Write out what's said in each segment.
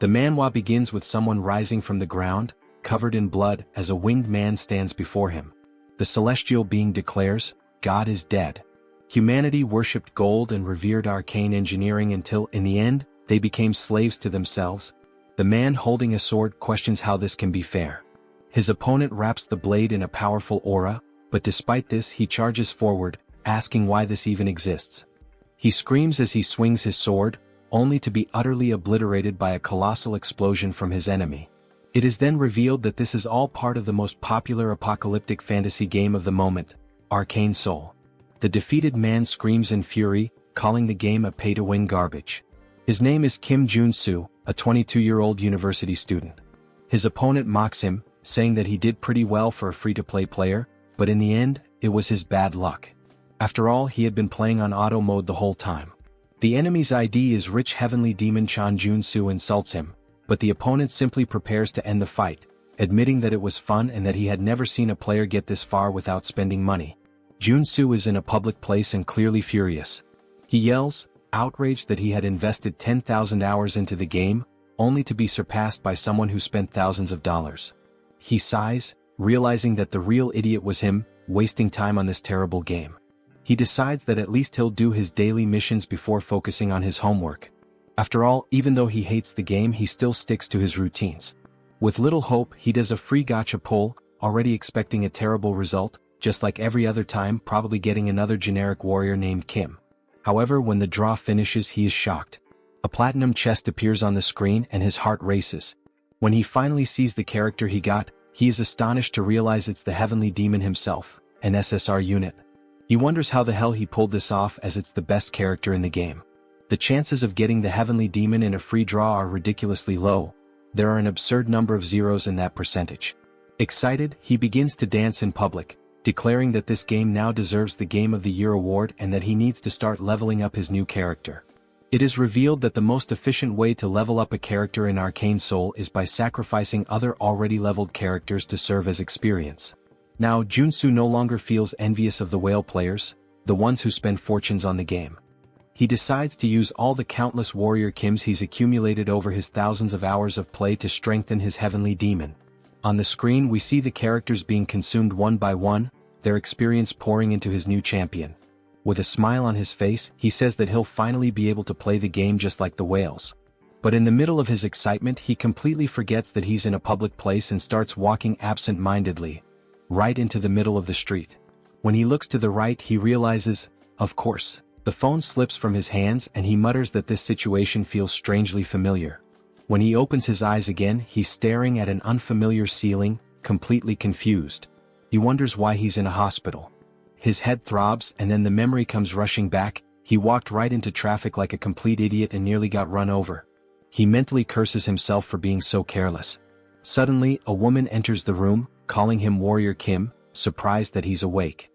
The manhwa begins with someone rising from the ground, covered in blood, as a winged man stands before him. The celestial being declares, "God is dead." Humanity worshipped gold and revered arcane engineering until, in the end, they became slaves to themselves. The man holding a sword questions how this can be fair. His opponent wraps the blade in a powerful aura, but despite this he charges forward, asking why this even exists. He screams as he swings his sword, only to be utterly obliterated by a colossal explosion from his enemy. It is then revealed that this is all part of the most popular apocalyptic fantasy game of the moment, Arcane Seoul. The defeated man screams in fury, calling the game a pay-to-win garbage. His name is Kim Joonsoo, a 22-year-old university student. His opponent mocks him, saying that he did pretty well for a free-to-play player, but in the end, it was his bad luck. After all, he had been playing on auto mode the whole time. The enemy's ID is rich heavenly demon Chan. Joonsoo insults him, but the opponent simply prepares to end the fight, admitting that it was fun and that he had never seen a player get this far without spending money. Joonsoo is in a public place and clearly furious. He yells, outraged that he had invested 10,000 hours into the game, only to be surpassed by someone who spent thousands of dollars. He sighs, realizing that the real idiot was him, wasting time on this terrible game. He decides that at least he'll do his daily missions before focusing on his homework. After all, even though he hates the game, he still sticks to his routines. With little hope, he does a free gacha pull, already expecting a terrible result, just like every other time, probably getting another generic warrior named Kim. However, when the draw finishes, he is shocked. A platinum chest appears on the screen and his heart races. When he finally sees the character he got, he is astonished to realize it's the heavenly demon himself, an SSR unit. He wonders how the hell he pulled this off, as it's the best character in the game. The chances of getting the heavenly demon in a free draw are ridiculously low. There are an absurd number of zeros in that percentage. Excited, he begins to dance in public, declaring that this game now deserves the Game of the Year award and that he needs to start leveling up his new character. It is revealed that the most efficient way to level up a character in Arcane Seoul is by sacrificing other already leveled characters to serve as experience. Now Joonsoo no longer feels envious of the whale players, the ones who spend fortunes on the game. He decides to use all the countless warrior Kims he's accumulated over his thousands of hours of play to strengthen his heavenly demon. On the screen we see the characters being consumed one by one, their experience pouring into his new champion. With a smile on his face, he says that he'll finally be able to play the game just like the whales. But in the middle of his excitement, he completely forgets that he's in a public place and starts walking absent-mindedly, right into the middle of the street. When he looks to the right, he realizes, of course, the phone slips from his hands and he mutters that this situation feels strangely familiar. When he opens his eyes again, he's staring at an unfamiliar ceiling, completely confused. He wonders why he's in a hospital. His head throbs and then the memory comes rushing back. He walked right into traffic like a complete idiot and nearly got run over. He mentally curses himself for being so careless. Suddenly, a woman enters the room, calling him Warrior Kim, surprised that he's awake.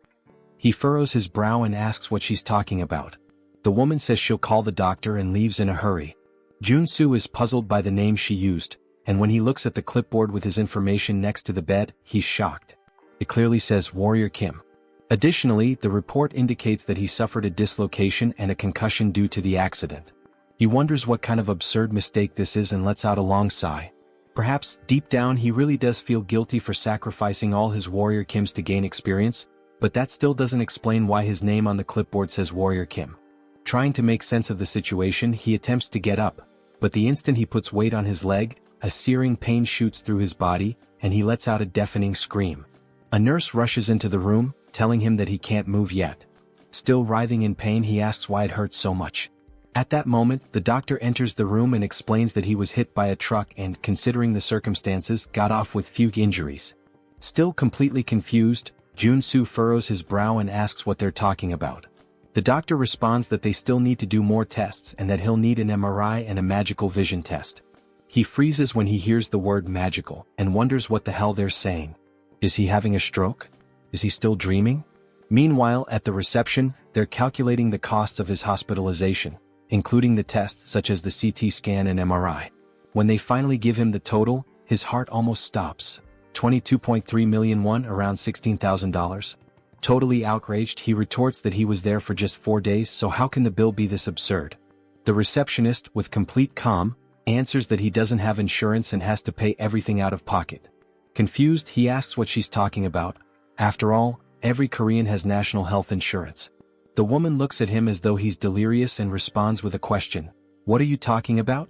He furrows his brow and asks what she's talking about. The woman says she'll call the doctor and leaves in a hurry. Joonsoo is puzzled by the name she used, and when he looks at the clipboard with his information next to the bed, he's shocked. It clearly says Warrior Kim. Additionally, the report indicates that he suffered a dislocation and a concussion due to the accident. He wonders what kind of absurd mistake this is and lets out a long sigh. Perhaps, deep down, he really does feel guilty for sacrificing all his Warrior Kims to gain experience, but that still doesn't explain why his name on the clipboard says Warrior Kim. Trying to make sense of the situation, he attempts to get up, but the instant he puts weight on his leg, a searing pain shoots through his body, and he lets out a deafening scream. A nurse rushes into the room, telling him that he can't move yet. Still writhing in pain, he asks why it hurts so much. At that moment, the doctor enters the room and explains that he was hit by a truck and, considering the circumstances, got off with few injuries. Still completely confused, Joonsoo furrows his brow and asks what they're talking about. The doctor responds that they still need to do more tests and that he'll need an MRI and a magical vision test. He freezes when he hears the word magical and wonders what the hell they're saying. Is he having a stroke? Is he still dreaming? Meanwhile, at the reception, they're calculating the costs of his hospitalization, including the tests such as the CT scan and MRI. When they finally give him the total, his heart almost stops. 22.3 million won, around $16,000. Totally outraged, he retorts that he was there for just 4 days, so how can the bill be this absurd? The receptionist, with complete calm, answers that he doesn't have insurance and has to pay everything out of pocket. Confused, he asks what she's talking about. After all, every Korean has national health insurance. The woman looks at him as though he's delirious and responds with a question. What are you talking about?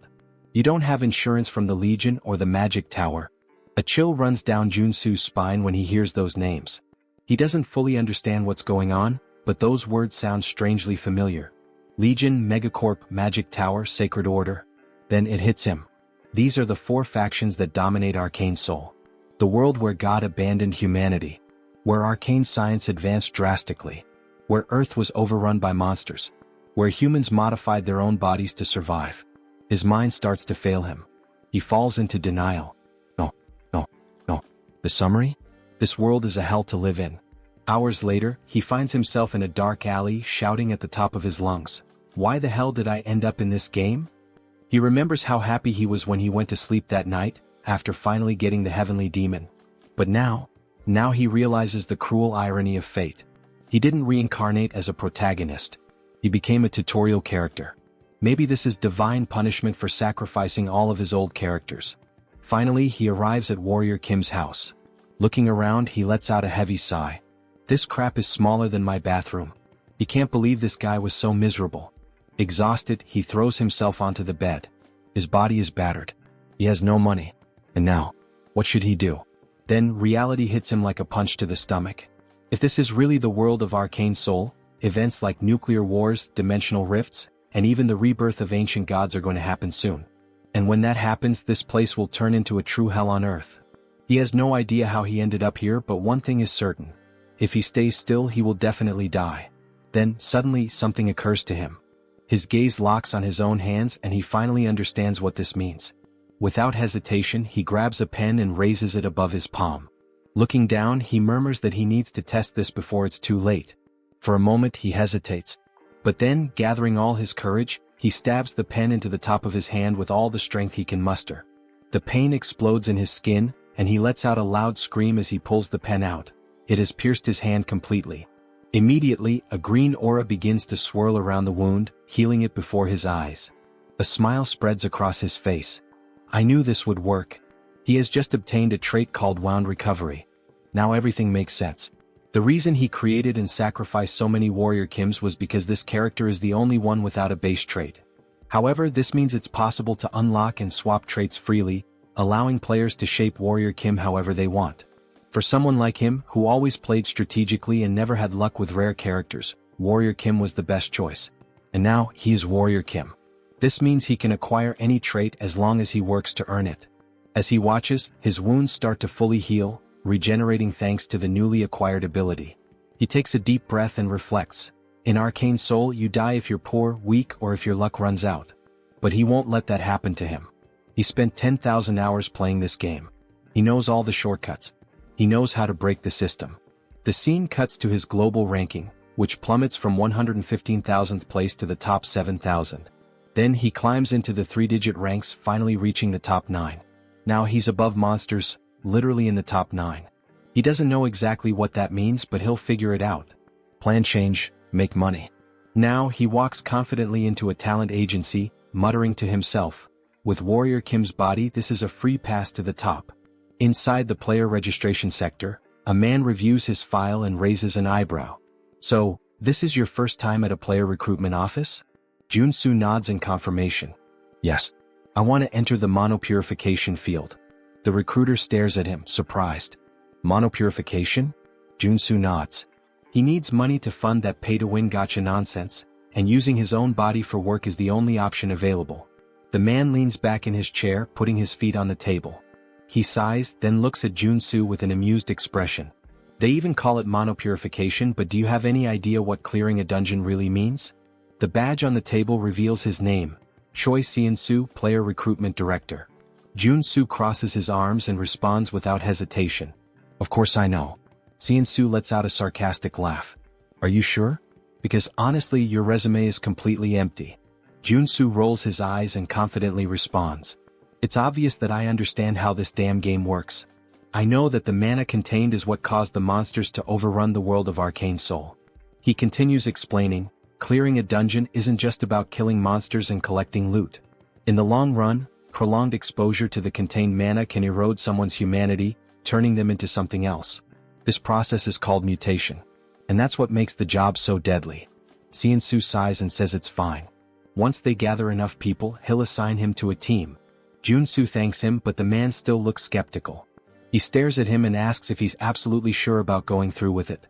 You don't have insurance from the Legion or the Magic Tower. A chill runs down Joonsoo's spine when he hears those names. He doesn't fully understand what's going on, but those words sound strangely familiar. Legion, Megacorp, Magic Tower, Sacred Order. Then it hits him. These are the 4 factions that dominate Arcane Seoul. The world where God abandoned humanity. Where arcane science advanced drastically. Where Earth was overrun by monsters. Where humans modified their own bodies to survive. His mind starts to fail him. He falls into denial. No. The summary? This world is a hell to live in. Hours later, he finds himself in a dark alley shouting at the top of his lungs. Why the hell did I end up in this game? He remembers how happy he was when he went to sleep that night, after finally getting the heavenly demon. But now he realizes the cruel irony of fate. He didn't reincarnate as a protagonist. He became a tutorial character. Maybe this is divine punishment for sacrificing all of his old characters. Finally, he arrives at Warrior Kim's house. Looking around, he lets out a heavy sigh. This crap is smaller than my bathroom. He can't believe this guy was so miserable. Exhausted, he throws himself onto the bed. His body is battered. He has no money. And now, what should he do? Then reality hits him like a punch to the stomach. If this is really the world of Arcane Seoul, events like nuclear wars, dimensional rifts, and even the rebirth of ancient gods are going to happen soon. And when that happens, this place will turn into a true hell on earth. He has no idea how he ended up here, but one thing is certain. If he stays still, he will definitely die. Then, suddenly, something occurs to him. His gaze locks on his own hands and he finally understands what this means. Without hesitation, he grabs a pen and raises it above his palm. Looking down, he murmurs that he needs to test this before it's too late. For a moment, he hesitates. But then, gathering all his courage, he stabs the pen into the top of his hand with all the strength he can muster. The pain explodes in his skin, and he lets out a loud scream as he pulls the pen out. It has pierced his hand completely. Immediately, a green aura begins to swirl around the wound, healing it before his eyes. A smile spreads across his face. I knew this would work. He has just obtained a trait called Wound Recovery. Now everything makes sense. The reason he created and sacrificed so many Warrior Kims was because this character is the only one without a base trait. However, this means it's possible to unlock and swap traits freely, allowing players to shape Warrior Kim however they want. For someone like him, who always played strategically and never had luck with rare characters, Warrior Kim was the best choice. And now, he is Warrior Kim. This means he can acquire any trait as long as he works to earn it. As he watches, his wounds start to fully heal, regenerating thanks to the newly acquired ability. He takes a deep breath and reflects. In Arcane Seoul, you die if you're poor, weak, or if your luck runs out. But he won't let that happen to him. He spent 10,000 hours playing this game. He knows all the shortcuts. He knows how to break the system. The scene cuts to his global ranking, which plummets from 115,000th place to the top 7,000. Then he climbs into the 3-digit ranks, finally reaching the top 9. Now he's above monsters, literally in the top 9. He doesn't know exactly what that means, but he'll figure it out. Plan change, make money. Now he walks confidently into a talent agency, muttering to himself. With Warrior Kim's body, this is a free pass to the top. Inside the player registration sector, a man reviews his file and raises an eyebrow. So, this is your first time at a player recruitment office? Joonsoo nods in confirmation. Yes. I want to enter the monopurification field. The recruiter stares at him, surprised. Monopurification? Joonsoo nods. He needs money to fund that pay-to-win gacha nonsense, and using his own body for work is the only option available. The man leans back in his chair, putting his feet on the table. He sighs, then looks at Joonsoo with an amused expression. They even call it monopurification, but do you have any idea what clearing a dungeon really means? The badge on the table reveals his name, Choi Seon-soo, Player Recruitment Director. Joonsoo crosses his arms and responds without hesitation. Of course I know. Seon-soo lets out a sarcastic laugh. Are you sure? Because honestly, your resume is completely empty. Joonsoo rolls his eyes and confidently responds. It's obvious that I understand how this damn game works. I know that the mana contained is what caused the monsters to overrun the world of Arcane Seoul. He continues explaining, clearing a dungeon isn't just about killing monsters and collecting loot. In the long run, prolonged exposure to the contained mana can erode someone's humanity, turning them into something else. This process is called mutation. And that's what makes the job so deadly. Joonsoo sighs and says it's fine. Once they gather enough people, he'll assign him to a team. Joonsoo thanks him, but the man still looks skeptical. He stares at him and asks if he's absolutely sure about going through with it.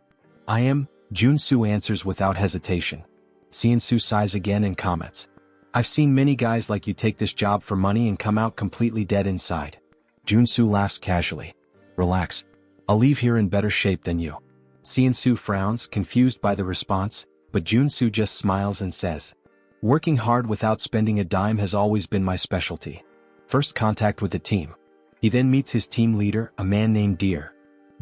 I am, Joonsoo answers without hesitation. Joonsoo sighs again and comments. I've seen many guys like you take this job for money and come out completely dead inside. Joonsoo laughs casually. Relax. I'll leave here in better shape than you. Joonsoo frowns, confused by the response, but Joonsoo just smiles and says, working hard without spending a dime has always been my specialty. First contact with the team. He then meets his team leader, a man named Deer.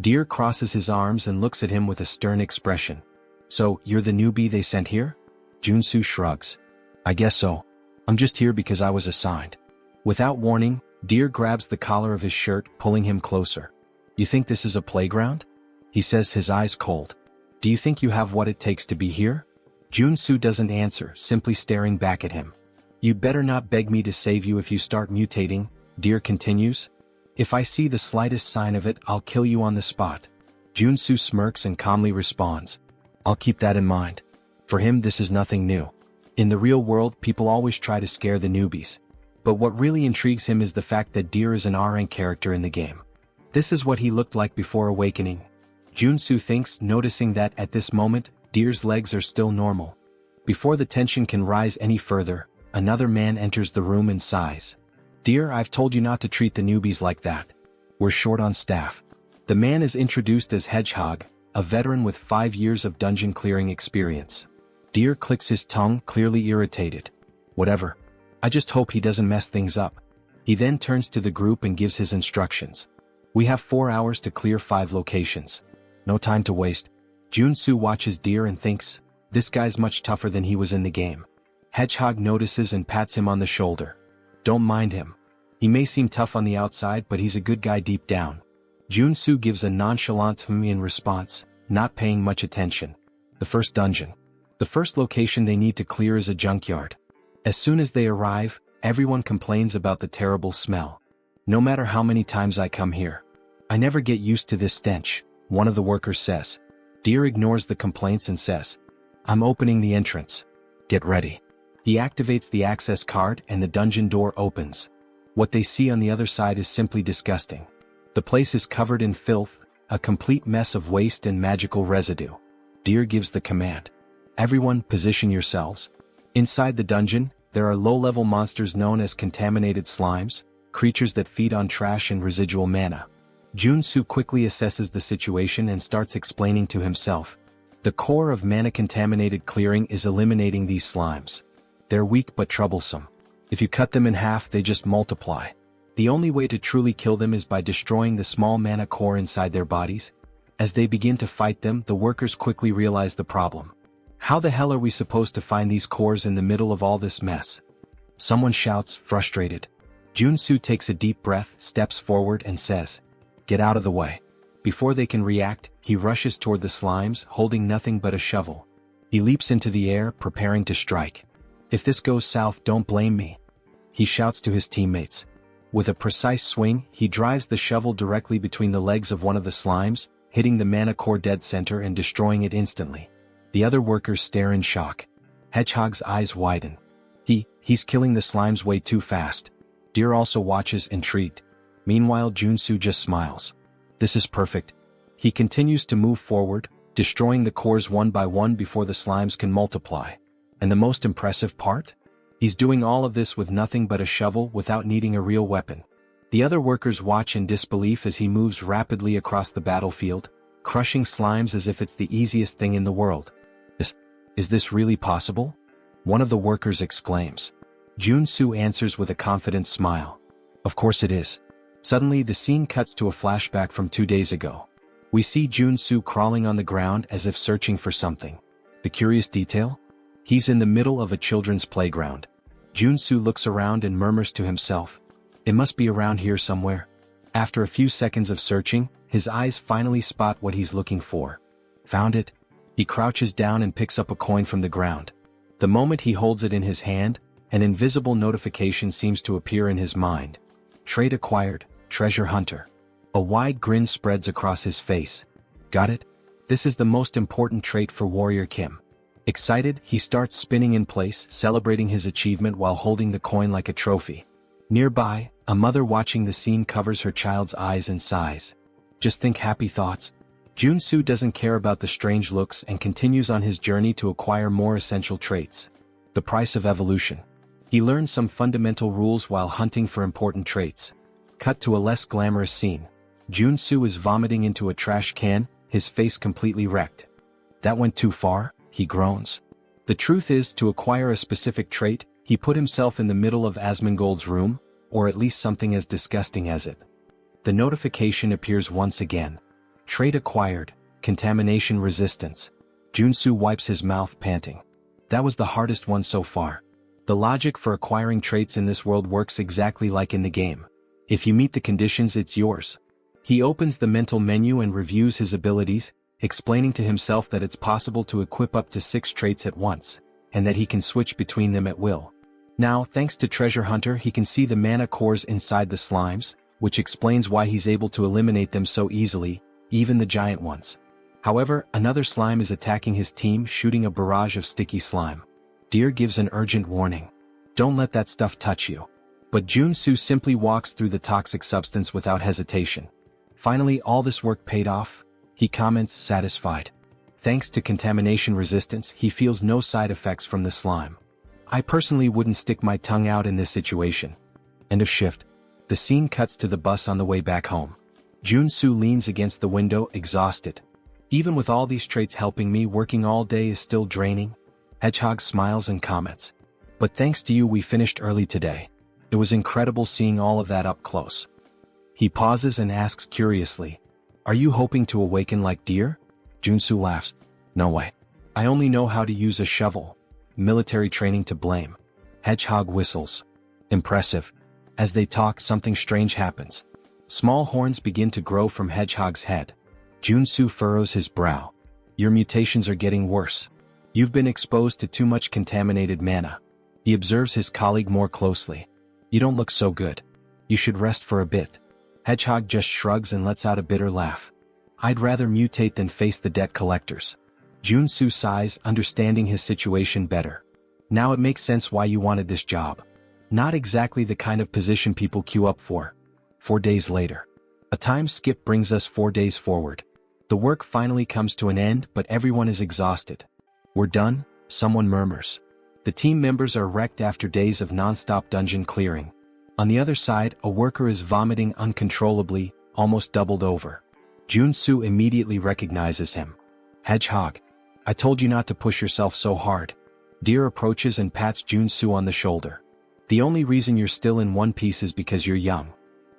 Deer crosses his arms and looks at him with a stern expression. So, you're the newbie they sent here? Joonsoo shrugs. I guess so. I'm just here because I was assigned. Without warning, Deer grabs the collar of his shirt, pulling him closer. You think this is a playground? He says, his eyes cold. Do you think you have what it takes to be here? Joonsoo doesn't answer, simply staring back at him. You'd better not beg me to save you if you start mutating, Deer continues. If I see the slightest sign of it, I'll kill you on the spot. Joonsoo smirks and calmly responds. I'll keep that in mind. For him, this is nothing new. In the real world, people always try to scare the newbies. But what really intrigues him is the fact that Deer is an R-rank character in the game. This is what he looked like before awakening. Joonsoo thinks, noticing that, at this moment, Deer's legs are still normal. Before the tension can rise any further, another man enters the room and sighs. Deer, I've told you not to treat the newbies like that. We're short on staff. The man is introduced as Hedgehog, a veteran with 5 years of dungeon clearing experience. Deer clicks his tongue, clearly irritated. Whatever. I just hope he doesn't mess things up. He then turns to the group and gives his instructions. We have 4 hours to clear 5 locations. No time to waste. Joonsoo watches Deer and thinks, this guy's much tougher than he was in the game. Hedgehog notices and pats him on the shoulder. Don't mind him. He may seem tough on the outside, but he's a good guy deep down. Joonsoo gives a nonchalant "hmm" in response, not paying much attention. The first dungeon. The first location they need to clear is a junkyard. As soon as they arrive, everyone complains about the terrible smell. No matter how many times I come here, I never get used to this stench, one of the workers says. Deer ignores the complaints and says, I'm opening the entrance. Get ready. He activates the access card and the dungeon door opens. What they see on the other side is simply disgusting. The place is covered in filth, a complete mess of waste and magical residue. Deer gives the command. Everyone, position yourselves. Inside the dungeon, there are low-level monsters known as contaminated slimes, creatures that feed on trash and residual mana. Joonsoo quickly assesses the situation and starts explaining to himself. The core of mana-contaminated clearing is eliminating these slimes. They're weak but troublesome. If you cut them in half, they just multiply. The only way to truly kill them is by destroying the small mana core inside their bodies. As they begin to fight them, the workers quickly realize the problem. How the hell are we supposed to find these cores in the middle of all this mess? Someone shouts, frustrated. Joonsoo takes a deep breath, steps forward and says, Get out of the way. Before they can react, he rushes toward the slimes, holding nothing but a shovel. He leaps into the air, preparing to strike. If this goes south, don't blame me. He shouts to his teammates. With a precise swing, he drives the shovel directly between the legs of one of the slimes, hitting the mana core dead center and destroying it instantly. The other workers stare in shock. Hedgehog's eyes widen. He's killing the slimes way too fast. Deer also watches, intrigued. Meanwhile, Joonsoo just smiles. This is perfect. He continues to move forward, destroying the cores one by one before the slimes can multiply. And the most impressive part? He's doing all of this with nothing but a shovel, without needing a real weapon. The other workers watch in disbelief as he moves rapidly across the battlefield, crushing slimes as if it's the easiest thing in the world. Is this really possible? One of the workers exclaims. Joonsoo answers with a confident smile. Of course it is. Suddenly the scene cuts to a flashback from 2 days ago. We see Joonsoo crawling on the ground as if searching for something. The curious detail? He's in the middle of a children's playground. Joonsoo looks around and murmurs to himself. It must be around here somewhere. After a few seconds of searching, his eyes finally spot what he's looking for. Found it. He crouches down and picks up a coin from the ground. The moment he holds it in his hand, An invisible notification seems to appear in his mind. Trait acquired, Treasure Hunter. A wide grin spreads across his face. Got it? This is the most important trait for Warrior Kim. Excited, he starts spinning in place, celebrating his achievement while holding the coin like a trophy. Nearby, a mother watching the scene covers her child's eyes and sighs. Just think happy thoughts. Joonsoo doesn't care about the strange looks and continues on his journey to acquire more essential traits. The price of evolution. He learns some fundamental rules while hunting for important traits. Cut to a less glamorous scene. Joonsoo is vomiting into a trash can, his face completely wrecked. That went too far, he groans. The truth is, to acquire a specific trait, he put himself in the middle of Asmongold's room, or at least something as disgusting as it. The notification appears once again. Trait acquired, Contamination Resistance. Joonsoo wipes his mouth, panting. That was the hardest one so far. The logic for acquiring traits in this world works exactly like in the game. If you meet the conditions, it's yours. He opens the mental menu and reviews his abilities, explaining to himself that it's possible to equip up to 6 traits at once, and that he can switch between them at will. Now, thanks to Treasure Hunter, he can see the mana cores inside the slimes, which explains why he's able to eliminate them so easily, even the giant ones. However, another slime is attacking his team, shooting a barrage of sticky slime. Deer gives an urgent warning. Don't let that stuff touch you. But Joonsoo simply walks through the toxic substance without hesitation. Finally, all this work paid off, he comments, satisfied. Thanks to contamination resistance, he feels no side effects from the slime. I personally wouldn't stick my tongue out in this situation. End of shift. The scene cuts to the bus on the way back home. Joonsoo leans against the window, exhausted. Even with all these traits helping me, working all day is still draining. Hedgehog smiles and comments. But thanks to you we finished early today. It was incredible seeing all of that up close. He pauses and asks curiously, are you hoping to awaken like Deer? Joonsoo laughs. No way. I only know how to use a shovel. Military training to blame. Hedgehog whistles. Impressive. As they talk, something strange happens. Small horns begin to grow from Hedgehog's head. Joonsoo furrows his brow. Your mutations are getting worse. You've been exposed to too much contaminated mana. He observes his colleague more closely. You don't look so good. You should rest for a bit. Hedgehog just shrugs and lets out a bitter laugh. I'd rather mutate than face the debt collectors. Joonsoo sighs, understanding his situation better. Now it makes sense why you wanted this job. Not exactly the kind of position people queue up for. 4 days later. A time skip brings us 4 days forward. The work finally comes to an end, but everyone is exhausted. We're done, someone murmurs. The team members are wrecked after days of non-stop dungeon clearing. On the other side, a worker is vomiting uncontrollably, almost doubled over. Joonsoo immediately recognizes him. Hedgehog. I told you not to push yourself so hard. Deer approaches and pats Joonsoo on the shoulder. The only reason you're still in one piece is because you're young.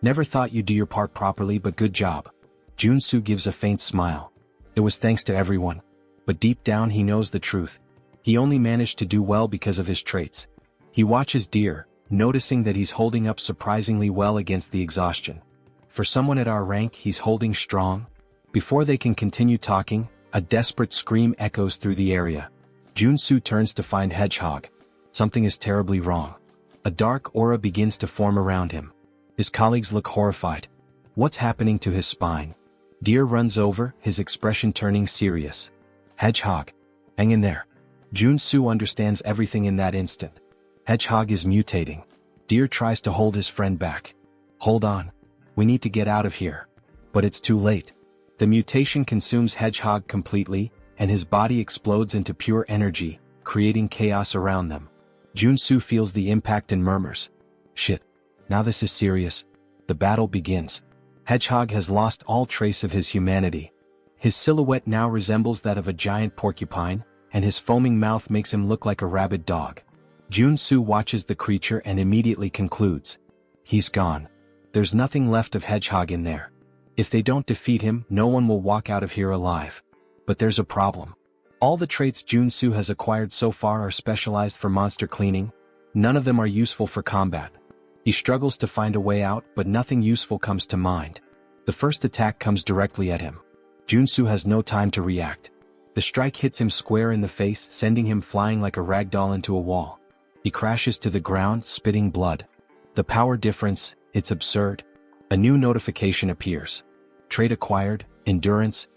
Never thought you'd do your part properly, but good job. Joonsoo gives a faint smile. It was thanks to everyone. But deep down he knows the truth. He only managed to do well because of his traits. He watches Deer, noticing that he's holding up surprisingly well against the exhaustion. For someone at our rank, he's holding strong. Before they can continue talking, a desperate scream echoes through the area. Joonsoo turns to find Hedgehog. Something is terribly wrong. A dark aura begins to form around him. His colleagues look horrified. What's happening to his spine? Deer runs over, his expression turning serious. Hedgehog. Hang in there. Joonsoo understands everything in that instant. Hedgehog is mutating. Deer tries to hold his friend back. Hold on. We need to get out of here. But it's too late. The mutation consumes Hedgehog completely, and his body explodes into pure energy, creating chaos around them. Joonsoo feels the impact and murmurs. Shit. Now this is serious. The battle begins. Hedgehog has lost all trace of his humanity. His silhouette now resembles that of a giant porcupine, and his foaming mouth makes him look like a rabid dog. Joonsoo watches the creature and immediately concludes. He's gone. There's nothing left of Hedgehog in there. If they don't defeat him, no one will walk out of here alive. But there's a problem. All the traits Joonsoo has acquired so far are specialized for monster cleaning. None of them are useful for combat. He struggles to find a way out, but nothing useful comes to mind. The first attack comes directly at him. Joonsoo has no time to react. The strike hits him square in the face, sending him flying like a ragdoll into a wall. He crashes to the ground, spitting blood. The power difference, it's absurd. A new notification appears. Trait acquired, endurance.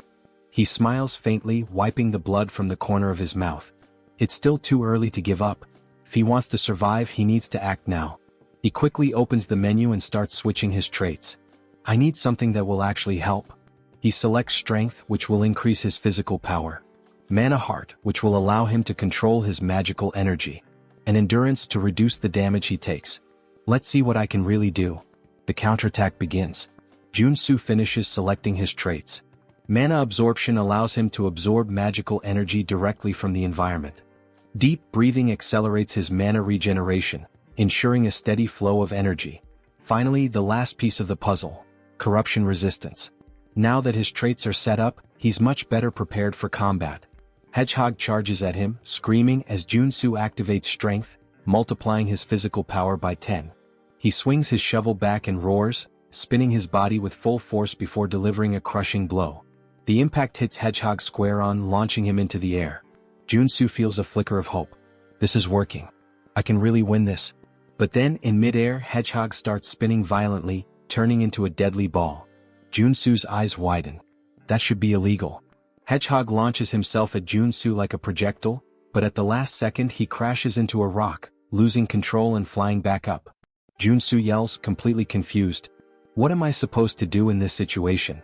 He smiles faintly, wiping the blood from the corner of his mouth. It's still too early to give up. If he wants to survive, he needs to act now. He quickly opens the menu and starts switching his traits. I need something that will actually help. He selects strength, which will increase his physical power. Mana heart, which will allow him to control his magical energy. And endurance to reduce the damage he takes. Let's see what I can really do. The counterattack begins. Joonsoo finishes selecting his traits. Mana absorption allows him to absorb magical energy directly from the environment. Deep breathing accelerates his mana regeneration, ensuring a steady flow of energy. Finally, the last piece of the puzzle, corruption resistance. Now that his traits are set up, he's much better prepared for combat. Hedgehog charges at him, screaming as Joonsoo activates strength, multiplying his physical power by 10. He swings his shovel back and roars, spinning his body with full force before delivering a crushing blow. The impact hits Hedgehog square on, launching him into the air. Joonsoo feels a flicker of hope. This is working. I can really win this. But then, in midair, Hedgehog starts spinning violently, turning into a deadly ball. Joonsoo's eyes widen. That should be illegal. Hedgehog launches himself at Joonsoo like a projectile, but at the last second he crashes into a rock, losing control and flying back up. Joonsoo yells, completely confused. What am I supposed to do in this situation?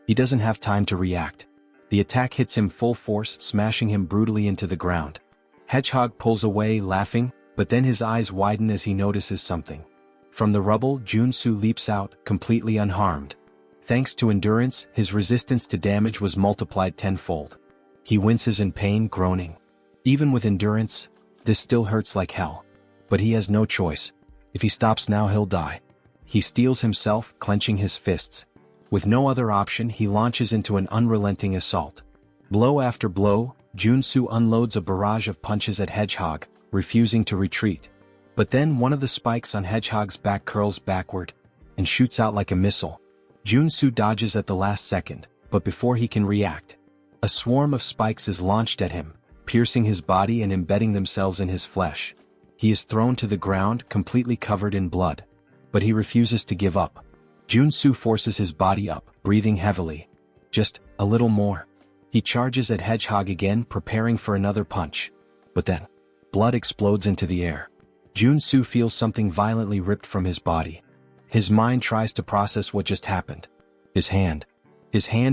He doesn't have time to react. The attack hits him full force, smashing him brutally into the ground. Hedgehog pulls away, laughing, but then his eyes widen as he notices something. From the rubble, Joonsoo leaps out, completely unharmed. Thanks to endurance, his resistance to damage was multiplied tenfold. He winces in pain, groaning. Even with endurance, this still hurts like hell. But he has no choice. If he stops now, he'll die. He steels himself, clenching his fists. With no other option, he launches into an unrelenting assault. Blow after blow, Joonsoo unloads a barrage of punches at Hedgehog, refusing to retreat. But then one of the spikes on Hedgehog's back curls backward and shoots out like a missile. Joonsoo dodges at the last second, but before he can react, a swarm of spikes is launched at him, piercing his body and embedding themselves in his flesh. He is thrown to the ground, completely covered in blood. But he refuses to give up. Joonsoo forces his body up, breathing heavily. Just a little more. He charges at Hedgehog again, preparing for another punch. But then, blood explodes into the air. Joonsoo feels something violently ripped from his body. His mind tries to process what just happened. His hand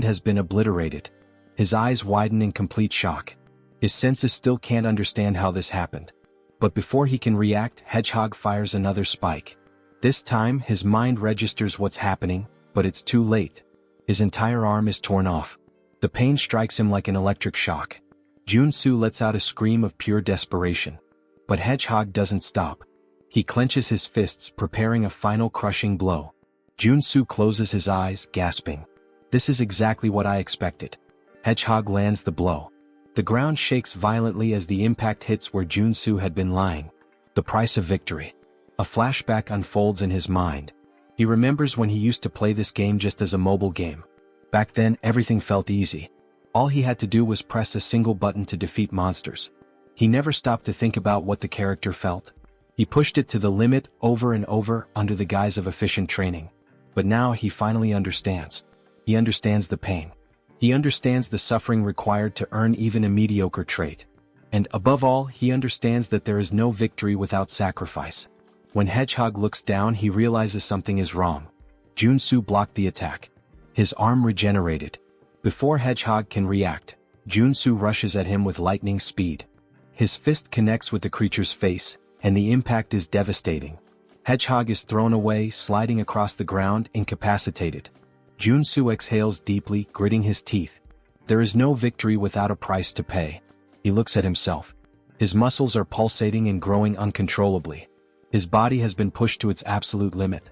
has been obliterated. His eyes widen in complete shock. His senses still can't understand how this happened. But before he can react, Hedgehog fires another spike. This time, his mind registers what's happening, but it's too late. His entire arm is torn off. The pain strikes him like an electric shock. Joonsoo lets out a scream of pure desperation. But Hedgehog doesn't stop. He clenches his fists, preparing a final crushing blow. Joonsoo closes his eyes, gasping. This is exactly what I expected. Hedgehog lands the blow. The ground shakes violently as the impact hits where Joonsoo had been lying. The price of victory. A flashback unfolds in his mind. He remembers when he used to play this game just as a mobile game. Back then, everything felt easy. All he had to do was press a single button to defeat monsters. He never stopped to think about what the character felt. He pushed it to the limit over and over under the guise of efficient training. But now he finally understands. He understands the pain. He understands the suffering required to earn even a mediocre trait. And above all, he understands that there is no victory without sacrifice. When Hedgehog looks down, he realizes something is wrong. Joonsoo blocked the attack. His arm regenerated. Before Hedgehog can react, Joonsoo rushes at him with lightning speed. His fist connects with the creature's face, and the impact is devastating. Hedgehog is thrown away, sliding across the ground, incapacitated. Joonsoo exhales deeply, gritting his teeth. There is no victory without a price to pay. He looks at himself. His muscles are pulsating and growing uncontrollably. His body has been pushed to its absolute limit.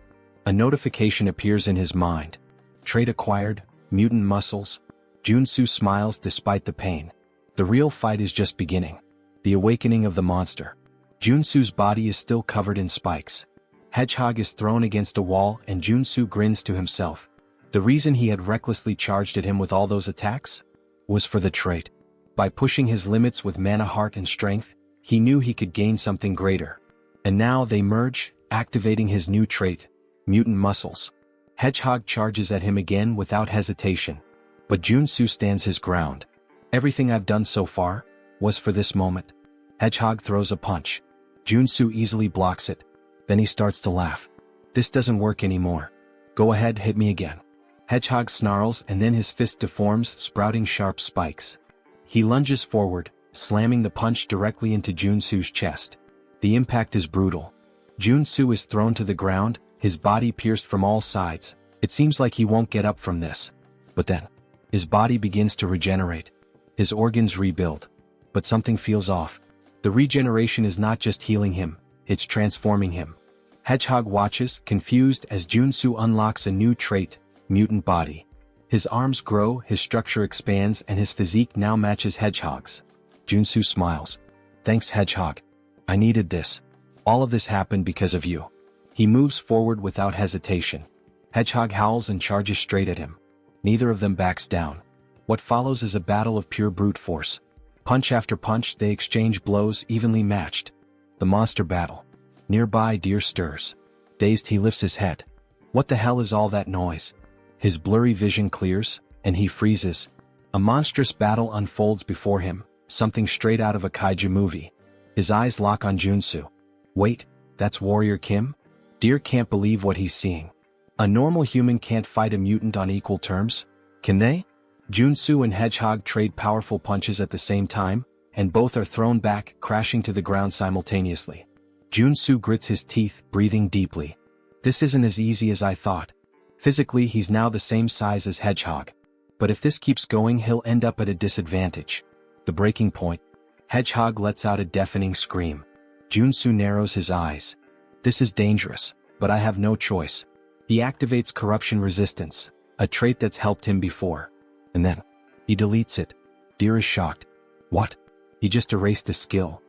A notification appears in his mind. Trait acquired, mutant muscles. Joonsoo smiles despite the pain. The real fight is just beginning. The awakening of the monster. Joonsoo's body is still covered in spikes. Hedgehog is thrown against a wall and Joonsoo grins to himself. The reason he had recklessly charged at him with all those attacks was for the trait. By pushing his limits with mana heart and strength, he knew he could gain something greater. And now they merge, activating his new trait, mutant muscles. Hedgehog charges at him again without hesitation. But Joonsoo stands his ground. Everything I've done so far was for this moment. Hedgehog throws a punch. Joonsoo easily blocks it. Then he starts to laugh. This doesn't work anymore. Go ahead, hit me again. Hedgehog snarls and then his fist deforms, sprouting sharp spikes. He lunges forward, slamming the punch directly into Joonsoo's chest. The impact is brutal. Joonsoo is thrown to the ground, his body pierced from all sides. It seems like he won't get up from this. But then, his body begins to regenerate. His organs rebuild. But something feels off. The regeneration is not just healing him, it's transforming him. Hedgehog watches, confused, as Joonsoo unlocks a new trait, mutant body. His arms grow, his structure expands, and his physique now matches Hedgehog's. Joonsoo smiles. Thanks, Hedgehog. I needed this. All of this happened because of you. He moves forward without hesitation. Hedgehog howls and charges straight at him. Neither of them backs down. What follows is a battle of pure brute force. Punch after punch, they exchange blows evenly matched. The monster battle. Nearby, Deer stirs. Dazed, he lifts his head. What the hell is all that noise? His blurry vision clears, and he freezes. A monstrous battle unfolds before him, something straight out of a kaiju movie. His eyes lock on Joonsoo. Wait, that's Warrior Kim? Deer can't believe what he's seeing. A normal human can't fight a mutant on equal terms, can they? Joonsoo and Hedgehog trade powerful punches at the same time, and both are thrown back, crashing to the ground simultaneously. Joonsoo grits his teeth, breathing deeply. This isn't as easy as I thought. Physically, he's now the same size as Hedgehog. But if this keeps going, he'll end up at a disadvantage. The breaking point. Hedgehog lets out a deafening scream. Joonsoo narrows his eyes. This is dangerous, but I have no choice. He activates corruption resistance, a trait that's helped him before. And then, he deletes it. Deer is shocked. What? He just erased a skill.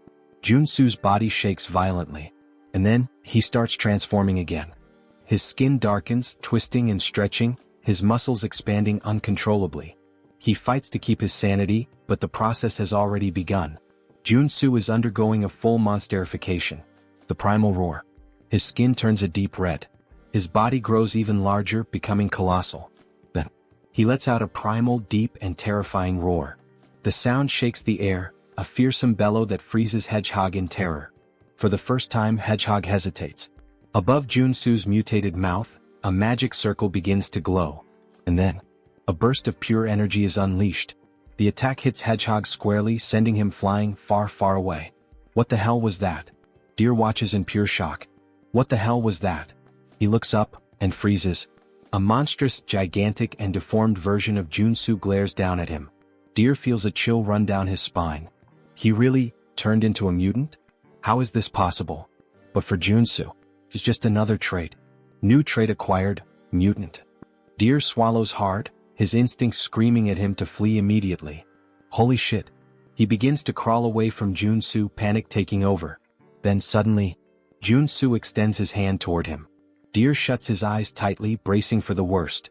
Joonsoo's body shakes violently. And then, he starts transforming again. His skin darkens, twisting and stretching, his muscles expanding uncontrollably. He fights to keep his sanity, but the process has already begun. Joonsoo is undergoing a full monsterification. The primal roar. His skin turns a deep red. His body grows even larger, becoming colossal. Then, he lets out a primal, deep and terrifying roar. The sound shakes the air, a fearsome bellow that freezes Hedgehog in terror. For the first time, Hedgehog hesitates. Above Joonsoo's mutated mouth, a magic circle begins to glow. And then, a burst of pure energy is unleashed. The attack hits Hedgehog squarely, sending him flying far, far away. What the hell was that? Deer watches in pure shock. What the hell was that? He looks up, and freezes. A monstrous, gigantic, and deformed version of Joonsoo glares down at him. Deer feels a chill run down his spine. He really turned into a mutant? How is this possible? But for Joonsoo, it's just another trait. New trait acquired, mutant. Deer swallows hard, his instincts screaming at him to flee immediately. Holy shit. He begins to crawl away from Joonsoo, panic taking over. Then suddenly, Joonsoo extends his hand toward him. Deer shuts his eyes tightly, bracing for the worst.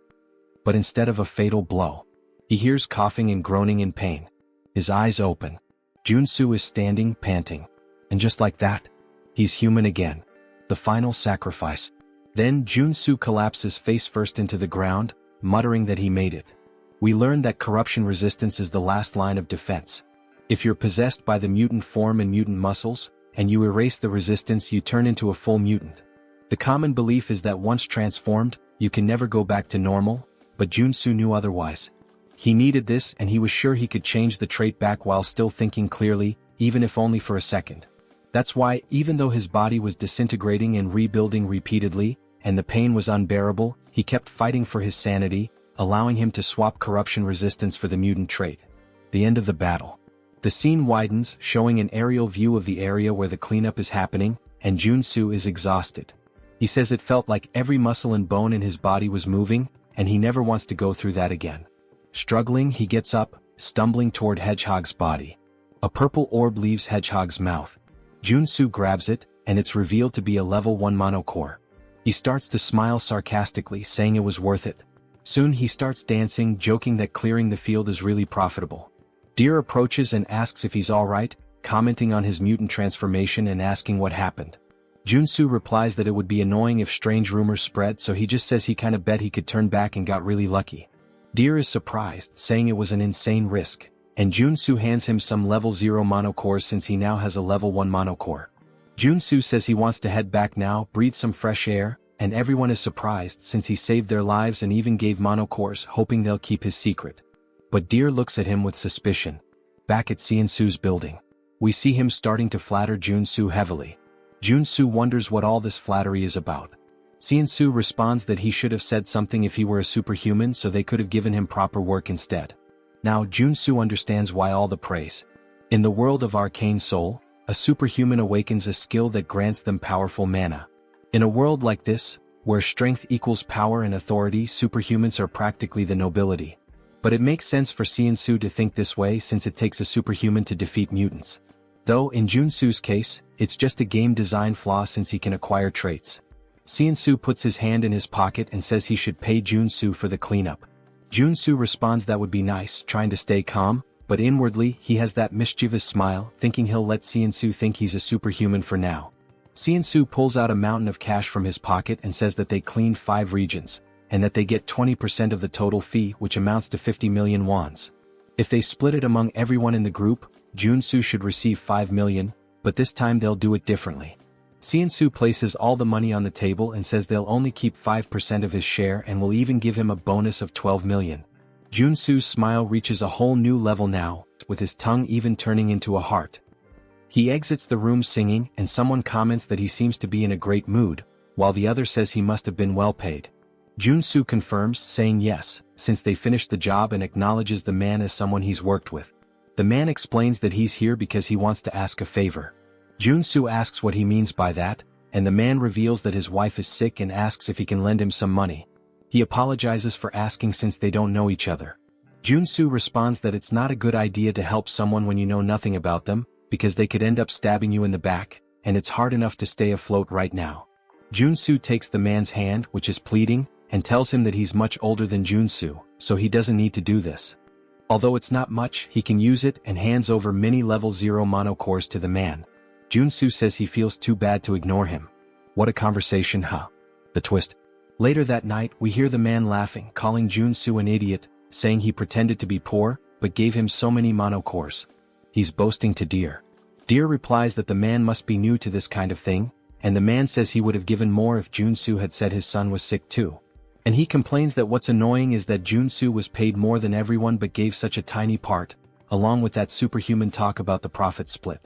But instead of a fatal blow, he hears coughing and groaning in pain. His eyes open. Joonsoo is standing, panting. And just like that, he's human again. The final sacrifice. Then Joonsoo collapses face first into the ground, muttering that he made it. We learn that corruption resistance is the last line of defense. If you're possessed by the mutant form and mutant muscles, and you erase the resistance, you turn into a full mutant. The common belief is that once transformed, you can never go back to normal, but Joonsoo knew otherwise. He needed this, and he was sure he could change the trait back while still thinking clearly, even if only for a second. That's why, even though his body was disintegrating and rebuilding repeatedly, and the pain was unbearable, he kept fighting for his sanity, allowing him to swap corruption resistance for the mutant trait. The end of the battle. The scene widens, showing an aerial view of the area where the cleanup is happening, and Joonsoo is exhausted. He says it felt like every muscle and bone in his body was moving, and he never wants to go through that again. Struggling, he gets up, stumbling toward Hedgehog's body. A purple orb leaves Hedgehog's mouth. Joonsoo grabs it, and it's revealed to be a level 1 mono core. He starts to smile sarcastically, saying it was worth it. Soon he starts dancing, joking that clearing the field is really profitable. Deer approaches and asks if he's alright, commenting on his mutant transformation and asking what happened. Joonsoo replies that it would be annoying if strange rumors spread, so he just says he kinda bet he could turn back and got really lucky. Deer is surprised, saying it was an insane risk, and Joonsoo hands him some level 0 mono cores since he now has a level 1 mono core. Joonsoo says he wants to head back now, breathe some fresh air, and everyone is surprised since he saved their lives and even gave mono cores, hoping they'll keep his secret. But Deer looks at him with suspicion. Back at Seonsoo's building, we see him starting to flatter Joonsoo heavily. Joonsoo wonders what all this flattery is about. Seonsoo responds that he should have said something if he were a superhuman, so they could have given him proper work instead. Now Joonsoo understands why all the praise. In the world of Arcane Seoul, a superhuman awakens a skill that grants them powerful mana. In a world like this, where strength equals power and authority, superhumans are practically the nobility. But it makes sense for Seonsoo to think this way since it takes a superhuman to defeat mutants. Though in Joonsoo's case, it's just a game design flaw since he can acquire traits. Seonsoo puts his hand in his pocket and says he should pay Joonsoo for the cleanup. Joonsoo responds that would be nice, trying to stay calm, but inwardly he has that mischievous smile, thinking he'll let Seonsoo think he's a superhuman for now. Seonsoo pulls out a mountain of cash from his pocket and says that they cleaned 5 regions, and that they get 20% of the total fee, which amounts to 50 million wons. If they split it among everyone in the group, Joonsoo should receive 5 million, but this time they'll do it differently. Seonsoo places all the money on the table and says they'll only keep 5% of his share and will even give him a bonus of 12 million. Joonsoo's smile reaches a whole new level now, with his tongue even turning into a heart. He exits the room singing, and someone comments that he seems to be in a great mood, while the other says he must have been well paid. Joonsoo confirms, saying yes, since they finished the job, and acknowledges the man as someone he's worked with. The man explains that he's here because he wants to ask a favor. Joonsoo asks what he means by that, and the man reveals that his wife is sick and asks if he can lend him some money. He apologizes for asking since they don't know each other. Joonsoo responds that it's not a good idea to help someone when you know nothing about them, because they could end up stabbing you in the back, and it's hard enough to stay afloat right now. Joonsoo takes the man's hand, which is pleading, and tells him that he's much older than Joonsoo, so he doesn't need to do this. Although it's not much, he can use it and hands over many level 0 mono cores to the man. Joonsoo says he feels too bad to ignore him. What a conversation, huh? The twist. Later that night, we hear the man laughing, calling Joonsoo an idiot, saying he pretended to be poor, but gave him so many mono cores. He's boasting to Deer. Deer replies that the man must be new to this kind of thing, and the man says he would have given more if Joonsoo had said his son was sick too. And he complains that what's annoying is that Joonsoo was paid more than everyone but gave such a tiny part, along with that superhuman talk about the profit split.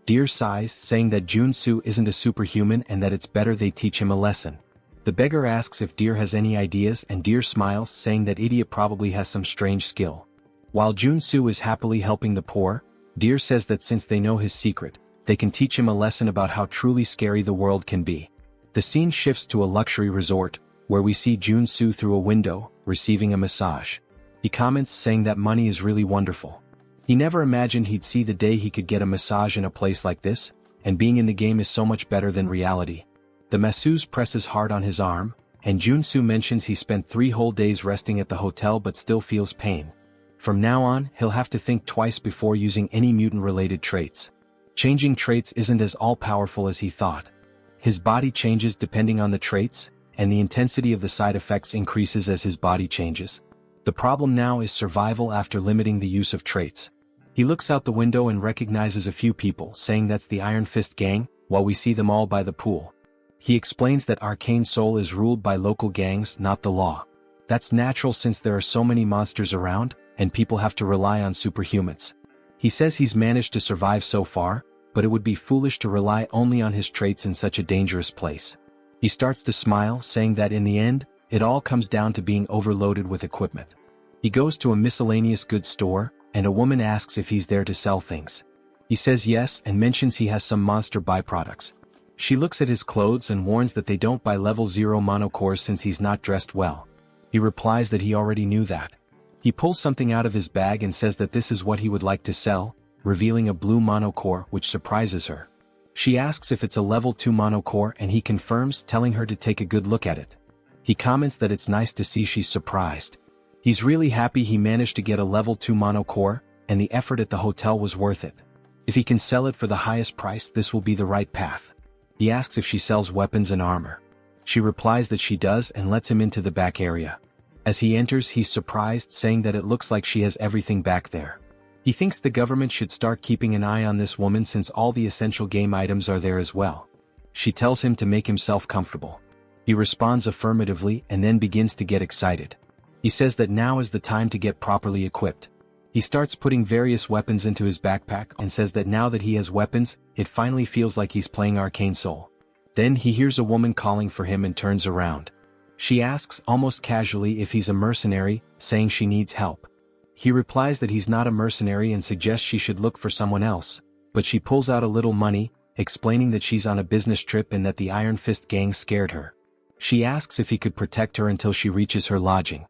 Deer sighs, saying that Joonsoo isn't a superhuman and that it's better they teach him a lesson. The beggar asks if Deer has any ideas, and Deer smiles, saying that idiot probably has some strange skill. While Joonsoo is happily helping the poor, Deer says that since they know his secret, they can teach him a lesson about how truly scary the world can be. The scene shifts to a luxury resort, where we see Joonsoo through a window, receiving a massage. He comments, saying that money is really wonderful. He never imagined he'd see the day he could get a massage in a place like this, and being in the game is so much better than reality. The masseuse presses hard on his arm, and Joonsoo mentions he spent 3 whole days resting at the hotel but still feels pain. From now on, he'll have to think twice before using any mutant-related traits. Changing traits isn't as all-powerful as he thought. His body changes depending on the traits, and the intensity of the side effects increases as his body changes. The problem now is survival after limiting the use of traits. He looks out the window and recognizes a few people, saying that's the Iron Fist gang, while we see them all by the pool. He explains that Arcane Seoul is ruled by local gangs, not the law. That's natural since there are so many monsters around, and people have to rely on superhumans. He says he's managed to survive so far, but it would be foolish to rely only on his traits in such a dangerous place. He starts to smile, saying that in the end, it all comes down to being overloaded with equipment. He goes to a miscellaneous goods store, and a woman asks if he's there to sell things. He says yes and mentions he has some monster byproducts. She looks at his clothes and warns that they don't buy level 0 mono cores since he's not dressed well. He replies that he already knew that. He pulls something out of his bag and says that this is what he would like to sell, revealing a blue mono core, which surprises her. She asks if it's a level 2 mono core, and he confirms, telling her to take a good look at it. He comments that it's nice to see she's surprised. He's really happy he managed to get a level 2 mono core, and the effort at the hotel was worth it. If he can sell it for the highest price, this will be the right path. He asks if she sells weapons and armor. She replies that she does and lets him into the back area. As he enters, he's surprised, saying that it looks like she has everything back there. He thinks the government should start keeping an eye on this woman since all the essential game items are there as well. She tells him to make himself comfortable. He responds affirmatively and then begins to get excited. He says that now is the time to get properly equipped. He starts putting various weapons into his backpack and says that now that he has weapons, it finally feels like he's playing Arcane Seoul. Then he hears a woman calling for him and turns around. She asks almost casually if he's a mercenary, saying she needs help. He replies that he's not a mercenary and suggests she should look for someone else, but she pulls out a little money, explaining that she's on a business trip and that the Iron Fist gang scared her. She asks if he could protect her until she reaches her lodging.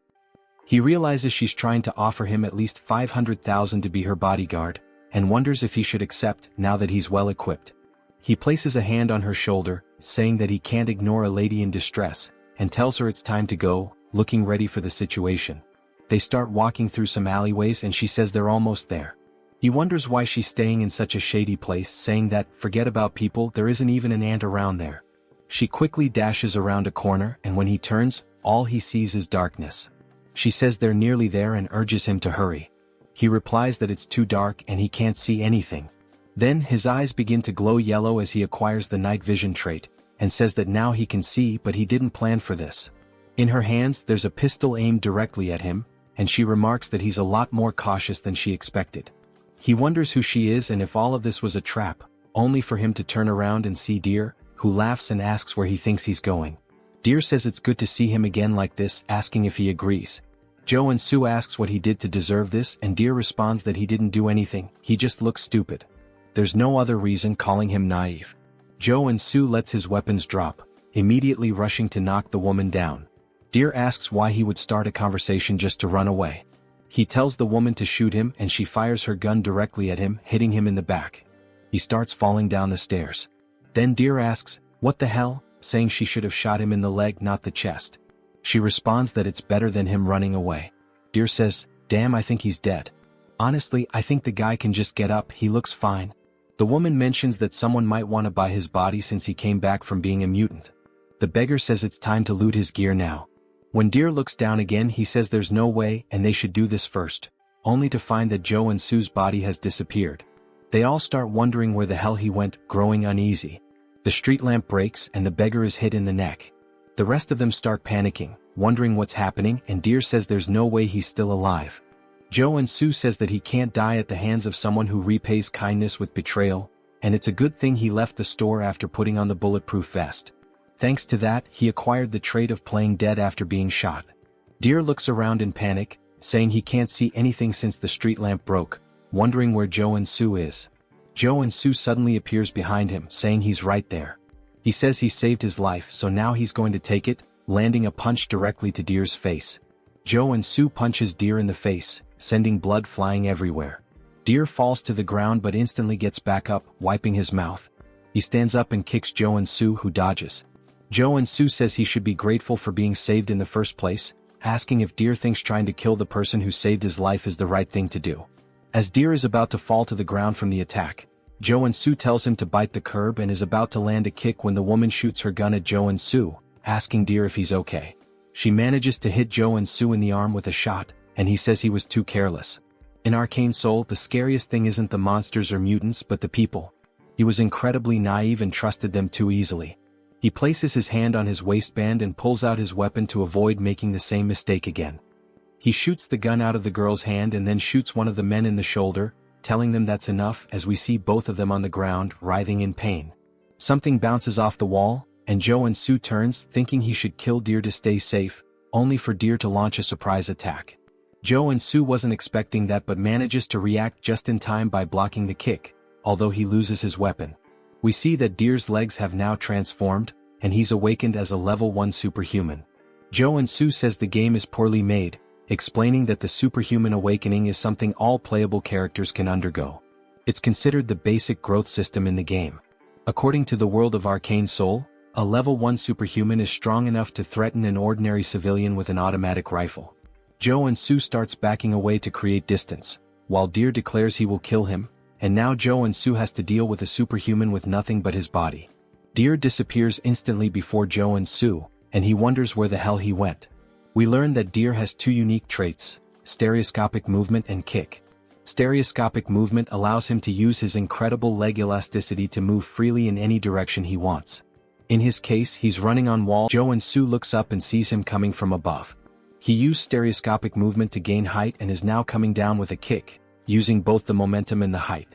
He realizes she's trying to offer him at least 500,000 to be her bodyguard, and wonders if he should accept now that he's well equipped. He places a hand on her shoulder, saying that he can't ignore a lady in distress, and tells her it's time to go, looking ready for the situation. They start walking through some alleyways and she says they're almost there. He wonders why she's staying in such a shady place, saying that, forget about people, there isn't even an ant around there. She quickly dashes around a corner and when he turns, all he sees is darkness. She says they're nearly there and urges him to hurry. He replies that it's too dark and he can't see anything. Then his eyes begin to glow yellow as he acquires the night vision trait, and says that now he can see, but he didn't plan for this. In her hands there's a pistol aimed directly at him, and she remarks that he's a lot more cautious than she expected. He wonders who she is and if all of this was a trap, only for him to turn around and see Deer, who laughs and asks where he thinks he's going. Deer says it's good to see him again like this, asking if he agrees. Joonsoo asks what he did to deserve this and Deer responds that he didn't do anything, he just looks stupid. There's no other reason, calling him naive. Joonsoo lets his weapons drop, immediately rushing to knock the woman down. Deer asks why he would start a conversation just to run away. He tells the woman to shoot him and she fires her gun directly at him, hitting him in the back. He starts falling down the stairs. Then Deer asks, "What the hell?" saying she should have shot him in the leg, not the chest. She responds that it's better than him running away. Deer says, "Damn, I think he's dead. Honestly, I think the guy can just get up, he looks fine." The woman mentions that someone might want to buy his body since he came back from being a mutant. The beggar says it's time to loot his gear now. When Deer looks down again, he says there's no way and they should do this first, only to find that Joonsoo's body has disappeared. They all start wondering where the hell he went, growing uneasy. The street lamp breaks and the beggar is hit in the neck. The rest of them start panicking, wondering what's happening, and Deer says there's no way he's still alive. Joonsoo says that he can't die at the hands of someone who repays kindness with betrayal, and it's a good thing he left the store after putting on the bulletproof vest. Thanks to that, he acquired the trait of playing dead after being shot. Deer looks around in panic, saying he can't see anything since the street lamp broke, wondering where Joonsoo is. Joonsoo suddenly appears behind him, saying he's right there. He says he saved his life, so now he's going to take it, landing a punch directly to Deer's face. Joonsoo punches Deer in the face, sending blood flying everywhere. Deer falls to the ground but instantly gets back up, wiping his mouth. He stands up and kicks Joonsoo, who dodges. Joonsoo says he should be grateful for being saved in the first place, asking if Deer thinks trying to kill the person who saved his life is the right thing to do. As Deer is about to fall to the ground from the attack, Joonsoo tells him to bite the curb and is about to land a kick when the woman shoots her gun at Joonsoo, asking Deer if he's okay. She manages to hit Joonsoo in the arm with a shot, and he says he was too careless. In Arcane Seoul, the scariest thing isn't the monsters or mutants but the people. He was incredibly naive and trusted them too easily. He places his hand on his waistband and pulls out his weapon to avoid making the same mistake again. He shoots the gun out of the girl's hand and then shoots one of the men in the shoulder, telling them that's enough, as we see both of them on the ground, writhing in pain. Something bounces off the wall, and Joonsoo turns, thinking he should kill Deer to stay safe, only for Deer to launch a surprise attack. Joonsoo wasn't expecting that but manages to react just in time by blocking the kick, although he loses his weapon. We see that Deer's legs have now transformed, and he's awakened as a level 1 superhuman. Joonsoo says the game is poorly made, explaining that the superhuman awakening is something all playable characters can undergo. It's considered the basic growth system in the game. According to the world of Arcane Seoul, a level 1 superhuman is strong enough to threaten an ordinary civilian with an automatic rifle. Joonsoo starts backing away to create distance, while Deer declares he will kill him, and now Joonsoo has to deal with a superhuman with nothing but his body. Deer disappears instantly before Joonsoo, and he wonders where the hell he went. We learn that Deer has two unique traits: stereoscopic movement and kick. Stereoscopic movement allows him to use his incredible leg elasticity to move freely in any direction he wants. In his case, he's running on wall. Joonsoo looks up and sees him coming from above. He used stereoscopic movement to gain height and is now coming down with a kick, using both the momentum and the height.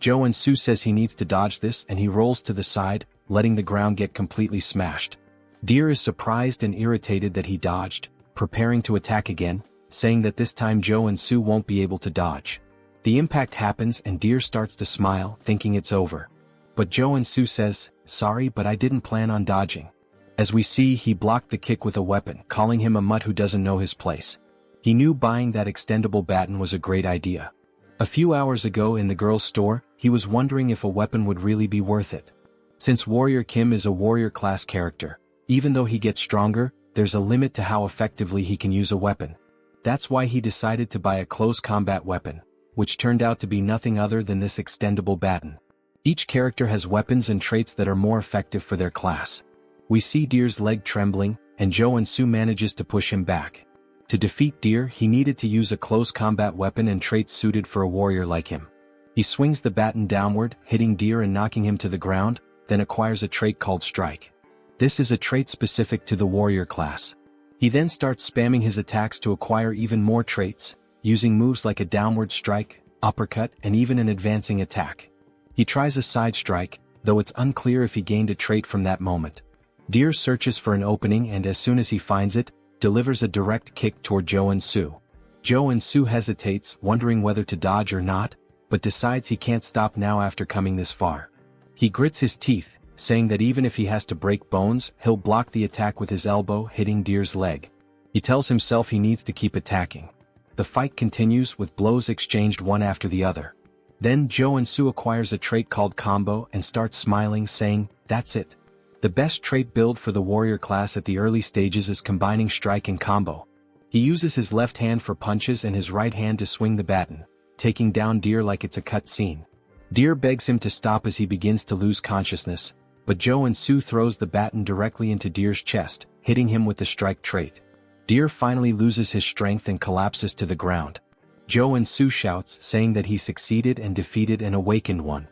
Joonsoo says he needs to dodge this, and he rolls to the side, letting the ground get completely smashed. Deer is surprised and irritated that he dodged, preparing to attack again, saying that this time Joonsoo won't be able to dodge. The impact happens and Deer starts to smile, thinking it's over. But Joonsoo says, "Sorry, but I didn't plan on dodging." As we see, he blocked the kick with a weapon, calling him a mutt who doesn't know his place. He knew buying that extendable baton was a great idea. A few hours ago in the girl's store, he was wondering if a weapon would really be worth it. Since Warrior Kim is a warrior class character, even though he gets stronger, there's a limit to how effectively he can use a weapon. That's why he decided to buy a close combat weapon, which turned out to be nothing other than this extendable baton. Each character has weapons and traits that are more effective for their class. We see Deer's leg trembling, and Joonsoo manages to push him back. To defeat Deer, he needed to use a close combat weapon and traits suited for a warrior like him. He swings the baton downward, hitting Deer and knocking him to the ground, then acquires a trait called Strike. This is a trait specific to the warrior class. He then starts spamming his attacks to acquire even more traits, using moves like a downward strike, uppercut, and even an advancing attack. He tries a side strike, though it's unclear if he gained a trait from that moment. Deer searches for an opening and as soon as he finds it, delivers a direct kick toward Joonsoo. Joonsoo hesitates, wondering whether to dodge or not, but decides he can't stop now after coming this far. He grits his teeth, saying that even if he has to break bones, he'll block the attack with his elbow, hitting Deer's leg. He tells himself he needs to keep attacking. The fight continues with blows exchanged one after the other. Then Joonsoo acquires a trait called Combo and starts smiling, saying, "That's it. The best trait build for the warrior class at the early stages is combining strike and combo." He uses his left hand for punches and his right hand to swing the baton, taking down Deer like it's a cut scene. Deer begs him to stop as he begins to lose consciousness, but Joonsoo throws the baton directly into Deer's chest, hitting him with the strike trait. Deer finally loses his strength and collapses to the ground. Joonsoo shouts, saying that he succeeded and defeated an awakened one.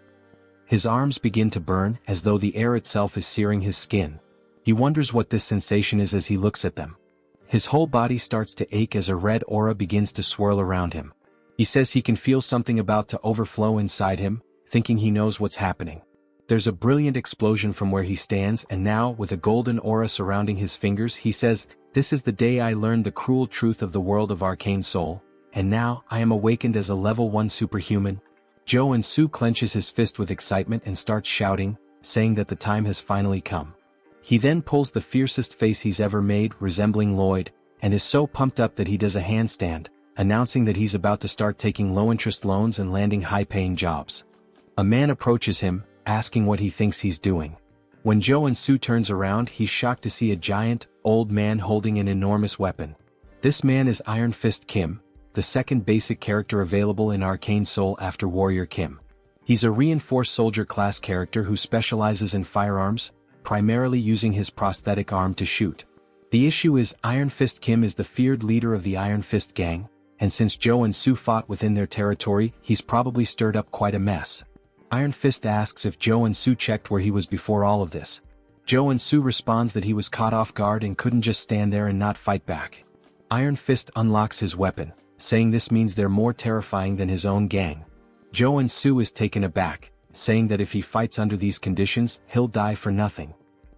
His arms begin to burn, as though the air itself is searing his skin. He wonders what this sensation is as he looks at them. His whole body starts to ache as a red aura begins to swirl around him. He says he can feel something about to overflow inside him, thinking he knows what's happening. There's a brilliant explosion from where he stands, and now, with a golden aura surrounding his fingers, he says, "This is the day I learned the cruel truth of the world of Arcane Seoul, and now I am awakened as a level 1 superhuman." Joonsoo clenches his fist with excitement and starts shouting, saying that the time has finally come. He then pulls the fiercest face he's ever made, resembling Lloyd, and is so pumped up that he does a handstand, announcing that he's about to start taking low-interest loans and landing high-paying jobs. A man approaches him, asking what he thinks he's doing. When Joonsoo turns around, he's shocked to see a giant, old man holding an enormous weapon. This man is Iron Fist Kim, the second basic character available in Arcane Seoul after Warrior Kim. He's a reinforced soldier class character who specializes in firearms, primarily using his prosthetic arm to shoot. The issue is Iron Fist Kim is the feared leader of the Iron Fist gang, and since Joonsoo fought within their territory, he's probably stirred up quite a mess. Iron Fist asks if Joonsoo checked where he was before all of this. Joonsoo responds that he was caught off guard and couldn't just stand there and not fight back. Iron Fist unlocks his weapon, saying this means they're more terrifying than his own gang. Joonsoo is taken aback, saying that if he fights under these conditions, he'll die for nothing.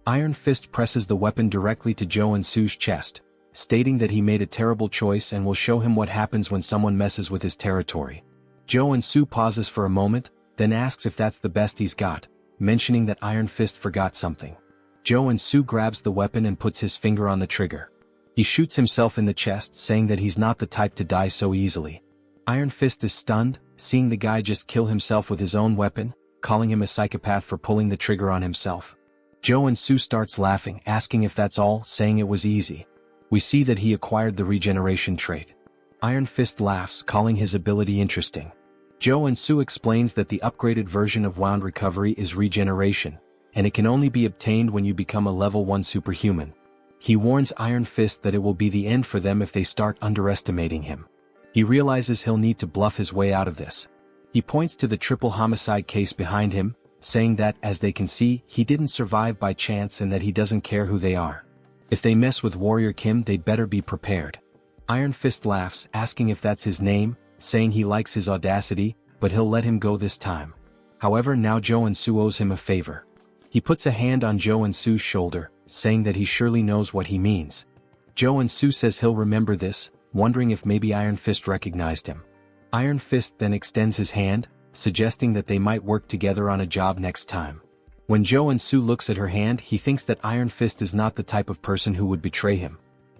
Iron Fist presses the weapon directly to Joonsoo's chest, stating that he made a terrible choice and will show him what happens when someone messes with his territory. Joonsoo pauses for a moment, then asks if that's the best he's got, mentioning that Iron Fist forgot something. Joonsoo grabs the weapon and puts his finger on the trigger. He shoots himself in the chest, saying that he's not the type to die so easily. Iron Fist is stunned, seeing the guy just kill himself with his own weapon, calling him a psychopath for pulling the trigger on himself. Joonsoo starts laughing, asking if that's all, saying it was easy. We see that he acquired the regeneration trait. Iron Fist laughs, calling his ability interesting. Joonsoo explains that the upgraded version of Wound Recovery is regeneration, and it can only be obtained when you become a level 1 superhuman. He warns Iron Fist that it will be the end for them if they start underestimating him. He realizes he'll need to bluff his way out of this. He points to the triple homicide case behind him, saying that, as they can see, he didn't survive by chance and that he doesn't care who they are. If they mess with Warrior Kim, they'd better be prepared. Iron Fist laughs, asking if that's his name, saying he likes his audacity, but he'll let him go this time. However, now Joonsoo owes him a favor. He puts a hand on Joonsoo's shoulder, saying that he surely knows what he means. Joonsoo says he'll remember this, wondering if maybe Iron Fist recognized him. Iron Fist then extends his hand, suggesting that they might work together on a job next time. When Joonsoo looks at her hand, he thinks that Iron Fist is not the type of person who would betray him.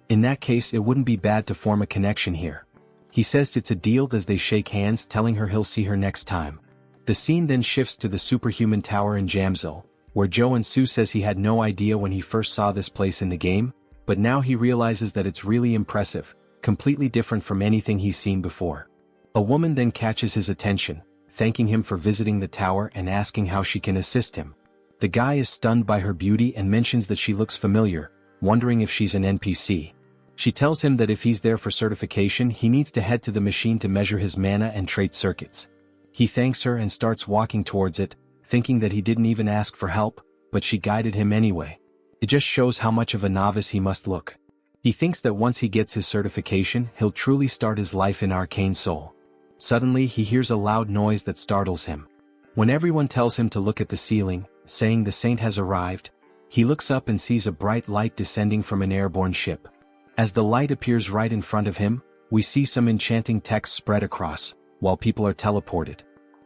In that case, it wouldn't be bad to form a connection here. He says it's a deal as they shake hands, telling her he'll see her next time. The scene then shifts to the superhuman tower in Jamsil, where Joonsoo says he had no idea when he first saw this place in the game, but now he realizes that it's really impressive, completely different from anything he's seen before. A woman then catches his attention, thanking him for visiting the tower and asking how she can assist him. The guy is stunned by her beauty and mentions that she looks familiar, wondering if she's an NPC. She tells him that if he's there for certification, he needs to head to the machine to measure his mana and trait circuits. He thanks her and starts walking towards it, thinking that he didn't even ask for help, but she guided him anyway. It just shows how much of a novice he must look. He thinks that once he gets his certification, he'll truly start his life in Arcane Seoul. Suddenly, he hears a loud noise that startles him. When everyone tells him to look at the ceiling, saying the saint has arrived, he looks up and sees a bright light descending from an airborne ship. As the light appears right in front of him, we see some enchanting text spread across, while people are teleported.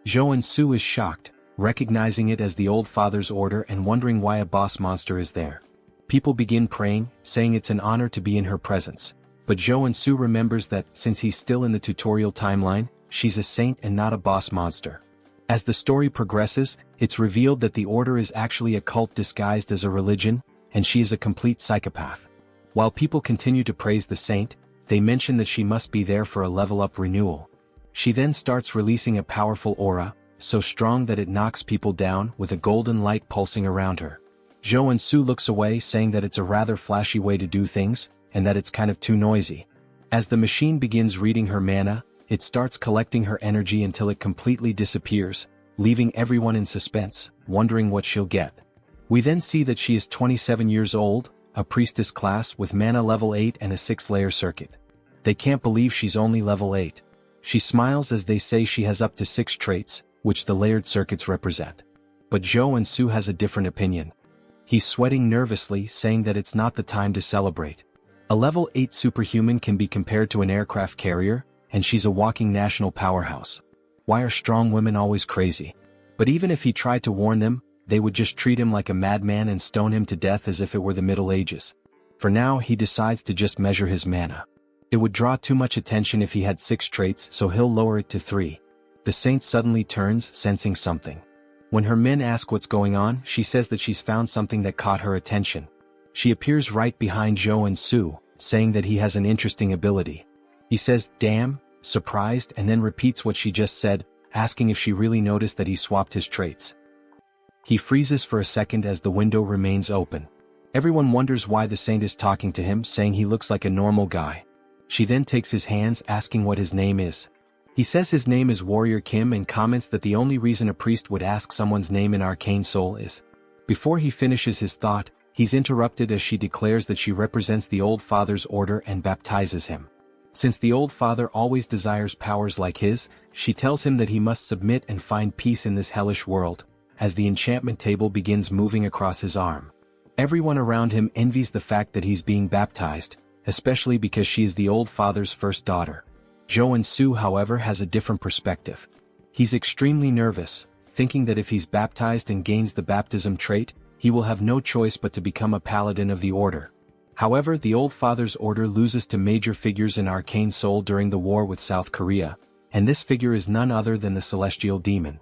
Joonsoo is shocked, recognizing it as the Old Father's order and wondering why a boss monster is there. People begin praying, saying it's an honor to be in her presence, but Joonsoo remembers that, since he's still in the tutorial timeline, she's a saint and not a boss monster. As the story progresses, it's revealed that the order is actually a cult disguised as a religion, and she is a complete psychopath. While people continue to praise the saint, they mention that she must be there for a level-up renewal. She then starts releasing a powerful aura, so strong that it knocks people down, with a golden light pulsing around her. Joonsoo looks away, saying that it's a rather flashy way to do things, and that it's kind of too noisy. As the machine begins reading her mana, it starts collecting her energy until it completely disappears, leaving everyone in suspense, wondering what she'll get. We then see that she is 27 years old, a priestess class with mana level 8 and a 6-layer circuit. They can't believe she's only level 8. She smiles as they say she has up to 6 traits, which the layered circuits represent. But Joonsoo has a different opinion. He's sweating nervously, saying that it's not the time to celebrate. A level 8 superhuman can be compared to an aircraft carrier, and she's a walking national powerhouse. Why are strong women always crazy? But even if he tried to warn them, they would just treat him like a madman and stone him to death as if it were the Middle Ages. For now, he decides to just measure his mana. It would draw too much attention if he had 6 traits, so he'll lower it to 3. The saint suddenly turns, sensing something. When her men ask what's going on, she says that she's found something that caught her attention. She appears right behind Joonsoo, saying that he has an interesting ability. He says, "Damn," surprised, and then repeats what she just said, asking if she really noticed that he swapped his traits. He freezes for a second as the window remains open. Everyone wonders why the saint is talking to him, saying he looks like a normal guy. She then takes his hands, asking what his name is. He says his name is Warrior Kim and comments that the only reason a priest would ask someone's name in Arcane Seoul is. Before he finishes his thought, he's interrupted as she declares that she represents the Old Father's order and baptizes him. Since the Old Father always desires powers like his, she tells him that he must submit and find peace in this hellish world, as the enchantment table begins moving across his arm. Everyone around him envies the fact that he's being baptized, especially because she is the Old Father's first daughter. Joonsoo, however, has a different perspective. He's extremely nervous, thinking that if he's baptized and gains the baptism trait, he will have no choice but to become a paladin of the order. However, the Old Father's order loses to major figures in Arcane Seoul during the war with South Korea, and this figure is none other than the Celestial Demon.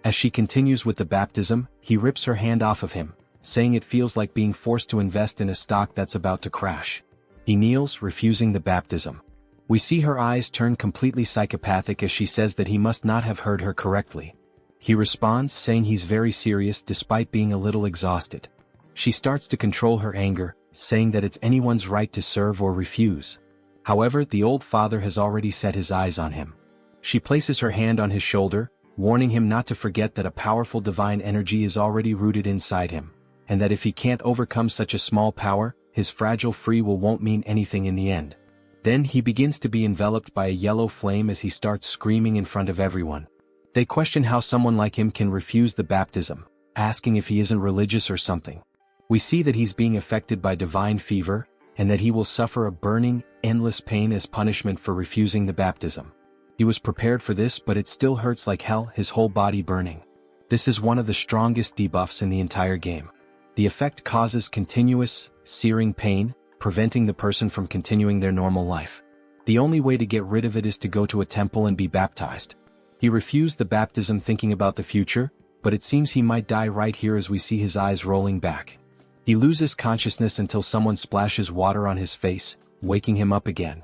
As she continues with the baptism, he rips her hand off of him, saying it feels like being forced to invest in a stock that's about to crash. He kneels, refusing the baptism. We see her eyes turn completely psychopathic as she says that he must not have heard her correctly. He responds saying he's very serious despite being a little exhausted. She starts to control her anger, saying that it's anyone's right to serve or refuse. However, the old father has already set his eyes on him. She places her hand on his shoulder, warning him not to forget that a powerful divine energy is already rooted inside him, and that if he can't overcome such a small power, his fragile free will won't mean anything in the end. Then he begins to be enveloped by a yellow flame as he starts screaming in front of everyone. They question how someone like him can refuse the baptism, asking if he isn't religious or something. We see that he's being affected by divine fever, and that he will suffer a burning, endless pain as punishment for refusing the baptism. He was prepared for this, but it still hurts like hell, his whole body burning. This is one of the strongest debuffs in the entire game. The effect causes continuous, searing pain, preventing the person from continuing their normal life. The only way to get rid of it is to go to a temple and be baptized. He refused the baptism thinking about the future, but it seems he might die right here as we see his eyes rolling back. He loses consciousness until someone splashes water on his face, waking him up again.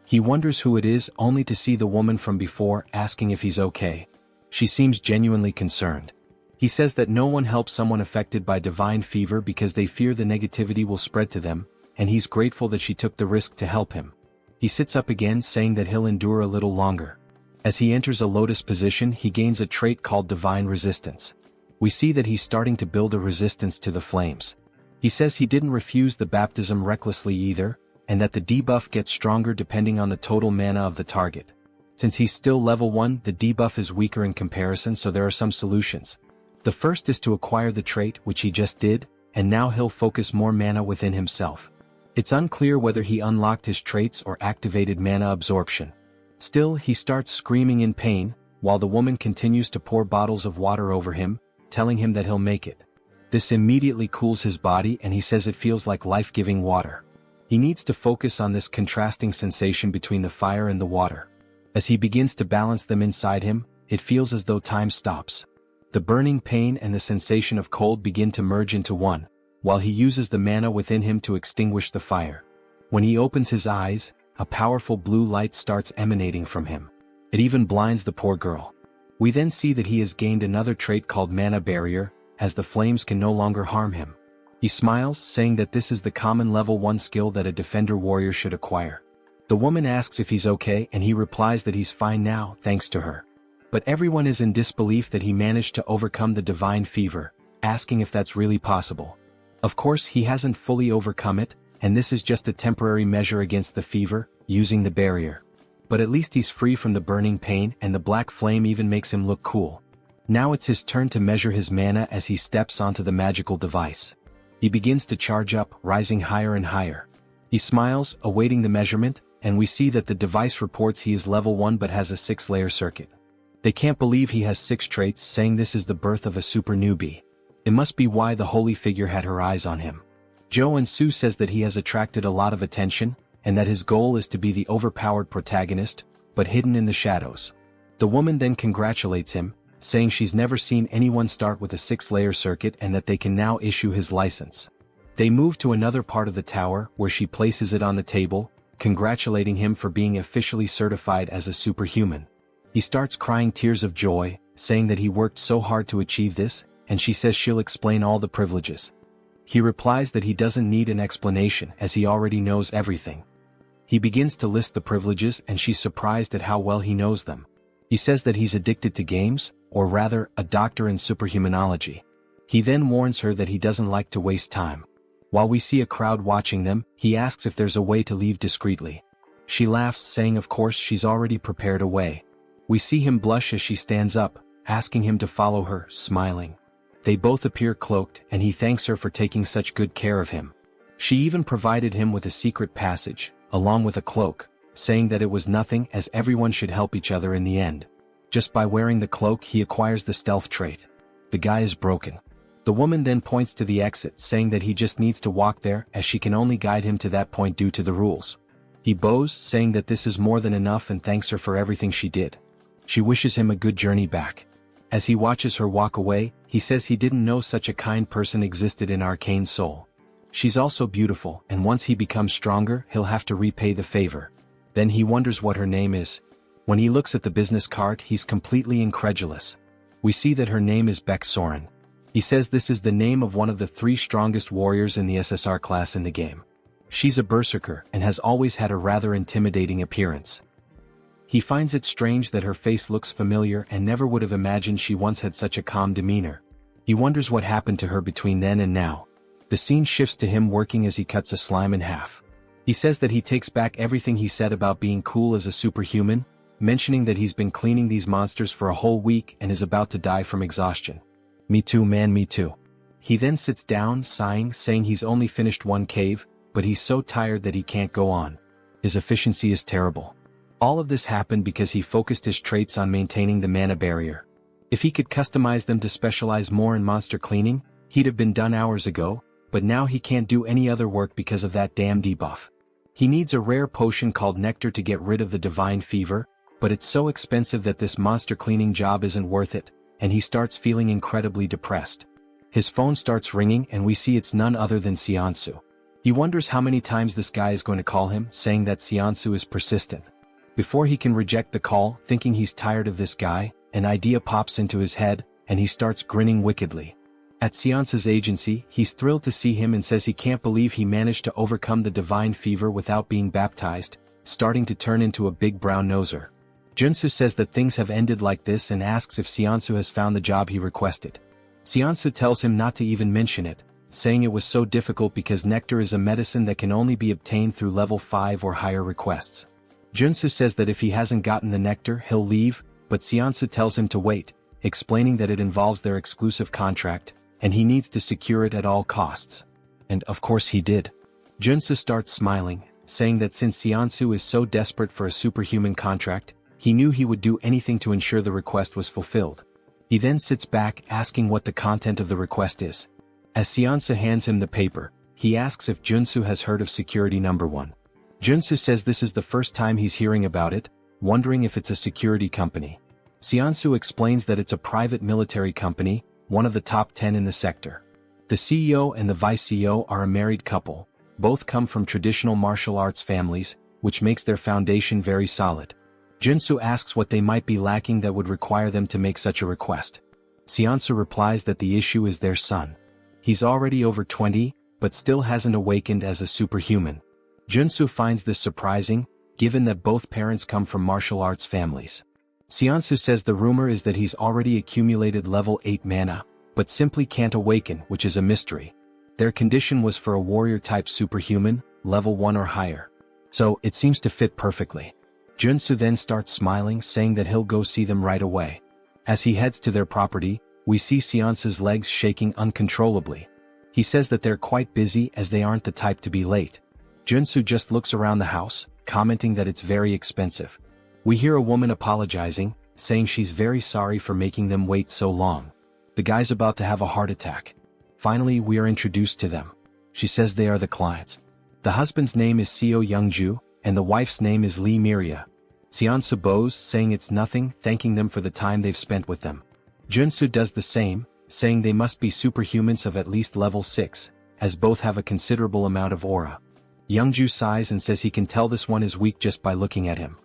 He wonders who it is, only to see the woman from before asking if he's okay. She seems genuinely concerned. He says that no one helps someone affected by divine fever because they fear the negativity will spread to them, and he's grateful that she took the risk to help him. He sits up again, saying that he'll endure a little longer. As he enters a lotus position, he gains a trait called divine resistance. We see that he's starting to build a resistance to the flames. He says he didn't refuse the baptism recklessly either, and that the debuff gets stronger depending on the total mana of the target. Since he's still level 1, the debuff is weaker in comparison, so there are some solutions. The first is to acquire the trait, which he just did, and now he'll focus more mana within himself. It's unclear whether he unlocked his traits or activated mana absorption. Still, he starts screaming in pain, while the woman continues to pour bottles of water over him, telling him that he'll make it. This immediately cools his body, and he says it feels like life-giving water. He needs to focus on this contrasting sensation between the fire and the water. As he begins to balance them inside him, it feels as though time stops. The burning pain and the sensation of cold begin to merge into one, while he uses the mana within him to extinguish the fire. When he opens his eyes, a powerful blue light starts emanating from him. It even blinds the poor girl. We then see that he has gained another trait called Mana Barrier, as the flames can no longer harm him. He smiles, saying that this is the common level 1 skill that a defender warrior should acquire. The woman asks if he's okay, and he replies that he's fine now, thanks to her. But everyone is in disbelief that he managed to overcome the divine fever, asking if that's really possible. Of course, he hasn't fully overcome it, and this is just a temporary measure against the fever, using the barrier. But at least he's free from the burning pain, and the black flame even makes him look cool. Now it's his turn to measure his mana as he steps onto the magical device. He begins to charge up, rising higher and higher. He smiles, awaiting the measurement, and we see that the device reports he is level 1 but has a 6-layer circuit. They can't believe he has 6 traits, saying this is the birth of a super newbie. It must be why the holy figure had her eyes on him. Joonsoo says that he has attracted a lot of attention, and that his goal is to be the overpowered protagonist, but hidden in the shadows. The woman then congratulates him, saying she's never seen anyone start with a 6-layer circuit and that they can now issue his license. They move to another part of the tower, where she places it on the table, congratulating him for being officially certified as a superhuman. He starts crying tears of joy, saying that he worked so hard to achieve this, and she says she'll explain all the privileges. He replies that he doesn't need an explanation as he already knows everything. He begins to list the privileges, and she's surprised at how well he knows them. He says that he's addicted to games, or rather, a doctor in superhumanology. He then warns her that he doesn't like to waste time. While we see a crowd watching them, he asks if there's a way to leave discreetly. She laughs, saying of course she's already prepared a way. We see him blush as she stands up, asking him to follow her, smiling. They both appear cloaked, and he thanks her for taking such good care of him. She even provided him with a secret passage, along with a cloak, saying that it was nothing as everyone should help each other in the end. Just by wearing the cloak he acquires the stealth trait. The guy is broken. The woman then points to the exit, saying that he just needs to walk there as she can only guide him to that point due to the rules. He bows, saying that this is more than enough and thanks her for everything she did. She wishes him a good journey back. As he watches her walk away, he says he didn't know such a kind person existed in Arcane Seoul. She's also beautiful, and once he becomes stronger, he'll have to repay the favor. Then he wonders what her name is. When he looks at the business card, he's completely incredulous. We see that her name is Baek Soren. He says this is the name of one of the 3 strongest warriors in the SSR class in the game. She's a berserker and has always had a rather intimidating appearance. He finds it strange that her face looks familiar and never would have imagined she once had such a calm demeanor. He wonders what happened to her between then and now. The scene shifts to him working as he cuts a slime in half. He says that he takes back everything he said about being cool as a superhuman, mentioning that he's been cleaning these monsters for a whole week and is about to die from exhaustion. Me too, man, me too. He then sits down, sighing, saying he's only finished 1 cave, but he's so tired that he can't go on. His efficiency is terrible. All of this happened because he focused his traits on maintaining the mana barrier. If he could customize them to specialize more in monster cleaning, he'd have been done hours ago, but now he can't do any other work because of that damn debuff. He needs a rare potion called Nectar to get rid of the divine fever, but it's so expensive that this monster cleaning job isn't worth it, and he starts feeling incredibly depressed. His phone starts ringing and we see it's none other than Seonsu. He wonders how many times this guy is going to call him, saying that Seonsu is persistent. Before he can reject the call, thinking he's tired of this guy, an idea pops into his head, and he starts grinning wickedly. At Seonsu's agency, he's thrilled to see him and says he can't believe he managed to overcome the divine fever without being baptized, starting to turn into a big brown noser. Joonsoo says that things have ended like this and asks if Seonsu has found the job he requested. Seonsu tells him not to even mention it, saying it was so difficult because nectar is a medicine that can only be obtained through level 5 or higher requests. Joonsoo says that if he hasn't gotten the nectar, he'll leave, but Seonsu tells him to wait, explaining that it involves their exclusive contract, and he needs to secure it at all costs. And of course he did. Joonsoo starts smiling, saying that since Seonsu is so desperate for a superhuman contract, he knew he would do anything to ensure the request was fulfilled. He then sits back asking what the content of the request is. As Seonsu hands him the paper, he asks if Joonsoo has heard of Security Number 1. Joonsoo says this is the first time he's hearing about it, wondering if it's a security company. Seonsu explains that it's a private military company, one of the top 10 in the sector. The CEO and the vice CEO are a married couple, both come from traditional martial arts families, which makes their foundation very solid. Joonsoo asks what they might be lacking that would require them to make such a request. Seonsu replies that the issue is their son. He's already over 20, but still hasn't awakened as a superhuman. Joonsoo finds this surprising, given that both parents come from martial arts families. Seonsu says the rumor is that he's already accumulated level 8 mana, but simply can't awaken, which is a mystery. Their condition was for a warrior-type superhuman, level 1 or higher. So, it seems to fit perfectly. Joonsoo then starts smiling, saying that he'll go see them right away. As he heads to their property, we see Seonsu's legs shaking uncontrollably. He says that they're quite busy as they aren't the type to be late. Joonsoo just looks around the house, commenting that it's very expensive. We hear a woman apologizing, saying she's very sorry for making them wait so long. The guy's about to have a heart attack. Finally, we are introduced to them. She says they are the clients. The husband's name is Seo Youngju, and the wife's name is Lee Miria. Seonsu bows, saying it's nothing, thanking them for the time they've spent with them. Joonsoo does the same, saying they must be superhumans of at least level 6, as both have a considerable amount of aura. Youngju sighs and says he can tell this one is weak just by looking at him.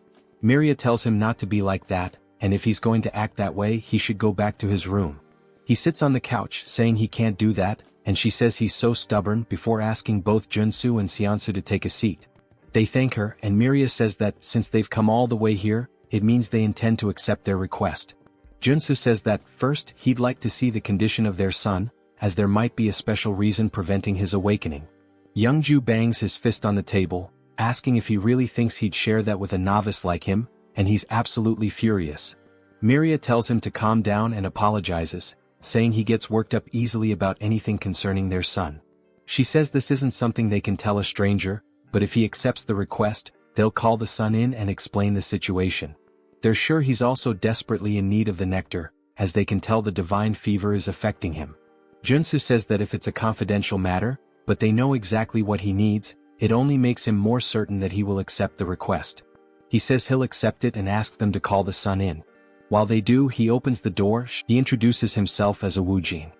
Miria tells him not to be like that, and if he's going to act that way he should go back to his room. He sits on the couch, saying he can't do that, and she says he's so stubborn before asking both Joonsoo and Seonsu to take a seat. They thank her, and Miria says that since they've come all the way here, it means they intend to accept their request. Joonsoo says that first he'd like to see the condition of their son, as there might be a special reason preventing his awakening. Youngju bangs his fist on the table, asking if he really thinks he'd share that with a novice like him, and he's absolutely furious. Miria tells him to calm down and apologizes, saying he gets worked up easily about anything concerning their son. She says this isn't something they can tell a stranger, but if he accepts the request, they'll call the son in and explain the situation. They're sure he's also desperately in need of the nectar, as they can tell the divine fever is affecting him. Joonsoo says that if it's a confidential matter, but they know exactly what he needs, it only makes him more certain that he will accept the request. He says he'll accept it and asks them to call the son in. While they do, he opens the door. He introduces himself as a Woojin.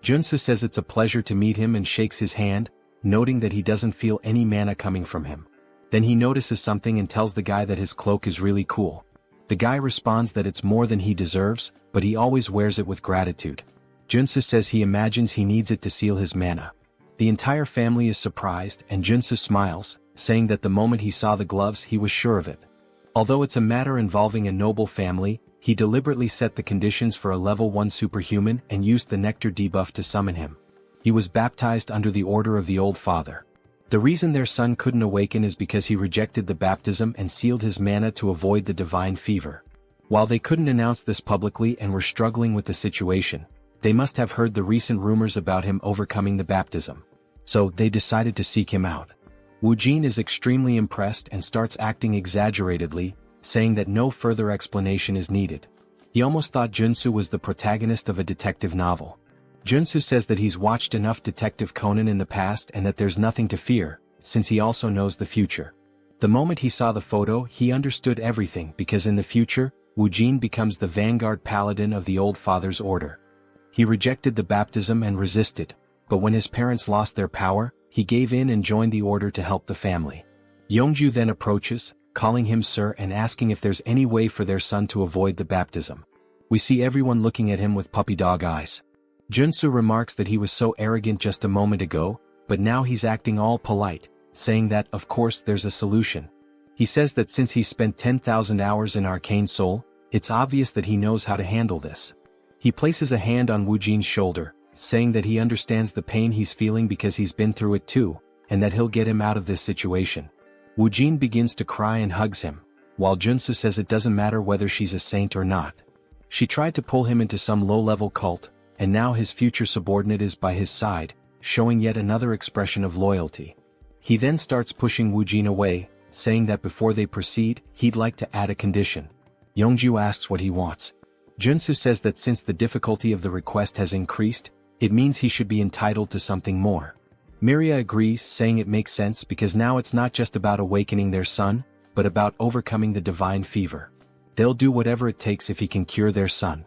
Joonsoo says it's a pleasure to meet him and shakes his hand, noting that he doesn't feel any mana coming from him. Then he notices something and tells the guy that his cloak is really cool. The guy responds that it's more than he deserves, but he always wears it with gratitude. Joonsoo says he imagines he needs it to seal his mana. The entire family is surprised and Joonsoo smiles, saying that the moment he saw the gloves he was sure of it. Although it's a matter involving a noble family, he deliberately set the conditions for a level 1 superhuman and used the nectar debuff to summon him. He was baptized under the order of the old father. The reason their son couldn't awaken is because he rejected the baptism and sealed his mana to avoid the divine fever. While they couldn't announce this publicly and were struggling with the situation, they must have heard the recent rumors about him overcoming the baptism. So they decided to seek him out. Woojin is extremely impressed and starts acting exaggeratedly, saying that no further explanation is needed. He almost thought Joonsoo was the protagonist of a detective novel. Joonsoo says that he's watched enough Detective Conan in the past and that there's nothing to fear, since he also knows the future. The moment he saw the photo he understood everything because in the future, Woojin becomes the vanguard paladin of the old father's order. He rejected the baptism and resisted, but when his parents lost their power, he gave in and joined the order to help the family. Yeongju then approaches, calling him sir and asking if there's any way for their son to avoid the baptism. We see everyone looking at him with puppy dog eyes. Joonsoo remarks that he was so arrogant just a moment ago, but now he's acting all polite, saying that of course there's a solution. He says that since he's spent 10,000 hours in Arcane Seoul, it's obvious that he knows how to handle this. He places a hand on Woojin's shoulder, saying that he understands the pain he's feeling because he's been through it too, and that he'll get him out of this situation. Woojin begins to cry and hugs him, while Joonsoo says it doesn't matter whether she's a saint or not. She tried to pull him into some low-level cult, and now his future subordinate is by his side, showing yet another expression of loyalty. He then starts pushing Woojin away, saying that before they proceed, he'd like to add a condition. Yeongju asks what he wants. Joonsoo says that since the difficulty of the request has increased, it means he should be entitled to something more. Miria agrees, saying it makes sense because now it's not just about awakening their son, but about overcoming the divine fever. They'll do whatever it takes if he can cure their son.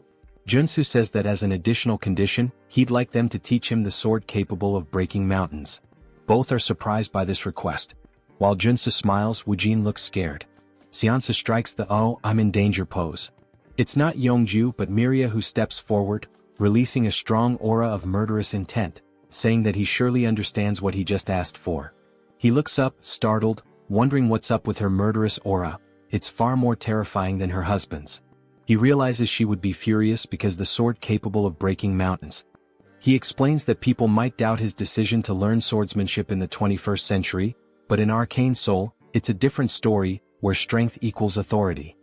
Joonsoo says that as an additional condition, he'd like them to teach him the sword capable of breaking mountains. Both are surprised by this request. While Joonsoo smiles, Woojin looks scared. Seonsa strikes the "oh, I'm in danger" pose. It's not Yeongju but Miria who steps forward, releasing a strong aura of murderous intent, saying that he surely understands what he just asked for. He looks up, startled, wondering what's up with her murderous aura. It's far more terrifying than her husband's. He realizes she would be furious because the sword capable of breaking mountains. He explains that people might doubt his decision to learn swordsmanship in the 21st century, but in Arcane Seoul, it's a different story, where strength equals authority.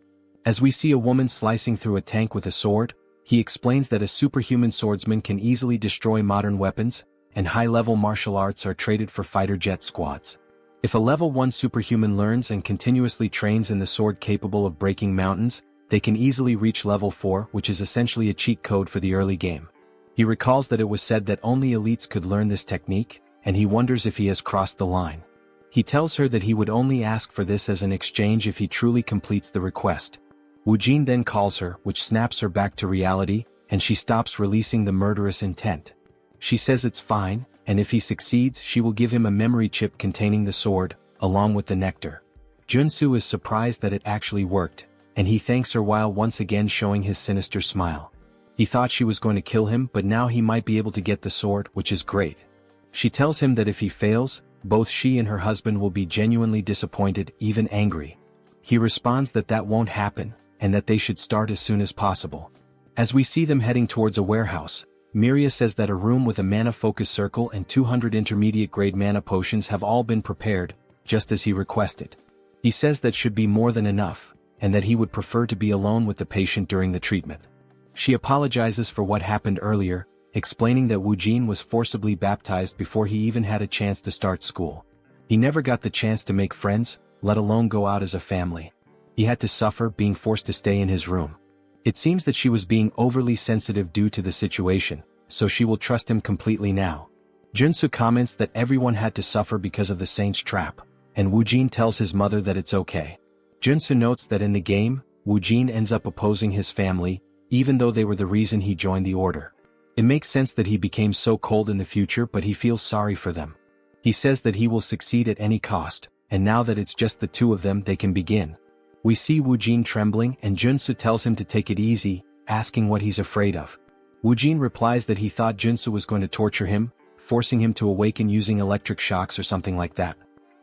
As we see a woman slicing through a tank with a sword, he explains that a superhuman swordsman can easily destroy modern weapons, and high-level martial arts are traded for fighter jet squads. If a level 1 superhuman learns and continuously trains in the sword capable of breaking mountains, they can easily reach level 4, which is essentially a cheat code for the early game. He recalls that it was said that only elites could learn this technique, and he wonders if he has crossed the line. He tells her that he would only ask for this as an exchange if he truly completes the request. Woojin then calls her, which snaps her back to reality, and she stops releasing the murderous intent. She says it's fine, and if he succeeds she will give him a memory chip containing the sword, along with the nectar. Joonsoo is surprised that it actually worked, and he thanks her while once again showing his sinister smile. He thought she was going to kill him but now he might be able to get the sword, which is great. She tells him that if he fails, both she and her husband will be genuinely disappointed, even angry. He responds that that won't happen, and that they should start as soon as possible. As we see them heading towards a warehouse, Miria says that a room with a mana focus circle and 200 intermediate grade mana potions have all been prepared, just as he requested. He says that should be more than enough, and that he would prefer to be alone with the patient during the treatment. She apologizes for what happened earlier, explaining that Woojin was forcibly baptized before he even had a chance to start school. He never got the chance to make friends, let alone go out as a family. He had to suffer being forced to stay in his room. It seems that she was being overly sensitive due to the situation, so she will trust him completely now. Joonsoo comments that everyone had to suffer because of the saint's trap, and Woojin tells his mother that it's okay. Joonsoo notes that in the game, Woojin ends up opposing his family, even though they were the reason he joined the order. It makes sense that he became so cold in the future, but he feels sorry for them. He says that he will succeed at any cost, and now that it's just the two of them they can begin. We see Woojin trembling and Joonsoo tells him to take it easy, asking what he's afraid of. Woojin replies that he thought Joonsoo was going to torture him, forcing him to awaken using electric shocks or something like that.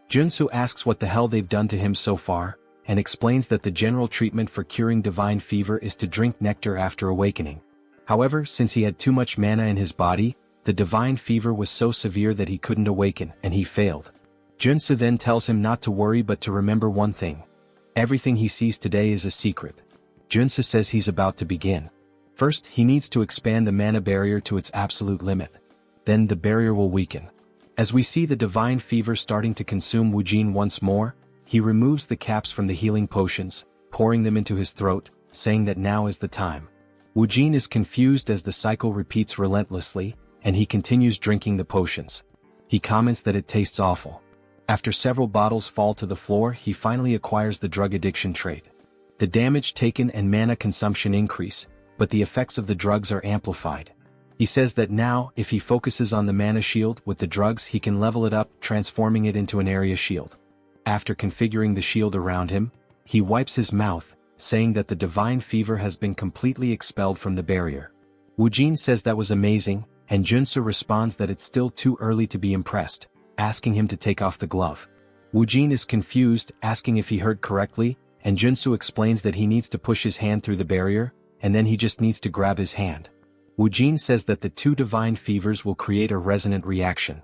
Joonsoo asks what the hell they've done to him so far, and explains that the general treatment for curing divine fever is to drink nectar after awakening. However, since he had too much mana in his body, the divine fever was so severe that he couldn't awaken, and he failed. Joonsoo then tells him not to worry but to remember one thing. Everything he sees today is a secret. Joonsoo says he's about to begin. First, he needs to expand the mana barrier to its absolute limit. Then the barrier will weaken. As we see the divine fever starting to consume Woojin once more, he removes the caps from the healing potions, pouring them into his throat, saying that now is the time. Woojin is confused as the cycle repeats relentlessly, and he continues drinking the potions. He comments that it tastes awful. After several bottles fall to the floor, he finally acquires the drug addiction trait. The damage taken and mana consumption increase, but the effects of the drugs are amplified. He says that now, if he focuses on the mana shield with the drugs, he can level it up, transforming it into an area shield. After configuring the shield around him, he wipes his mouth, saying that the divine fever has been completely expelled from the barrier. Woojin says that was amazing, and Joonsoo responds that it's still too early to be impressed, asking him to take off the glove. Woojin is confused, asking if he heard correctly, and Joonsoo explains that he needs to push his hand through the barrier, and then he just needs to grab his hand. Woojin says that the two divine fevers will create a resonant reaction.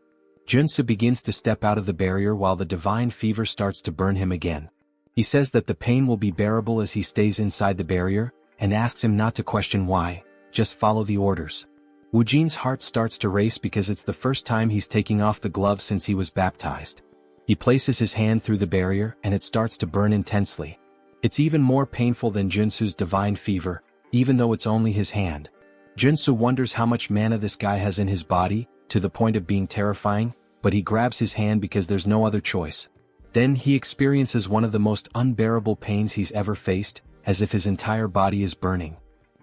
Joonsoo begins to step out of the barrier while the divine fever starts to burn him again. He says that the pain will be bearable as he stays inside the barrier, and asks him not to question why, just follow the orders. Woojin's heart starts to race because it's the first time he's taking off the glove since he was baptized. He places his hand through the barrier and it starts to burn intensely. It's even more painful than Joonsoo's divine fever, even though it's only his hand. Joonsoo wonders how much mana this guy has in his body, to the point of being terrifying, but he grabs his hand because there's no other choice. Then he experiences one of the most unbearable pains he's ever faced, as if his entire body is burning.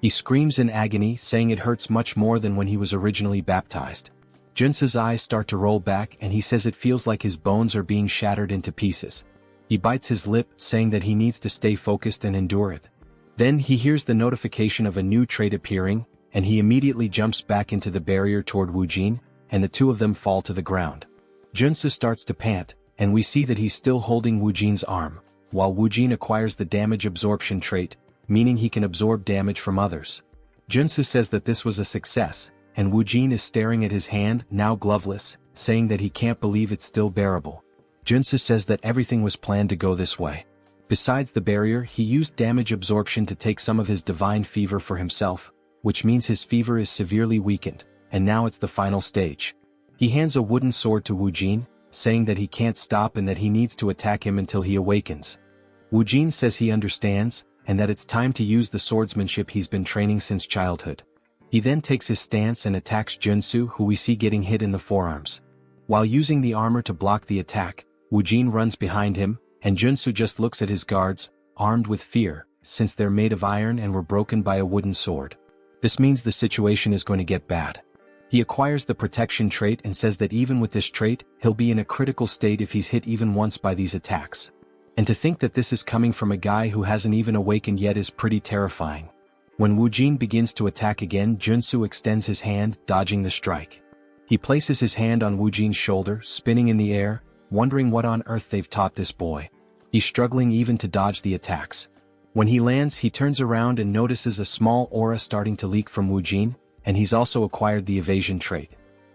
He screams in agony, saying it hurts much more than when he was originally baptized. Joonsoo's eyes start to roll back and he says it feels like his bones are being shattered into pieces. He bites his lip, saying that he needs to stay focused and endure it. Then he hears the notification of a new trait appearing, and he immediately jumps back into the barrier toward Woojin, and the two of them fall to the ground. Joonsoo starts to pant, and we see that he's still holding Woojin's arm, while Woojin acquires the damage absorption trait, meaning he can absorb damage from others. Joonsoo says that this was a success, and Woojin is staring at his hand, now gloveless, saying that he can't believe it's still bearable. Joonsoo says that everything was planned to go this way. Besides the barrier, he used damage absorption to take some of his divine fever for himself, which means his fever is severely weakened, and now it's the final stage. He hands a wooden sword to Woojin, saying that he can't stop and that he needs to attack him until he awakens. Woojin says he understands, and that it's time to use the swordsmanship he's been training since childhood. He then takes his stance and attacks Joonsoo, who we see getting hit in the forearms. While using the armor to block the attack, Woojin runs behind him, and Joonsoo just looks at his guards, armed with fear, since they're made of iron and were broken by a wooden sword. This means the situation is going to get bad. He acquires the protection trait and says that even with this trait, he'll be in a critical state if he's hit even once by these attacks. And to think that this is coming from a guy who hasn't even awakened yet is pretty terrifying. When Woojin begins to attack again, Joonsoo extends his hand, dodging the strike. He places his hand on Woojin's shoulder, spinning in the air, wondering what on earth they've taught this boy. He's struggling even to dodge the attacks. When he lands, he turns around and notices a small aura starting to leak from Woojin, and he's also acquired the evasion trait.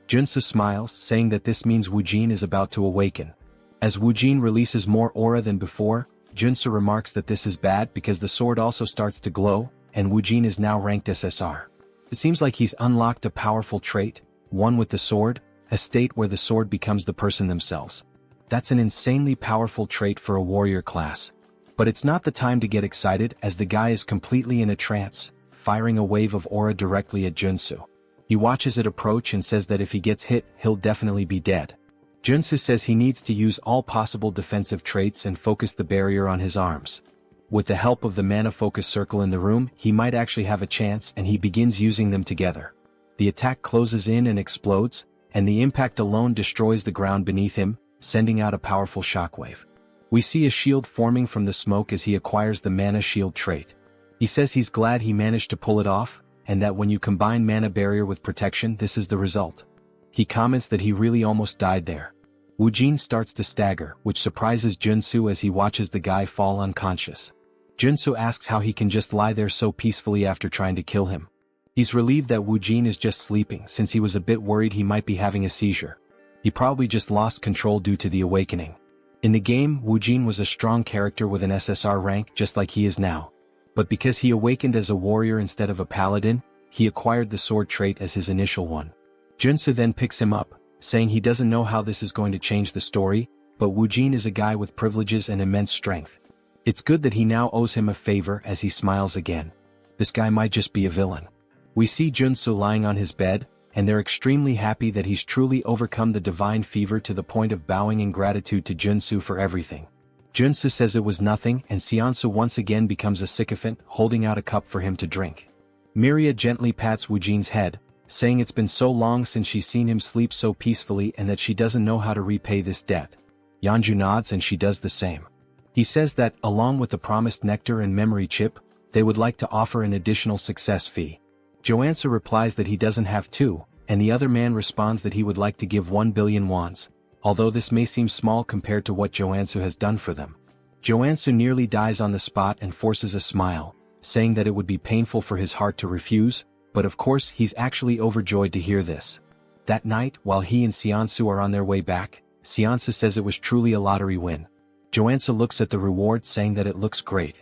Joonsoo smiles, saying that this means Woojin is about to awaken. As Woojin releases more aura than before, Joonsoo remarks that this is bad because the sword also starts to glow, and Woojin is now ranked SSR. It seems like he's unlocked a powerful trait, one with the sword, a state where the sword becomes the person themselves. That's an insanely powerful trait for a warrior class. But it's not the time to get excited as the guy is completely in a trance, firing a wave of aura directly at Joonsoo. He watches it approach and says that if he gets hit, he'll definitely be dead. Joonsoo says he needs to use all possible defensive traits and focus the barrier on his arms. With the help of the mana focus circle in the room, he might actually have a chance, and he begins using them together. The attack closes in and explodes, and the impact alone destroys the ground beneath him, sending out a powerful shockwave. We see a shield forming from the smoke as he acquires the mana shield trait. He says he's glad he managed to pull it off, and that when you combine mana barrier with protection, this is the result. He comments that he really almost died there. Woojin starts to stagger, which surprises Joonsoo as he watches the guy fall unconscious. Joonsoo asks how he can just lie there so peacefully after trying to kill him. He's relieved that Woojin is just sleeping since he was a bit worried he might be having a seizure. He probably just lost control due to the awakening. In the game, Woojin was a strong character with an SSR rank just like he is now. But because he awakened as a warrior instead of a paladin, he acquired the sword trait as his initial one. Joonsoo then picks him up, saying he doesn't know how this is going to change the story, but Woojin is a guy with privileges and immense strength. It's good that he now owes him a favor as he smiles again. This guy might just be a villain. We see Joonsoo lying on his bed, and they're extremely happy that he's truly overcome the divine fever to the point of bowing in gratitude to Joonsoo for everything. Joonsoo says it was nothing, and Seonsu once again becomes a sycophant, holding out a cup for him to drink. Miria gently pats Woojin's head, saying it's been so long since she's seen him sleep so peacefully and that she doesn't know how to repay this debt. Yeonju nods and she does the same. He says that, along with the promised nectar and memory chip, they would like to offer an additional success fee. Joansoo replies that he doesn't have to, and the other man responds that he would like to give 1 billion wons, although this may seem small compared to what Joansoo has done for them. Joansoo nearly dies on the spot and forces a smile, saying that it would be painful for his heart to refuse, but of course he's actually overjoyed to hear this. That night, while he and Seonsu are on their way back, Seonsu says it was truly a lottery win. Joansoo looks at the reward saying that it looks great.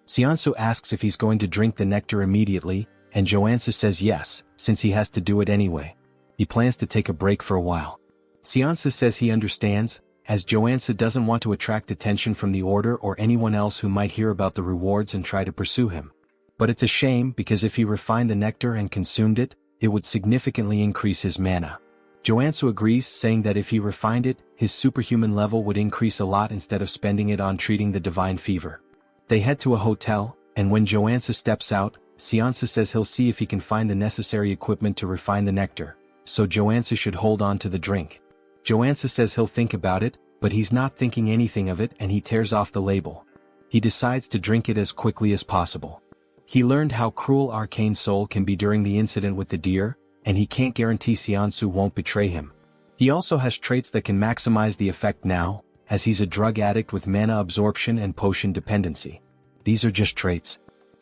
Seonsu asks if he's going to drink the nectar immediately, and Joansoo says yes, since he has to do it anyway. He plans to take a break for a while. Seonsu says he understands, as Joansoo doesn't want to attract attention from the Order or anyone else who might hear about the rewards and try to pursue him. But it's a shame because if he refined the nectar and consumed it, it would significantly increase his mana. Joansoo agrees, saying that if he refined it, his superhuman level would increase a lot instead of spending it on treating the divine fever. They head to a hotel, and when Joansoo steps out, Seonsu says he'll see if he can find the necessary equipment to refine the nectar, so Joansoo should hold on to the drink. Joansoo says he'll think about it, but he's not thinking anything of it and he tears off the label. He decides to drink it as quickly as possible. He learned how cruel Arcane Seoul can be during the incident with the deer, and he can't guarantee Seonsu won't betray him. He also has traits that can maximize the effect now, as he's a drug addict with mana absorption and potion dependency. These are just traits.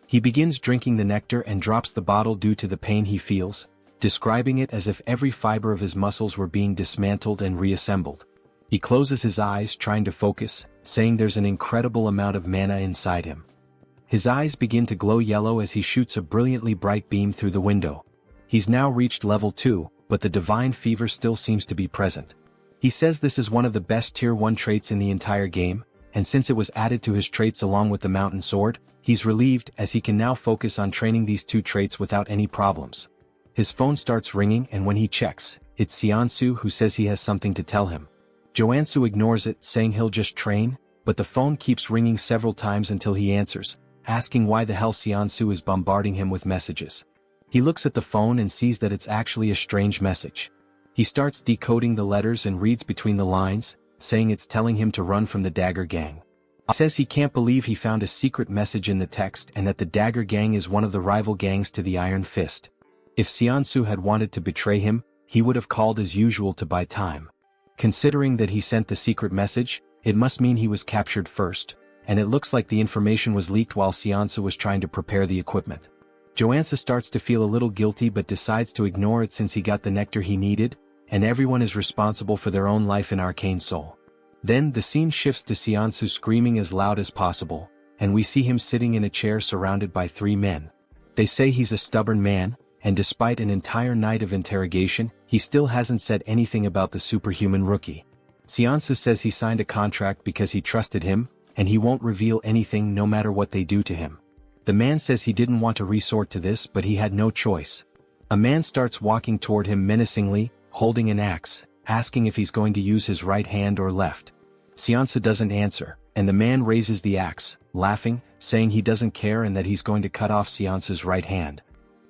He begins drinking the nectar and drops the bottle due to the pain he feels, describing it as if every fiber of his muscles were being dismantled and reassembled. He closes his eyes trying to focus, saying there's an incredible amount of mana inside him. His eyes begin to glow yellow as he shoots a brilliantly bright beam through the window. He's now reached level 2, but the divine fever still seems to be present. He says this is one of the best tier 1 traits in the entire game, and since it was added to his traits along with the mountain sword, he's relieved as he can now focus on training these two traits without any problems. His phone starts ringing and when he checks, it's Seonsu who says he has something to tell him. Joansoo ignores it, saying he'll just train, but the phone keeps ringing several times until he answers, asking why the hell Seonsu is bombarding him with messages. He looks at the phone and sees that it's actually a strange message. He starts decoding the letters and reads between the lines, saying it's telling him to run from the Dagger Gang. He says he can't believe he found a secret message in the text and that the Dagger Gang is one of the rival gangs to the Iron Fist. If Seonsu had wanted to betray him, he would have called as usual to buy time. Considering that he sent the secret message, it must mean he was captured first, and it looks like the information was leaked while Seonsu was trying to prepare the equipment. Joansa starts to feel a little guilty but decides to ignore it since he got the nectar he needed, and everyone is responsible for their own life in Arcane Seoul. Then the scene shifts to Seonsu screaming as loud as possible, and we see him sitting in a chair surrounded by 3 men. They say he's a stubborn man, and despite an entire night of interrogation, he still hasn't said anything about the superhuman rookie. Seonsu says he signed a contract because he trusted him, and he won't reveal anything no matter what they do to him. The man says he didn't want to resort to this but he had no choice. A man starts walking toward him menacingly, holding an axe, asking if he's going to use his right hand or left. Seonsu doesn't answer, and the man raises the axe, laughing, saying he doesn't care and that he's going to cut off Seonsu's right hand.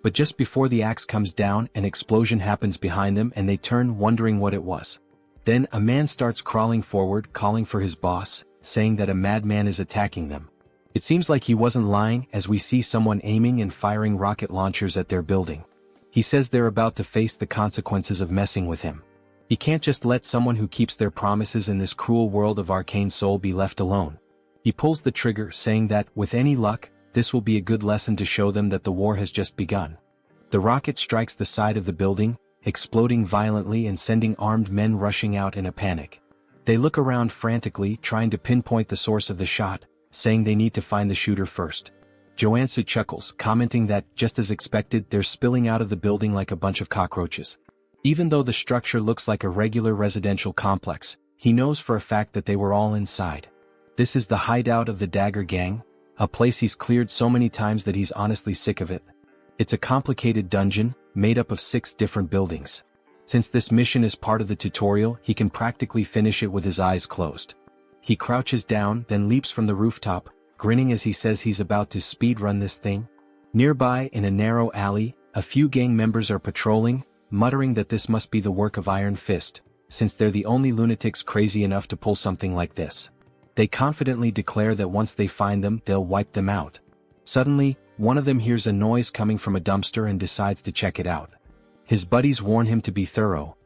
But just before the axe comes down, an explosion happens behind them and they turn, wondering what it was. Then a man starts crawling forward, calling for his boss, saying that a madman is attacking them. It seems like he wasn't lying, as we see someone aiming and firing rocket launchers at their building. He says they're about to face the consequences of messing with him. He can't just let someone who keeps their promises in this cruel world of Arcane Seoul be left alone. He pulls the trigger, saying that, with any luck, this will be a good lesson to show them that the war has just begun. The rocket strikes the side of the building, exploding violently and sending armed men rushing out in a panic. They look around frantically, trying to pinpoint the source of the shot, saying they need to find the shooter first. Joonsoo chuckles, commenting that, just as expected, they're spilling out of the building like a bunch of cockroaches. Even though the structure looks like a regular residential complex, he knows for a fact that they were all inside. This is the hideout of the Dagger Gang, a place he's cleared so many times that he's honestly sick of it. It's a complicated dungeon, made up of 6 different buildings. Since this mission is part of the tutorial, he can practically finish it with his eyes closed. He crouches down, then leaps from the rooftop, grinning as he says he's about to speedrun this thing. Nearby, in a narrow alley, a few gang members are patrolling, muttering that this must be the work of Iron Fist, since they're the only lunatics crazy enough to pull something like this. They confidently declare that once they find them, they'll wipe them out. Suddenly, one of them hears a noise coming from a dumpster and decides to check it out. His buddies warn him to be thorough.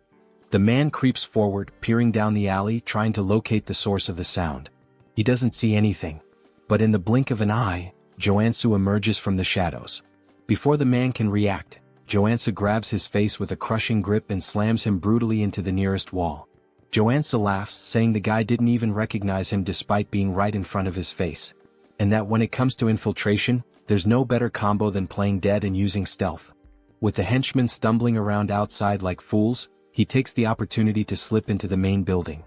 The man creeps forward, peering down the alley, trying to locate the source of the sound. He doesn't see anything. But in the blink of an eye, Joonsoo emerges from the shadows. Before the man can react, Joonsoo grabs his face with a crushing grip and slams him brutally into the nearest wall. Joonsoo laughs, saying the guy didn't even recognize him despite being right in front of his face. And that when it comes to infiltration, there's no better combo than playing dead and using stealth. With the henchmen stumbling around outside like fools, he takes the opportunity to slip into the main building.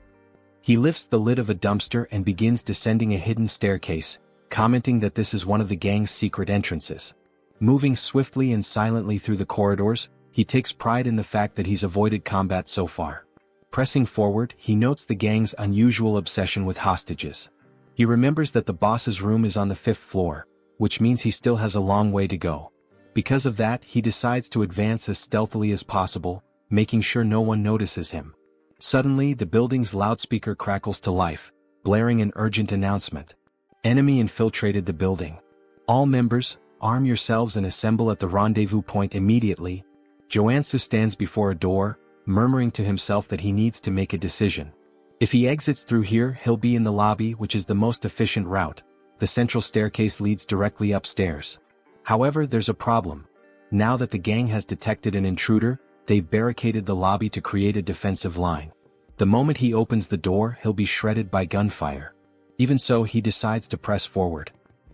He lifts the lid of a dumpster and begins descending a hidden staircase, commenting that this is one of the gang's secret entrances. Moving swiftly and silently through the corridors, he takes pride in the fact that he's avoided combat so far. Pressing forward, he notes the gang's unusual obsession with hostages. He remembers that the boss's room is on the 5th floor, which means he still has a long way to go. Because of that, he decides to advance as stealthily as possible, making sure no one notices him. Suddenly, the building's loudspeaker crackles to life, blaring an urgent announcement. Enemy infiltrated the building. All members, arm yourselves and assemble at the rendezvous point immediately. Joonsoo stands before a door, murmuring to himself that he needs to make a decision. If he exits through here, he'll be in the lobby, which is the most efficient route. The central staircase leads directly upstairs. However, there's a problem. Now that the gang has detected an intruder, they've barricaded the lobby to create a defensive line. The moment he opens the door, he'll be shredded by gunfire. Even so, he decides to press forward.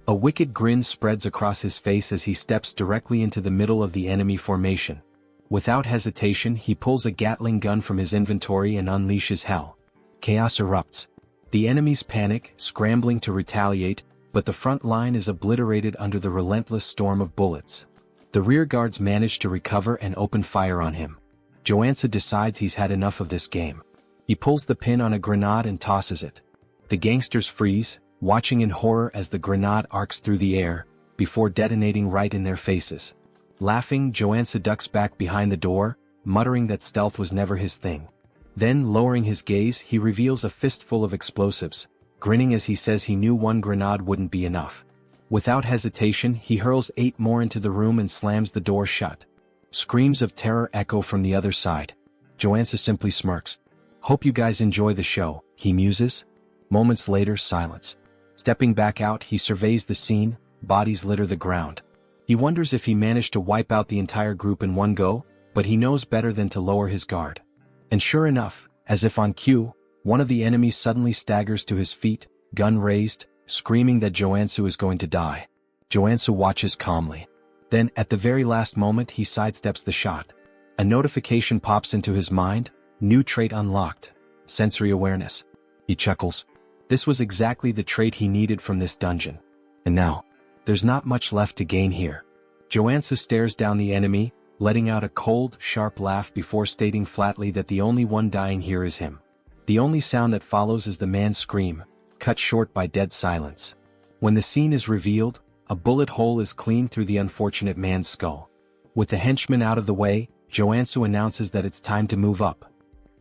A wicked grin spreads across his face as he steps directly into the middle of the enemy formation. Without hesitation, he pulls a Gatling gun from his inventory and unleashes hell. Chaos erupts. The enemies panic, scrambling to retaliate, but the front line is obliterated under the relentless storm of bullets. The rear guards manage to recover and open fire on him. Joonsoo decides he's had enough of this game. He pulls the pin on a grenade and tosses it. The gangsters freeze, watching in horror as the grenade arcs through the air, before detonating right in their faces. Laughing, Joonsoo ducks back behind the door, muttering that stealth was never his thing. Then, lowering his gaze, he reveals a fistful of explosives, grinning as he says he knew one grenade wouldn't be enough. Without hesitation, he hurls 8 more into the room and slams the door shut. Screams of terror echo from the other side. Joonsoo simply smirks. "Hope you guys enjoy the show," he muses. Moments later, silence. Stepping back out, he surveys the scene. Bodies litter the ground. He wonders if he managed to wipe out the entire group in one go, but he knows better than to lower his guard. And sure enough, as if on cue, one of the enemies suddenly staggers to his feet, gun raised, screaming that Joonsoo is going to die. Joonsoo watches calmly. Then, at the very last moment, he sidesteps the shot. A notification pops into his mind. New trait unlocked. Sensory awareness. He chuckles. This was exactly the trait he needed from this dungeon. And now, there's not much left to gain here. Joonsoo stares down the enemy, letting out a cold, sharp laugh before stating flatly that the only one dying here is him. The only sound that follows is the man's scream, cut short by dead silence. When the scene is revealed, a bullet hole is cleaned through the unfortunate man's skull. With the henchman out of the way, Joonsoo announces that it's time to move up.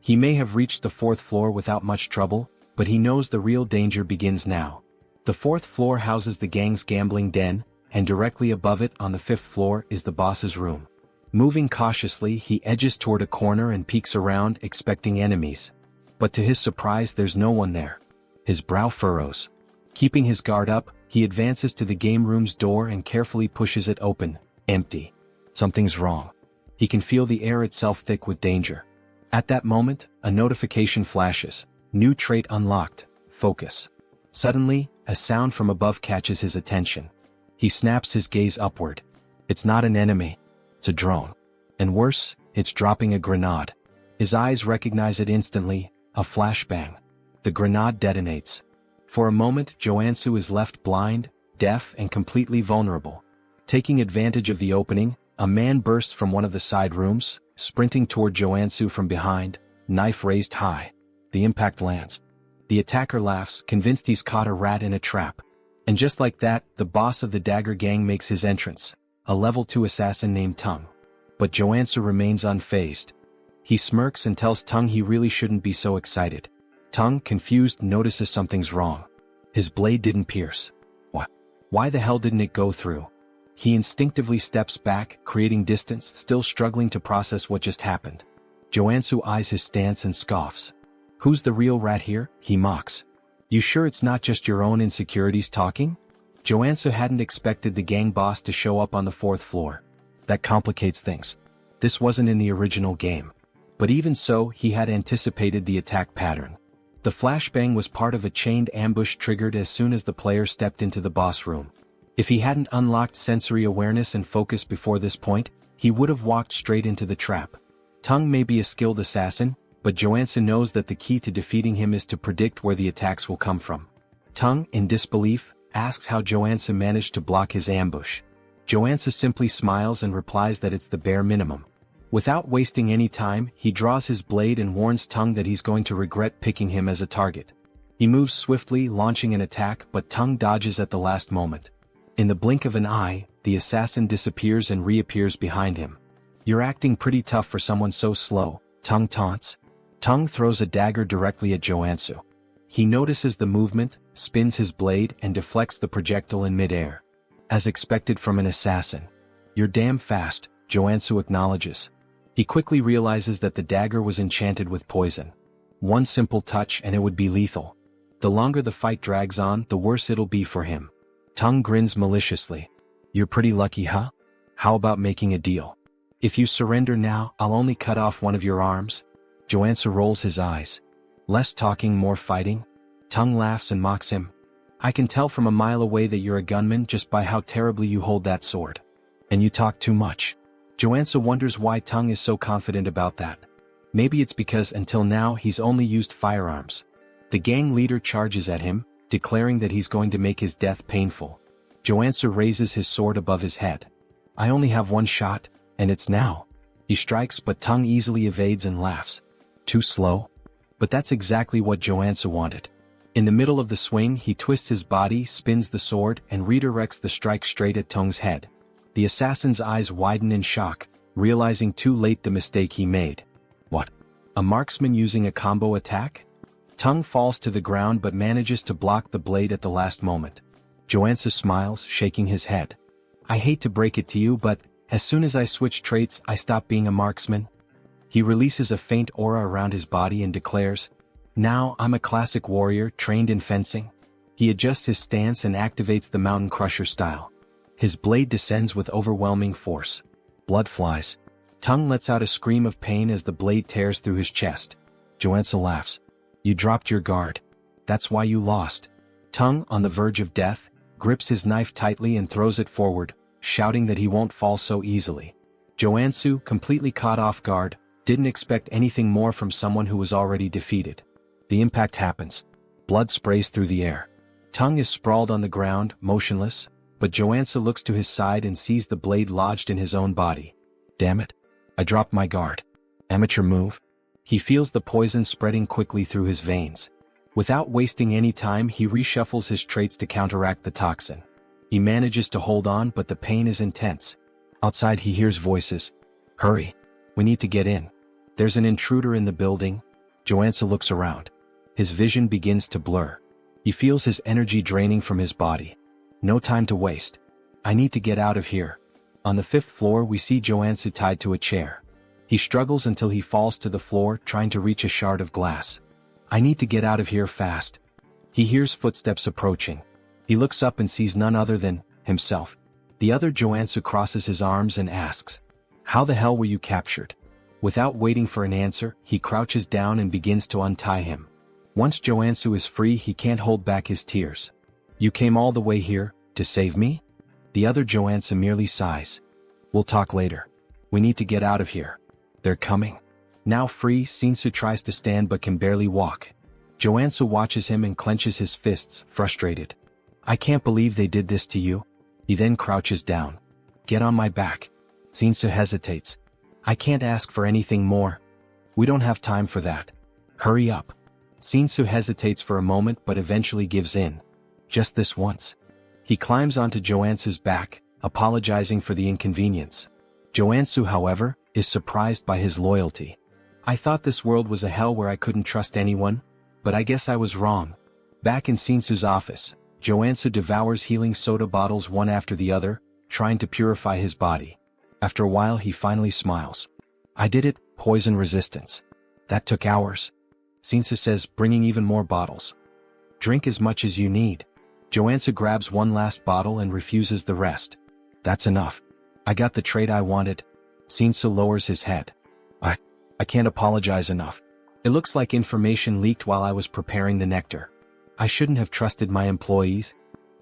He may have reached the 4th floor without much trouble, but he knows the real danger begins now. The fourth floor houses the gang's gambling den, and directly above it on the fifth floor is the boss's room. Moving cautiously, he edges toward a corner and peeks around, expecting enemies. But to his surprise, there's no one there. His brow furrows. Keeping his guard up, he advances to the game room's door and carefully pushes it open. Empty. Something's wrong. He can feel the air itself thick with danger. At that moment, a notification flashes. New trait unlocked. Focus. Suddenly, a sound from above catches his attention. He snaps his gaze upward. It's not an enemy. It's a drone. And worse, it's dropping a grenade. His eyes recognize it instantly, a flashbang. The grenade detonates. For a moment, Joonsoo is left blind, deaf, and completely vulnerable. Taking advantage of the opening, a man bursts from one of the side rooms, sprinting toward Joonsoo from behind, knife raised high. The impact lands. The attacker laughs, convinced he's caught a rat in a trap. And just like that, the boss of the Dagger Gang makes his entrance, a level 2 assassin named Tung. But Joonsoo remains unfazed. He smirks and tells Tung he really shouldn't be so excited. Tung, confused, notices something's wrong. His blade didn't pierce. What? Why the hell didn't it go through? He instinctively steps back, creating distance, still struggling to process what just happened. Joonsoo eyes his stance and scoffs. Who's the real rat here? He mocks. You sure it's not just your own insecurities talking? Joonsoo hadn't expected the gang boss to show up on the fourth floor. That complicates things. This wasn't in the original game. But even so, he had anticipated the attack pattern. The flashbang was part of a chained ambush triggered as soon as the player stepped into the boss room. If he hadn't unlocked sensory awareness and focus before this point, he would have walked straight into the trap. Tung may be a skilled assassin, but Joonsoo knows that the key to defeating him is to predict where the attacks will come from. Tung, in disbelief, asks how Joonsoo managed to block his ambush. Joonsoo simply smiles and replies that it's the bare minimum. Without wasting any time, he draws his blade and warns Tung that he's going to regret picking him as a target. He moves swiftly, launching an attack, but Tung dodges at the last moment. In the blink of an eye, the assassin disappears and reappears behind him. You're acting pretty tough for someone so slow, Tung taunts. Tung throws a dagger directly at Joonsoo. He notices the movement, spins his blade, and deflects the projectile in midair. As expected from an assassin. You're damn fast, Joonsoo acknowledges. He quickly realizes that the dagger was enchanted with poison. One simple touch and it would be lethal. The longer the fight drags on, the worse it'll be for him. Tung grins maliciously. You're pretty lucky, huh? How about making a deal? If you surrender now, I'll only cut off one of your arms. Joonsoo rolls his eyes. Less talking, more fighting? Tung laughs and mocks him. I can tell from a mile away that you're a gunman just by how terribly you hold that sword. And you talk too much. Joonsoo wonders why Tung is so confident about that. Maybe it's because until now he's only used firearms. The gang leader charges at him, declaring that he's going to make his death painful. Joonsoo raises his sword above his head. I only have one shot, and it's now. He strikes, but Tung easily evades and laughs. Too slow? But that's exactly what Joonsoo wanted. In the middle of the swing, he twists his body, spins the sword, and redirects the strike straight at Tung's head. The assassin's eyes widen in shock, realizing too late the mistake he made. What? A marksman using a combo attack? Tung falls to the ground but manages to block the blade at the last moment. Joonsoo smiles, shaking his head. I hate to break it to you, but as soon as I switch traits, I stop being a marksman. He releases a faint aura around his body and declares, Now I'm a classic warrior trained in fencing. He adjusts his stance and activates the Mountain Crusher style. His blade descends with overwhelming force. Blood flies. Tung lets out a scream of pain as the blade tears through his chest. Joonsoo laughs. You dropped your guard. That's why you lost. Tung, on the verge of death, grips his knife tightly and throws it forward, shouting that he won't fall so easily. Joonsoo, completely caught off guard, didn't expect anything more from someone who was already defeated. The impact happens. Blood sprays through the air. Tung is sprawled on the ground, motionless, but Joonsoo looks to his side and sees the blade lodged in his own body. Damn it. I dropped my guard. Amateur move. He feels the poison spreading quickly through his veins. Without wasting any time, he reshuffles his traits to counteract the toxin. He manages to hold on, but the pain is intense. Outside he hears voices. Hurry. We need to get in. There's an intruder in the building. Joonsoo looks around. His vision begins to blur. He feels his energy draining from his body. No time to waste. I need to get out of here. On the 5th floor we see Joonsoo tied to a chair. He struggles until he falls to the floor trying to reach a shard of glass. I need to get out of here fast. He hears footsteps approaching. He looks up and sees none other than himself. The other Joonsoo crosses his arms and asks, "How the hell were you captured?" Without waiting for an answer, he crouches down and begins to untie him. Once Joonsoo is free, he can't hold back his tears. "You came all the way here, to save me?" The other Joonsoo merely sighs. "We'll talk later. We need to get out of here. They're coming." Now free, Joonsoo tries to stand but can barely walk. Joonsoo watches him and clenches his fists, frustrated. "I can't believe they did this to you." He then crouches down. "Get on my back." Joonsoo hesitates. "I can't ask for anything more. We don't have time for that. Hurry up." Joonsoo hesitates for a moment but eventually gives in. "Just this once." He climbs onto Joonsoo's back, apologizing for the inconvenience. Joonsoo, however, is surprised by his loyalty. "I thought this world was a hell where I couldn't trust anyone, but I guess I was wrong." Back in Joonsoo's office, Joonsoo devours healing soda bottles one after the other, trying to purify his body. After a while he finally smiles. "I did it, poison resistance. That took hours." Joonsoo says, bringing even more bottles. "Drink as much as you need." Joonsoo grabs one last bottle and refuses the rest. "That's enough. I got the trade I wanted." Joonsoo lowers his head. I can't apologize enough. It looks like information leaked while I was preparing the nectar. I shouldn't have trusted my employees."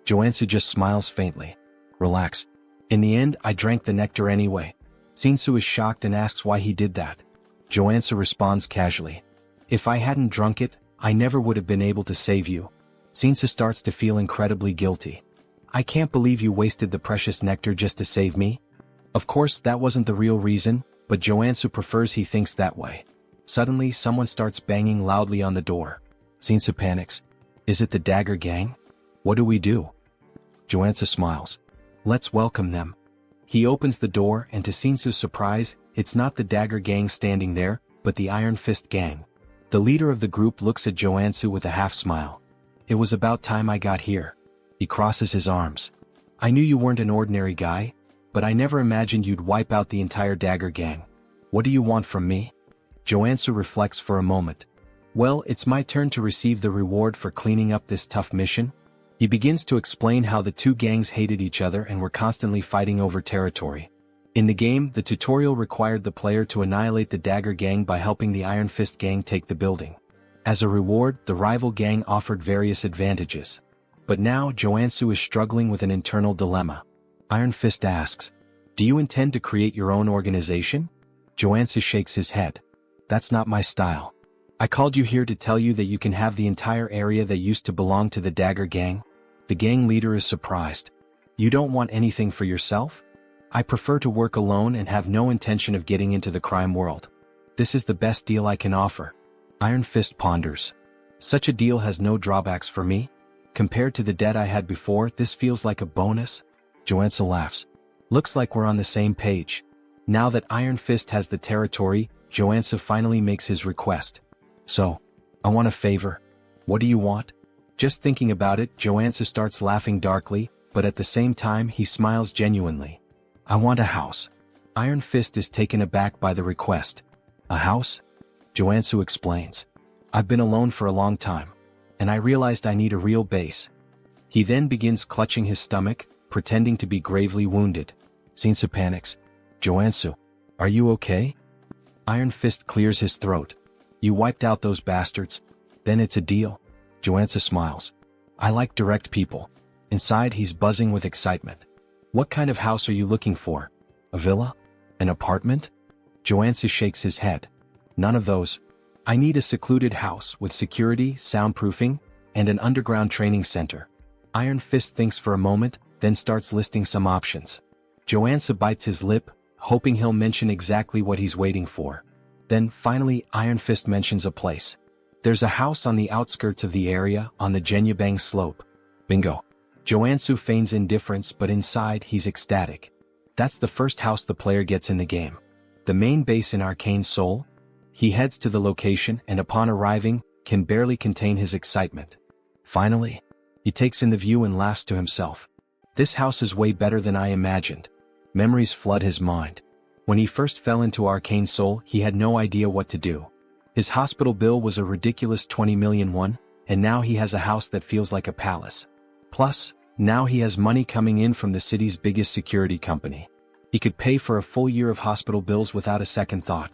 Joonsoo just smiles faintly. "Relax. In the end, I drank the nectar anyway." Joonsoo is shocked and asks why he did that. Joonsoo responds casually. "If I hadn't drunk it, I never would have been able to save you." Joonsoo starts to feel incredibly guilty. "I can't believe you wasted the precious nectar just to save me." Of course, that wasn't the real reason, but Joonsoo prefers he thinks that way. Suddenly, someone starts banging loudly on the door. Joonsoo panics. Is it the Dagger Gang? What do we do? Joonsoo smiles. Let's welcome them. He opens the door and to Joonsoo's surprise, it's not the Dagger Gang standing there, but the Iron Fist Gang. The leader of the group looks at Joonsoo with a half-smile. "It was about time I got here." He crosses his arms. "I knew you weren't an ordinary guy, but I never imagined you'd wipe out the entire Dagger Gang. What do you want from me?" Joonsoo reflects for a moment. "Well, it's my turn to receive the reward for cleaning up this tough mission." He begins to explain how the two gangs hated each other and were constantly fighting over territory. In the game, the tutorial required the player to annihilate the Dagger Gang by helping the Iron Fist Gang take the building. As a reward, the rival gang offered various advantages. But now Joonsoo is struggling with an internal dilemma. Iron Fist asks, "Do you intend to create your own organization?" Joonsoo shakes his head. "That's not my style. I called you here to tell you that you can have the entire area that used to belong to the Dagger Gang." The gang leader is surprised. "You don't want anything for yourself?" "I prefer to work alone and have no intention of getting into the crime world. This is the best deal I can offer." Iron Fist ponders. "Such a deal has no drawbacks for me. Compared to the debt I had before, this feels like a bonus." Joonsoo laughs. "Looks like we're on the same page." Now that Iron Fist has the territory, Joonsoo finally makes his request. "So, I want a favor." "What do you want?" Just thinking about it, Joonsoo starts laughing darkly, but at the same time he smiles genuinely. "I want a house." Iron Fist is taken aback by the request. "A house?" Joonsoo explains. "I've been alone for a long time, and I realized I need a real base." He then begins clutching his stomach, pretending to be gravely wounded. Joonsoo panics. "Joonsoo, are you okay?" Iron Fist clears his throat. "You wiped out those bastards? Then it's a deal." Joonsoo smiles. "I like direct people." Inside he's buzzing with excitement. "What kind of house are you looking for? A villa? An apartment?" Joonsoo shakes his head. "None of those. I need a secluded house with security, soundproofing, and an underground training center." Iron Fist thinks for a moment, then starts listing some options. Joonsoo bites his lip, hoping he'll mention exactly what he's waiting for. Then, finally, Iron Fist mentions a place. "There's a house on the outskirts of the area, on the Jenyabang slope." Bingo. Joonsoo feigns indifference, but inside he's ecstatic. That's the first house the player gets in the game. The main base in Arcane Seoul? He heads to the location and upon arriving, can barely contain his excitement. Finally, he takes in the view and laughs to himself. This house is way better than I imagined. Memories flood his mind. When he first fell into Arcane Seoul, he had no idea what to do. His hospital bill was a ridiculous 20 million won, and now he has a house that feels like a palace. Plus, now he has money coming in from the city's biggest security company. He could pay for a full year of hospital bills without a second thought.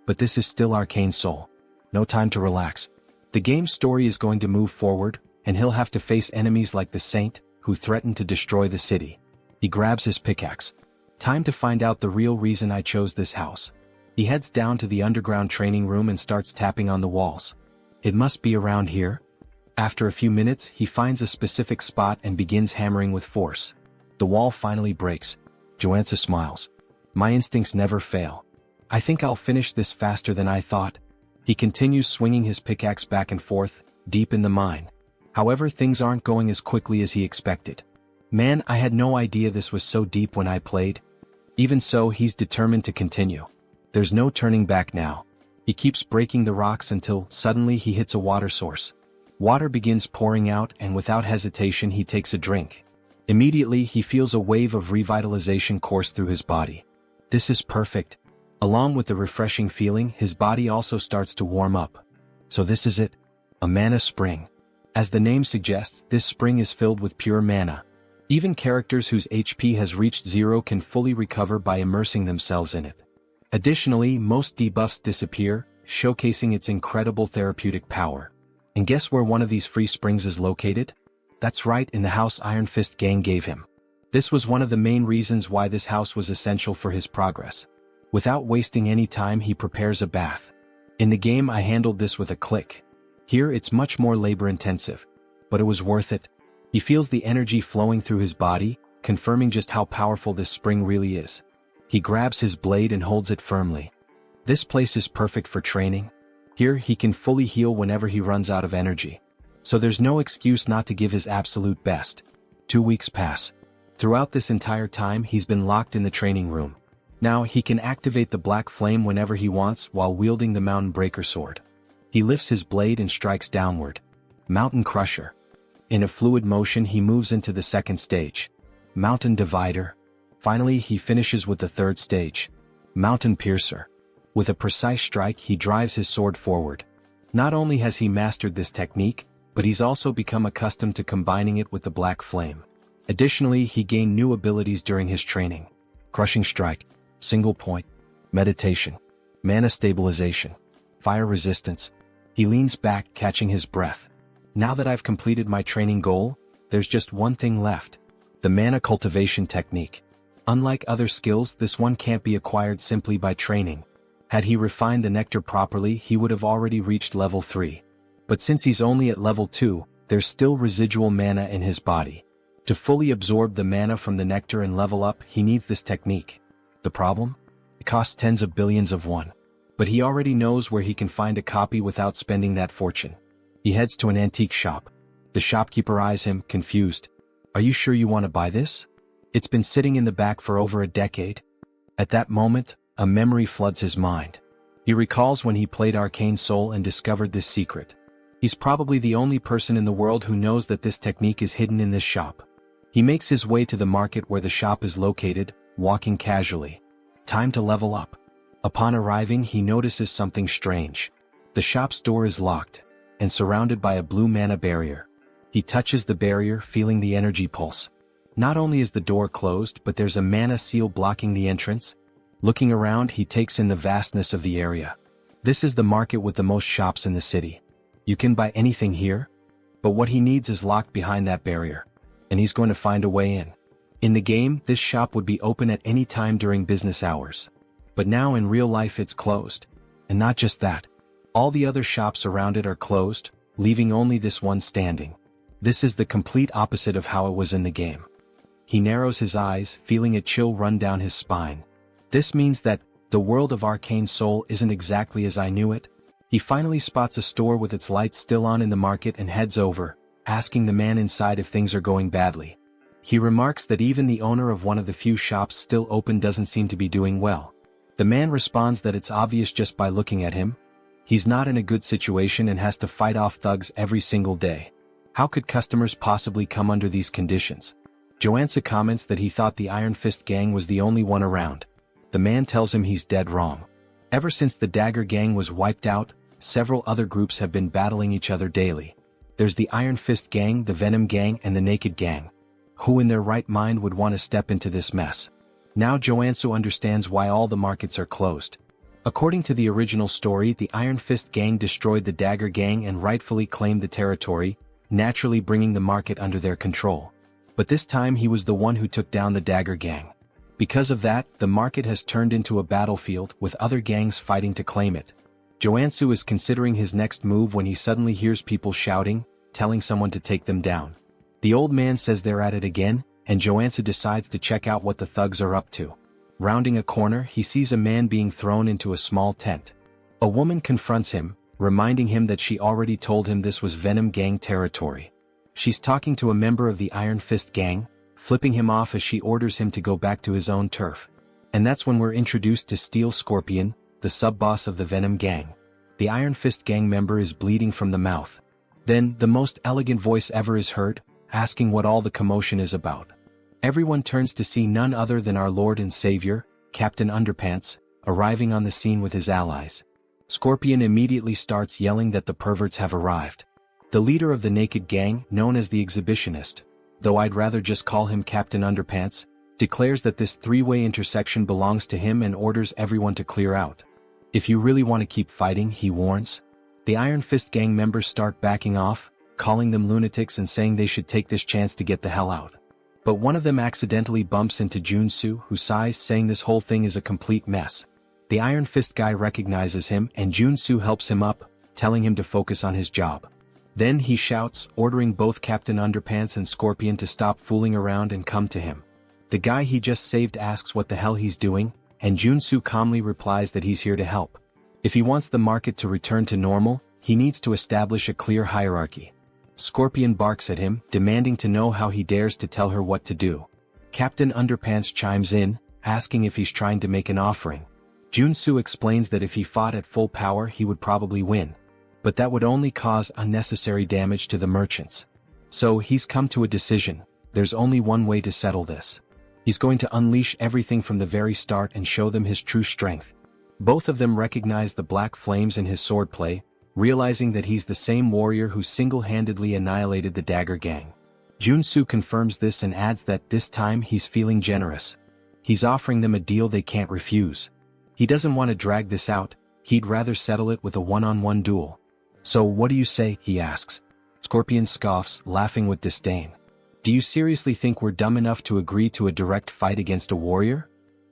But this is still Arcane Seoul. No time to relax. The game's story is going to move forward, and he'll have to face enemies like the Saint, who threaten to destroy the city. He grabs his pickaxe. Time to find out the real reason I chose this house. He heads down to the underground training room and starts tapping on the walls. It must be around here. After a few minutes, he finds a specific spot and begins hammering with force. The wall finally breaks. Joonsoo smiles. My instincts never fail. I think I'll finish this faster than I thought. He continues swinging his pickaxe back and forth, deep in the mine. However, things aren't going as quickly as he expected. Man, I had no idea this was so deep when I played. Even so, he's determined to continue. There's no turning back now. He keeps breaking the rocks until, suddenly, he hits a water source. Water begins pouring out, and without hesitation he takes a drink. Immediately, he feels a wave of revitalization course through his body. This is perfect. Along with the refreshing feeling, his body also starts to warm up. So this is it. A mana spring. As the name suggests, this spring is filled with pure mana. Even characters whose HP has reached 0 can fully recover by immersing themselves in it. Additionally, most debuffs disappear, showcasing its incredible therapeutic power. And guess where one of these free springs is located? That's right, in the house Iron Fist Gang gave him. This was one of the main reasons why this house was essential for his progress. Without wasting any time, he prepares a bath. In the game, I handled this with a click. Here it's much more labor-intensive. But it was worth it. He feels the energy flowing through his body, confirming just how powerful this spring really is. He grabs his blade and holds it firmly. This place is perfect for training. Here he can fully heal whenever he runs out of energy. So there's no excuse not to give his absolute best. 2 weeks pass. Throughout this entire time, he's been locked in the training room. Now he can activate the black flame whenever he wants while wielding the Mountain Breaker sword. He lifts his blade and strikes downward. Mountain Crusher. In a fluid motion, he moves into the second stage. Mountain Divider. Finally, he finishes with the third stage. Mountain Piercer. With a precise strike, he drives his sword forward. Not only has he mastered this technique, but he's also become accustomed to combining it with the black flame. Additionally, he gained new abilities during his training. Crushing Strike. Single Point. Meditation. Mana Stabilization. Fire Resistance. He leans back, catching his breath. Now that I've completed my training goal, there's just one thing left. The Mana Cultivation Technique. Unlike other skills, this one can't be acquired simply by training. Had he refined the nectar properly, he would have already reached level 3. But since he's only at level 2, there's still residual mana in his body. To fully absorb the mana from the nectar and level up, he needs this technique. The problem? It costs tens of billions of won. But he already knows where he can find a copy without spending that fortune. He heads to an antique shop. The shopkeeper eyes him, confused. Are you sure you want to buy this? It's been sitting in the back for over a decade. At that moment, a memory floods his mind. He recalls when he played Arcane Seoul and discovered this secret. He's probably the only person in the world who knows that this technique is hidden in this shop. He makes his way to the market where the shop is located, walking casually. Time to level up. Upon arriving, he notices something strange. The shop's door is locked, and surrounded by a blue mana barrier. He touches the barrier, feeling the energy pulse. Not only is the door closed, but there's a mana seal blocking the entrance. Looking around, he takes in the vastness of the area. This is the market with the most shops in the city. You can buy anything here, but what he needs is locked behind that barrier, and he's going to find a way in. In the game, this shop would be open at any time during business hours. But now in real life it's closed. And not just that. All the other shops around it are closed, leaving only this one standing. This is the complete opposite of how it was in the game. He narrows his eyes, feeling a chill run down his spine. This means that the world of Arcane Seoul isn't exactly as I knew it. He finally spots a store with its lights still on in the market and heads over, asking the man inside if things are going badly. He remarks that even the owner of one of the few shops still open doesn't seem to be doing well. The man responds that it's obvious just by looking at him. He's not in a good situation and has to fight off thugs every single day. How could customers possibly come under these conditions? Joonsoo comments that he thought the Iron Fist gang was the only one around. The man tells him he's dead wrong. Ever since the Dagger gang was wiped out, several other groups have been battling each other daily. There's the Iron Fist gang, the Venom gang, and the Naked gang. Who in their right mind would want to step into this mess? Now Joonsoo understands why all the markets are closed. According to the original story, the Iron Fist gang destroyed the Dagger gang and rightfully claimed the territory, naturally bringing the market under their control. But this time he was the one who took down the Dagger gang. Because of that, the market has turned into a battlefield with other gangs fighting to claim it. Joonsoo is considering his next move when he suddenly hears people shouting, telling someone to take them down. The old man says they're at it again, and Joonsoo decides to check out what the thugs are up to. Rounding a corner, he sees a man being thrown into a small tent. A woman confronts him, reminding him that she already told him this was Venom gang territory. She's talking to a member of the Iron Fist gang, flipping him off as she orders him to go back to his own turf. And that's when we're introduced to Steel Scorpion, the sub-boss of the Venom gang. The Iron Fist gang member is bleeding from the mouth. Then, the most elegant voice ever is heard, asking what all the commotion is about. Everyone turns to see none other than our Lord and Savior, Captain Underpants, arriving on the scene with his allies. Scorpion immediately starts yelling that the perverts have arrived. The leader of the Naked gang, known as the Exhibitionist, though I'd rather just call him Captain Underpants, declares that this three-way intersection belongs to him and orders everyone to clear out. If you really want to keep fighting, he warns. The Iron Fist gang members start backing off, calling them lunatics and saying they should take this chance to get the hell out. But one of them accidentally bumps into Joonsoo, who sighs, saying this whole thing is a complete mess. The Iron Fist guy recognizes him and Joonsoo helps him up, telling him to focus on his job. Then he shouts, ordering both Captain Underpants and Scorpion to stop fooling around and come to him. The guy he just saved asks what the hell he's doing, and Joonsoo calmly replies that he's here to help. If he wants the market to return to normal, he needs to establish a clear hierarchy. Scorpion barks at him, demanding to know how he dares to tell her what to do. Captain Underpants chimes in, asking if he's trying to make an offering. Joonsoo explains that if he fought at full power he would probably win. But that would only cause unnecessary damage to the merchants. So he's come to a decision. There's only one way to settle this. He's going to unleash everything from the very start and show them his true strength. Both of them recognize the black flames in his swordplay, realizing that he's the same warrior who single-handedly annihilated the Dagger gang. Joonsoo confirms this and adds that this time he's feeling generous. He's offering them a deal they can't refuse. He doesn't want to drag this out, he'd rather settle it with a one-on-one duel. So what do you say, he asks. Scorpion scoffs, laughing with disdain. Do you seriously think we're dumb enough to agree to a direct fight against a warrior?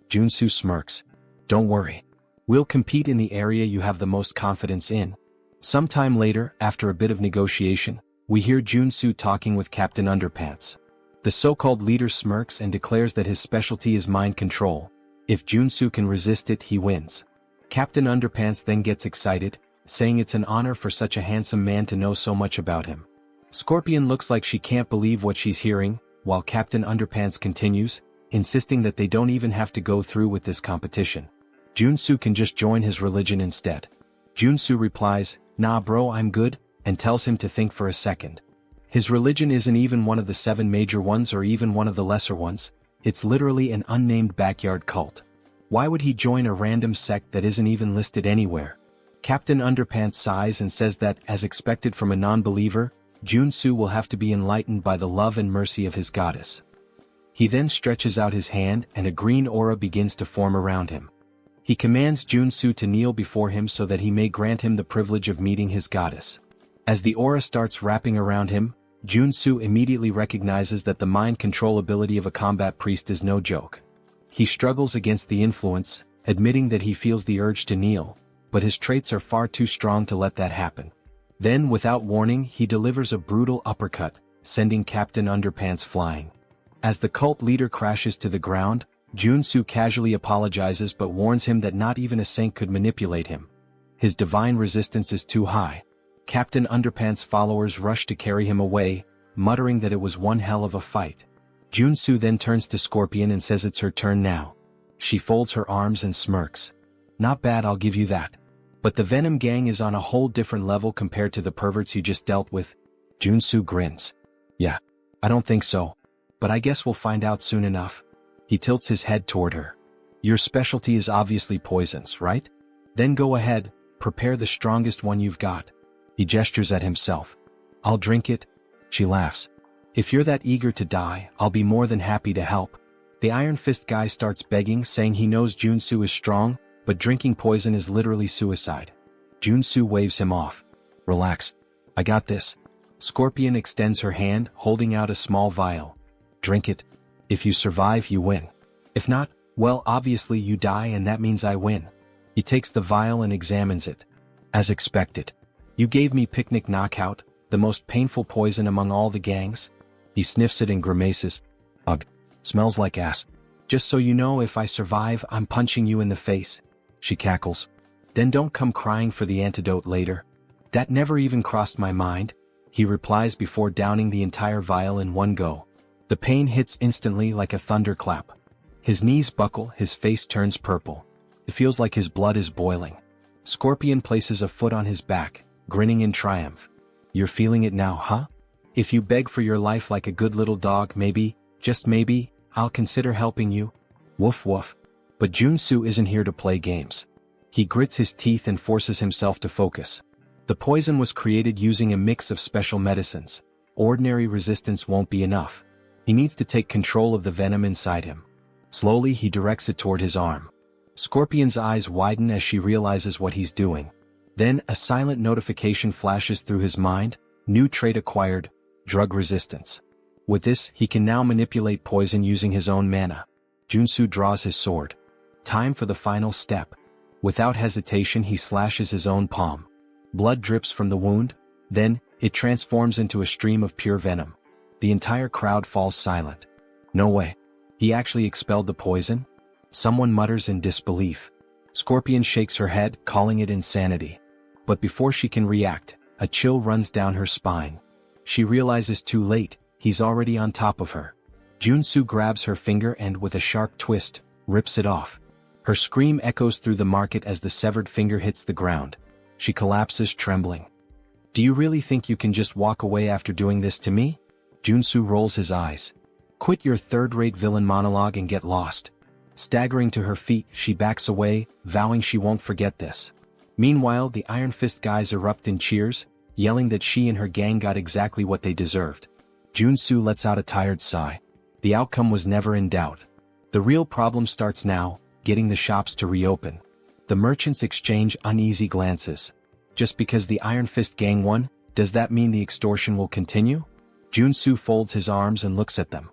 Joonsoo smirks. Don't worry. We'll compete in the area you have the most confidence in. Sometime later, after a bit of negotiation, we hear Joonsoo talking with Captain Underpants. The so-called leader smirks and declares that his specialty is mind control. If Joonsoo can resist it, he wins. Captain Underpants then gets excited, saying it's an honor for such a handsome man to know so much about him. Scorpion looks like she can't believe what she's hearing, while Captain Underpants continues, insisting that they don't even have to go through with this competition. Joonsoo can just join his religion instead. Joonsoo replies, "Nah bro, I'm good," and tells him to think for a second. His religion isn't even one of the 7 major ones or even one of the lesser ones, it's literally an unnamed backyard cult. Why would he join a random sect that isn't even listed anywhere? Captain Underpants sighs and says that, as expected from a non-believer, Joonsoo will have to be enlightened by the love and mercy of his goddess. He then stretches out his hand and a green aura begins to form around him. He commands Joonsoo to kneel before him so that he may grant him the privilege of meeting his goddess. As the aura starts wrapping around him, Joonsoo immediately recognizes that the mind control ability of a combat priest is no joke. He struggles against the influence, admitting that he feels the urge to kneel, but his traits are far too strong to let that happen. Then, without warning, he delivers a brutal uppercut, sending Captain Underpants flying. As the cult leader crashes to the ground, Joonsoo casually apologizes but warns him that not even a saint could manipulate him. His divine resistance is too high. Captain Underpants' followers rush to carry him away, muttering that it was one hell of a fight. Joonsoo then turns to Scorpion and says it's her turn now. She folds her arms and smirks. Not bad, I'll give you that. But the Venom gang is on a whole different level compared to the perverts you just dealt with. Joonsoo grins. Yeah, I don't think so. But I guess we'll find out soon enough. He tilts his head toward her. Your specialty is obviously poisons, right? Then go ahead, prepare the strongest one you've got. He gestures at himself. I'll drink it. She laughs. If you're that eager to die, I'll be more than happy to help. The Iron Fist guy starts begging, saying he knows Joonsoo is strong, but drinking poison is literally suicide. Joonsoo waves him off. Relax. I got this. Scorpion extends her hand, holding out a small vial. Drink it. If you survive, you win. If not, well, obviously you die and that means I win. He takes the vial and examines it. As expected. You gave me picnic knockout, the most painful poison among all the gangs. He sniffs it and grimaces. Ugh. Smells like ass. Just so you know, if I survive, I'm punching you in the face. She cackles. Then don't come crying for the antidote later. That never even crossed my mind, he replies before downing the entire vial in one go. The pain hits instantly like a thunderclap. His knees buckle, his face turns purple. It feels like his blood is boiling. Scorpion places a foot on his back, grinning in triumph. You're feeling it now, huh? If you beg for your life like a good little dog, maybe, just maybe, I'll consider helping you. Woof woof. But Joonsoo isn't here to play games. He grits his teeth and forces himself to focus. The poison was created using a mix of special medicines. Ordinary resistance won't be enough. He needs to take control of the venom inside him. Slowly he directs it toward his arm. Scorpion's eyes widen as she realizes what he's doing. Then a silent notification flashes through his mind. New trait acquired, drug resistance. With this, he can now manipulate poison using his own mana. Joonsoo draws his sword. Time for the final step. Without hesitation, he slashes his own palm. Blood drips from the wound, then, it transforms into a stream of pure venom. The entire crowd falls silent. No way. He actually expelled the poison? Someone mutters in disbelief. Scorpion shakes her head, calling it insanity. But before she can react, a chill runs down her spine. She realizes too late, he's already on top of her. Joonsoo grabs her finger and, with a sharp twist, rips it off. Her scream echoes through the market as the severed finger hits the ground. She collapses, trembling. Do you really think you can just walk away after doing this to me? Joonsoo rolls his eyes. Quit your third-rate villain monologue and get lost. Staggering to her feet, she backs away, vowing she won't forget this. Meanwhile, the Iron Fist guys erupt in cheers, yelling that she and her gang got exactly what they deserved. Joonsoo lets out a tired sigh. The outcome was never in doubt. The real problem starts now, getting the shops to reopen. The merchants exchange uneasy glances. Just because the Iron Fist gang won, does that mean the extortion will continue? Joonsoo folds his arms and looks at them.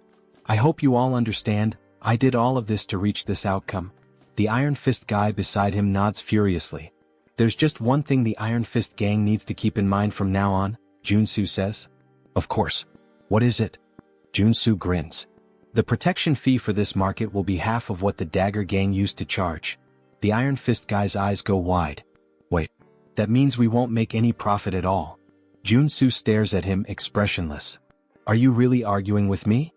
I hope you all understand, I did all of this to reach this outcome. The Iron Fist guy beside him nods furiously. There's just one thing the Iron Fist gang needs to keep in mind from now on, Joonsoo says. Of course. What is it? Joonsoo grins. The protection fee for this market will be half of what the Dagger gang used to charge. The Iron Fist guy's eyes go wide. Wait, that means we won't make any profit at all. Joonsoo stares at him, expressionless. Are you really arguing with me?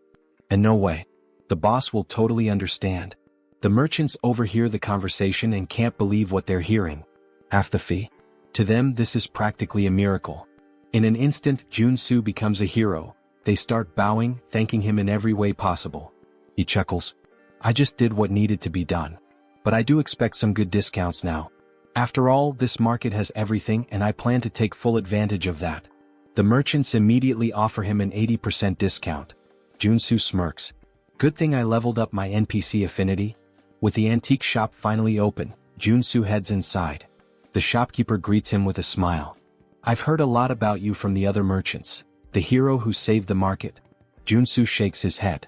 And no way. The boss will totally understand. The merchants overhear the conversation and can't believe what they're hearing. Half the fee? To them, this is practically a miracle. In an instant, Joonsoo becomes a hero. They start bowing, thanking him in every way possible. He chuckles. I just did what needed to be done. But I do expect some good discounts now. After all, this market has everything and I plan to take full advantage of that. The merchants immediately offer him an 80% discount. Joonsoo smirks. Good thing I leveled up my NPC affinity. With the antique shop finally open, Joonsoo heads inside. The shopkeeper greets him with a smile. I've heard a lot about you from the other merchants. The hero who saved the market. Joonsoo shakes his head.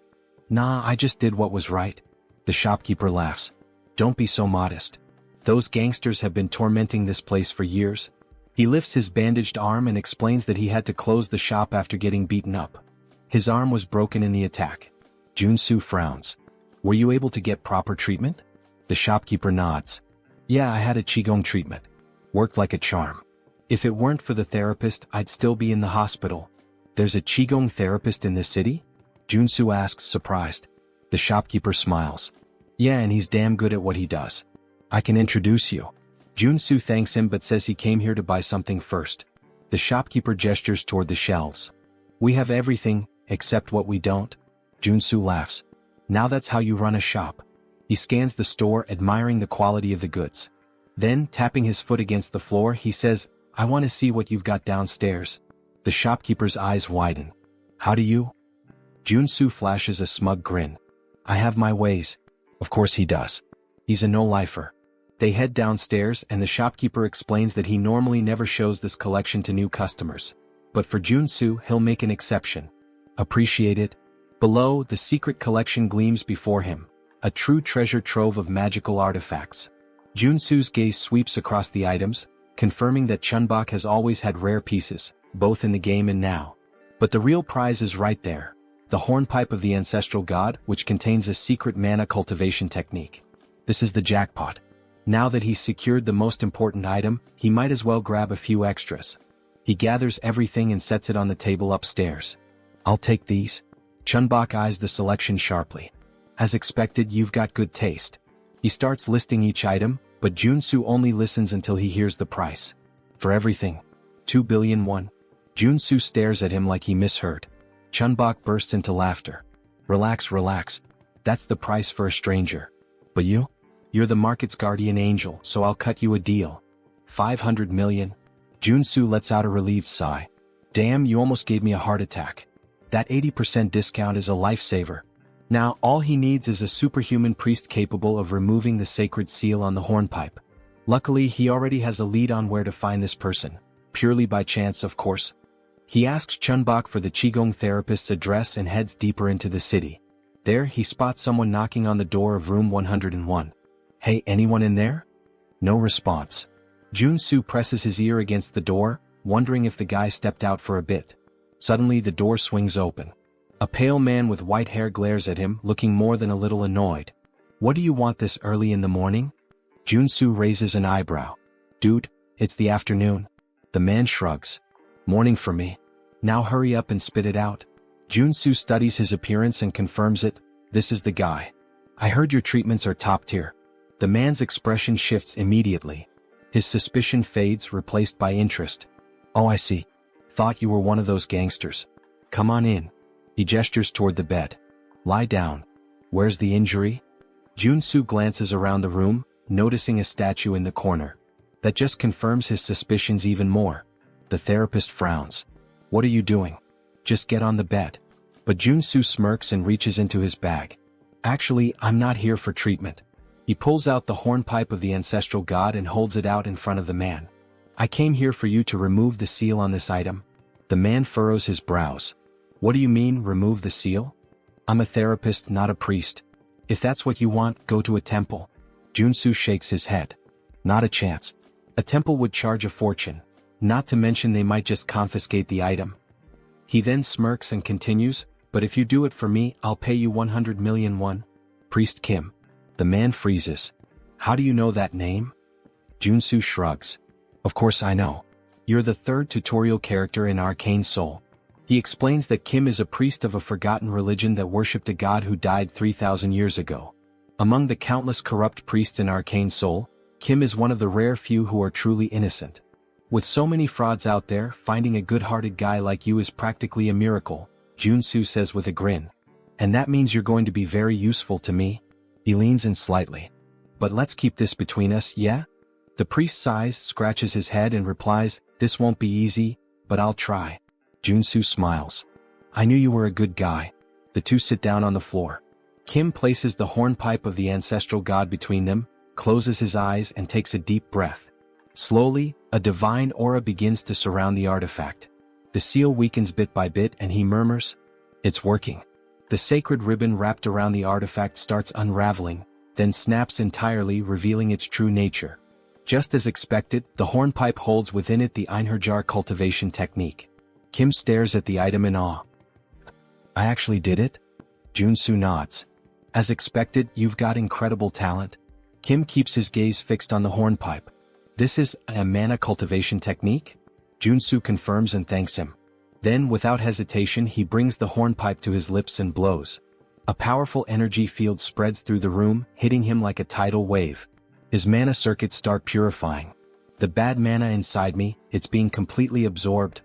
Nah, I just did what was right. The shopkeeper laughs. Don't be so modest. Those gangsters have been tormenting this place for years. He lifts his bandaged arm and explains that he had to close the shop after getting beaten up. His arm was broken in the attack. Joonsoo frowns. Were you able to get proper treatment? The shopkeeper nods. Yeah, I had a qigong treatment. Worked like a charm. If it weren't for the therapist, I'd still be in the hospital. There's a qigong therapist in this city? Joonsoo asks, surprised. The shopkeeper smiles. Yeah, and he's damn good at what he does. I can introduce you. Joonsoo thanks him but says he came here to buy something first. The shopkeeper gestures toward the shelves. We have everything, except what we don't. Joonsoo laughs. Now that's how you run a shop. He scans the store, admiring the quality of the goods. Then, tapping his foot against the floor, he says, I want to see what you've got downstairs. The shopkeeper's eyes widen. How do you? Joonsoo flashes a smug grin. I have my ways. Of course he does. He's a no-lifer. They head downstairs and the shopkeeper explains that he normally never shows this collection to new customers. But for Joonsoo, he'll make an exception. Appreciate it? Below, the secret collection gleams before him. A true treasure trove of magical artifacts. Joonsoo's gaze sweeps across the items, confirming that Chunbok has always had rare pieces, both in the game and now. But the real prize is right there. The hornpipe of the ancestral god, which contains a secret mana cultivation technique. This is the jackpot. Now that he's secured the most important item, he might as well grab a few extras. He gathers everything and sets it on the table upstairs. I'll take these. Chunbok eyes the selection sharply. As expected, you've got good taste. He starts listing each item, but Joonsoo only listens until he hears the price. For everything. 2 billion won. Joonsoo stares at him like he misheard. Chunbok bursts into laughter. Relax, relax. That's the price for a stranger. But you? You're the market's guardian angel, so I'll cut you a deal. 500 million. Joonsoo lets out a relieved sigh. Damn, you almost gave me a heart attack. That 80% discount is a lifesaver. Now, all he needs is a superhuman priest capable of removing the sacred seal on the hornpipe. Luckily, he already has a lead on where to find this person. Purely by chance, of course. He asks Chunbok for the Qigong therapist's address and heads deeper into the city. There, he spots someone knocking on the door of room 101. Hey, anyone in there? No response. Joonsoo presses his ear against the door, wondering if the guy stepped out for a bit. Suddenly, the door swings open. A pale man with white hair glares at him, looking more than a little annoyed. What do you want this early in the morning? Joonsoo raises an eyebrow. Dude, it's the afternoon. The man shrugs. Morning for me. Now hurry up and spit it out. Joonsoo studies his appearance and confirms it. This is the guy. I heard your treatments are top tier. The man's expression shifts immediately. His suspicion fades, replaced by interest. Oh, I see. Thought you were one of those gangsters. Come on in. He gestures toward the bed. Lie down. Where's the injury? Joonsoo glances around the room, noticing a statue in the corner. That just confirms his suspicions even more. The therapist frowns. What are you doing? Just get on the bed. But Joonsoo smirks and reaches into his bag. Actually, I'm not here for treatment. He pulls out the hornpipe of the ancestral god and holds it out in front of the man. I came here for you to remove the seal on this item. The man furrows his brows. What do you mean, remove the seal? I'm a therapist, not a priest. If that's what you want, go to a temple. Joonsoo shakes his head. Not a chance. A temple would charge a fortune. Not to mention they might just confiscate the item. He then smirks and continues, but if you do it for me, I'll pay you 100 million won. Priest Kim. The man freezes. How do you know that name? Joonsoo shrugs. Of course I know. You're the third tutorial character in Arcane Seoul. He explains that Kim is a priest of a forgotten religion that worshipped a god who died 3,000 years ago. Among the countless corrupt priests in Arcane Seoul, Kim is one of the rare few who are truly innocent. With so many frauds out there, finding a good-hearted guy like you is practically a miracle, Joonsoo says with a grin. And that means you're going to be very useful to me? He leans in slightly. But let's keep this between us, yeah? The priest sighs, scratches his head and replies, this won't be easy, but I'll try. Joonsoo smiles. I knew you were a good guy. The two sit down on the floor. Kim places the hornpipe of the ancestral god between them, closes his eyes and takes a deep breath. Slowly, a divine aura begins to surround the artifact. The seal weakens bit by bit and he murmurs, it's working. The sacred ribbon wrapped around the artifact starts unraveling, then snaps entirely, revealing its true nature. Just as expected, the hornpipe holds within it the Einherjar cultivation technique. Kim stares at the item in awe. I actually did it? Joonsoo nods. As expected, you've got incredible talent. Kim keeps his gaze fixed on the hornpipe. This is a mana cultivation technique? Joonsoo confirms and thanks him. Then, without hesitation, he brings the hornpipe to his lips and blows. A powerful energy field spreads through the room, hitting him like a tidal wave. His mana circuits start purifying. The bad mana inside me, it's being completely absorbed.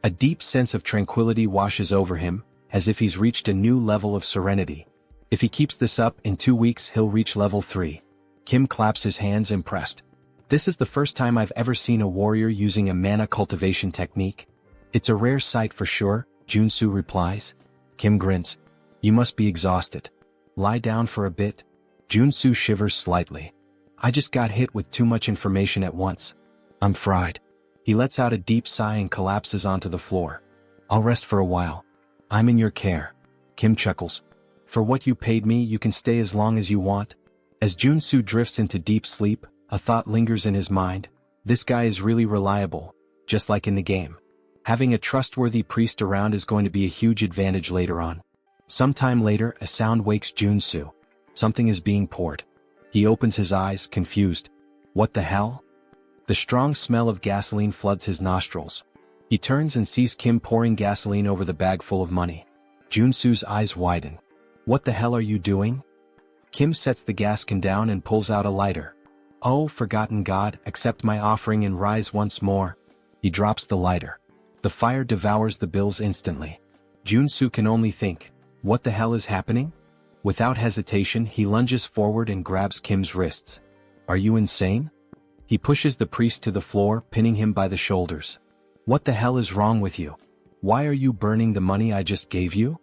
A deep sense of tranquility washes over him, as if he's reached a new level of serenity. If he keeps this up, in 2 weeks he'll reach level 3. Kim claps his hands impressed. This is the first time I've ever seen a warrior using a mana cultivation technique. It's a rare sight for sure, Joonsoo replies. Kim grins. You must be exhausted. Lie down for a bit. Joonsoo shivers slightly. I just got hit with too much information at once. I'm fried. He lets out a deep sigh and collapses onto the floor. I'll rest for a while. I'm in your care. Kim chuckles. For what you paid me, you can stay as long as you want. As Joonsoo drifts into deep sleep, a thought lingers in his mind. This guy is really reliable, just like in the game. Having a trustworthy priest around is going to be a huge advantage later on. Sometime later, a sound wakes Joonsoo. Something is being poured. He opens his eyes, confused. What the hell? The strong smell of gasoline floods his nostrils. He turns and sees Kim pouring gasoline over the bag full of money. Joonsoo's eyes widen. What the hell are you doing? Kim sets the gas can down and pulls out a lighter. Oh, forgotten god, accept my offering and rise once more. He drops the lighter. The fire devours the bills instantly. Joonsoo can only think, what the hell is happening? Without hesitation, he lunges forward and grabs Kim's wrists. Are you insane? He pushes the priest to the floor, pinning him by the shoulders. What the hell is wrong with you? Why are you burning the money I just gave you?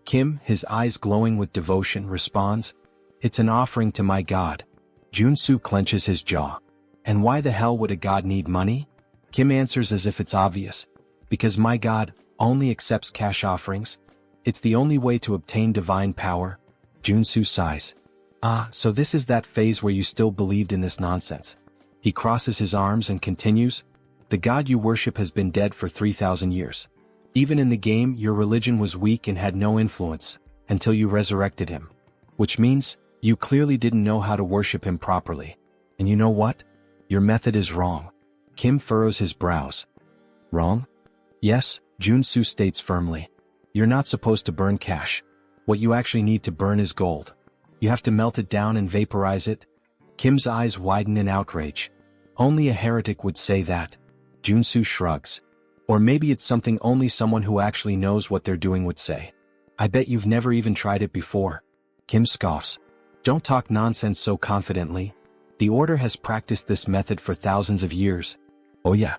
Kim, his eyes glowing with devotion, responds, it's an offering to my god. Joonsoo clenches his jaw. And why the hell would a god need money? Kim answers as if it's obvious. Because my god only accepts cash offerings. It's the only way to obtain divine power. Joonsoo sighs. Ah, so this is that phase where you still believed in this nonsense. He crosses his arms and continues, the god you worship has been dead for 3,000 years. Even in the game, your religion was weak and had no influence, until you resurrected him. Which means, you clearly didn't know how to worship him properly. And you know what? Your method is wrong. Kim furrows his brows. Wrong? Yes, Joonsoo states firmly. You're not supposed to burn cash. What you actually need to burn is gold. You have to melt it down and vaporize it. Kim's eyes widen in outrage. Only a heretic would say that. Joonsoo shrugs. Or maybe it's something only someone who actually knows what they're doing would say. I bet you've never even tried it before. Kim scoffs. Don't talk nonsense so confidently. The Order has practiced this method for thousands of years. Oh yeah.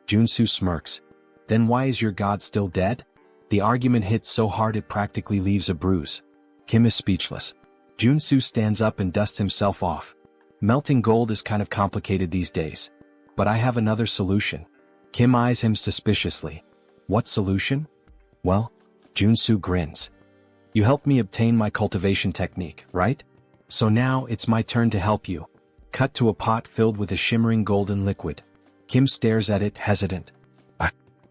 Joonsoo smirks. Then why is your god still dead? The argument hits so hard it practically leaves a bruise. Kim is speechless. Joonsoo stands up and dusts himself off. Melting gold is kind of complicated these days. But I have another solution. Kim eyes him suspiciously. What solution? Well, Joonsoo grins. You helped me obtain my cultivation technique, right? So now it's my turn to help you. Cut to a pot filled with a shimmering golden liquid. Kim stares at it, hesitant.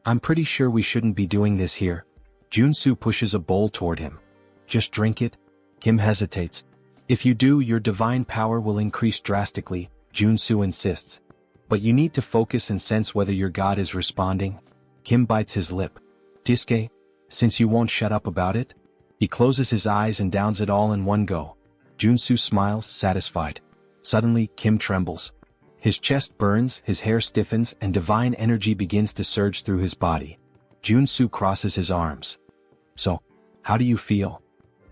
I'm pretty sure we shouldn't be doing this here. Joonsoo pushes a bowl toward him. Just drink it? Kim hesitates. If you do, your divine power will increase drastically, Joonsoo insists. But you need to focus and sense whether your god is responding. Kim bites his lip. Diske, since you won't shut up about it? He closes his eyes and downs it all in one go. Joonsoo smiles, satisfied. Suddenly, Kim trembles. His chest burns, his hair stiffens, and divine energy begins to surge through his body. Joonsoo crosses his arms. So, how do you feel?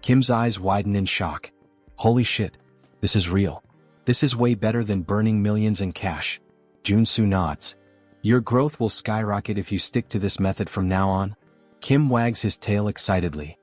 Kim's eyes widen in shock. Holy shit. This is real. This is way better than burning millions in cash. Joonsoo nods. Your growth will skyrocket if you stick to this method from now on. Kim wags his tail excitedly.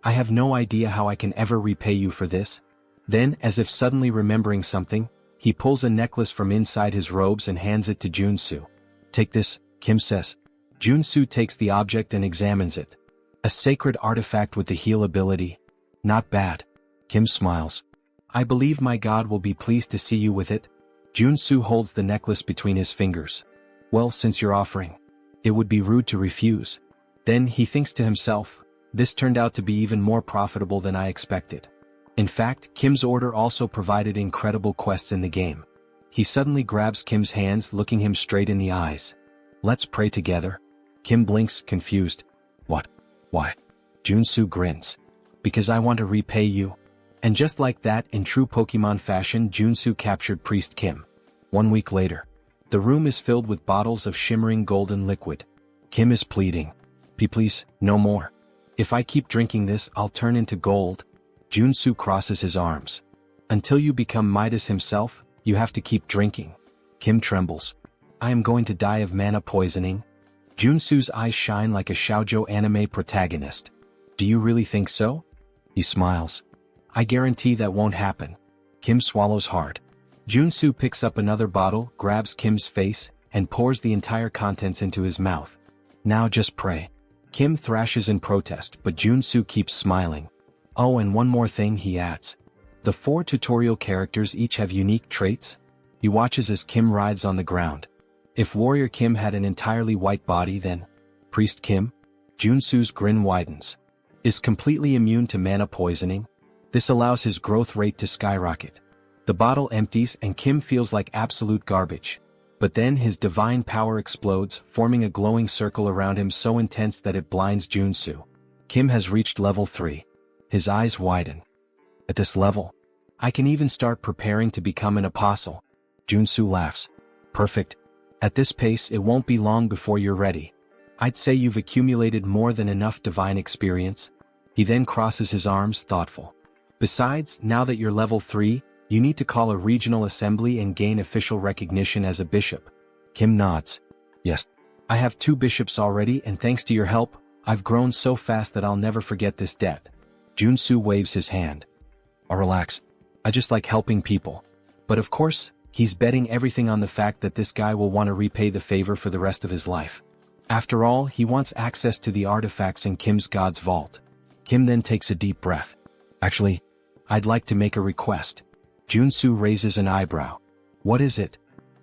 I have no idea how I can ever repay you for this. Then, as if suddenly remembering something, he pulls a necklace from inside his robes and hands it to Joonsoo. Take this, Kim says. Joonsoo takes the object and examines it. A sacred artifact with the heal ability. Not bad. Kim smiles. I believe my god will be pleased to see you with it. Joonsoo holds the necklace between his fingers. Well, since you're offering, it would be rude to refuse. Then he thinks to himself, this turned out to be even more profitable than I expected. In fact, Kim's order also provided incredible quests in the game. He suddenly grabs Kim's hands, looking him straight in the eyes. Let's pray together. Kim blinks, confused. What? Why? Joonsoo grins. Because I want to repay you. And just like that, in true Pokemon fashion, Joonsoo captured Priest Kim. 1 week later, the room is filled with bottles of shimmering golden liquid. Kim is pleading. Please, no more. If I keep drinking this, I'll turn into gold. Joonsoo crosses his arms. Until you become Midas himself, you have to keep drinking. Kim trembles. I am going to die of mana poisoning. Joonsoo's eyes shine like a shoujo anime protagonist. Do you really think so? He smiles. I guarantee that won't happen. Kim swallows hard. Joonsoo picks up another bottle, grabs Kim's face, and pours the entire contents into his mouth. Now just pray. Kim thrashes in protest, but Joonsoo keeps smiling. Oh, and one more thing, he adds. The 4 tutorial characters each have unique traits. He watches as Kim writhes on the ground. If Warrior Kim had an entirely white body, then Priest Kim? Joonsoo's grin widens. Is completely immune to mana poisoning. This allows his growth rate to skyrocket. The bottle empties and Kim feels like absolute garbage. But then his divine power explodes, forming a glowing circle around him so intense that it blinds Joonsoo. Kim has reached level 3. His eyes widen. At this level, I can even start preparing to become an apostle. Joonsoo laughs. Perfect. At this pace, it won't be long before you're ready. I'd say you've accumulated more than enough divine experience. He then crosses his arms, thoughtful. Besides, now that you're level 3, you need to call a regional assembly and gain official recognition as a bishop. Kim nods. Yes. I have 2 bishops already, and thanks to your help, I've grown so fast that I'll never forget this debt. Joonsoo waves his hand. Oh, relax. I just like helping people. But of course, he's betting everything on the fact that this guy will want to repay the favor for the rest of his life. After all, he wants access to the artifacts in Kim's God's vault. Kim then takes a deep breath. Actually, I'd like to make a request. Joonsoo raises an eyebrow. What is it?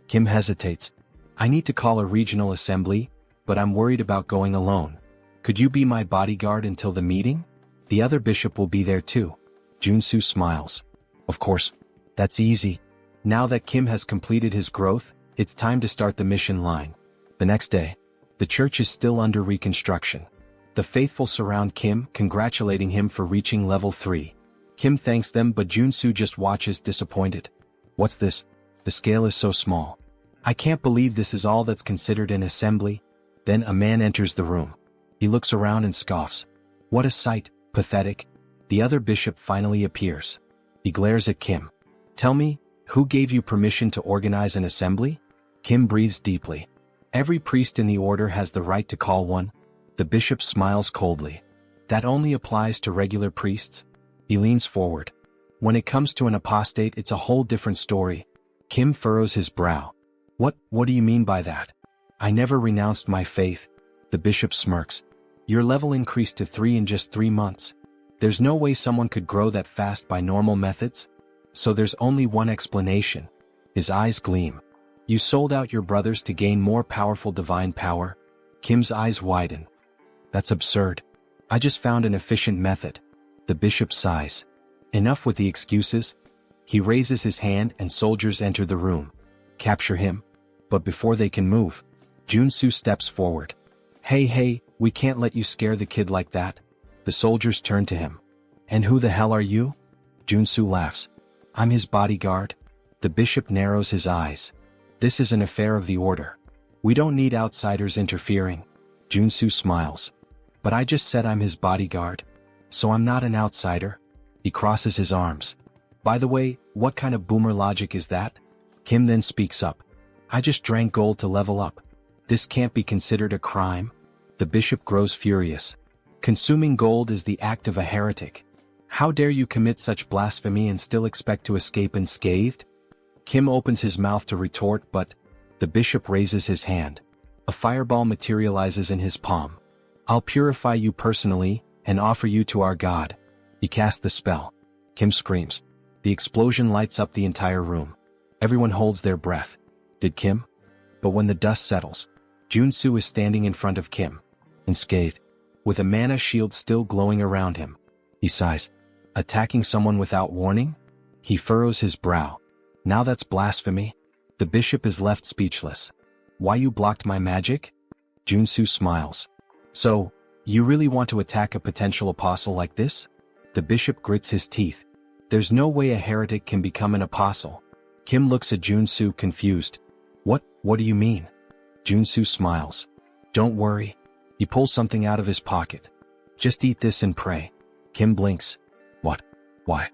Kim hesitates. I need to call a regional assembly, but I'm worried about going alone. Could you be my bodyguard until the meeting? The other bishop will be there too. Joonsoo smiles. Of course. That's easy. Now that Kim has completed his growth, it's time to start the mission line. The next day, the church is still under reconstruction. The faithful surround Kim, congratulating him for reaching level 3. Kim thanks them, but Joonsoo just watches disappointed. What's this? The scale is so small. I can't believe this is all that's considered an assembly. Then a man enters the room. He looks around and scoffs. What a sight, pathetic. The other bishop finally appears. He glares at Kim. Tell me, who gave you permission to organize an assembly? Kim breathes deeply. Every priest in the order has the right to call one. The bishop smiles coldly. That only applies to regular priests? He leans forward. When it comes to an apostate, it's a whole different story. Kim furrows his brow. What do you mean by that? I never renounced my faith. The bishop smirks. Your level increased to 3 in just 3 months. There's no way someone could grow that fast by normal methods. So there's only one explanation. His eyes gleam. You sold out your brothers to gain more powerful divine power? Kim's eyes widen. That's absurd. I just found an efficient method. The bishop sighs. Enough with the excuses. He raises his hand and soldiers enter the room. Capture him. But before they can move, Joonsoo steps forward. Hey, we can't let you scare the kid like that. The soldiers turn to him. And who the hell are you? Joonsoo laughs. I'm his bodyguard. The bishop narrows his eyes. This is an affair of the order. We don't need outsiders interfering. Joonsoo smiles. But I just said I'm his bodyguard. So I'm not an outsider. He crosses his arms. By the way, what kind of boomer logic is that? Kim then speaks up. I just drank gold to level up. This can't be considered a crime. The bishop grows furious. Consuming gold is the act of a heretic. How dare you commit such blasphemy and still expect to escape unscathed? Kim opens his mouth to retort, but the bishop raises his hand. A fireball materializes in his palm. I'll purify you personally and offer you to our God. He casts the spell. Kim screams. The explosion lights up the entire room. Everyone holds their breath. Did Kim? But when the dust settles, Joonsoo is standing in front of Kim, unscathed, with a mana shield still glowing around him. He sighs. Attacking someone without warning? He furrows his brow. Now that's blasphemy. The bishop is left speechless. Why you blocked my magic? Joonsoo smiles. So, you really want to attack a potential apostle like this? The bishop grits his teeth. There's no way a heretic can become an apostle. Kim looks at Joonsoo confused. What do you mean? Joonsoo smiles. Don't worry. He pulls something out of his pocket. Just eat this and pray. Kim blinks. What? Why?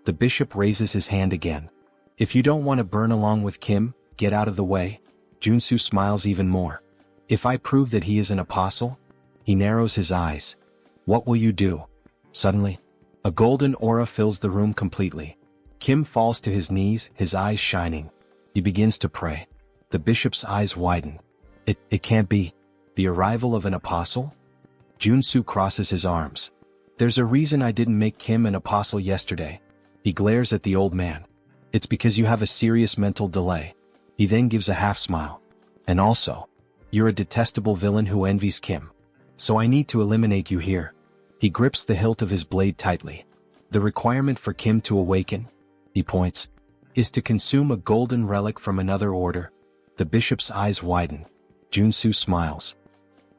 The bishop raises his hand again. If you don't want to burn along with Kim, get out of the way. Joonsoo smiles even more. If I prove that he is an apostle? He narrows his eyes. What will you do? Suddenly, a golden aura fills the room completely. Kim falls to his knees, his eyes shining. He begins to pray. The bishop's eyes widen. It can't be. The arrival of an apostle? Joonsoo crosses his arms. There's a reason I didn't make Kim an apostle yesterday. He glares at the old man. It's because you have a serious mental delay. He then gives a half smile. And also, you're a detestable villain who envies Kim. So I need to eliminate you here. He grips the hilt of his blade tightly. The requirement for Kim to awaken, he points, is to consume a golden relic from another order. The bishop's eyes widen. Joonsoo smiles.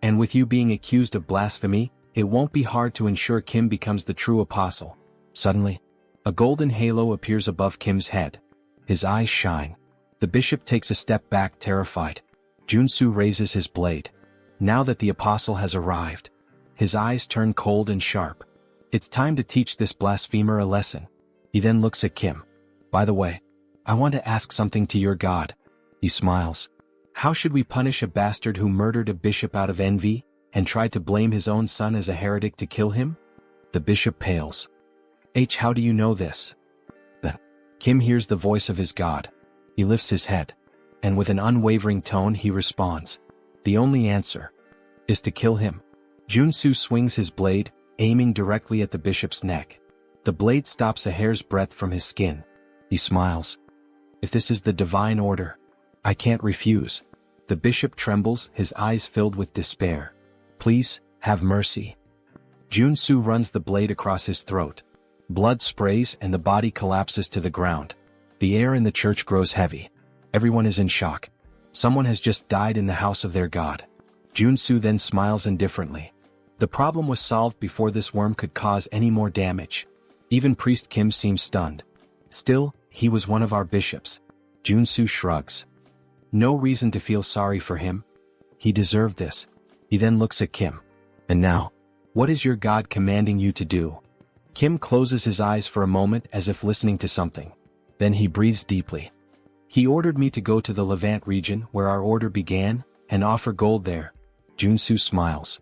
And with you being accused of blasphemy, it won't be hard to ensure Kim becomes the true apostle. Suddenly, a golden halo appears above Kim's head. His eyes shine. The bishop takes a step back, terrified. Joonsoo raises his blade. Now that the apostle has arrived, his eyes turn cold and sharp. It's time to teach this blasphemer a lesson. He then looks at Kim. By the way, I want to ask something to your god. He smiles. How should we punish a bastard who murdered a bishop out of envy, and tried to blame his own son as a heretic to kill him? The bishop pales. How do you know this? Then, Kim hears the voice of his god. He lifts his head, and with an unwavering tone he responds. The only answer is to kill him. Joonsoo swings his blade, aiming directly at the bishop's neck. The blade stops a hair's breadth from his skin. He smiles. If this is the divine order, I can't refuse. The bishop trembles, his eyes filled with despair. Please, have mercy. Joonsoo runs the blade across his throat. Blood sprays and the body collapses to the ground. The air in the church grows heavy. Everyone is in shock. Someone has just died in the house of their god. Joonsoo then smiles indifferently. The problem was solved before this worm could cause any more damage. Even Priest Kim seems stunned. Still, he was one of our bishops. Joonsoo shrugs. No reason to feel sorry for him. He deserved this. He then looks at Kim. And now, what is your god commanding you to do? Kim closes his eyes for a moment as if listening to something. Then he breathes deeply. He ordered me to go to the Levant region where our order began, and offer gold there. Joonsoo smiles.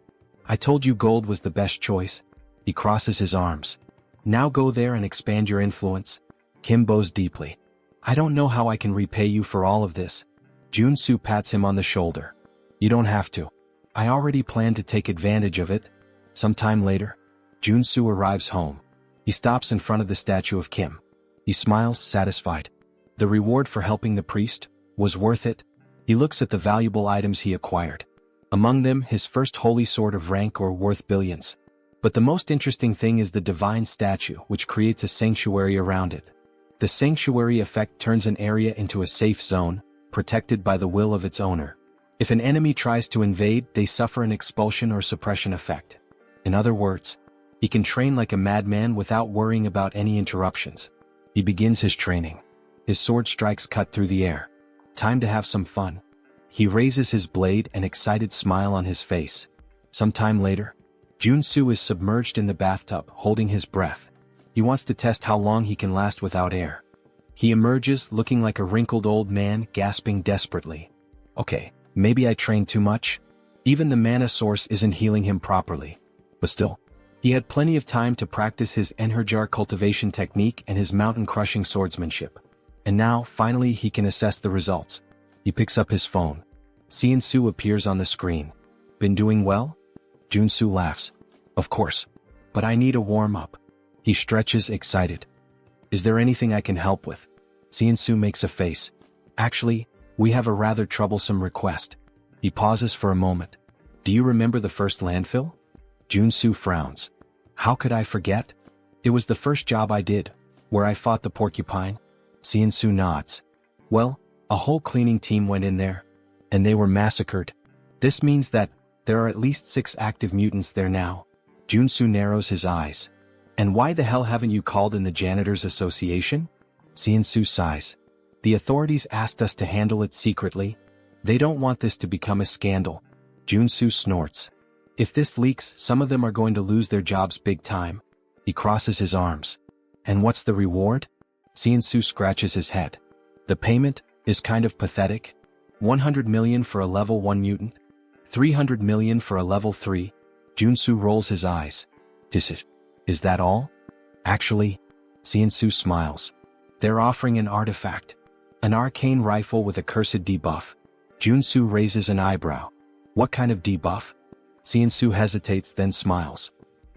I told you gold was the best choice. He crosses his arms. Now go there and expand your influence. Kim bows deeply. I don't know how I can repay you for all of this. Joonsoo pats him on the shoulder. You don't have to. I already planned to take advantage of it. Sometime later, Joonsoo arrives home. He stops in front of the statue of Kim. He smiles, satisfied. The reward for helping the priest was worth it. He looks at the valuable items he acquired. Among them, his first holy sword of rank or worth billions. But the most interesting thing is the divine statue, which creates a sanctuary around it. The sanctuary effect turns an area into a safe zone, protected by the will of its owner. If an enemy tries to invade, they suffer an expulsion or suppression effect. In other words, he can train like a madman without worrying about any interruptions. He begins his training. His sword strikes cut through the air. Time to have some fun. He raises his blade, an excited smile on his face. Some time later, Joonsoo is submerged in the bathtub, holding his breath. He wants to test how long he can last without air. He emerges, looking like a wrinkled old man, gasping desperately. Okay, maybe I trained too much? Even the mana source isn't healing him properly. But still, he had plenty of time to practice his Enherjar cultivation technique and his mountain-crushing swordsmanship. And now, finally, he can assess the results. He picks up his phone. Joonsoo appears on the screen. Been doing well? Joonsoo laughs. Of course. But I need a warm-up. He stretches, excited. Is there anything I can help with? Joonsoo makes a face. Actually, we have a rather troublesome request. He pauses for a moment. Do you remember the first landfill? Joonsoo frowns. How could I forget? It was the first job I did, where I fought the porcupine. Joonsoo nods. Well, a whole cleaning team went in there, and they were massacred. This means that there are at least 6 active mutants there now. Joonsoo narrows his eyes. And why the hell haven't you called in the Janitors Association? Joonsoo sighs. The authorities asked us to handle it secretly. They don't want this to become a scandal. Joonsoo snorts. If this leaks, some of them are going to lose their jobs big time. He crosses his arms. And what's the reward? Joonsoo scratches his head. The payment is kind of pathetic. 100 million for a level 1 mutant. 300 million for a level 3. Joonsoo rolls his eyes. Is that all? Actually, Joonsoo smiles. They're offering an artifact. An arcane rifle with a cursed debuff. Joonsoo raises an eyebrow. What kind of debuff? Joonsoo hesitates then smiles.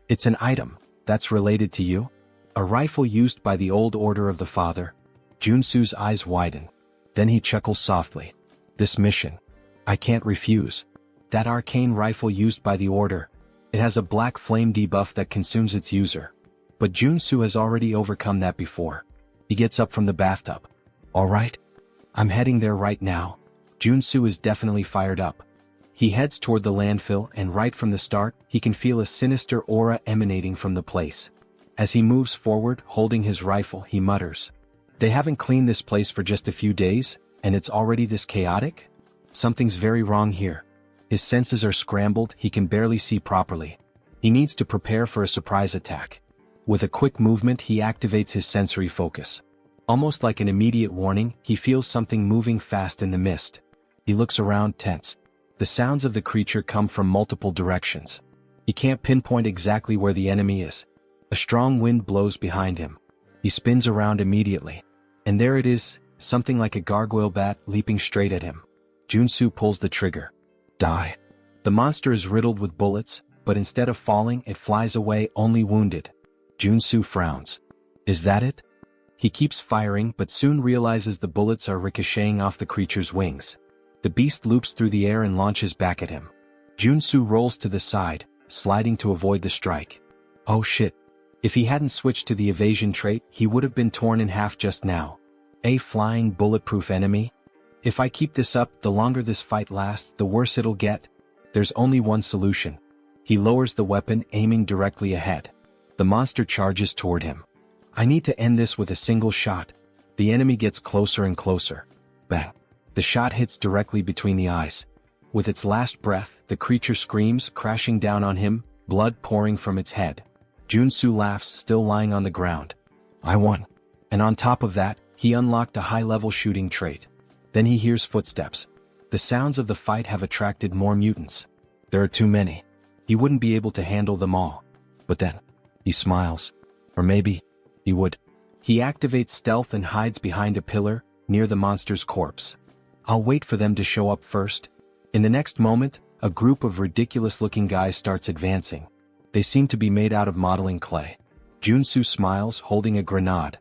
It's an item that's related to you. A rifle used by the old order of the father. Joonsoo's eyes widen. Then he chuckles softly. This mission. I can't refuse. That arcane rifle used by the order. It has a black flame debuff that consumes its user. But Joonsoo has already overcome that before. He gets up from the bathtub. Alright. I'm heading there right now. Joonsoo is definitely fired up. He heads toward the landfill and right from the start, he can feel a sinister aura emanating from the place. As he moves forward, holding his rifle, he mutters. They haven't cleaned this place for just a few days, and it's already this chaotic? Something's very wrong here. His senses are scrambled, he can barely see properly. He needs to prepare for a surprise attack. With a quick movement, he activates his sensory focus. Almost like an immediate warning, he feels something moving fast in the mist. He looks around, tense. The sounds of the creature come from multiple directions. He can't pinpoint exactly where the enemy is. A strong wind blows behind him. He spins around immediately. And there it is, something like a gargoyle bat leaping straight at him. Joonsoo pulls the trigger. Die. The monster is riddled with bullets, but instead of falling, it flies away only wounded. Joonsoo frowns. Is that it? He keeps firing but soon realizes the bullets are ricocheting off the creature's wings. The beast loops through the air and launches back at him. Joonsoo rolls to the side, sliding to avoid the strike. Oh shit. If he hadn't switched to the evasion trait, he would have been torn in half just now. A flying bulletproof enemy? If I keep this up, the longer this fight lasts, the worse it'll get. There's only one solution. He lowers the weapon, aiming directly ahead. The monster charges toward him. I need to end this with a single shot. The enemy gets closer and closer. Bang. The shot hits directly between the eyes. With its last breath, the creature screams, crashing down on him, blood pouring from its head. Joonsoo laughs, still lying on the ground. I won. And on top of that, he unlocked a high-level shooting trait. Then he hears footsteps. The sounds of the fight have attracted more mutants. There are too many. He wouldn't be able to handle them all. But then, he smiles. Or maybe, he would. He activates stealth and hides behind a pillar, near the monster's corpse. I'll wait for them to show up first. In the next moment, a group of ridiculous-looking guys starts advancing. They seem to be made out of modeling clay. Joonsoo smiles, holding a grenade.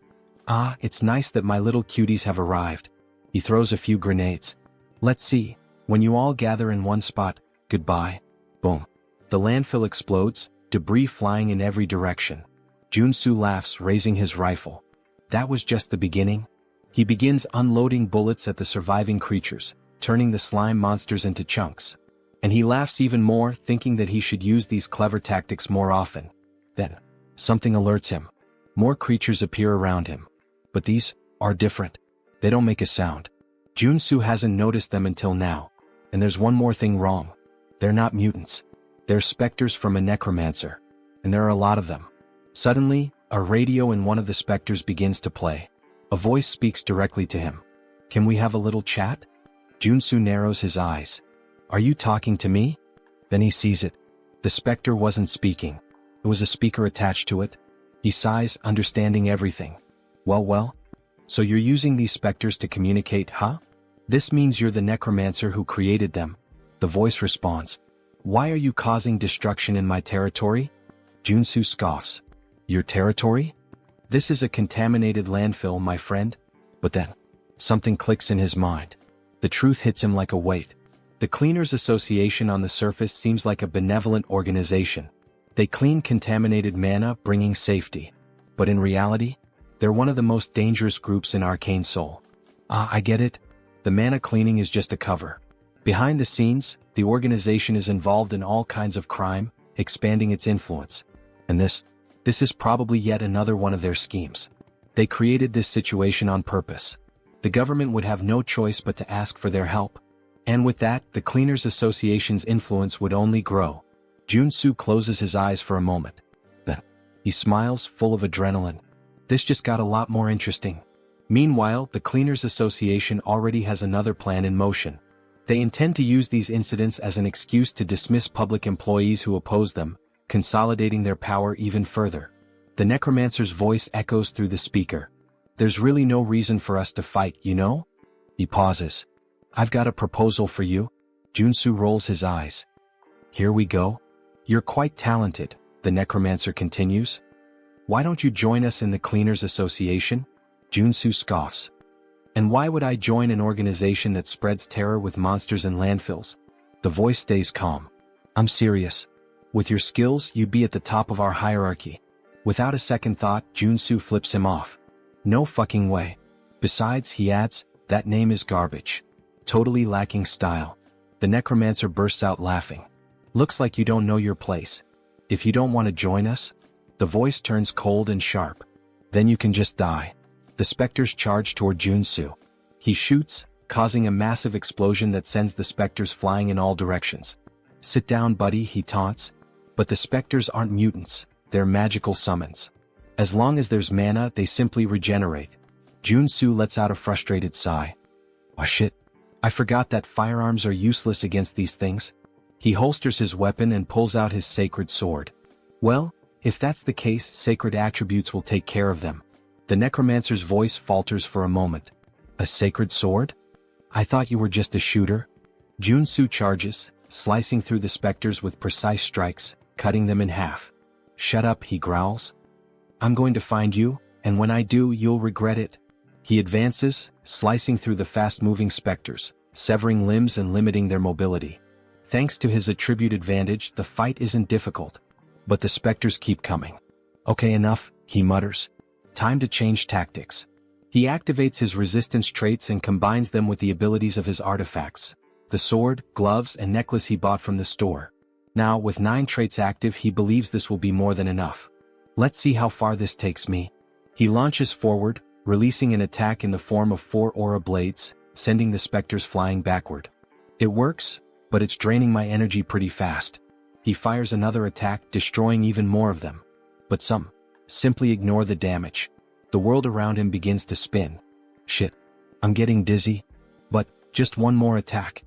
Ah, it's nice that my little cuties have arrived. He throws a few grenades. Let's see. When you all gather in one spot, goodbye. Boom. The landfill explodes, debris flying in every direction. Joonsoo laughs, raising his rifle. That was just the beginning. He begins unloading bullets at the surviving creatures, turning the slime monsters into chunks. And he laughs even more, thinking that he should use these clever tactics more often. Then, something alerts him. More creatures appear around him. But these are different. They don't make a sound. Joonsoo hasn't noticed them until now. And there's one more thing wrong. They're not mutants. They're specters from a necromancer. And there are a lot of them. Suddenly, a radio in one of the specters begins to play. A voice speaks directly to him. Can we have a little chat? Joonsoo narrows his eyes. Are you talking to me? Then he sees it. The specter wasn't speaking. There was a speaker attached to it. He sighs, understanding everything. Well. So you're using these specters to communicate, huh? This means you're the necromancer who created them. The voice responds. Why are you causing destruction in my territory? Joonsoo scoffs. Your territory? This is a contaminated landfill, my friend. But then, something clicks in his mind. The truth hits him like a weight. The Cleaners Association on the surface seems like a benevolent organization. They clean contaminated mana, bringing safety. But in reality, they're one of the most dangerous groups in Arcane Seoul. Ah, I get it. The mana cleaning is just a cover. Behind the scenes, the organization is involved in all kinds of crime, expanding its influence. And this This is probably yet another one of their schemes. They created this situation on purpose. The government would have no choice but to ask for their help. And with that, the Cleaners Association's influence would only grow. Joonsoo closes his eyes for a moment. Then, he smiles, full of adrenaline. This just got a lot more interesting. Meanwhile, the Cleaners Association already has another plan in motion. They intend to use these incidents as an excuse to dismiss public employees who oppose them, consolidating their power even further. The necromancer's voice echoes through the speaker. There's really no reason for us to fight, you know? He pauses. I've got a proposal for you. Joonsoo rolls his eyes. Here we go. You're quite talented, the necromancer continues. Why don't you join us in the Cleaners Association? Joonsoo scoffs. And why would I join an organization that spreads terror with monsters and landfills? The voice stays calm. I'm serious. With your skills, you'd be at the top of our hierarchy. Without a second thought, Joonsoo flips him off. No fucking way. Besides, he adds, that name is garbage. Totally lacking style. The necromancer bursts out laughing. Looks like you don't know your place. If you don't want to join us, the voice turns cold and sharp. Then you can just die. The specters charge toward Joonsoo. He shoots, causing a massive explosion that sends the specters flying in all directions. Sit down, buddy, he taunts. But the specters aren't mutants, they're magical summons. As long as there's mana, they simply regenerate. Joonsoo lets out a frustrated sigh. Oh shit. I forgot that firearms are useless against these things. He holsters his weapon and pulls out his sacred sword. Well, if that's the case, sacred attributes will take care of them. The necromancer's voice falters for a moment. A sacred sword? I thought you were just a shooter. Joonsoo charges, slicing through the specters with precise strikes, cutting them in half. Shut up, he growls. I'm going to find you, and when I do, you'll regret it. He advances, slicing through the fast-moving specters, severing limbs and limiting their mobility. Thanks to his attribute advantage, the fight isn't difficult. But the specters keep coming. Okay, enough, he mutters. Time to change tactics. He activates his resistance traits and combines them with the abilities of his artifacts. The sword, gloves, and necklace he bought from the store. Now, with 9 traits active, he believes this will be more than enough. Let's see how far this takes me. He launches forward, releasing an attack in the form of 4 aura blades, sending the specters flying backward. It works, but it's draining my energy pretty fast. He fires another attack, destroying even more of them. But some simply ignore the damage. The world around him begins to spin. Shit. I'm getting dizzy. But, just one more attack.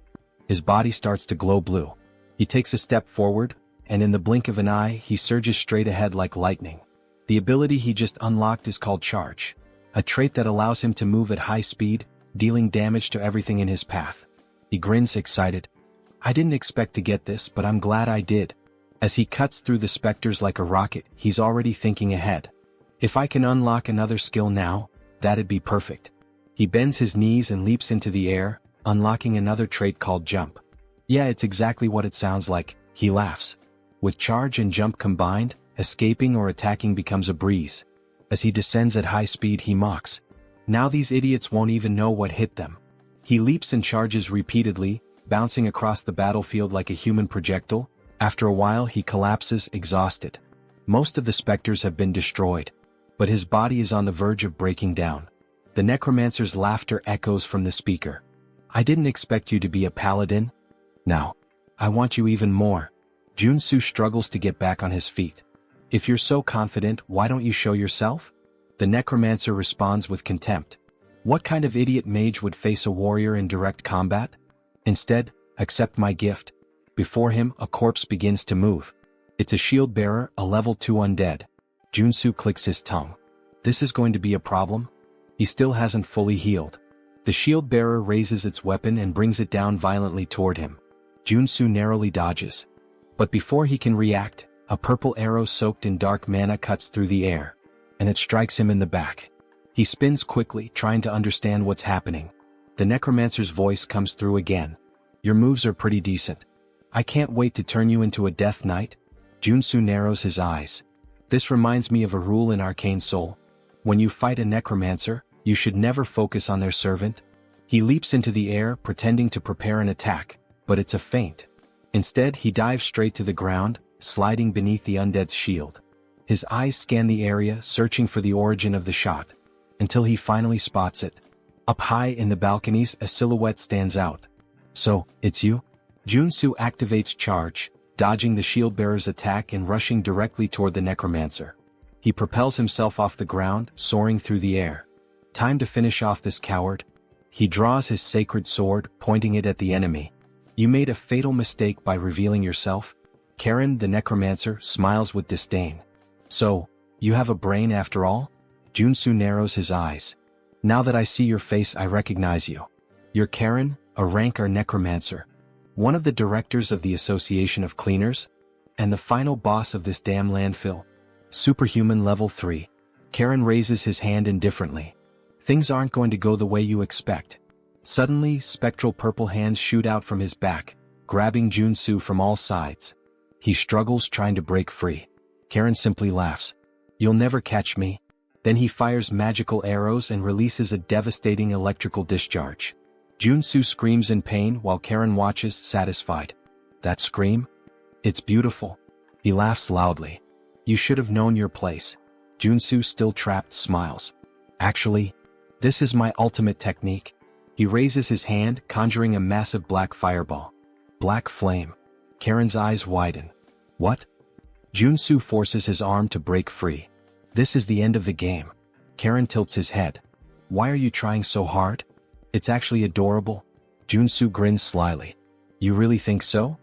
His body starts to glow blue. He takes a step forward, and in the blink of an eye, he surges straight ahead like lightning. The ability he just unlocked is called Charge. A trait that allows him to move at high speed, dealing damage to everything in his path. He grins excited. I didn't expect to get this, but I'm glad I did. As he cuts through the specters like a rocket, he's already thinking ahead. If I can unlock another skill now, that'd be perfect. He bends his knees and leaps into the air, unlocking another trait called Jump. Yeah, it's exactly what it sounds like, he laughs. With Charge and Jump combined, escaping or attacking becomes a breeze. As he descends at high speed, he mocks. Now these idiots won't even know what hit them. He leaps and charges repeatedly, bouncing across the battlefield like a human projectile. After a while, he collapses, exhausted. Most of the specters have been destroyed. But his body is on the verge of breaking down. The necromancer's laughter echoes from the speaker. I didn't expect you to be a paladin. Now, I want you even more. Joonsoo struggles to get back on his feet. If you're so confident, why don't you show yourself? The necromancer responds with contempt. What kind of idiot mage would face a warrior in direct combat? Instead, accept my gift. Before him, a corpse begins to move. It's a shield bearer, a level 2 undead. Joonsoo clicks his tongue. This is going to be a problem? He still hasn't fully healed. The shield bearer raises its weapon and brings it down violently toward him. Joonsoo narrowly dodges. But before he can react, a purple arrow soaked in dark mana cuts through the air, and it strikes him in the back. He spins quickly, trying to understand what's happening. The necromancer's voice comes through again. Your moves are pretty decent. I can't wait to turn you into a death knight. Joonsoo narrows his eyes. This reminds me of a rule in Arcane Seoul. When you fight a necromancer, you should never focus on their servant. He leaps into the air, pretending to prepare an attack, but it's a feint. Instead, he dives straight to the ground, sliding beneath the undead's shield. His eyes scan the area, searching for the origin of the shot, until he finally spots it. Up high in the balconies, a silhouette stands out. So, it's you? Joonsoo activates charge, dodging the shield-bearer's attack and rushing directly toward the necromancer. He propels himself off the ground, soaring through the air. Time to finish off this coward. He draws his sacred sword, pointing it at the enemy. You made a fatal mistake by revealing yourself. Karen, the necromancer, smiles with disdain. So, you have a brain after all? Joonsoo narrows his eyes. Now that I see your face, I recognize you. You're Karen, a Reincarned necromancer. One of the directors of the Association of Cleaners, and the final boss of this damn landfill. Superhuman level 3. Karen raises his hand indifferently. Things aren't going to go the way you expect. Suddenly, spectral purple hands shoot out from his back, grabbing Joonsoo from all sides. He struggles trying to break free. Karen simply laughs. You'll never catch me. Then he fires magical arrows and releases a devastating electrical discharge. Joonsoo screams in pain while Karen watches, satisfied. That scream? It's beautiful. He laughs loudly. You should have known your place. Joonsoo, still trapped, smiles. Actually, this is my ultimate technique. He raises his hand, conjuring a massive black fireball. Black flame. Karen's eyes widen. What? Joonsoo forces his arm to break free. This is the end of the game. Karen tilts his head. Why are you trying so hard? It's actually adorable. Joonsoo grins slyly. You really think so?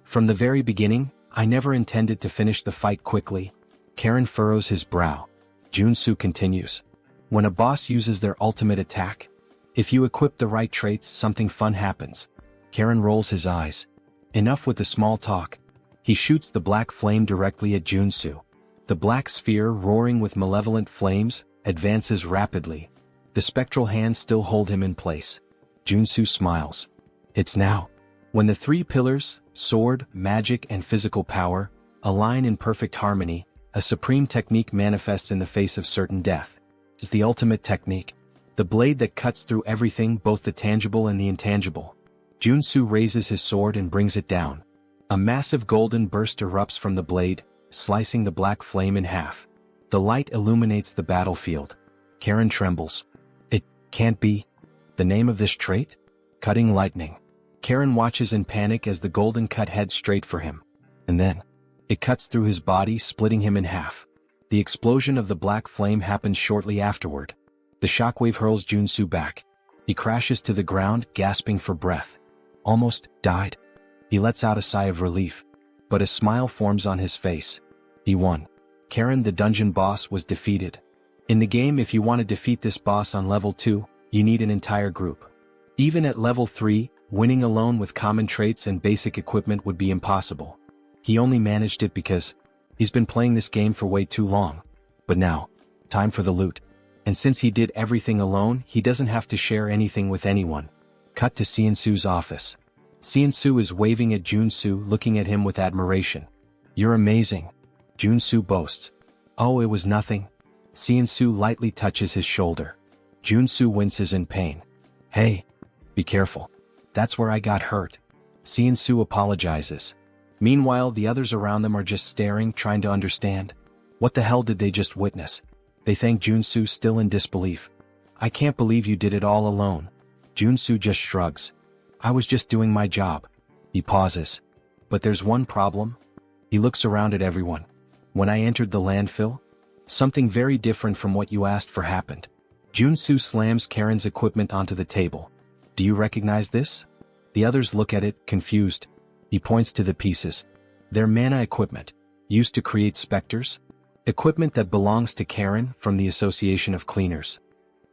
From the very beginning, I never intended to finish the fight quickly. Karen furrows his brow. Joonsoo continues. When a boss uses their ultimate attack, if you equip the right traits, something fun happens. Karen rolls his eyes. Enough with the small talk. He shoots the black flame directly at Joonsoo. The black sphere, roaring with malevolent flames, advances rapidly. The spectral hands still hold him in place. Joonsoo smiles. It's now. When the three pillars, sword, magic, and physical power, align in perfect harmony, a supreme technique manifests in the face of certain death. It's the ultimate technique. The blade that cuts through everything, both the tangible and the intangible. Joonsoo raises his sword and brings it down. A massive golden burst erupts from the blade, slicing the black flame in half. The light illuminates the battlefield. Karen trembles. It can't be. The name of this trait? Cutting lightning. Karen watches in panic as the golden cut heads straight for him. And then, it cuts through his body, splitting him in half. The explosion of the black flame happens shortly afterward. The shockwave hurls Joonsoo back. He crashes to the ground, gasping for breath. Almost died. He lets out a sigh of relief. But a smile forms on his face. He won. Karen, the dungeon boss, was defeated. In the game, if you want to defeat this boss on level 2, you need an entire group. Even at level 3, winning alone with common traits and basic equipment would be impossible. He only managed it because he's been playing this game for way too long. But now, time for the loot. And since he did everything alone, he doesn't have to share anything with anyone. Cut to Seonsoo's office. Seonsoo is waving at Joonsoo, looking at him with admiration. You're amazing. Joonsoo boasts. Oh, it was nothing. Seonsoo lightly touches his shoulder. Joonsoo winces in pain. Hey, be careful. That's where I got hurt. Seonsoo apologizes. Meanwhile, the others around them are just staring, trying to understand. What the hell did they just witness? They thank Joonsoo, still in disbelief. I can't believe you did it all alone. Joonsoo just shrugs. I was just doing my job. He pauses. But there's one problem. He looks around at everyone. When I entered the landfill, something very different from what you asked for happened. Joonsoo slams Karen's equipment onto the table. Do you recognize this? The others look at it, confused. He points to the pieces. They're mana equipment, used to create specters. Equipment that belongs to Karen from the Association of Cleaners.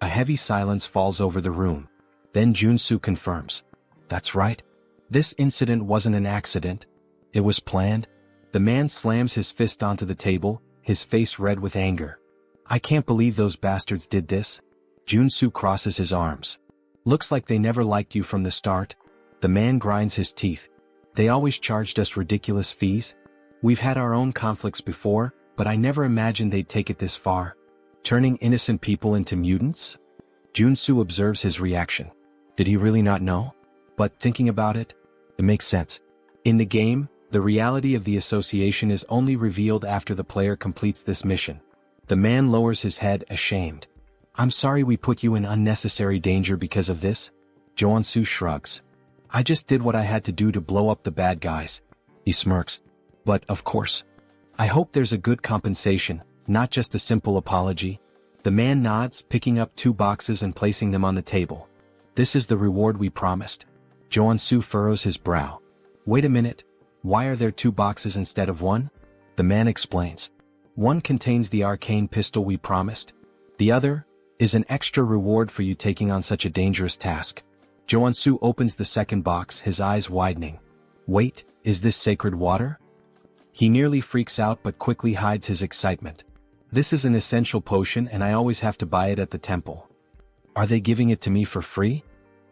A heavy silence falls over the room. Then Joonsoo confirms. That's right. This incident wasn't an accident. It was planned. The man slams his fist onto the table, his face red with anger. I can't believe those bastards did this. Joonsoo crosses his arms. Looks like they never liked you from the start. The man grinds his teeth. They always charged us ridiculous fees. We've had our own conflicts before, but I never imagined they'd take it this far. Turning innocent people into mutants? Joonsoo observes his reaction. Did he really not know? But thinking about it, it makes sense. In the game, The reality of the association is only revealed after the player completes this mission. The man lowers his head, ashamed. I'm sorry we put you in unnecessary danger because of this. Joonsoo shrugs. I just did what I had to do to blow up the bad guys. He smirks. But, of course. I hope there's a good compensation, not just a simple apology. The man nods, picking up 2 boxes and placing them on the table. This is the reward we promised. Joonsoo furrows his brow. Wait a minute. Why are there 2 boxes instead of 1? The man explains. One contains the arcane pistol we promised. The other is an extra reward for you taking on such a dangerous task. Joonsoo opens the second box, his eyes widening. Wait, is this sacred water? He nearly freaks out but quickly hides his excitement. This is an essential potion and I always have to buy it at the temple. Are they giving it to me for free?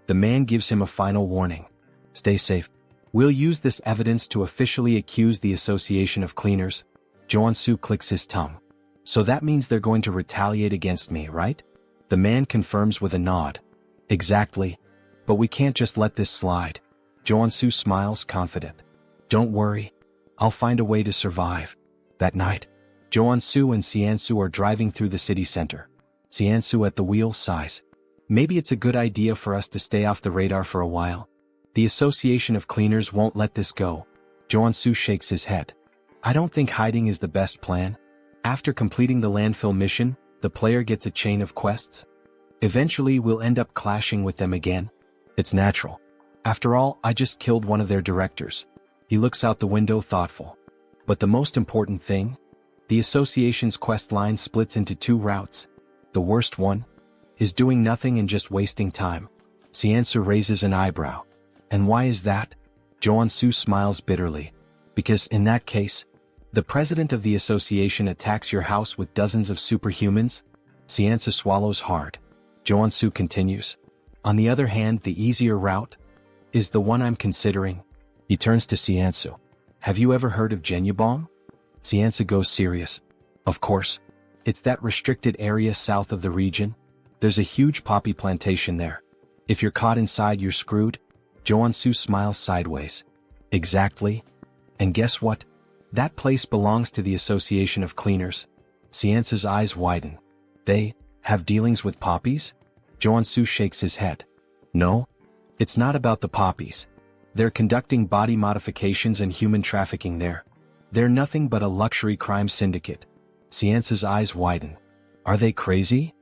The man gives him a final warning. Stay safe. We'll use this evidence to officially accuse the Association of Cleaners. Joonsoo clicks his tongue. So that means they're going to retaliate against me, right? The man confirms with a nod. Exactly. But we can't just let this slide. Joonsoo smiles, confident. Don't worry. I'll find a way to survive. That night, Joonsoo and Siansoo are driving through the city center. Siansoo at the wheel sighs. Maybe it's a good idea for us to stay off the radar for a while. The Association of Cleaners won't let this go. Joonsoo shakes his head. I don't think hiding is the best plan. After completing the landfill mission, the player gets a chain of quests. Eventually we'll end up clashing with them again. It's natural. After all, I just killed one of their directors. He looks out the window, thoughtful. But the most important thing? The association's quest line splits into 2 routes. The worst one is doing nothing and just wasting time. Siansoo raises an eyebrow. And why is that? Joonsoo smiles bitterly. Because in that case, the president of the association attacks your house with dozens of superhumans. Siansoo swallows hard. Joonsoo continues. On the other hand, the easier route is the one I'm considering. He turns to Siansoo. Have you ever heard of Genubong? Siansoo goes serious. Of course. It's that restricted area south of the region. There's a huge poppy plantation there. If you're caught inside, you're screwed. Joonsoo smiles sideways. Exactly. And guess what? That place belongs to the Association of Cleaners. Siansoo's eyes widen. They have dealings with poppies? Joonsoo shakes his head. No. It's not about the poppies. They're conducting body modifications and human trafficking there. They're nothing but a luxury crime syndicate. Siansoo's eyes widen. Are they crazy?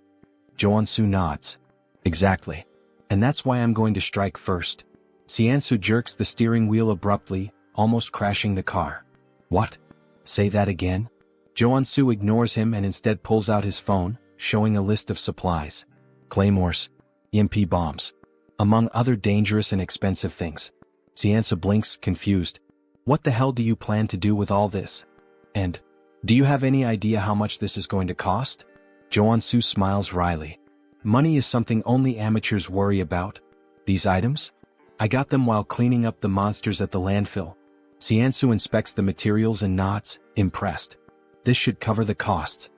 Joonsoo nods. Exactly. And that's why I'm going to strike first. Siansoo jerks the steering wheel abruptly, almost crashing the car. What? Say that again? Joonsoo ignores him and instead pulls out his phone, showing a list of supplies. Claymores. EMP bombs. Among other dangerous and expensive things. Siansoo blinks, confused. What the hell do you plan to do with all this? And, do you have any idea how much this is going to cost? Joonsoo smiles wryly. Money is something only amateurs worry about. These items? I got them while cleaning up the monsters at the landfill. Siansoo inspects the materials and nods, impressed. This should cover the costs.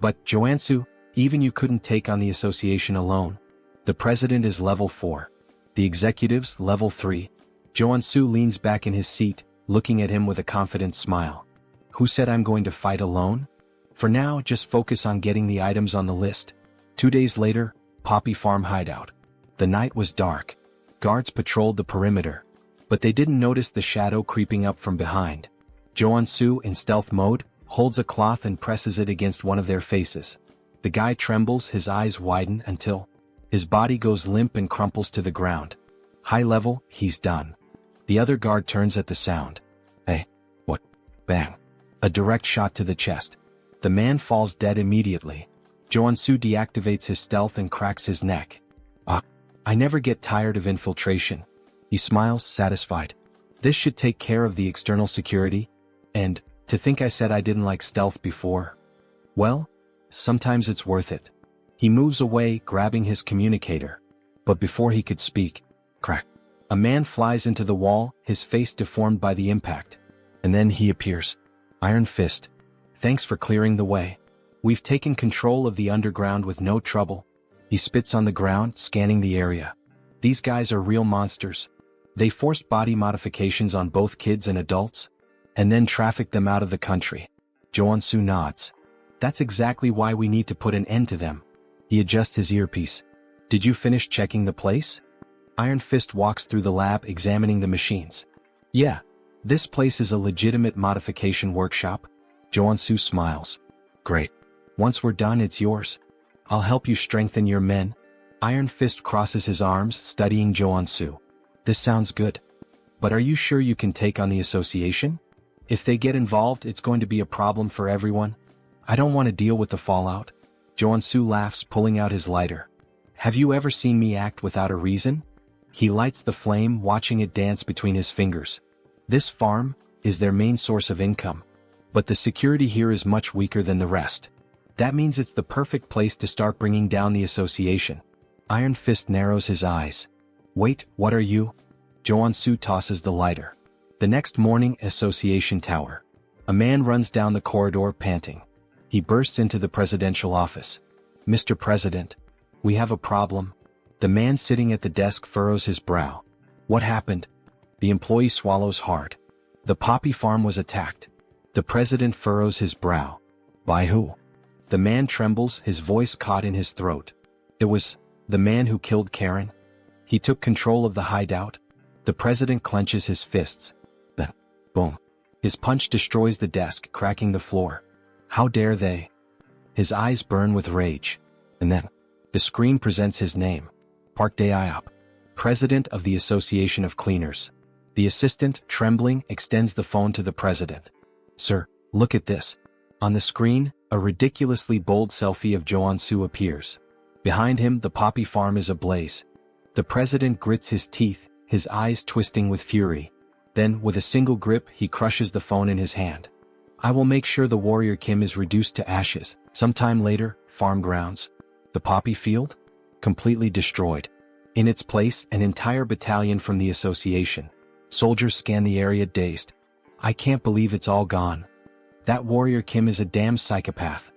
But, Joonsoo, even you couldn't take on the association alone. The president is level 4. The executives, level 3. Joonsoo leans back in his seat, looking at him with a confident smile. Who said I'm going to fight alone? For now, just focus on getting the items on the list. 2 days later, Poppy Farm hideout. The night was dark. Guards patrolled the perimeter. But they didn't notice the shadow creeping up from behind. Joonsoo, in stealth mode, holds a cloth and presses it against one of their faces. The guy trembles, his eyes widen until his body goes limp and crumples to the ground. High level, he's done. The other guard turns at the sound. Hey, what? Bang. A direct shot to the chest. The man falls dead immediately. Joonsoo deactivates his stealth and cracks his neck. I never get tired of infiltration. He smiles, satisfied. This should take care of the external security. And, to think I said I didn't like stealth before. Well, sometimes it's worth it. He moves away, grabbing his communicator. But before he could speak, crack. A man flies into the wall, his face deformed by the impact. And then he appears. Iron Fist. Thanks for clearing the way. We've taken control of the underground with no trouble. He spits on the ground, scanning the area. These guys are real monsters. They forced body modifications on both kids and adults. and then traffic them out of the country. Joonsoo nods. That's exactly why we need to put an end to them. He adjusts his earpiece. Did you finish checking the place? Iron Fist walks through the lab examining the machines. Yeah. This place is a legitimate modification workshop. Joonsoo smiles. Great. Once we're done, it's yours. I'll help you strengthen your men. Iron Fist crosses his arms, studying Joonsoo. This sounds good. But are you sure you can take on the association? If they get involved, it's going to be a problem for everyone. I don't want to deal with the fallout. Joonsoo laughs, pulling out his lighter. Have you ever seen me act without a reason? He lights the flame, watching it dance between his fingers. This farm is their main source of income. But the security here is much weaker than the rest. That means it's the perfect place to start bringing down the association. Iron Fist narrows his eyes. Wait, what are you? Joonsoo tosses the lighter. The next morning, Association Tower. A man runs down the corridor panting. He bursts into the presidential office. Mr. President, we have a problem. The man sitting at the desk furrows his brow. What happened? The employee swallows hard. The poppy farm was attacked. The president furrows his brow. By who? The man trembles, his voice caught in his throat. It was the man who killed Karen. He took control of the hideout. The president clenches his fists. Then, boom. His punch destroys the desk, cracking the floor. How dare they? His eyes burn with rage. And then, the screen presents his name. Park Dae-iop, president of the Association of Cleaners. The assistant, trembling, extends the phone to the president. Sir, look at this. On the screen, a ridiculously bold selfie of Joonsoo appears. Behind him, the poppy farm is ablaze. The president grits his teeth, his eyes twisting with fury. Then, with a single grip, he crushes the phone in his hand. I will make sure the warrior Kim is reduced to ashes. Sometime later, farm grounds. The poppy field? Completely destroyed. In its place, an entire battalion from the association. Soldiers scan the area dazed. I can't believe it's all gone. That warrior Kim is a damn psychopath.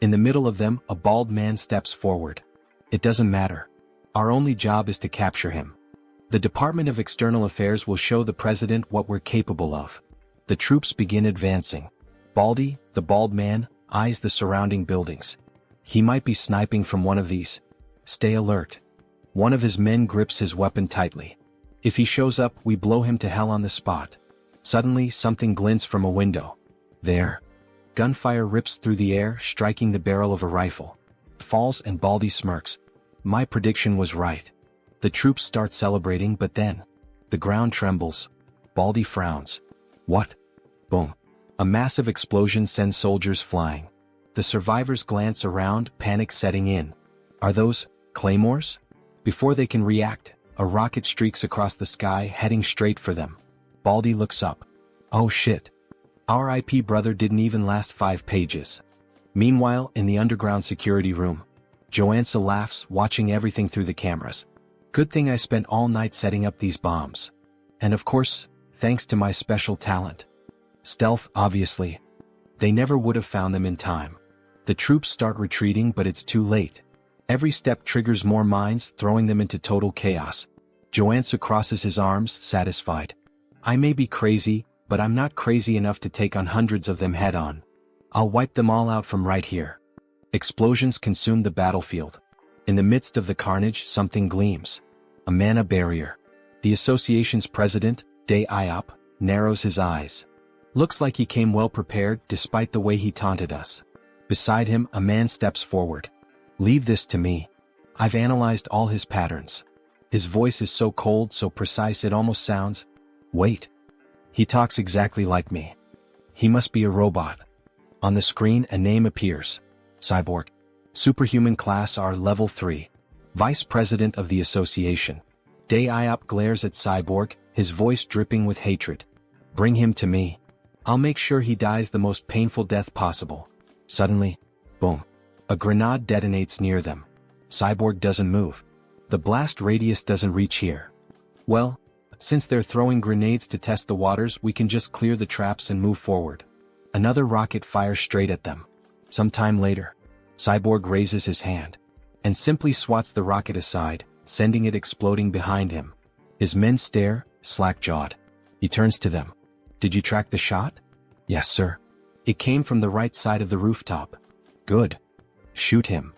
In the middle of them, a bald man steps forward. It doesn't matter. Our only job is to capture him. The Department of External Affairs will show the president what we're capable of. The troops begin advancing. Baldy, the bald man, eyes the surrounding buildings. He might be sniping from one of these. Stay alert. One of his men grips his weapon tightly. If he shows up, we blow him to hell on the spot. Suddenly, something glints from a window. There. Gunfire rips through the air, striking the barrel of a rifle. Falls and Baldy smirks. My prediction was right. The troops start celebrating, but then the ground trembles. Baldy frowns. What? Boom. A massive explosion sends soldiers flying. The survivors glance around, panic setting in. Are those claymores? Before they can react, a rocket streaks across the sky, heading straight for them. Baldy looks up. Oh shit. Our IP brother didn't even last 5 pages. Meanwhile, in the underground security room, Joonsoo laughs, watching everything through the cameras. Good thing I spent all night setting up these bombs. And of course, thanks to my special talent. Stealth, obviously. They never would have found them in time. The troops start retreating, but it's too late. Every step triggers more mines, throwing them into total chaos. Joonsoo crosses his arms, satisfied. I may be crazy, but I'm not crazy enough to take on hundreds of them head-on. I'll wipe them all out from right here. Explosions consume the battlefield. In the midst of the carnage, something gleams. A mana barrier. The association's president, Dae-iop, narrows his eyes. Looks like he came well prepared, despite the way he taunted us. Beside him, a man steps forward. Leave this to me. I've analyzed all his patterns. His voice is so cold, so precise it almost sounds... Wait. He talks exactly like me. He must be a robot. On the screen, a name appears. Cyborg. Superhuman class R level 3. Vice President of the Association. Dae-iop glares at Cyborg, his voice dripping with hatred. Bring him to me. I'll make sure he dies the most painful death possible. Suddenly, boom. A grenade detonates near them. Cyborg doesn't move. The blast radius doesn't reach here. Well, since they're throwing grenades to test the waters, we can just clear the traps and move forward. Another rocket fires straight at them. Sometime later, Cyborg raises his hand and simply swats the rocket aside, sending it exploding behind him. His men stare, slack-jawed. He turns to them. Did you track the shot? Yes, sir. It came from the right side of the rooftop. Good. Shoot him.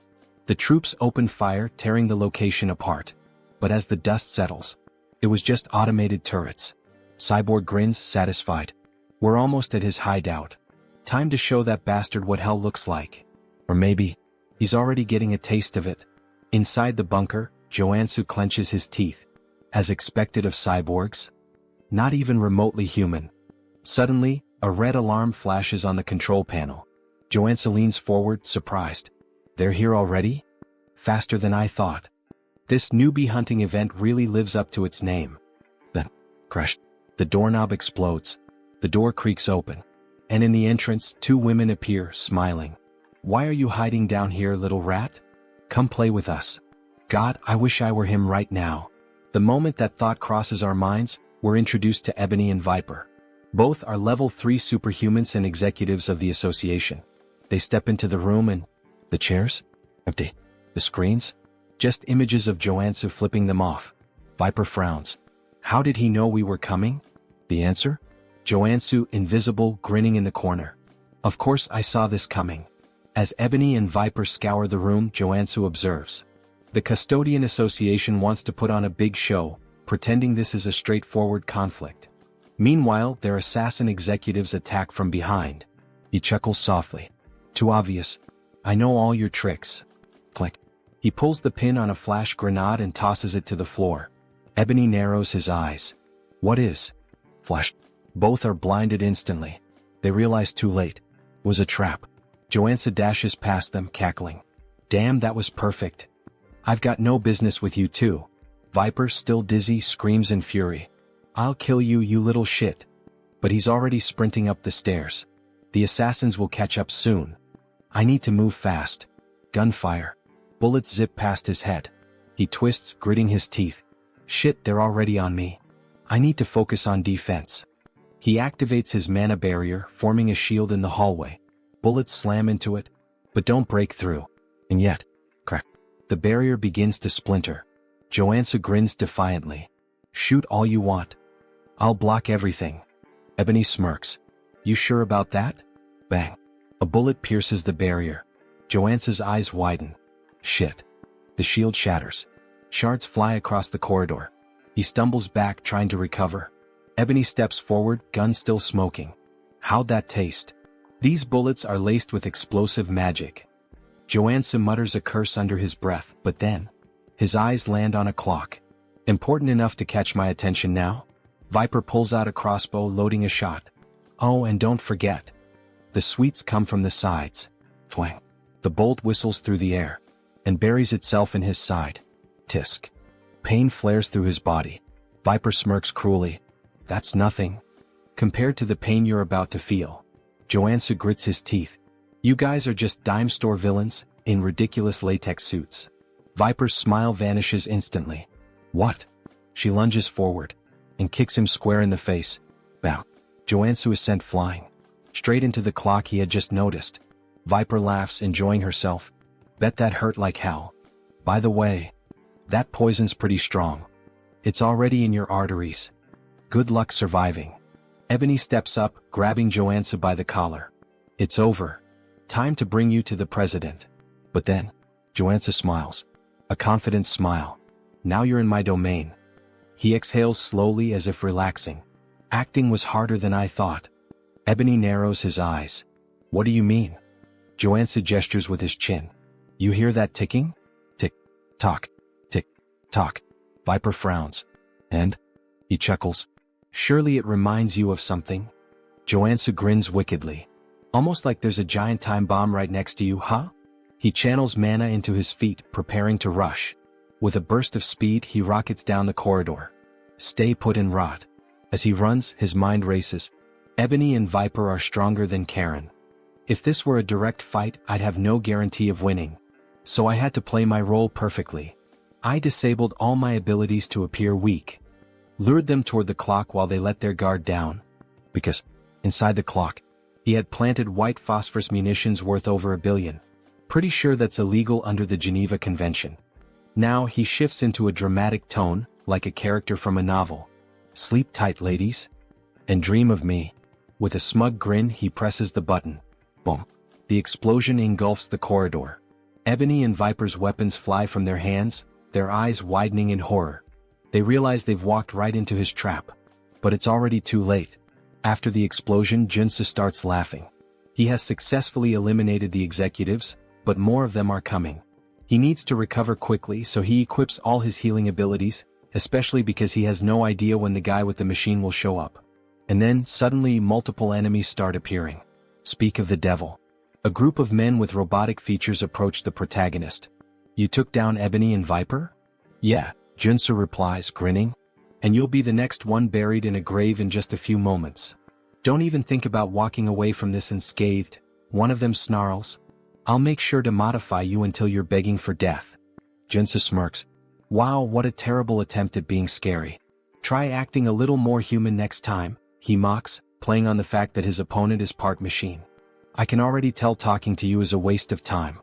The troops opened fire, tearing the location apart. But as the dust settles, it was just automated turrets. Cyborg grins, satisfied. We're almost at his hideout. Time to show that bastard what hell looks like. Or maybe, he's already getting a taste of it. Inside the bunker, Joonsoo clenches his teeth. As expected of cyborgs? Not even remotely human. Suddenly, a red alarm flashes on the control panel. Joonsoo leans forward, surprised. They're here already? Faster than I thought. This newbie hunting event really lives up to its name. Then, crash. The doorknob explodes. The door creaks open. And in the entrance, two women appear, smiling. Why are you hiding down here, little rat? Come play with us. God, I wish I were him right now. The moment that thought crosses our minds, we're introduced to Ebony and Viper. Both are level 3 superhumans and executives of the association. They step into the room and... The chairs? Empty. The screens? Just images of Joonsoo flipping them off. Viper frowns. How did he know we were coming? The answer? Joonsoo, invisible, grinning in the corner. Of course I saw this coming. As Ebony and Viper scour the room, Joonsoo observes. The Custodian Association wants to put on a big show, pretending this is a straightforward conflict. Meanwhile, their assassin executives attack from behind. He chuckles softly. Too obvious. I know all your tricks. Click. He pulls the pin on a flash grenade and tosses it to the floor. Ebony narrows his eyes. What is? Flash. Both are blinded instantly. They realize too late. It was a trap. Joonsoo dashes past them, cackling. Damn, that was perfect. I've got no business with you too. Viper, still dizzy, screams in fury. I'll kill you, you little shit. But he's already sprinting up the stairs. The assassins will catch up soon. I need to move fast. Gunfire. Bullets zip past his head. He twists, gritting his teeth. Shit, they're already on me. I need to focus on defense. He activates his mana barrier, forming a shield in the hallway. Bullets slam into it, but don't break through. And yet, crack. The barrier begins to splinter. Joonsoo grins defiantly. Shoot all you want. I'll block everything. Ebony smirks. You sure about that? Bang. A bullet pierces the barrier. Joonsoo's eyes widen. Shit. The shield shatters. Shards fly across the corridor. He stumbles back, trying to recover. Ebony steps forward, gun still smoking. How'd that taste? These bullets are laced with explosive magic. Joonsoo mutters a curse under his breath, but then, his eyes land on a clock. Important enough to catch my attention now? Viper pulls out a crossbow, loading a shot. Oh, and don't forget. The sweets come from the sides. Twang. The bolt whistles through the air, and buries itself in his side. Tisk. Pain flares through his body. Viper smirks cruelly. That's nothing. Compared to the pain you're about to feel. Joonsoo grits his teeth. You guys are just dime store villains, in ridiculous latex suits. Viper's smile vanishes instantly. What? She lunges forward, and kicks him square in the face. Bow. Joonsoo is sent flying. Straight into the clock he had just noticed. Viper laughs, enjoying herself. Bet that hurt like hell. By the way, that poison's pretty strong. It's already in your arteries. Good luck surviving. Ebony steps up, grabbing Joonsoo by the collar. It's over. Time to bring you to the president. But then, Joonsoo smiles. A confident smile. Now you're in my domain. He exhales slowly as if relaxing. Acting was harder than I thought. Ebony narrows his eyes. What do you mean? Joonsoo gestures with his chin. You hear that ticking? Tick, tock, tick, tock. Viper frowns. And? He chuckles. Surely it reminds you of something? Joonsoo grins wickedly. Almost like there's a giant time bomb right next to you, huh? He channels mana into his feet, preparing to rush. With a burst of speed, he rockets down the corridor. Stay put and rot. As he runs, his mind races. Ebony and Viper are stronger than Karen. If this were a direct fight, I'd have no guarantee of winning. So I had to play my role perfectly. I disabled all my abilities to appear weak. Lured them toward the clock while they let their guard down. Because, inside the clock, he had planted white phosphorus munitions worth over $1 billion. Pretty sure that's illegal under the Geneva Convention. Now he shifts into a dramatic tone, like a character from a novel. Sleep tight, ladies. And dream of me. With a smug grin, he presses the button. Boom. The explosion engulfs the corridor. Ebony and Viper's weapons fly from their hands, their eyes widening in horror. They realize they've walked right into his trap. But it's already too late. After the explosion, Joonsoo starts laughing. He has successfully eliminated the executives, but more of them are coming. He needs to recover quickly, so he equips all his healing abilities, especially because he has no idea when the guy with the machine will show up. And then, suddenly, multiple enemies start appearing. Speak of the devil. A group of men with robotic features approach the protagonist. You took down Ebony and Viper? Yeah, Joonsoo replies, grinning. And you'll be the next one buried in a grave in just a few moments. Don't even think about walking away from this unscathed, one of them snarls. I'll make sure to modify you until you're begging for death. Joonsoo smirks. Wow, what a terrible attempt at being scary. Try acting a little more human next time, he mocks, playing on the fact that his opponent is part machine. I can already tell talking to you is a waste of time.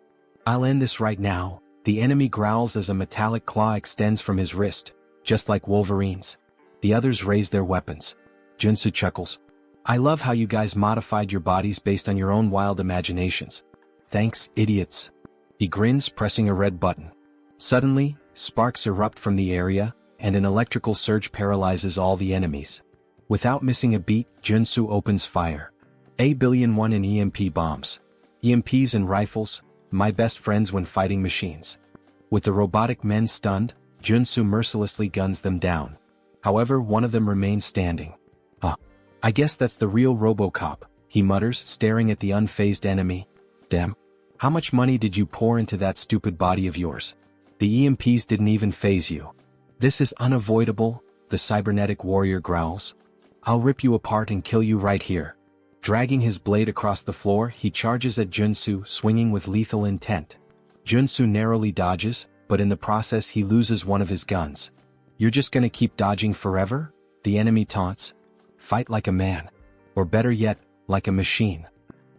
I'll end this right now. The enemy growls as a metallic claw extends from his wrist, just like Wolverine's. The others raise their weapons. Joonsoo chuckles. I love how you guys modified your bodies based on your own wild imaginations. Thanks, idiots. He grins, pressing a red button. Suddenly, sparks erupt from the area, and an electrical surge paralyzes all the enemies. Without missing a beat, Joonsoo opens fire. A-1 in EMP bombs. EMPs and rifles, my best friends when fighting machines. With the robotic men stunned, Joonsoo mercilessly guns them down. However, one of them remains standing. I guess that's the real RoboCop, he mutters, staring at the unfazed enemy. Damn. How much money did you pour into that stupid body of yours? The EMPs didn't even faze you. This is unavoidable, the cybernetic warrior growls. I'll rip you apart and kill you right here. Dragging his blade across the floor, he charges at Joonsoo, swinging with lethal intent. Joonsoo narrowly dodges, but in the process he loses one of his guns. You're just gonna keep dodging forever? The enemy taunts. Fight like a man. Or better yet, like a machine.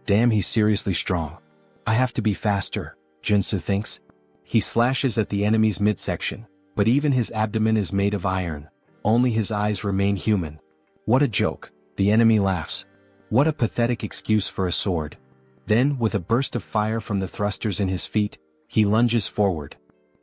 Damn, he's seriously strong. I have to be faster, Joonsoo thinks. He slashes at the enemy's midsection, but even his abdomen is made of iron. Only his eyes remain human. What a joke, the enemy laughs. What a pathetic excuse for a sword. Then, with a burst of fire from the thrusters in his feet, he lunges forward.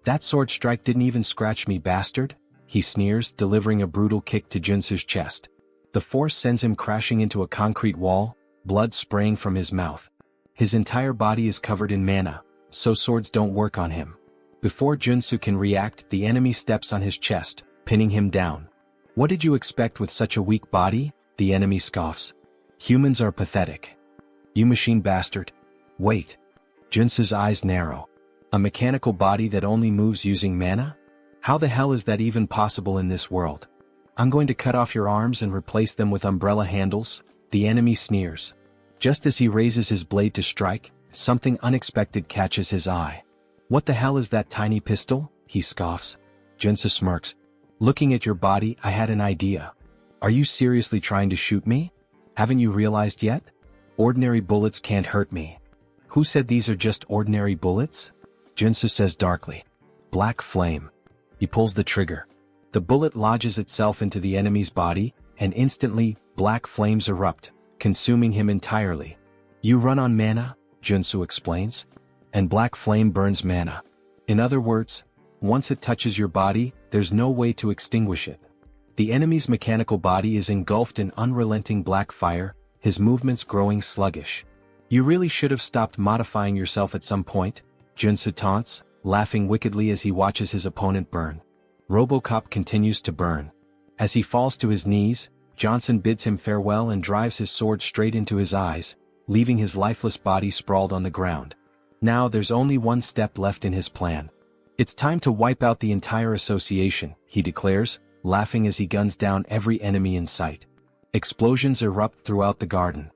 That sword strike didn't even scratch me, bastard, he sneers, delivering a brutal kick to Joonsoo's chest. The force sends him crashing into a concrete wall, blood spraying from his mouth. His entire body is covered in mana, so swords don't work on him. Before Joonsoo can react, the enemy steps on his chest, pinning him down. What did you expect with such a weak body? The enemy scoffs. Humans are pathetic. You machine bastard. Wait. Joonsoo's eyes narrow. A mechanical body that only moves using mana? How the hell is that even possible in this world? I'm going to cut off your arms and replace them with umbrella handles, the enemy sneers. Just as he raises his blade to strike, something unexpected catches his eye. What the hell is that tiny pistol? He scoffs. Joonsoo smirks. Looking at your body, I had an idea. Are you seriously trying to shoot me? Haven't you realized yet? Ordinary bullets can't hurt me. Who said these are just ordinary bullets? Joonsoo says darkly. Black flame. He pulls the trigger. The bullet lodges itself into the enemy's body, and instantly, black flames erupt, consuming him entirely. You run on mana, Joonsoo explains. And black flame burns mana. In other words, once it touches your body, there's no way to extinguish it. The enemy's mechanical body is engulfed in unrelenting black fire, his movements growing sluggish. You really should have stopped modifying yourself at some point, Joonsoo taunts, laughing wickedly as he watches his opponent burn. RoboCop continues to burn. As he falls to his knees, Johnson bids him farewell and drives his sword straight into his eyes, leaving his lifeless body sprawled on the ground. Now there's only one step left in his plan. It's time to wipe out the entire association, he declares, laughing as he guns down every enemy in sight. Explosions erupt throughout the garden.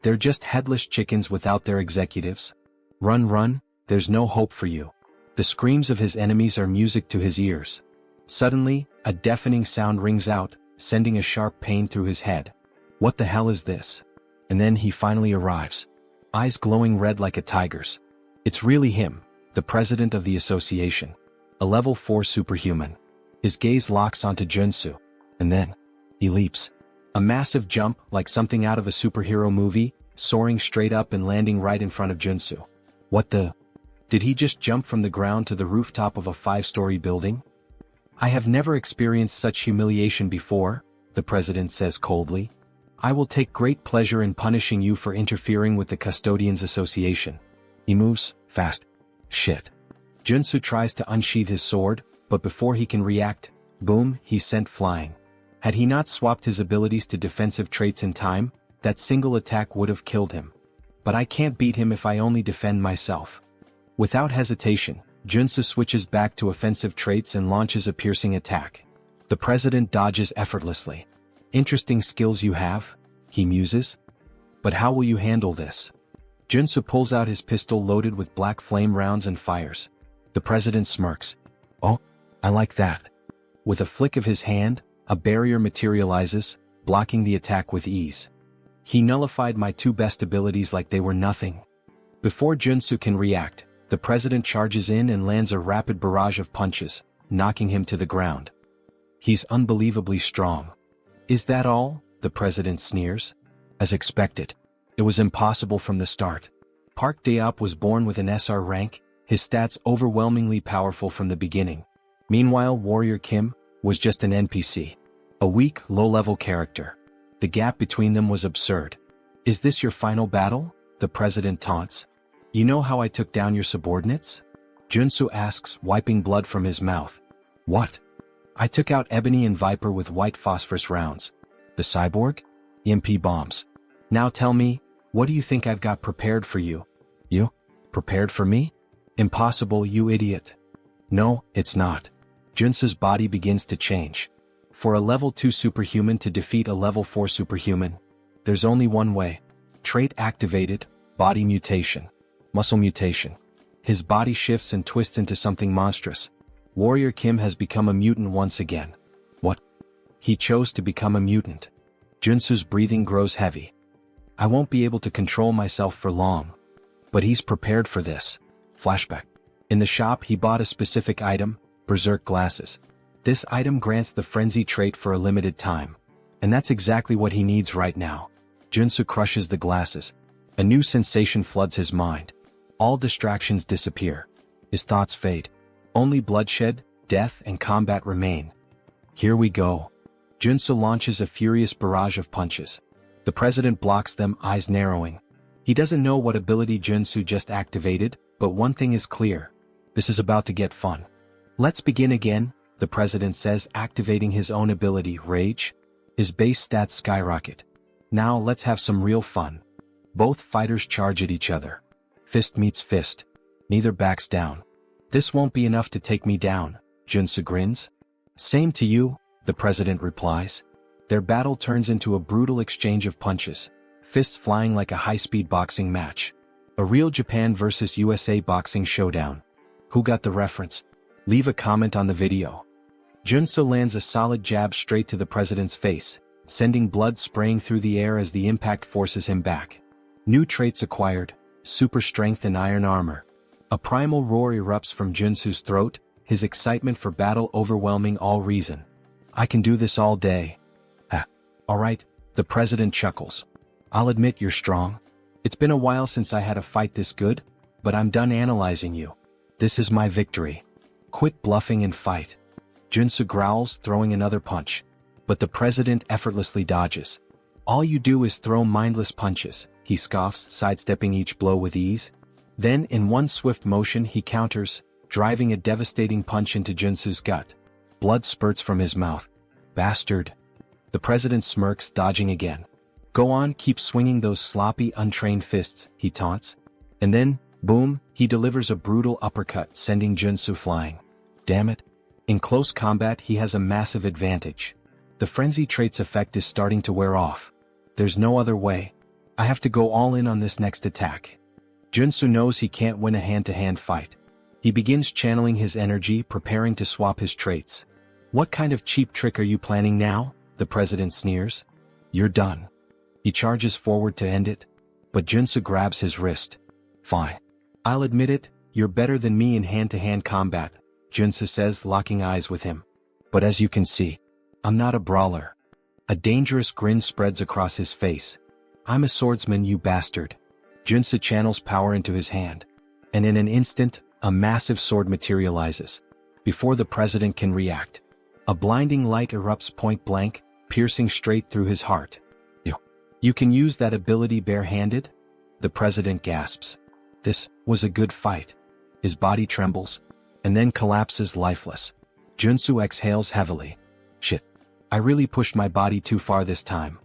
They're just headless chickens without their executives. Run, run, there's no hope for you. The screams of his enemies are music to his ears. Suddenly, a deafening sound rings out, sending a sharp pain through his head. What the hell is this? And then he finally arrives. Eyes glowing red like a tiger's. It's really him, the president of the association. A level 4 superhuman. His gaze locks onto Joonsoo. And then, he leaps. A massive jump, like something out of a superhero movie, soaring straight up and landing right in front of Joonsoo. What the? Did he just jump from the ground to the rooftop of a 5-story building? I have never experienced such humiliation before, the president says coldly. I will take great pleasure in punishing you for interfering with the Custodians Association. He moves fast. Shit. Joonsoo tries to unsheath his sword, but before he can react, boom, he's sent flying. Had he not swapped his abilities to defensive traits in time, that single attack would have killed him. But I can't beat him if I only defend myself. Without hesitation, Joonsoo switches back to offensive traits and launches a piercing attack. The president dodges effortlessly. Interesting skills you have, he muses. But how will you handle this? Joonsoo pulls out his pistol loaded with black flame rounds and fires. The president smirks. Oh, I like that. With a flick of his hand, a barrier materializes, blocking the attack with ease. He nullified my 2 best abilities like they were nothing. Before Joonsoo can react, the president charges in and lands a rapid barrage of punches, knocking him to the ground. He's unbelievably strong. Is that all? The president sneers. As expected. It was impossible from the start. Park Daop was born with an SR rank, his stats overwhelmingly powerful from the beginning. Meanwhile, Warrior Kim was just an NPC. A weak, low-level character. The gap between them was absurd. Is this your final battle? The president taunts. You know how I took down your subordinates? Joonsoo asks, wiping blood from his mouth. What? I took out Ebony and Viper with white phosphorus rounds. The cyborg? EMP bombs. Now tell me, what do you think I've got prepared for you? You? Prepared for me? Impossible, you idiot. No, it's not. Joonsoo's body begins to change. For a level 2 superhuman to defeat a level 4 superhuman, there's only one way. Trait activated, body mutation. Muscle mutation. His body shifts and twists into something monstrous. Warrior Kim has become a mutant once again. What? He chose to become a mutant. Joonsoo's breathing grows heavy. I won't be able to control myself for long. But he's prepared for this. Flashback. In the shop he bought a specific item, Berserk Glasses. This item grants the frenzy trait for a limited time. And that's exactly what he needs right now. Joonsoo crushes the glasses. A new sensation floods his mind. All distractions disappear. His thoughts fade. Only bloodshed, death, and combat remain. Here we go. Joonsoo launches a furious barrage of punches. The president blocks them, eyes narrowing. He doesn't know what ability Joonsoo just activated, but one thing is clear. This is about to get fun. Let's begin again, the president says, activating his own ability, Rage. His base stats skyrocket. Now let's have some real fun. Both fighters charge at each other. Fist meets fist. Neither backs down. This won't be enough to take me down, Joonsoo grins. Same to you, the president replies. Their battle turns into a brutal exchange of punches, fists flying like a high-speed boxing match. A real Japan versus USA boxing showdown. Who got the reference? Leave a comment on the video. Joonsoo lands a solid jab straight to the president's face, sending blood spraying through the air as the impact forces him back. New traits acquired, super strength and iron armor. A primal roar erupts from Joonsoo's throat, his excitement for battle overwhelming all reason. I can do this all day. Alright, the president chuckles. I'll admit you're strong. It's been a while since I had a fight this good, but I'm done analyzing you. This is my victory. Quit bluffing and fight. Joonsoo growls, throwing another punch. But the president effortlessly dodges. All you do is throw mindless punches, he scoffs, sidestepping each blow with ease. Then, in one swift motion, he counters, driving a devastating punch into Joonsoo's gut. Blood spurts from his mouth. Bastard. The president smirks, dodging again. Go on, keep swinging those sloppy, untrained fists, he taunts. And then, boom, he delivers a brutal uppercut, sending Joonsoo flying. Damn it. In close combat he has a massive advantage. The frenzy trait's effect is starting to wear off. There's no other way. I have to go all in on this next attack. Joonsoo knows he can't win a hand-to-hand fight. He begins channeling his energy, preparing to swap his traits. What kind of cheap trick are you planning now? The president sneers. You're done. He charges forward to end it, but Joonsoo grabs his wrist. Fine. I'll admit it, you're better than me in hand-to-hand combat, Joonsoo says, locking eyes with him. But as you can see, I'm not a brawler. A dangerous grin spreads across his face. I'm a swordsman, you bastard. Joonsoo channels power into his hand. And in an instant, a massive sword materializes. Before the president can react, a blinding light erupts point blank, piercing straight through his heart. You can use that ability barehanded? The president gasps. This was a good fight. His body trembles, and then collapses lifeless. Joonsoo exhales heavily. Shit. I really pushed my body too far this time.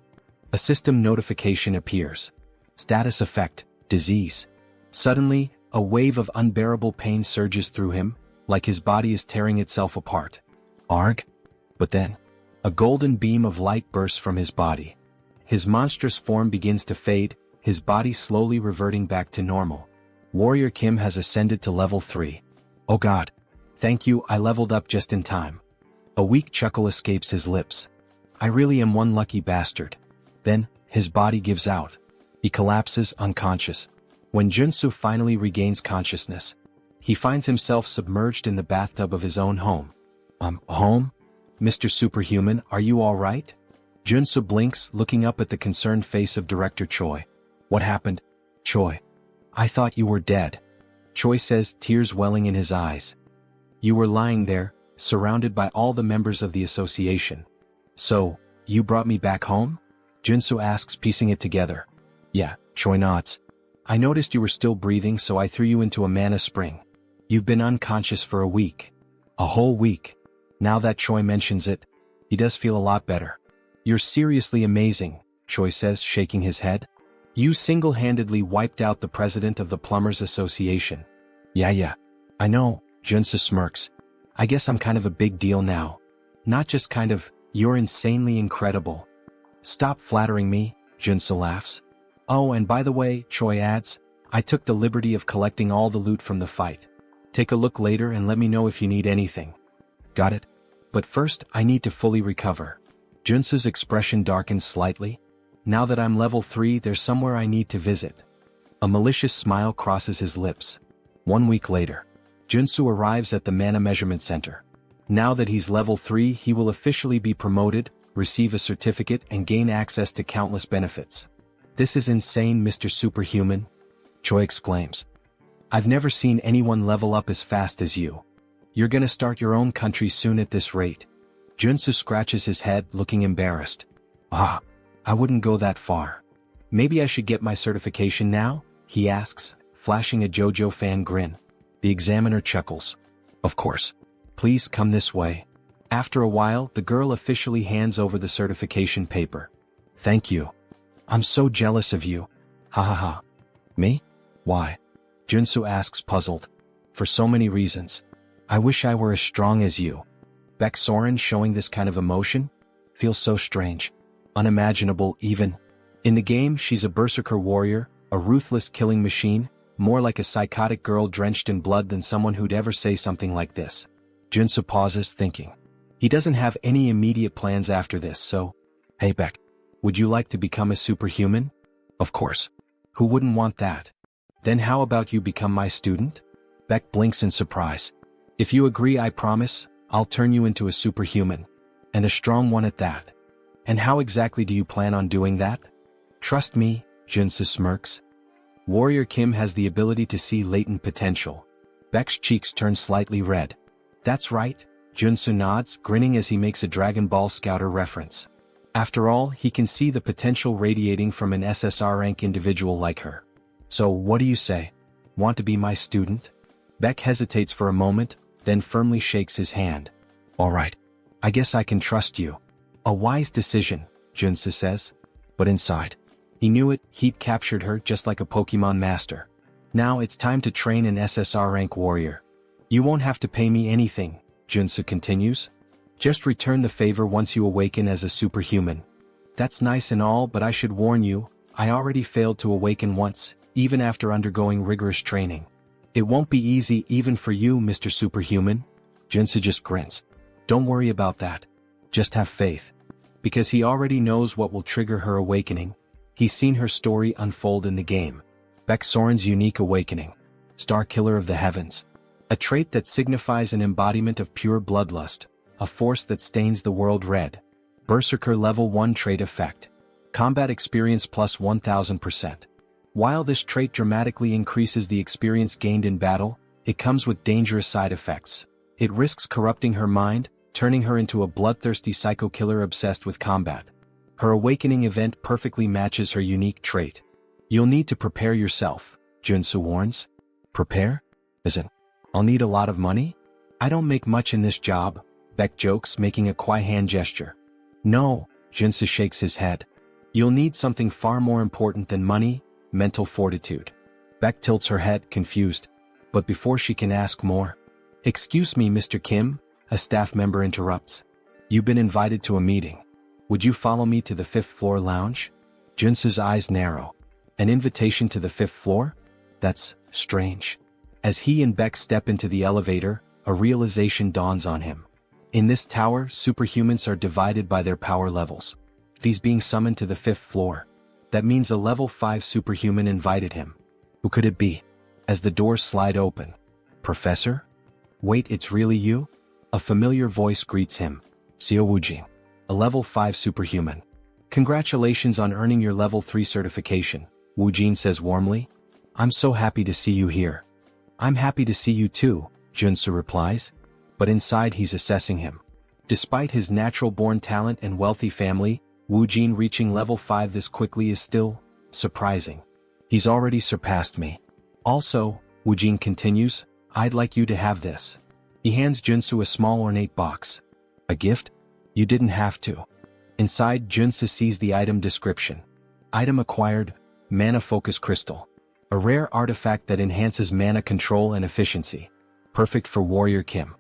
A system notification appears. Status effect, disease. Suddenly, a wave of unbearable pain surges through him, like his body is tearing itself apart. Arg? But then, a golden beam of light bursts from his body. His monstrous form begins to fade, his body slowly reverting back to normal. Warrior Kim has ascended to level 3. Oh god. Thank you, I leveled up just in time. A weak chuckle escapes his lips. I really am one lucky bastard. Then, his body gives out. He collapses unconscious. When Joonsoo finally regains consciousness, he finds himself submerged in the bathtub of his own home. Home? Mr. Superhuman, are you alright? Joonsoo blinks, looking up at the concerned face of Director Choi. What happened? Choi. I thought you were dead. Choi says, tears welling in his eyes. You were lying there, surrounded by all the members of the association. So, you brought me back home? Joonsoo asks, piecing it together. Yeah, Choi nods. I noticed you were still breathing, so I threw you into a mana spring. You've been unconscious for a week. A whole week. Now that Choi mentions it, he does feel a lot better. You're seriously amazing, Choi says, shaking his head. You single-handedly wiped out the president of the Plumbers Association. Yeah. I know, Joonsoo smirks. I guess I'm kind of a big deal now. Not just kind of, you're insanely incredible. Stop flattering me, Joonsoo laughs. Oh, and by the way, Choi adds, I took the liberty of collecting all the loot from the fight. Take a look later and let me know if you need anything. Got it? But first, I need to fully recover. Joonsoo's expression darkens slightly. Now that I'm level 3, there's somewhere I need to visit. A malicious smile crosses his lips. 1 week later, Joonsoo arrives at the Mana Measurement Center. Now that he's level 3, he will officially be promoted, receive a certificate, and gain access to countless benefits. This is insane, Mr. Superhuman, Choi exclaims. I've never seen anyone level up as fast as you. You're gonna start your own country soon at this rate. Joonsoo scratches his head, looking embarrassed. I wouldn't go that far. Maybe I should get my certification now? He asks, flashing a JoJo fan grin. The examiner chuckles. Of course. Please come this way. After a while, the girl officially hands over the certification paper. Thank you. I'm so jealous of you. Ha. Me? Why? Joonsoo asks, puzzled. For so many reasons. I wish I were as strong as you. Baek Soren showing this kind of emotion? Feels so strange. Unimaginable even. In the game, she's a berserker warrior, a ruthless killing machine, more like a psychotic girl drenched in blood than someone who'd ever say something like this. Joonsoo pauses, thinking. He doesn't have any immediate plans after this, so... Hey Baek, would you like to become a superhuman? Of course. Who wouldn't want that? Then how about you become my student? Baek blinks in surprise. If you agree, I promise, I'll turn you into a superhuman. And a strong one at that. And how exactly do you plan on doing that? Trust me, Joonsoo smirks. Warrior Kim has the ability to see latent potential. Baek's cheeks turn slightly red. That's right, Joonsoo nods, grinning as he makes a Dragon Ball Scouter reference. After all, he can see the potential radiating from an SSR rank individual like her. So what do you say? Want to be my student? Baek hesitates for a moment, then firmly shakes his hand. Alright. I guess I can trust you. A wise decision, Joonsoo says. But inside, he knew it, he'd captured her just like a Pokemon master. Now it's time to train an SSR rank warrior. You won't have to pay me anything, Joonsoo continues. Just return the favor once you awaken as a superhuman. That's nice and all, but I should warn you, I already failed to awaken once, even after undergoing rigorous training. It won't be easy even for you, Mr. Superhuman. Joonsoo just grins. Don't worry about that. Just have faith. Because he already knows what will trigger her awakening. He's seen her story unfold in the game. Baek Soren's unique awakening. Star Killer of the Heavens. A trait that signifies an embodiment of pure bloodlust, a force that stains the world red. Berserker Level 1 Trait Effect. Combat Experience plus 1000%. While this trait dramatically increases the experience gained in battle, it comes with dangerous side effects. It risks corrupting her mind, turning her into a bloodthirsty psycho-killer obsessed with combat. Her awakening event perfectly matches her unique trait. You'll need to prepare yourself, Joonsoo warns. Prepare? As in, I'll need a lot of money? I don't make much in this job, Beck jokes, making a quiet hand gesture. No, Joonsoo shakes his head. You'll need something far more important than money, mental fortitude. Beck tilts her head, confused. But before she can ask more, "Excuse me, Mr. Kim," a staff member interrupts. "You've been invited to a meeting. Would you follow me to the 5th floor lounge?" Joonsoo's eyes narrow. An invitation to the 5th floor? That's strange. As he and Beck step into the elevator, a realization dawns on him. In this tower, superhumans are divided by their power levels. He's being summoned to the 5th floor. That means a level 5 superhuman invited him. Who could it be? As the doors slide open. "Professor? Wait, it's really you?" A familiar voice greets him. Seo Woojin, a level 5 superhuman. "Congratulations on earning your level 3 certification," Woojin says warmly. "I'm so happy to see you here." "I'm happy to see you too," Joonsoo replies. But inside he's assessing him. Despite his natural-born talent and wealthy family, Woojin reaching level 5 this quickly is still surprising. "He's already surpassed me. Also," Woojin continues, "I'd like you to have this." He hands Joonsoo a small ornate box. "A gift? You didn't have to." Inside, Joonsoo sees the item description. Item acquired, Mana Focus Crystal. A rare artifact that enhances mana control and efficiency. Perfect for Warrior Kim.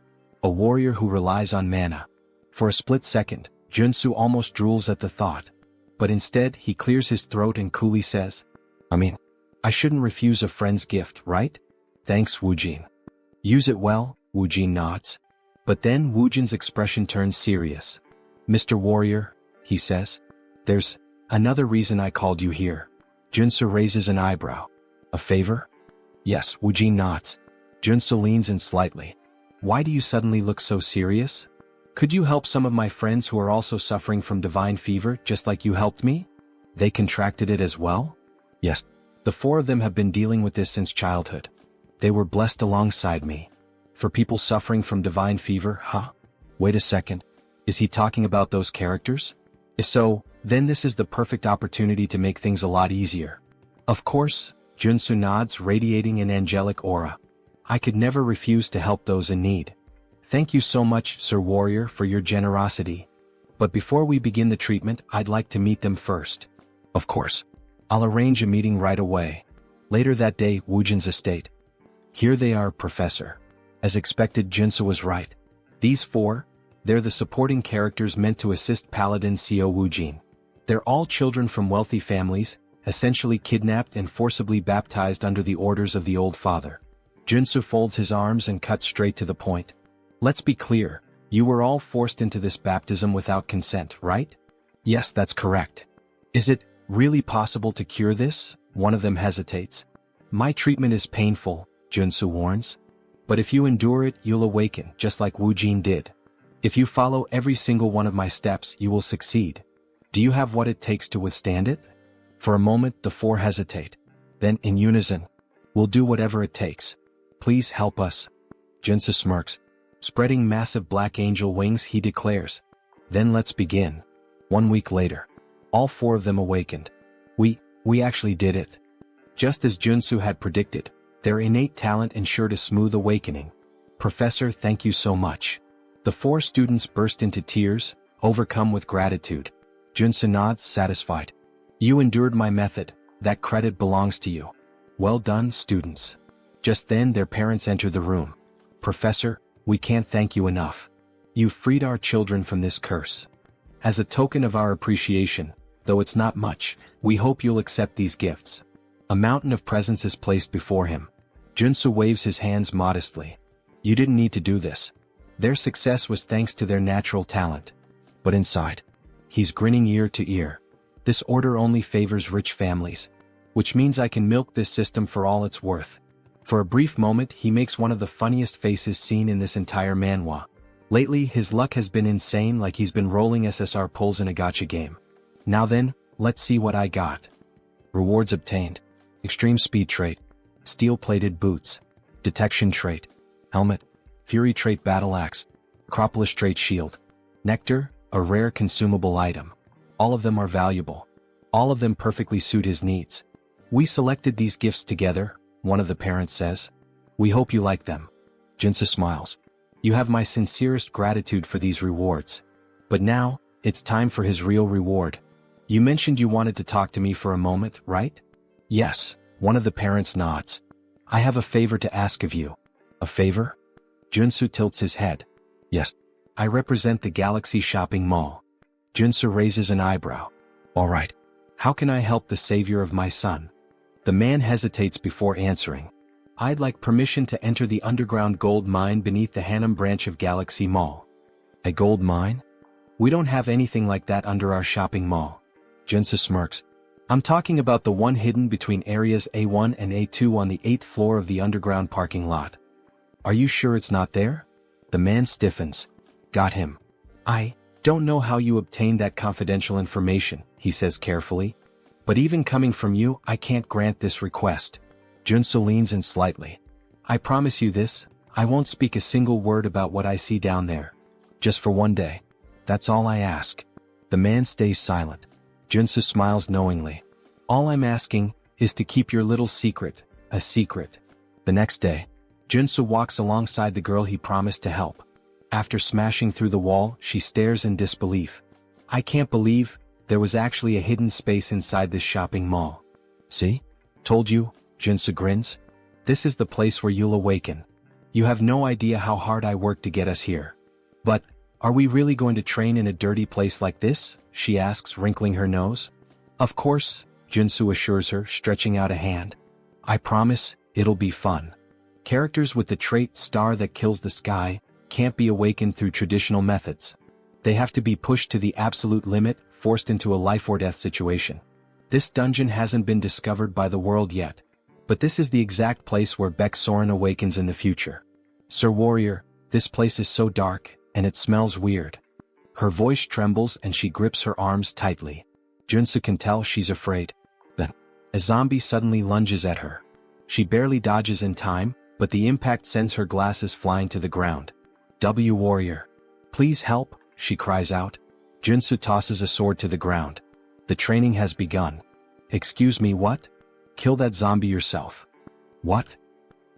A warrior who relies on mana. For a split second, Joonsoo almost drools at the thought. But instead, he clears his throat and coolly says, I shouldn't refuse a friend's gift, right? Thanks, Woojin. Use it well, Woojin nods. But then Woojin's expression turns serious. "Mr. Warrior," he says, "there's another reason I called you here." Joonsoo raises an eyebrow. "A favor?" "Yes," Woojin nods. Joonsoo leans in slightly. "Why do you suddenly look so serious? Could you help some of my friends who are also suffering from divine fever just like you helped me? They contracted it as well?" "Yes. The 4 of them have been dealing with this since childhood. They were blessed alongside me. For people suffering from divine fever, huh? Wait a second. Is he talking about those characters? If so, then this is the perfect opportunity to make things a lot easier." "Of course," Joonsoo nods, radiating an angelic aura. "I could never refuse to help those in need. Thank you so much, Sir Warrior, for your generosity. But before we begin the treatment, I'd like to meet them first." "Of course. I'll arrange a meeting right away." Later that day, Woojin's estate. "Here they are, Professor." As expected, Joonsoo was right. These 4, they're the supporting characters meant to assist Paladin Seo Woojin. They're all children from wealthy families, essentially kidnapped and forcibly baptized under the orders of the Old Father. Joonsoo folds his arms and cuts straight to the point. "Let's be clear, you were all forced into this baptism without consent, right?" "Yes, that's correct." "Is it really possible to cure this?" One of them hesitates. "My treatment is painful," Joonsoo warns. "But if you endure it, you'll awaken, just like Woojin did. If you follow every single one of my steps, you will succeed. Do you have what it takes to withstand it?" For a moment, the 4 hesitate. Then, in unison, "We'll do whatever it takes. Please help us." Joonsoo smirks. Spreading massive black angel wings, he declares, "Then let's begin." 1 week later, all 4 of them awakened. We actually did it." Just as Joonsoo had predicted, their innate talent ensured a smooth awakening. "Professor, thank you so much." The 4 students burst into tears, overcome with gratitude. Joonsoo nods, satisfied. "You endured my method, that credit belongs to you. Well done, students." Just then their parents enter the room. "Professor, we can't thank you enough. You've freed our children from this curse. As a token of our appreciation, though it's not much, we hope you'll accept these gifts." A mountain of presents is placed before him. Joonsoo waves his hands modestly. "You didn't need to do this. Their success was thanks to their natural talent." But inside, he's grinning ear to ear. "This order only favors rich families. Which means I can milk this system for all it's worth." For a brief moment, he makes one of the funniest faces seen in this entire manhwa. Lately, his luck has been insane, like he's been rolling SSR pulls in a gacha game. Now then, let's see what I got. Rewards obtained. Extreme speed trait. Steel-plated boots. Detection trait. Helmet. Fury trait battle axe. Acropolis trait shield. Nectar, a rare consumable item. All of them are valuable. All of them perfectly suit his needs. We selected these gifts together, one of the parents says. We hope you like them. Joonsoo smiles. You have my sincerest gratitude for these rewards. But now, it's time for his real reward. You mentioned you wanted to talk to me for a moment, right? Yes, one of the parents nods. I have a favor to ask of you. A favor? Joonsoo tilts his head. Yes. I represent the Galaxy Shopping Mall. Joonsoo raises an eyebrow. All right. How can I help the savior of my son? The man hesitates before answering. I'd like permission to enter the underground gold mine beneath the Harem branch of Galaxy Mall. A gold mine? We don't have anything like that under our shopping mall. Joonsoo smirks. I'm talking about the one hidden between areas A1 and A2 on the 8th floor of the underground parking lot. Are you sure it's not there? The man stiffens. Got him. I don't know how you obtained that confidential information, he says carefully. But even coming from you, I can't grant this request. Joonsoo leans in slightly. I promise you this, I won't speak a single word about what I see down there. Just for one day. That's all I ask. The man stays silent. Joonsoo smiles knowingly. All I'm asking is to keep your little secret, a secret. The next day, Joonsoo walks alongside the girl he promised to help. After smashing through the wall, she stares in disbelief. I can't believe there was actually a hidden space inside this shopping mall. See? Told you, Joonsoo grins. This is the place where you'll awaken. You have no idea how hard I worked to get us here. But, are we really going to train in a dirty place like this? She asks, wrinkling her nose. Of course, Joonsoo assures her, stretching out a hand. I promise, it'll be fun. Characters with the trait star that kills the sky can't be awakened through traditional methods. They have to be pushed to the absolute limit, forced into a life-or-death situation. This dungeon hasn't been discovered by the world yet, but this is the exact place where Baek Soren awakens in the future. Sir Warrior, this place is so dark, and it smells weird. Her voice trembles and she grips her arms tightly. Joonsoo can tell she's afraid. Then, a zombie suddenly lunges at her. She barely dodges in time, but the impact sends her glasses flying to the ground. Warrior. Please help, she cries out. Joonsoo tosses a sword to the ground. The training has begun. Excuse me, what? Kill that zombie yourself. What?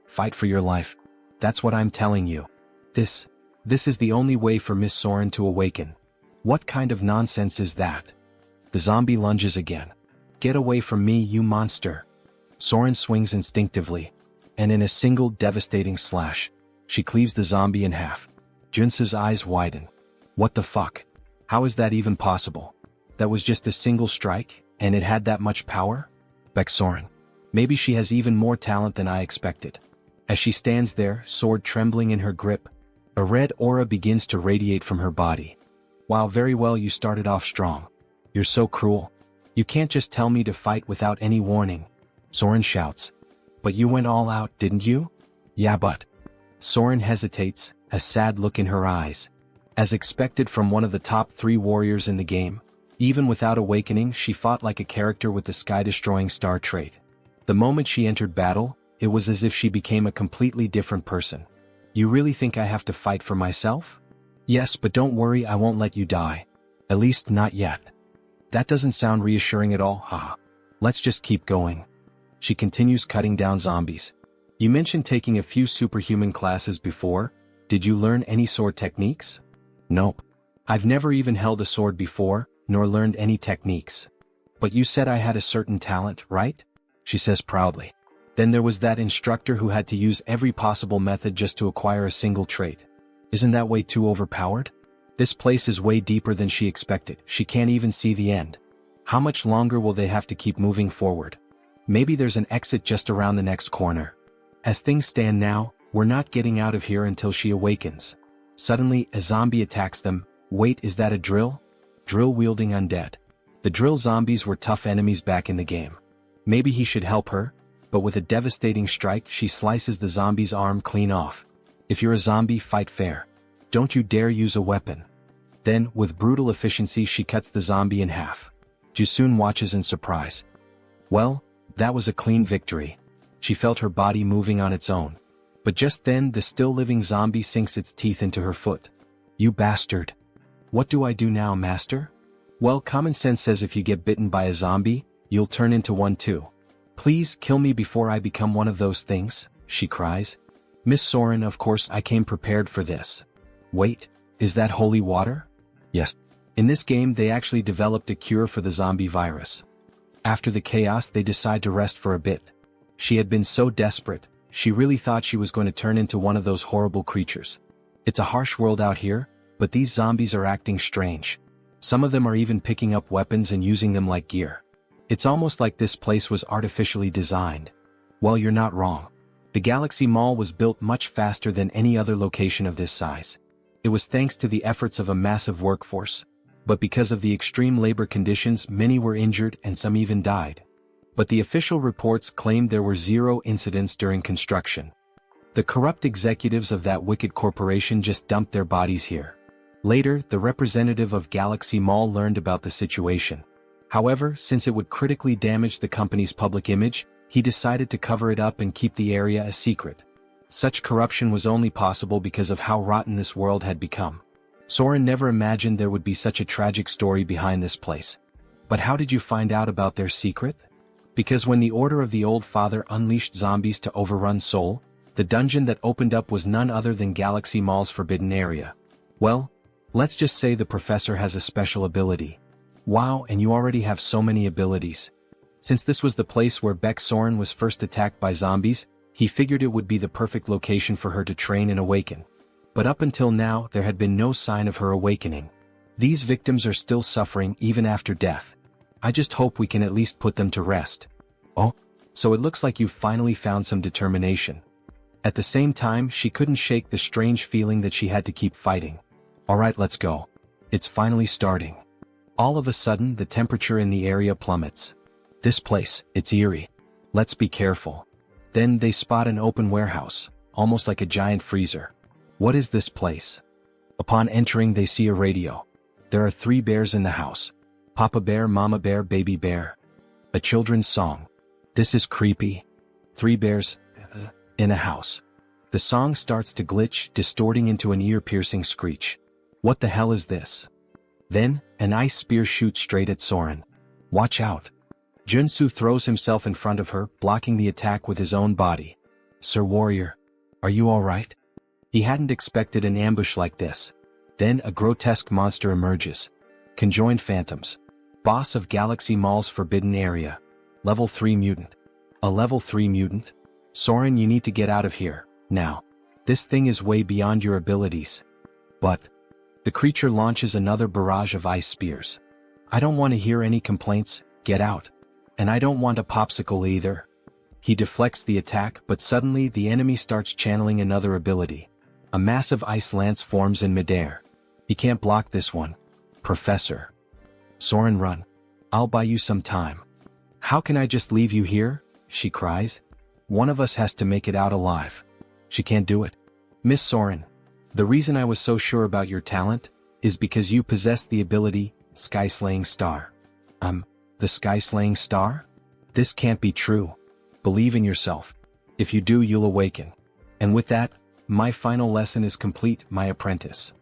Fight for your life. That's what I'm telling you. This is the only way for Miss Soren to awaken. What kind of nonsense is that? The zombie lunges again. Get away from me, you monster. Soren swings instinctively, and in a single devastating slash, she cleaves the zombie in half. Joonsoo's eyes widen. What the fuck? How is that even possible? That was just a single strike, and it had that much power? Baek Soren. Maybe she has even more talent than I expected. As she stands there, sword trembling in her grip, a red aura begins to radiate from her body. Wow, very well, you started off strong. You're so cruel. You can't just tell me to fight without any warning. Soren shouts. But you went all out, didn't you? Yeah, but... Soren hesitates, a sad look in her eyes. As expected from one of the top 3 warriors in the game, even without awakening, she fought like a character with the sky-destroying star trait. The moment she entered battle, it was as if she became a completely different person. You really think I have to fight for myself? Yes, but don't worry, I won't let you die. At least not yet. That doesn't sound reassuring at all, haha. Let's just keep going. She continues cutting down zombies. You mentioned taking a few superhuman classes before. Did you learn any sword techniques? Nope. I've never even held a sword before, nor learned any techniques. But you said I had a certain talent, right? She says proudly. Then there was that instructor who had to use every possible method just to acquire a single trait. Isn't that way too overpowered? This place is way deeper than she expected. She can't even see the end. How much longer will they have to keep moving forward? Maybe there's an exit just around the next corner. As things stand now, we're not getting out of here until she awakens. Suddenly, a zombie attacks them. Wait, is that a drill? Drill-wielding undead. The drill zombies were tough enemies back in the game. Maybe he should help her, but with a devastating strike, she slices the zombie's arm clean off. If you're a zombie, fight fair. Don't you dare use a weapon. Then, with brutal efficiency she cuts the zombie in half. Joonsoo watches in surprise. Well, that was a clean victory. She felt her body moving on its own. But just then the still-living zombie sinks its teeth into her foot. You bastard. What do I do now, master? Well, common sense says if you get bitten by a zombie, you'll turn into one too. Please kill me before I become one of those things, she cries. Miss Soren, of course I came prepared for this. Wait, is that holy water? Yes. In this game they actually developed a cure for the zombie virus. After the chaos they decide to rest for a bit. She had been so desperate, she really thought she was going to turn into one of those horrible creatures. It's a harsh world out here, but these zombies are acting strange. Some of them are even picking up weapons and using them like gear. It's almost like this place was artificially designed. Well, you're not wrong. The Galaxy Mall was built much faster than any other location of this size. It was thanks to the efforts of a massive workforce. But because of the extreme labor conditions, many were injured and some even died. But the official reports claimed there were 0 incidents during construction. The corrupt executives of that wicked corporation just dumped their bodies here. Later, the representative of Galaxy Mall learned about the situation. However, since it would critically damage the company's public image, he decided to cover it up and keep the area a secret. Such corruption was only possible because of how rotten this world had become. Soren never imagined there would be such a tragic story behind this place. But how did you find out about their secret? Because when the Order of the Old Father unleashed zombies to overrun Seoul, the dungeon that opened up was none other than Galaxy Mall's forbidden area. Well, let's just say the professor has a special ability. Wow, and you already have so many abilities. Since this was the place where Beck Soren was first attacked by zombies, he figured it would be the perfect location for her to train and awaken. But up until now there had been no sign of her awakening. These victims are still suffering even after death. I just hope we can at least put them to rest. Oh, so it looks like you've finally found some determination. At the same time, she couldn't shake the strange feeling that she had to keep fighting. Alright, let's go. It's finally starting. All of a sudden, the temperature in the area plummets. This place, it's eerie. Let's be careful. Then they spot an open warehouse, almost like a giant freezer. What is this place? Upon entering, they see a radio. There are 3 bears in the house. Papa Bear, Mama Bear, Baby Bear. A children's song. This is creepy. 3 bears in a house. The song starts to glitch, distorting into an ear-piercing screech. What the hell is this? Then, an ice spear shoots straight at Soren. Watch out. Joonsoo throws himself in front of her, blocking the attack with his own body. Sir Warrior, are you alright? He hadn't expected an ambush like this. Then a grotesque monster emerges. Conjoined Phantoms. Boss of Galaxy Mall's forbidden area. Level 3 mutant. A level 3 mutant? Soren, you need to get out of here, now. This thing is way beyond your abilities. But the creature launches another barrage of ice spears. I don't want to hear any complaints, get out. And I don't want a popsicle either. He deflects the attack, but suddenly the enemy starts channeling another ability. A massive ice lance forms in midair. He can't block this one. Professor. Soren, run. I'll buy you some time. How can I just leave you here? She cries. One of us has to make it out alive. She can't do it. Miss Soren, the reason I was so sure about your talent is because you possess the ability, Sky-Slaying Star. The Sky-Slaying Star? This can't be true. Believe in yourself. If you do, you'll awaken. And with that, my final lesson is complete, my apprentice.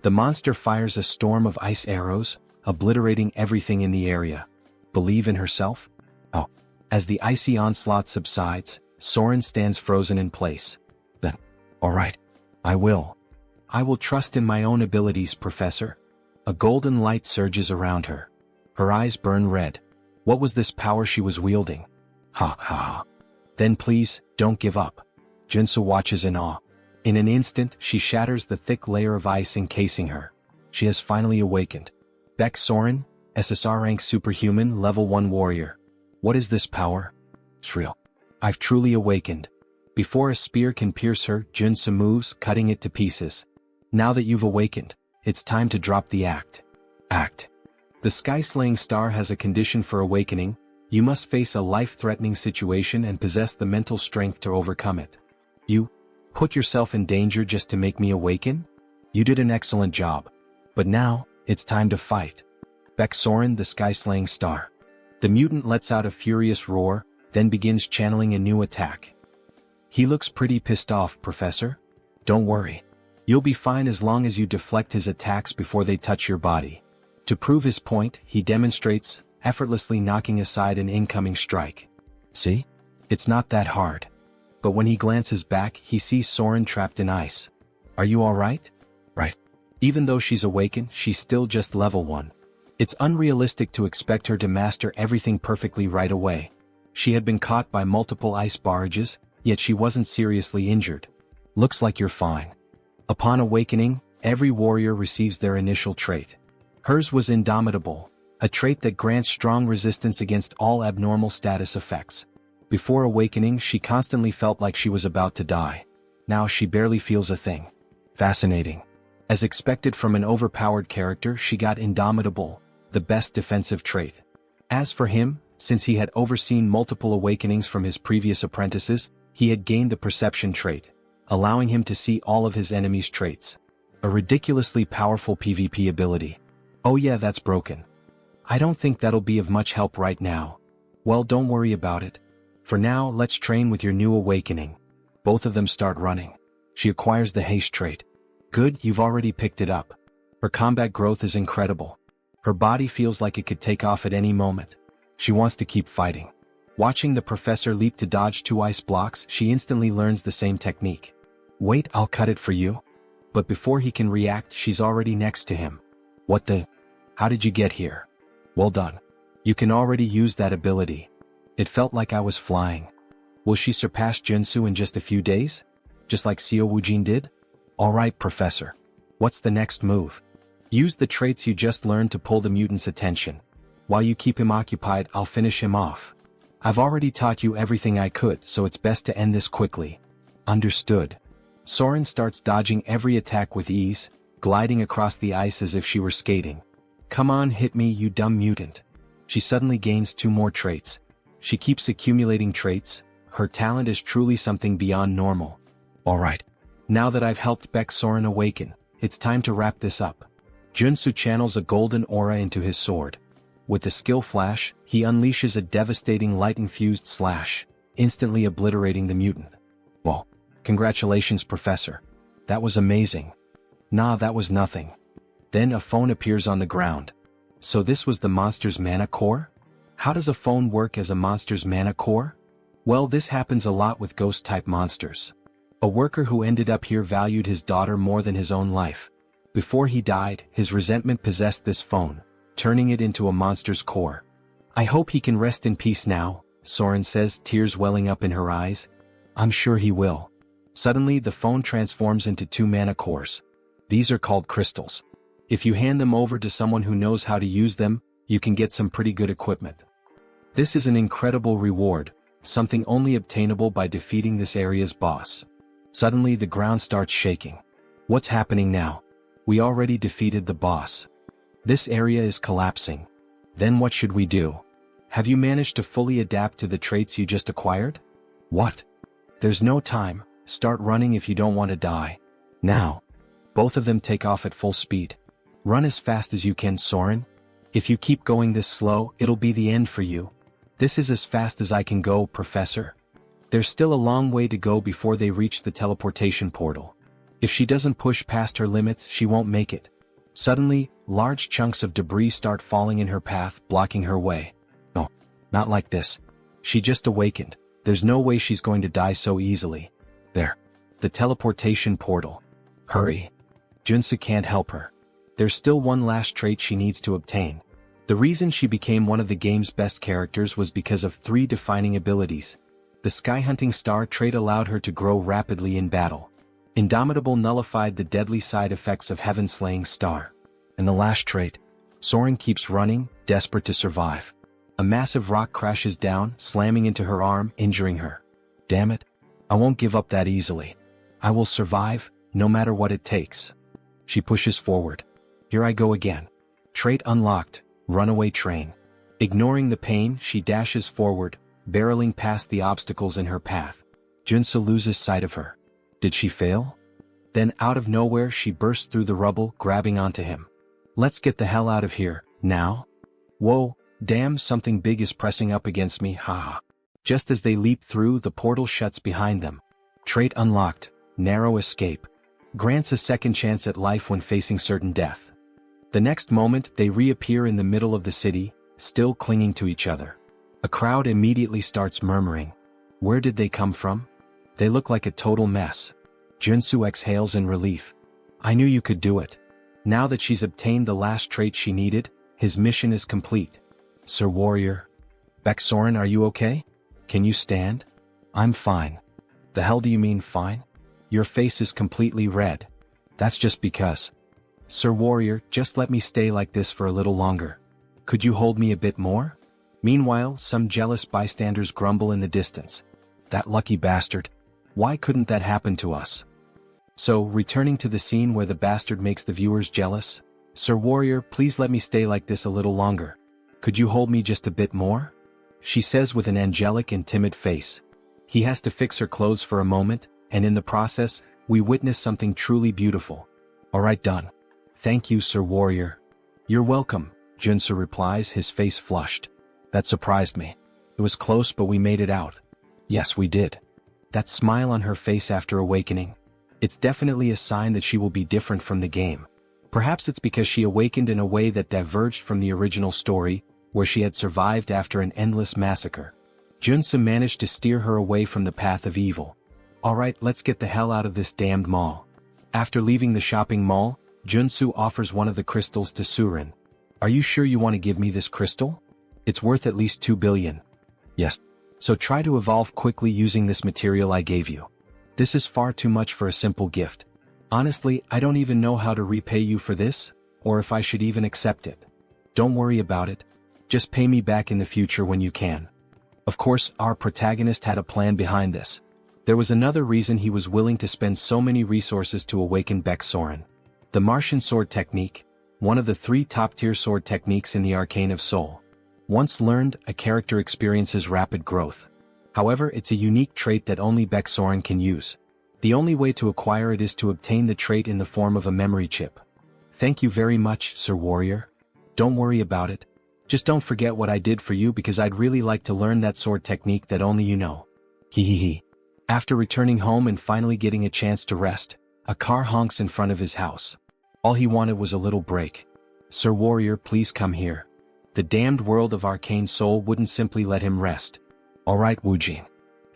The monster fires a storm of ice arrows, obliterating everything in the area. Believe in herself? Oh. As the icy onslaught subsides, Soren stands frozen in place. Then, alright. I will. I will trust in my own abilities, Professor. A golden light surges around her. Her eyes burn red. What was this power she was wielding? Ha ha ha. Then please, don't give up. Joonsoo watches in awe. In an instant, she shatters the thick layer of ice encasing her. She has finally awakened. Beck Soren, SSR rank superhuman, level 1 warrior. What is this power? It's real. I've truly awakened. Before a spear can pierce her, Joonsoo moves, cutting it to pieces. Now that you've awakened, it's time to drop the act. The Sky-Slaying Star has a condition for awakening. You must face a life-threatening situation and possess the mental strength to overcome it. You put yourself in danger just to make me awaken? You did an excellent job. But now, it's time to fight. Baek Soren, the sky-slaying star. The mutant lets out a furious roar, then begins channeling a new attack. He looks pretty pissed off, Professor. Don't worry. You'll be fine as long as you deflect his attacks before they touch your body. To prove his point, he demonstrates, effortlessly knocking aside an incoming strike. See? It's not that hard. But when he glances back, he sees Soren trapped in ice. Are you alright? Right. Even though she's awakened, she's still just level 1. It's unrealistic to expect her to master everything perfectly right away. She had been caught by multiple ice barrages, yet she wasn't seriously injured. Looks like you're fine. Upon awakening, every warrior receives their initial trait. Hers was Indomitable, a trait that grants strong resistance against all abnormal status effects. Before awakening, she constantly felt like she was about to die. Now she barely feels a thing. Fascinating. As expected from an overpowered character, she got Indomitable, the best defensive trait. As for him, since he had overseen multiple awakenings from his previous apprentices, he had gained the Perception trait, allowing him to see all of his enemies' traits. A ridiculously powerful PvP ability. Oh yeah, that's broken. I don't think that'll be of much help right now. Well, don't worry about it. For now, let's train with your new awakening. Both of them start running. She acquires the haste trait. Good, you've already picked it up. Her combat growth is incredible. Her body feels like it could take off at any moment. She wants to keep fighting. Watching the professor leap to dodge 2 ice blocks, she instantly learns the same technique. Wait, I'll cut it for you. But before he can react, she's already next to him. What the? How did you get here? Well done. You can already use that ability. It felt like I was flying. Will she surpass Joonsoo in just a few days? Just like Seo Woojin did? Alright, Professor. What's the next move? Use the traits you just learned to pull the mutant's attention. While you keep him occupied, I'll finish him off. I've already taught you everything I could, so it's best to end this quickly. Understood. Soren starts dodging every attack with ease, gliding across the ice as if she were skating. Come on, hit me, you dumb mutant. She suddenly gains 2 more traits. She keeps accumulating traits. Her talent is truly something beyond normal. Alright. Now that I've helped Baek Soren awaken, it's time to wrap this up. Joonsoo channels a golden aura into his sword. With the skill flash, he unleashes a devastating light-infused slash, instantly obliterating the mutant. Well, congratulations, Professor. That was amazing. Nah, that was nothing. Then a phone appears on the ground. So this was the monster's mana core? How does a phone work as a monster's mana core? Well, this happens a lot with ghost-type monsters. A worker who ended up here valued his daughter more than his own life. Before he died, his resentment possessed this phone, turning it into a monster's core. I hope he can rest in peace now, Soren says, tears welling up in her eyes. I'm sure he will. Suddenly, the phone transforms into 2 mana cores. These are called crystals. If you hand them over to someone who knows how to use them, you can get some pretty good equipment. This is an incredible reward, something only obtainable by defeating this area's boss. Suddenly, the ground starts shaking. What's happening now? We already defeated the boss. This area is collapsing. Then what should we do? Have you managed to fully adapt to the traits you just acquired? What? There's no time. Start running if you don't want to die. Now. Both of them take off at full speed. Run as fast as you can, Soren. If you keep going this slow, it'll be the end for you. This is as fast as I can go, Professor. There's still a long way to go before they reach the teleportation portal. If she doesn't push past her limits, she won't make it. Suddenly, large chunks of debris start falling in her path, blocking her way. No, not like this. She just awakened. There's no way she's going to die so easily. There. The teleportation portal. Hurry. Joonsoo can't help her. There's still one last trait she needs to obtain. The reason she became one of the game's best characters was because of 3 defining abilities. The Sky Hunting Star trait allowed her to grow rapidly in battle. Indomitable nullified the deadly side effects of Heaven Slaying Star. And the last trait, Soren keeps running, desperate to survive. A massive rock crashes down, slamming into her arm, injuring her. Damn it. I won't give up that easily. I will survive, no matter what it takes. She pushes forward. Here I go again. Trait unlocked, Runaway Train. Ignoring the pain, she dashes forward, barreling past the obstacles in her path. Joonsoo loses sight of her. Did she fail? Then out of nowhere she burst through the rubble, grabbing onto him. Let's get the hell out of here, now? Whoa, damn, something big is pressing up against me, haha. Just as they leap through, the portal shuts behind them. Trait unlocked, narrow escape. Grants a second chance at life when facing certain death. The next moment, they reappear in the middle of the city, still clinging to each other. A crowd immediately starts murmuring. Where did they come from? They look like a total mess. Joonsoo exhales in relief. I knew you could do it. Now that she's obtained the last trait she needed, his mission is complete. Sir Warrior. Baeksoren, are you okay? Can you stand? I'm fine. The hell do you mean fine? Your face is completely red. That's just because. Sir Warrior, just let me stay like this for a little longer. Could you hold me a bit more? Meanwhile, some jealous bystanders grumble in the distance. That lucky bastard. Why couldn't that happen to us? So, returning to the scene where the bastard makes the viewers jealous. Sir Warrior, please let me stay like this a little longer. Could you hold me just a bit more? She says with an angelic and timid face. He has to fix her clothes for a moment, and in the process, we witness something truly beautiful. Alright, done. Thank you, Sir Warrior. You're welcome, Joonsoo replies, his face flushed. That surprised me. It was close, but we made it out. Yes, we did. That smile on her face after awakening. It's definitely a sign that she will be different from the game. Perhaps it's because she awakened in a way that diverged from the original story, where she had survived after an endless massacre. Joonsoo managed to steer her away from the path of evil. Alright, let's get the hell out of this damned mall. After leaving the shopping mall, Joonsoo offers one of the crystals to Surin. Are you sure you want to give me this crystal? It's worth at least 2 billion. Yes. So try to evolve quickly using this material I gave you. This is far too much for a simple gift. Honestly, I don't even know how to repay you for this, or if I should even accept it. Don't worry about it. Just pay me back in the future when you can. Of course, our protagonist had a plan behind this. There was another reason he was willing to spend so many resources to awaken Baeksoren. The Martian sword technique, one of the 3 top-tier sword techniques in the Arcane of Seoul. Once learned, a character experiences rapid growth. However, it's a unique trait that only Baeksoren can use. The only way to acquire it is to obtain the trait in the form of a memory chip. Thank you very much, Sir Warrior. Don't worry about it. Just don't forget what I did for you, because I'd really like to learn that sword technique that only you know. Hehehe. After returning home and finally getting a chance to rest, a car honks in front of his house. All he wanted was a little break. Sir Warrior, please come here. The damned world of Arcane Seoul wouldn't simply let him rest. Alright, Woojin.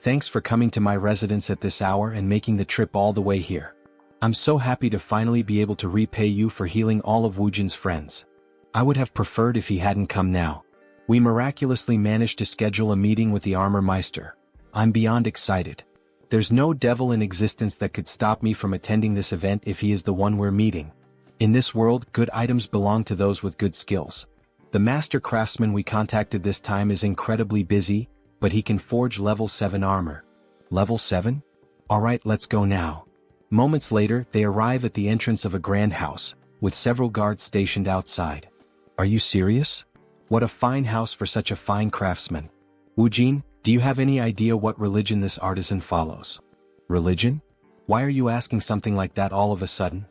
Thanks for coming to my residence at this hour and making the trip all the way here. I'm so happy to finally be able to repay you for healing all of Woojin's friends. I would have preferred if he hadn't come now. We miraculously managed to schedule a meeting with the Armor Meister. I'm beyond excited. There's no devil in existence that could stop me from attending this event if he is the one we're meeting. In this world, good items belong to those with good skills. The master craftsman we contacted this time is incredibly busy, but he can forge level 7 armor. Level 7? Alright, let's go now. Moments later, they arrive at the entrance of a grand house, with several guards stationed outside. Are you serious? What a fine house for such a fine craftsman. Woojin, do you have any idea what religion this artisan follows? Religion? Why are you asking something like that all of a sudden?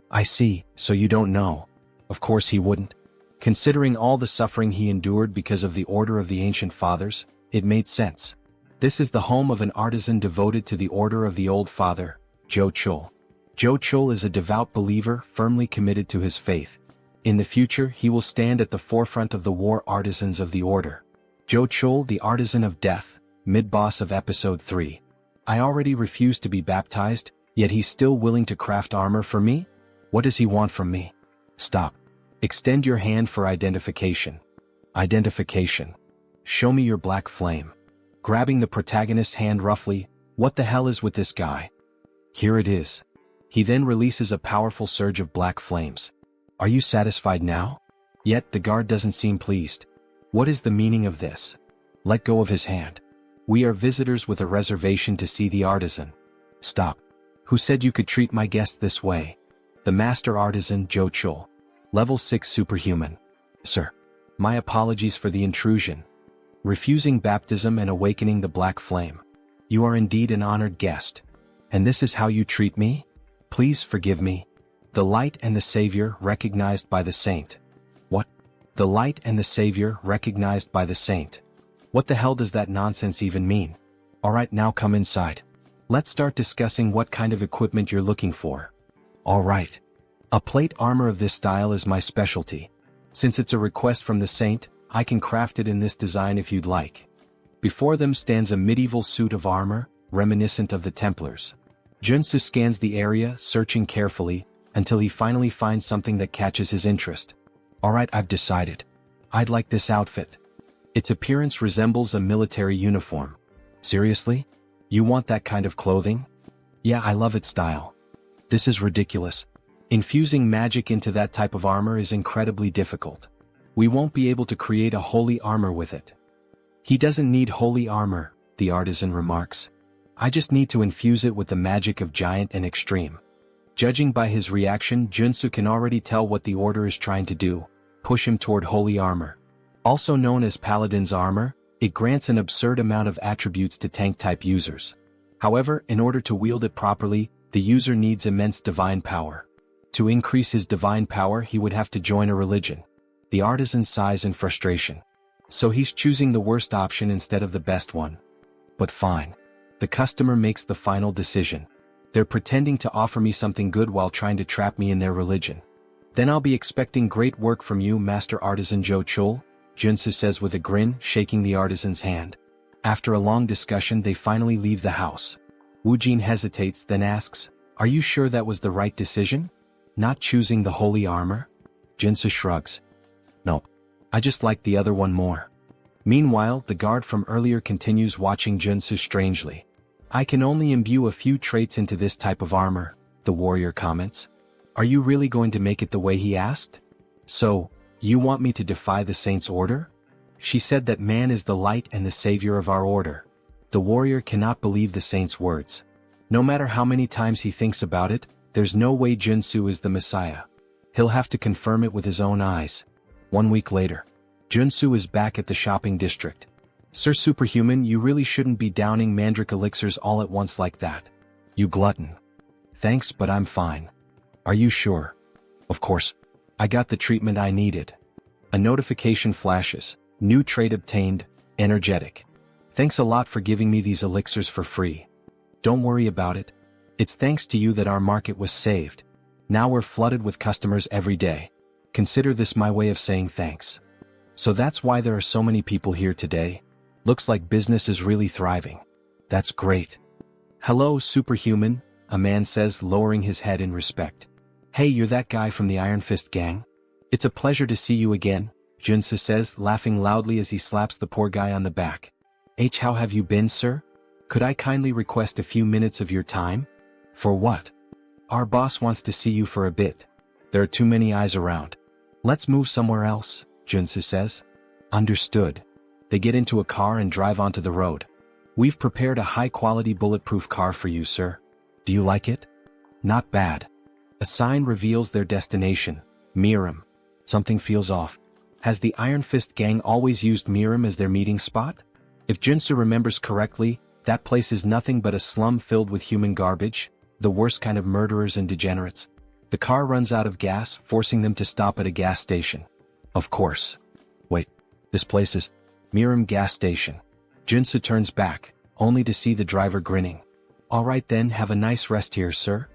I see, so you don't know. Of course he wouldn't. Considering all the suffering he endured because of the Order of the Ancient Fathers, it made sense. This is the home of an artisan devoted to the Order of the Old Father, Joonsoo. Joonsoo is a devout believer firmly committed to his faith. In the future, he will stand at the forefront of the war artisans of the Order. Joonsoo, the Artisan of Death, mid-boss of Episode 3. I already refused to be baptized, yet he's still willing to craft armor for me? What does he want from me? Stop. Extend your hand for identification. Identification. Show me your black flame. Grabbing the protagonist's hand roughly, what the hell is with this guy? Here it is. He then releases a powerful surge of black flames. Are you satisfied now? Yet the guard doesn't seem pleased. What is the meaning of this? Let go of his hand. We are visitors with a reservation to see the artisan. Stop. Who said you could treat my guest this way? The master artisan, Joonsoo. Level 6 superhuman. Sir. My apologies for the intrusion. Refusing baptism and awakening the black flame. You are indeed an honored guest. And this is how you treat me? Please forgive me. The light and the savior recognized by the saint. What? The light and the savior recognized by the saint. What the hell does that nonsense even mean? Alright, now come inside. Let's start discussing what kind of equipment you're looking for. Alright. A plate armor of this style is my specialty. Since it's a request from the saint, I can craft it in this design if you'd like. Before them stands a medieval suit of armor, reminiscent of the Templars. Joonsoo scans the area, searching carefully, until he finally finds something that catches his interest. Alright, I've decided. I'd like this outfit. Its appearance resembles a military uniform. Seriously? You want that kind of clothing? Yeah, I love its style. This is ridiculous. Infusing magic into that type of armor is incredibly difficult. We won't be able to create a holy armor with it. He doesn't need holy armor, the artisan remarks. I just need to infuse it with the magic of giant and extreme. Judging by his reaction, Joonsoo can already tell what the order is trying to do, push him toward holy armor. Also known as Paladin's armor, it grants an absurd amount of attributes to tank-type users. However, in order to wield it properly, the user needs immense divine power. To increase his divine power, he would have to join a religion. The artisan sighs in frustration. So he's choosing the worst option instead of the best one. But fine. The customer makes the final decision. They're pretending to offer me something good while trying to trap me in their religion. Then I'll be expecting great work from you, Master Artisan Joonsoo, Joonsoo says with a grin, shaking the artisan's hand. After a long discussion, they finally leave the house. Woojin hesitates, then asks, "Are you sure that was the right decision? Not choosing the holy armor?" Joonsoo shrugs. "No. I just like the other one more." Meanwhile, the guard from earlier continues watching Joonsoo strangely. "I can only imbue a few traits into this type of armor," the warrior comments. "Are you really going to make it the way he asked? So, you want me to defy the saint's order? She said that man is the light and the savior of our order." The warrior cannot believe the saint's words. No matter how many times he thinks about it, there's no way Joonsoo is the Messiah. He'll have to confirm it with his own eyes. 1 week later, Joonsoo is back at the shopping district. "Sir Superhuman, you really shouldn't be downing mandrake elixirs all at once like that. You glutton." "Thanks, but I'm fine." "Are you sure?" "Of course. I got the treatment I needed." A notification flashes. "New trait obtained, energetic. Thanks a lot for giving me these elixirs for free." "Don't worry about it. It's thanks to you that our market was saved. Now we're flooded with customers every day. Consider this my way of saying thanks." "So that's why there are so many people here today? Looks like business is really thriving." "That's great." "Hello, Superhuman," a man says, lowering his head in respect. "Hey, you're that guy from the Iron Fist gang? It's a pleasure to see you again," Joonsoo says, laughing loudly as he slaps the poor guy on the back. How have you been, sir? Could I kindly request a few minutes of your time?" "For what?" "Our boss wants to see you for a bit. There are too many eyes around." "Let's move somewhere else," Joonsoo says. "Understood." They get into a car and drive onto the road. "We've prepared a high-quality bulletproof car for you, sir. Do you like it?" "Not bad." A sign reveals their destination, Miram. Something feels off. Has the Iron Fist gang always used Miram as their meeting spot? If Joonsoo remembers correctly, that place is nothing but a slum filled with human garbage, the worst kind of murderers and degenerates. The car runs out of gas, forcing them to stop at a gas station. Of course. Wait, this place is Miram gas station. Joonsoo turns back, only to see the driver grinning. "Alright then, have a nice rest here, sir."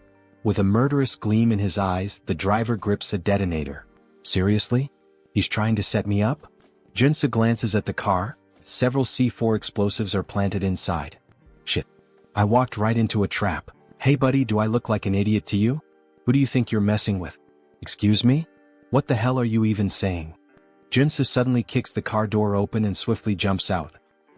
With a murderous gleam in his eyes, the driver grips a detonator. "Seriously? He's trying to set me up?" Joonsoo glances at the car. Several C4 explosives are planted inside. "Shit. I walked right into a trap. Hey buddy, do I look like an idiot to you? Who do you think you're messing with?" "Excuse me? What the hell are you even saying?" Joonsoo suddenly kicks the car door open and swiftly jumps out.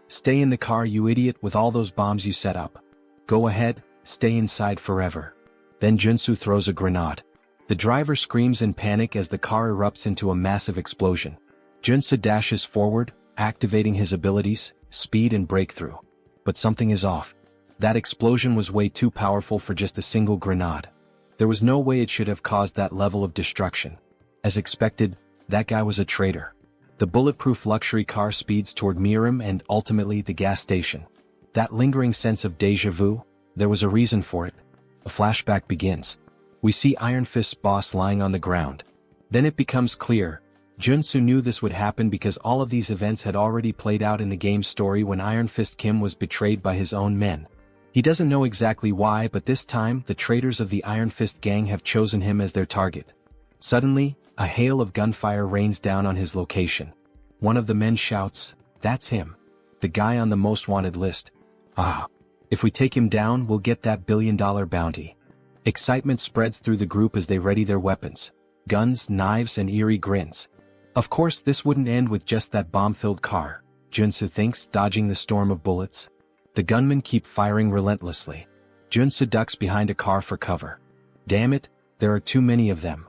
"Stay in the car, you idiot, with all those bombs you set up. Go ahead, stay inside forever." Then Joonsoo throws a grenade. The driver screams in panic as the car erupts into a massive explosion. Joonsoo dashes forward, activating his abilities, speed and breakthrough. But something is off. That explosion was way too powerful for just a single grenade. There was no way it should have caused that level of destruction. As expected, that guy was a traitor. The bulletproof luxury car speeds toward Miram and ultimately the gas station. That lingering sense of déjà vu, there was a reason for it. A flashback begins. We see Iron Fist's boss lying on the ground. Then it becomes clear. Joonsoo knew this would happen because all of these events had already played out in the game's story when Iron Fist Kim was betrayed by his own men. He doesn't know exactly why, but this time the traitors of the Iron Fist gang have chosen him as their target. Suddenly, a hail of gunfire rains down on his location. One of the men shouts, "That's him. The guy on the most wanted list. Ah. If we take him down, we'll get that billion-dollar bounty." Excitement spreads through the group as they ready their weapons. Guns, knives, and eerie grins. Of course, this wouldn't end with just that bomb-filled car, Joonsoo thinks, dodging the storm of bullets. The gunmen keep firing relentlessly. Joonsoo ducks behind a car for cover. Damn it, there are too many of them.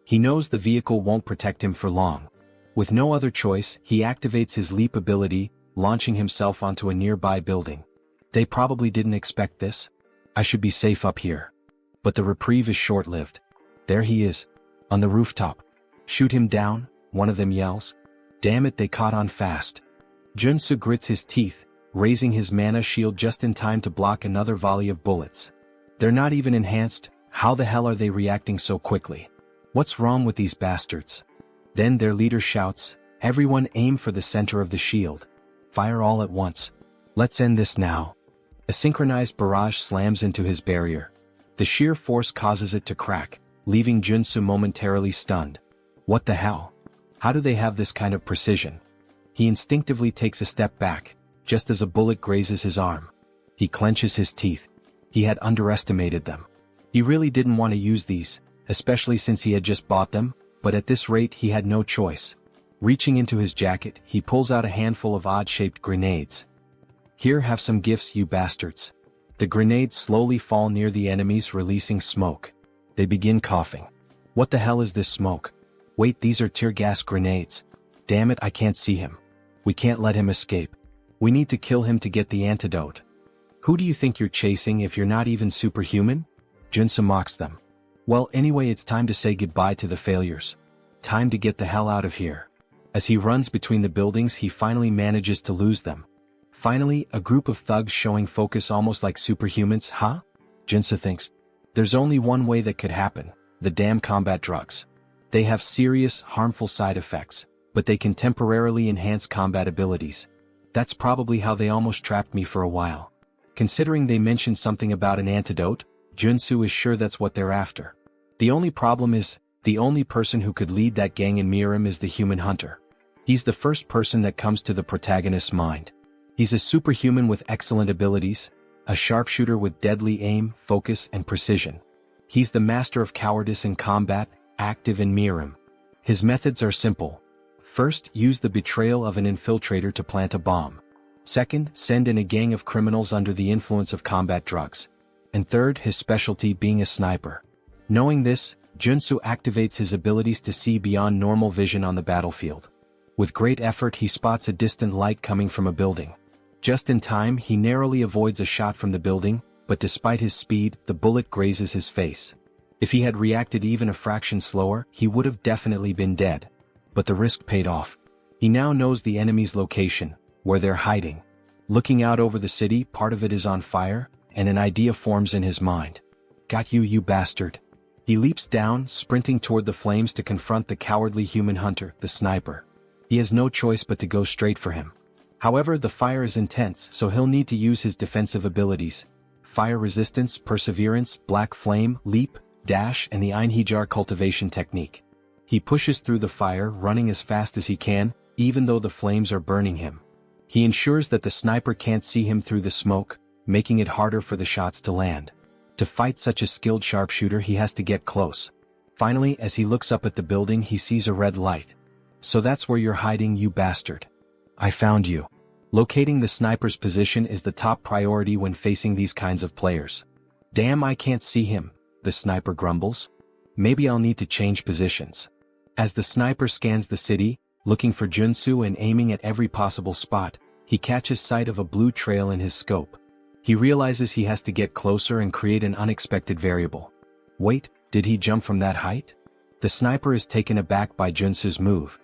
He knows the vehicle won't protect him for long. With no other choice, he activates his leap ability, launching himself onto a nearby building. They probably didn't expect this. I should be safe up here. But the reprieve is short-lived. There he is, on the rooftop. "Shoot him down," one of them yells. Damn it, they caught on fast. Joonsoo grits his teeth, raising his mana shield just in time to block another volley of bullets. They're not even enhanced. How the hell are they reacting so quickly? What's wrong with these bastards? Then their leader shouts, "Everyone aim for the center of the shield. Fire all at once. Let's end this now." A synchronized barrage slams into his barrier. The sheer force causes it to crack, leaving Joonsoo momentarily stunned. What the hell? How do they have this kind of precision? He instinctively takes a step back, just as a bullet grazes his arm. He clenches his teeth. He had underestimated them. He really didn't want to use these, especially since he had just bought them, but at this rate he had no choice. Reaching into his jacket, he pulls out a handful of odd-shaped grenades. "Here, have some gifts, you bastards." The grenades slowly fall near the enemies, releasing smoke. They begin coughing. What the hell is this smoke? Wait, these are tear gas grenades. Damn it, I can't see him. We can't let him escape. We need to kill him to get the antidote. Who do you think you're chasing if you're not even superhuman? Joonsoo mocks them. Well, anyway, it's time to say goodbye to the failures. Time to get the hell out of here. As he runs between the buildings, he finally manages to lose them. Finally, a group of thugs showing focus almost like superhumans, huh? Joonsoo thinks. There's only one way that could happen. The damn combat drugs. They have serious, harmful side effects, but they can temporarily enhance combat abilities. That's probably how they almost trapped me for a while. Considering they mentioned something about an antidote, Joonsoo is sure that's what they're after. The only problem is, the only person who could lead that gang in Harem is the human hunter. He's the first person that comes to the protagonist's mind. He's a superhuman with excellent abilities, a sharpshooter with deadly aim, focus, and precision. He's the master of cowardice in combat, active in Harem. His methods are simple. First, use the betrayal of an infiltrator to plant a bomb. Second, send in a gang of criminals under the influence of combat drugs. And third, his specialty being a sniper. Knowing this, Joonsoo activates his abilities to see beyond normal vision on the battlefield. With great effort, he spots a distant light coming from a building. Just in time, he narrowly avoids a shot from the building, but despite his speed, the bullet grazes his face. If he had reacted even a fraction slower, he would have definitely been dead. But the risk paid off. He now knows the enemy's location, where they're hiding. Looking out over the city, part of it is on fire, and an idea forms in his mind. Got you, you bastard. He leaps down, sprinting toward the flames to confront the cowardly human hunter, the sniper. He has no choice but to go straight for him. However, the fire is intense, so he'll need to use his defensive abilities. Fire resistance, perseverance, black flame, leap, dash, and the Einhejar cultivation technique. He pushes through the fire, running as fast as he can, even though the flames are burning him. He ensures that the sniper can't see him through the smoke, making it harder for the shots to land. To fight such a skilled sharpshooter, he has to get close. Finally, as he looks up at the building, he sees a red light. So that's where you're hiding, you bastard. I found you. Locating the sniper's position is the top priority when facing these kinds of players. Damn, I can't see him, the sniper grumbles. Maybe I'll need to change positions. As the sniper scans the city, looking for Joonsoo and aiming at every possible spot, he catches sight of a blue trail in his scope. He realizes he has to get closer and create an unexpected variable. Wait, did he jump from that height? The sniper is taken aback by Joonsoo's move.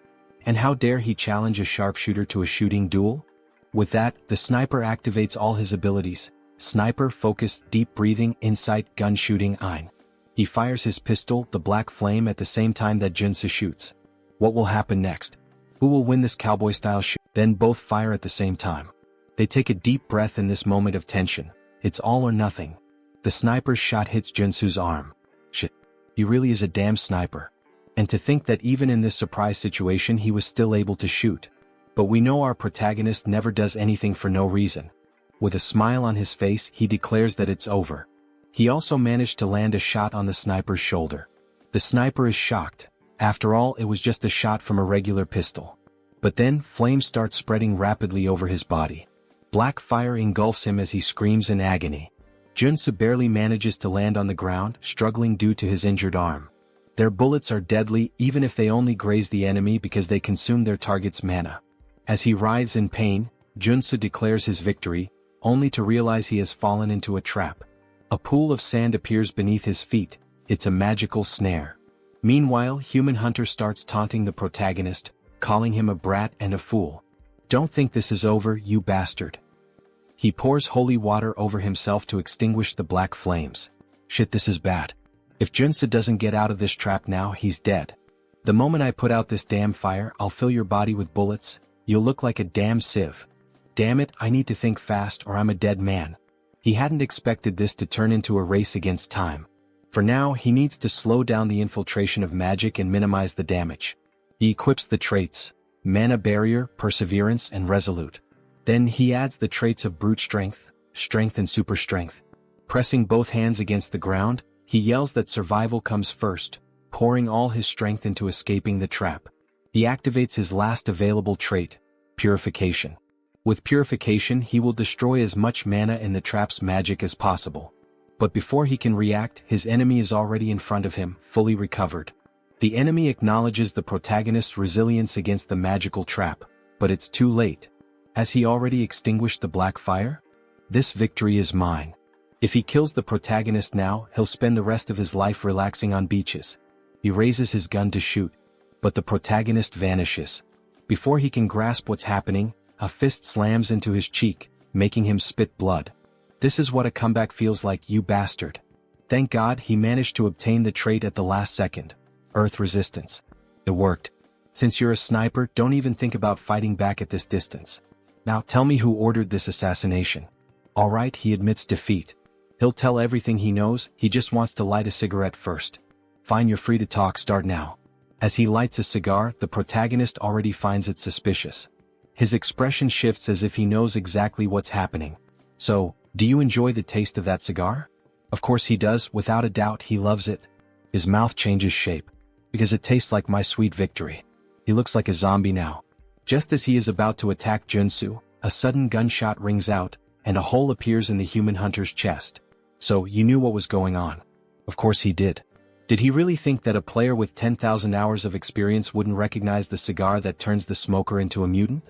And how dare he challenge a sharpshooter to a shooting duel? With that, the sniper activates all his abilities: sniper, focus, deep breathing, insight, gun shooting, ein. He fires his pistol, the black flame, at the same time that Joonsoo shoots. What will happen next? Who will win this cowboy-style shoot? Then both fire at the same time. They take a deep breath in this moment of tension. It's all or nothing. The sniper's shot hits Joonsoo's arm. Shit. He really is a damn sniper. And to think that even in this surprise situation he was still able to shoot. But we know our protagonist never does anything for no reason. With a smile on his face, he declares that it's over. He also managed to land a shot on the sniper's shoulder. The sniper is shocked. After all, it was just a shot from a regular pistol. But then, flames start spreading rapidly over his body. Black fire engulfs him as he screams in agony. Joonsoo barely manages to land on the ground, struggling due to his injured arm. Their bullets are deadly even if they only graze the enemy because they consume their target's mana. As he writhes in pain, Joonsoo declares his victory, only to realize he has fallen into a trap. A pool of sand appears beneath his feet. It's a magical snare. Meanwhile, Human Hunter starts taunting the protagonist, calling him a brat and a fool. Don't think this is over, you bastard. He pours holy water over himself to extinguish the black flames. Shit, this is bad. If Joonsoo doesn't get out of this trap now, he's dead. The moment I put out this damn fire, I'll fill your body with bullets. You'll look like a damn sieve. Damn it, I need to think fast or I'm a dead man. He hadn't expected this to turn into a race against time. For now, he needs to slow down the infiltration of magic and minimize the damage. He equips the traits: Mana Barrier, Perseverance, and Resolute. Then he adds the traits of Brute Strength, Strength and Super Strength. Pressing both hands against the ground, he yells that survival comes first, pouring all his strength into escaping the trap. He activates his last available trait, Purification. With Purification, he will destroy as much mana in the trap's magic as possible. But before he can react, his enemy is already in front of him, fully recovered. The enemy acknowledges the protagonist's resilience against the magical trap, but it's too late. Has he already extinguished the black fire? This victory is mine. If he kills the protagonist now, he'll spend the rest of his life relaxing on beaches. He raises his gun to shoot, but the protagonist vanishes. Before he can grasp what's happening, a fist slams into his cheek, making him spit blood. This is what a comeback feels like, you bastard. Thank God he managed to obtain the trait at the last second. Earth Resistance. It worked. Since you're a sniper, don't even think about fighting back at this distance. Now tell me who ordered this assassination. Alright, he admits defeat. He'll tell everything he knows, he just wants to light a cigarette first. Fine, you're free to talk, start now. As he lights a cigar, the protagonist already finds it suspicious. His expression shifts as if he knows exactly what's happening. So, do you enjoy the taste of that cigar? Of course he does, without a doubt he loves it. His mouth changes shape. Because it tastes like my sweet victory. He looks like a zombie now. Just as he is about to attack Joonsoo, a sudden gunshot rings out, and a hole appears in the Human Hunter's chest. So, you knew what was going on. Of course he did. Did he really think that a player with 10,000 hours of experience wouldn't recognize the cigar that turns the smoker into a mutant?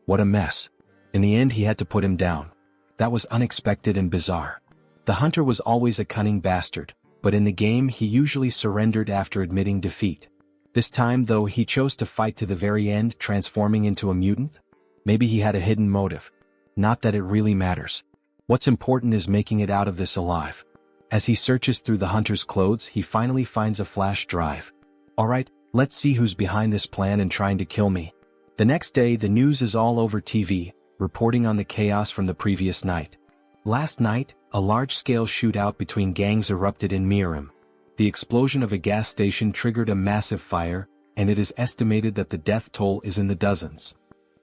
What a mess. In the end he had to put him down. That was unexpected and bizarre. The hunter was always a cunning bastard, but in the game he usually surrendered after admitting defeat. This time though he chose to fight to the very end, transforming into a mutant? Maybe he had a hidden motive. Not that it really matters. What's important is making it out of this alive. As he searches through the hunter's clothes, he finally finds a flash drive. Alright, let's see who's behind this plan and trying to kill me. The next day the news is all over TV, reporting on the chaos from the previous night. Last night, a large-scale shootout between gangs erupted in Harem. The explosion of a gas station triggered a massive fire, and it is estimated that the death toll is in the dozens.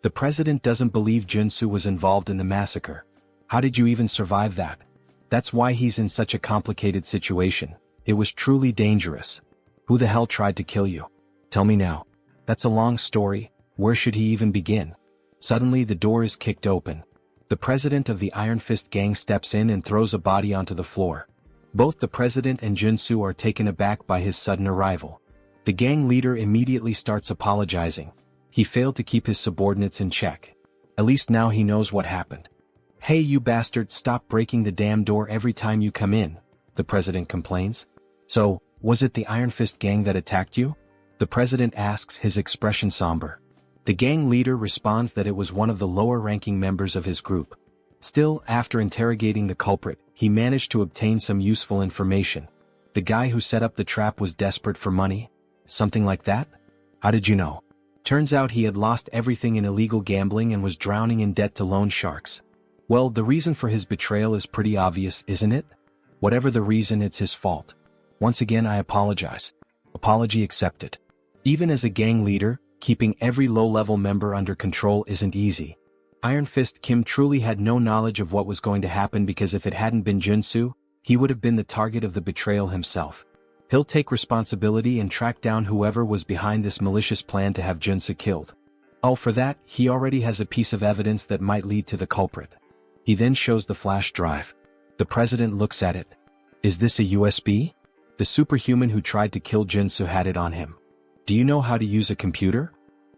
The president doesn't believe Joonsoo was involved in the massacre. How did you even survive that? That's why he's in such a complicated situation. It was truly dangerous. Who the hell tried to kill you? Tell me now. That's a long story. Where should he even begin? Suddenly the door is kicked open. The president of the Iron Fist gang steps in and throws a body onto the floor. Both the president and Joonsoo are taken aback by his sudden arrival. The gang leader immediately starts apologizing. He failed to keep his subordinates in check. At least now he knows what happened. Hey you bastard, stop breaking the damn door every time you come in, the president complains. So, was it the Iron Fist gang that attacked you? The president asks, his expression somber. The gang leader responds that it was one of the lower-ranking members of his group. Still, after interrogating the culprit, he managed to obtain some useful information. The guy who set up the trap was desperate for money? Something like that? How did you know? Turns out he had lost everything in illegal gambling and was drowning in debt to loan sharks. Well, the reason for his betrayal is pretty obvious, isn't it? Whatever the reason, it's his fault. Once again, I apologize. Apology accepted. Even as a gang leader, keeping every low-level member under control isn't easy. Iron Fist Kim truly had no knowledge of what was going to happen, because if it hadn't been Joonsoo, he would have been the target of the betrayal himself. He'll take responsibility and track down whoever was behind this malicious plan to have Joonsoo killed. Oh, for that, he already has a piece of evidence that might lead to the culprit. He then shows the flash drive. The president looks at it. Is this a USB? The superhuman who tried to kill Joonsoo had it on him. Do you know how to use a computer?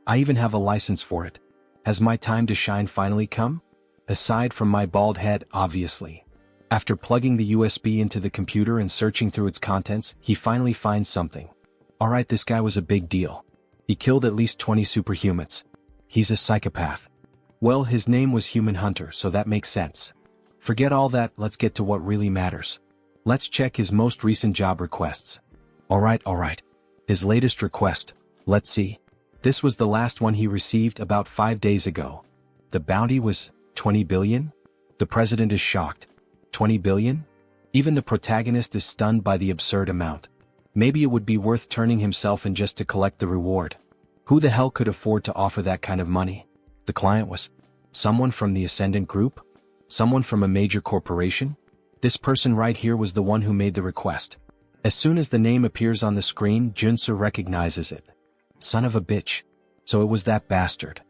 I even have a license for it. Has my time to shine finally come? Aside from my bald head, obviously. After plugging the USB into the computer and searching through its contents, he finally finds something. Alright, this guy was a big deal. He killed at least 20 superhumans. He's a psychopath. Well, his name was Human Hunter, so that makes sense. Forget all that, let's get to what really matters. Let's check his most recent job requests. Alright. His latest request. Let's see. This was the last one he received about 5 days ago. The bounty was 20 billion? The president is shocked. 20 billion? Even the protagonist is stunned by the absurd amount. Maybe it would be worth turning himself in just to collect the reward. Who the hell could afford to offer that kind of money? The client was someone from the Ascendant Group? Someone from a major corporation? This person right here was the one who made the request. As soon as the name appears on the screen, Joonsoo recognizes it. Son of a bitch. So it was that bastard.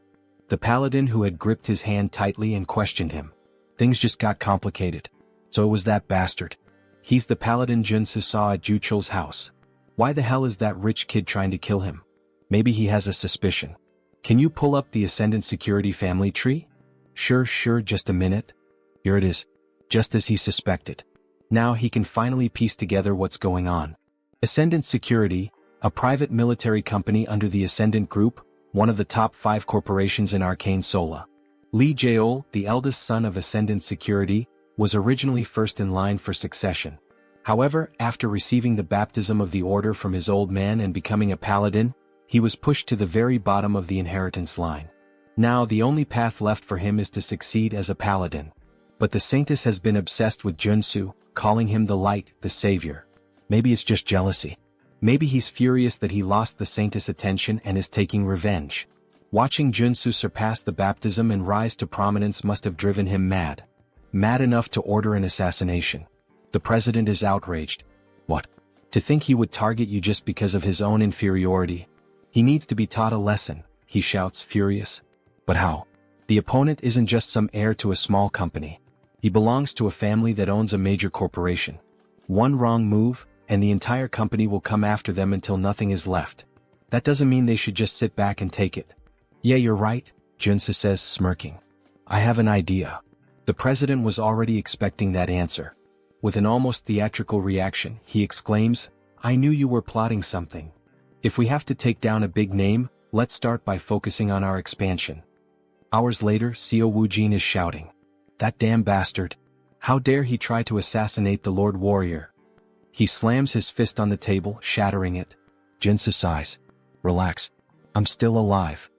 The paladin who had gripped his hand tightly and questioned him. Things just got complicated. So it was that bastard. He's the paladin Joonsoo saw at Juchul's house. Why the hell is that rich kid trying to kill him? Maybe he has a suspicion. Can you pull up the Ascendant Security family tree? Sure, just a minute. Here it is. Just as he suspected. Now he can finally piece together what's going on. Ascendant Security, a private military company under the Ascendant Group, one of the top 5 corporations in Arcane Seoul. Lee Jaeol, the eldest son of Ascendant Security, was originally first in line for succession. However, after receiving the baptism of the order from his old man and becoming a paladin, he was pushed to the very bottom of the inheritance line. Now the only path left for him is to succeed as a paladin. But the Saintess has been obsessed with Joonsoo, calling him the light, the savior. Maybe it's just jealousy. Maybe he's furious that he lost the Saintess' attention and is taking revenge. Watching Joonsoo surpass the baptism and rise to prominence must have driven him mad. Mad enough to order an assassination. The president is outraged. What? To think he would target you just because of his own inferiority? He needs to be taught a lesson, he shouts, furious. But how? The opponent isn't just some heir to a small company. He belongs to a family that owns a major corporation. One wrong move, and the entire company will come after them until nothing is left. That doesn't mean they should just sit back and take it. Yeah, you're right, Joonsoo says, smirking. I have an idea. The president was already expecting that answer. With an almost theatrical reaction, he exclaims, I knew you were plotting something. If we have to take down a big name, let's start by focusing on our expansion. Hours later, Seo Woojin is shouting. That damn bastard. How dare he try to assassinate the Lord Warrior? He slams his fist on the table, shattering it. Joonsoo sighs. Relax. I'm still alive.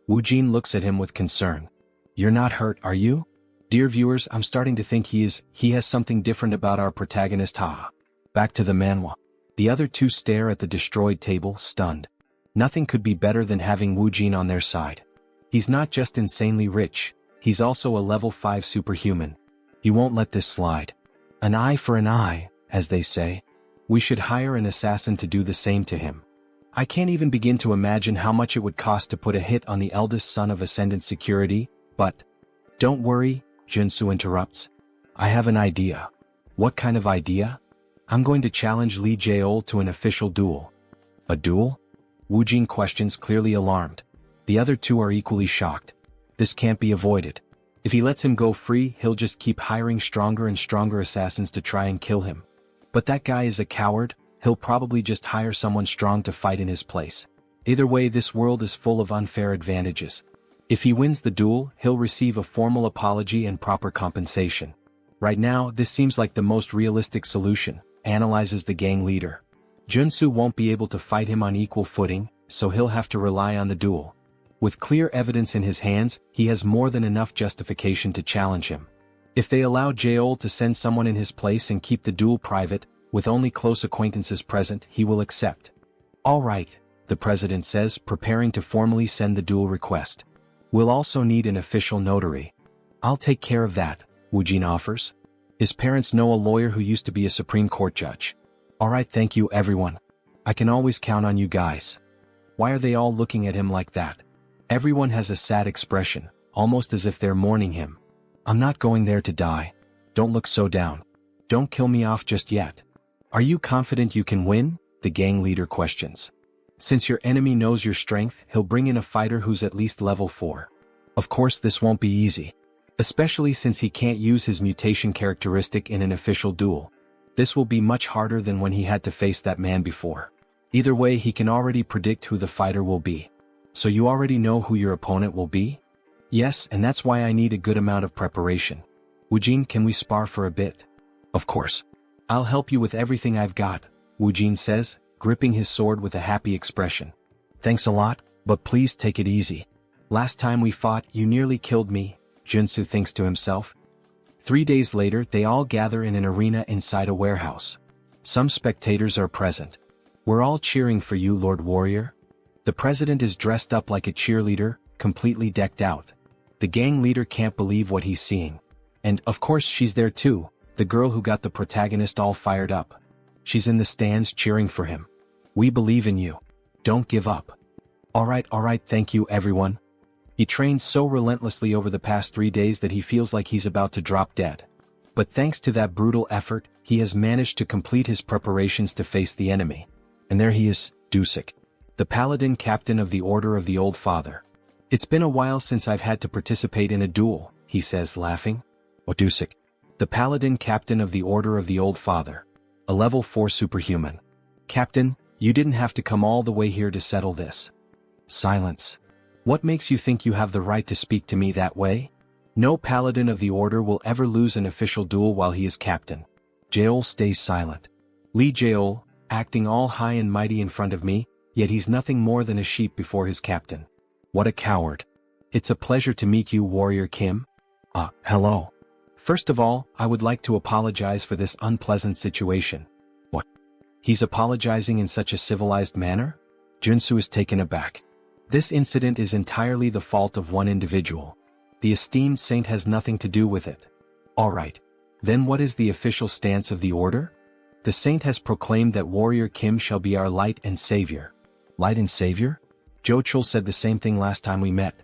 Woojin looks at him with concern. You're not hurt, are you? Dear viewers, I'm starting to think he has something different about our protagonist, haha. Back to the Manhwa. The other two stare at the destroyed table, stunned. Nothing could be better than having Woojin on their side. He's not just insanely rich, he's also a level 5 superhuman. He won't let this slide. An eye for an eye, as they say. We should hire an assassin to do the same to him. I can't even begin to imagine how much it would cost to put a hit on the eldest son of Ascendant Security, but... Don't worry, Joonsoo interrupts. I have an idea. What kind of idea? I'm going to challenge Lee Jaeol to an official duel. A duel? Woojin questions, clearly alarmed. The other two are equally shocked. This can't be avoided. If he lets him go free, he'll just keep hiring stronger and stronger assassins to try and kill him. But that guy is a coward, he'll probably just hire someone strong to fight in his place. Either way, this world is full of unfair advantages. If he wins the duel, he'll receive a formal apology and proper compensation. Right now, this seems like the most realistic solution, analyzes the gang leader. Joonsoo won't be able to fight him on equal footing, so he'll have to rely on the duel. With clear evidence in his hands, he has more than enough justification to challenge him. If they allow Seoul to send someone in his place and keep the duel private, with only close acquaintances present, he will accept. All right, the president says, preparing to formally send the duel request. We'll also need an official notary. I'll take care of that, Woojin offers. His parents know a lawyer who used to be a Supreme Court judge. All right, thank you everyone. I can always count on you guys. Why are they all looking at him like that? Everyone has a sad expression, almost as if they're mourning him. I'm not going there to die. Don't look so down. Don't kill me off just yet. Are you confident you can win? The gang leader questions. Since your enemy knows your strength, he'll bring in a fighter who's at least level 4. Of course this won't be easy. Especially since he can't use his mutation characteristic in an official duel. This will be much harder than when he had to face that man before. Either way, he can already predict who the fighter will be. So you already know who your opponent will be? Yes, and that's why I need a good amount of preparation. Woojin, can we spar for a bit? Of course. I'll help you with everything I've got, Woojin says, gripping his sword with a happy expression. Thanks a lot, but please take it easy. Last time we fought, you nearly killed me, Joonsoo thinks to himself. 3 days later, they all gather in an arena inside a warehouse. Some spectators are present. We're all cheering for you, Lord Warrior. The president is dressed up like a cheerleader, completely decked out. The gang leader can't believe what he's seeing. And, of course, she's there too, the girl who got the protagonist all fired up. She's in the stands cheering for him. We believe in you. Don't give up. All right, thank you everyone. He trained so relentlessly over the past 3 days that he feels like he's about to drop dead. But thanks to that brutal effort, he has managed to complete his preparations to face the enemy. And there he is, Dusik, the paladin captain of the Order of the Old Father. It's been a while since I've had to participate in a duel, he says, laughing. Oh, Dusik, the paladin captain of the Order of the Old Father. A level 4 superhuman. Captain, you didn't have to come all the way here to settle this. Silence. What makes you think you have the right to speak to me that way? No paladin of the Order will ever lose an official duel while he is captain. Seoul stays silent. Lee Seoul, acting all high and mighty in front of me, yet he's nothing more than a sheep before his captain. What a coward. It's a pleasure to meet you, Warrior Kim. Hello. First of all, I would like to apologize for this unpleasant situation. What? He's apologizing in such a civilized manner? Joonsoo is taken aback. This incident is entirely the fault of one individual. The esteemed saint has nothing to do with it. Alright. Then what is the official stance of the order? The saint has proclaimed that Warrior Kim shall be our light and savior. Light and savior? Jochul said the same thing last time we met.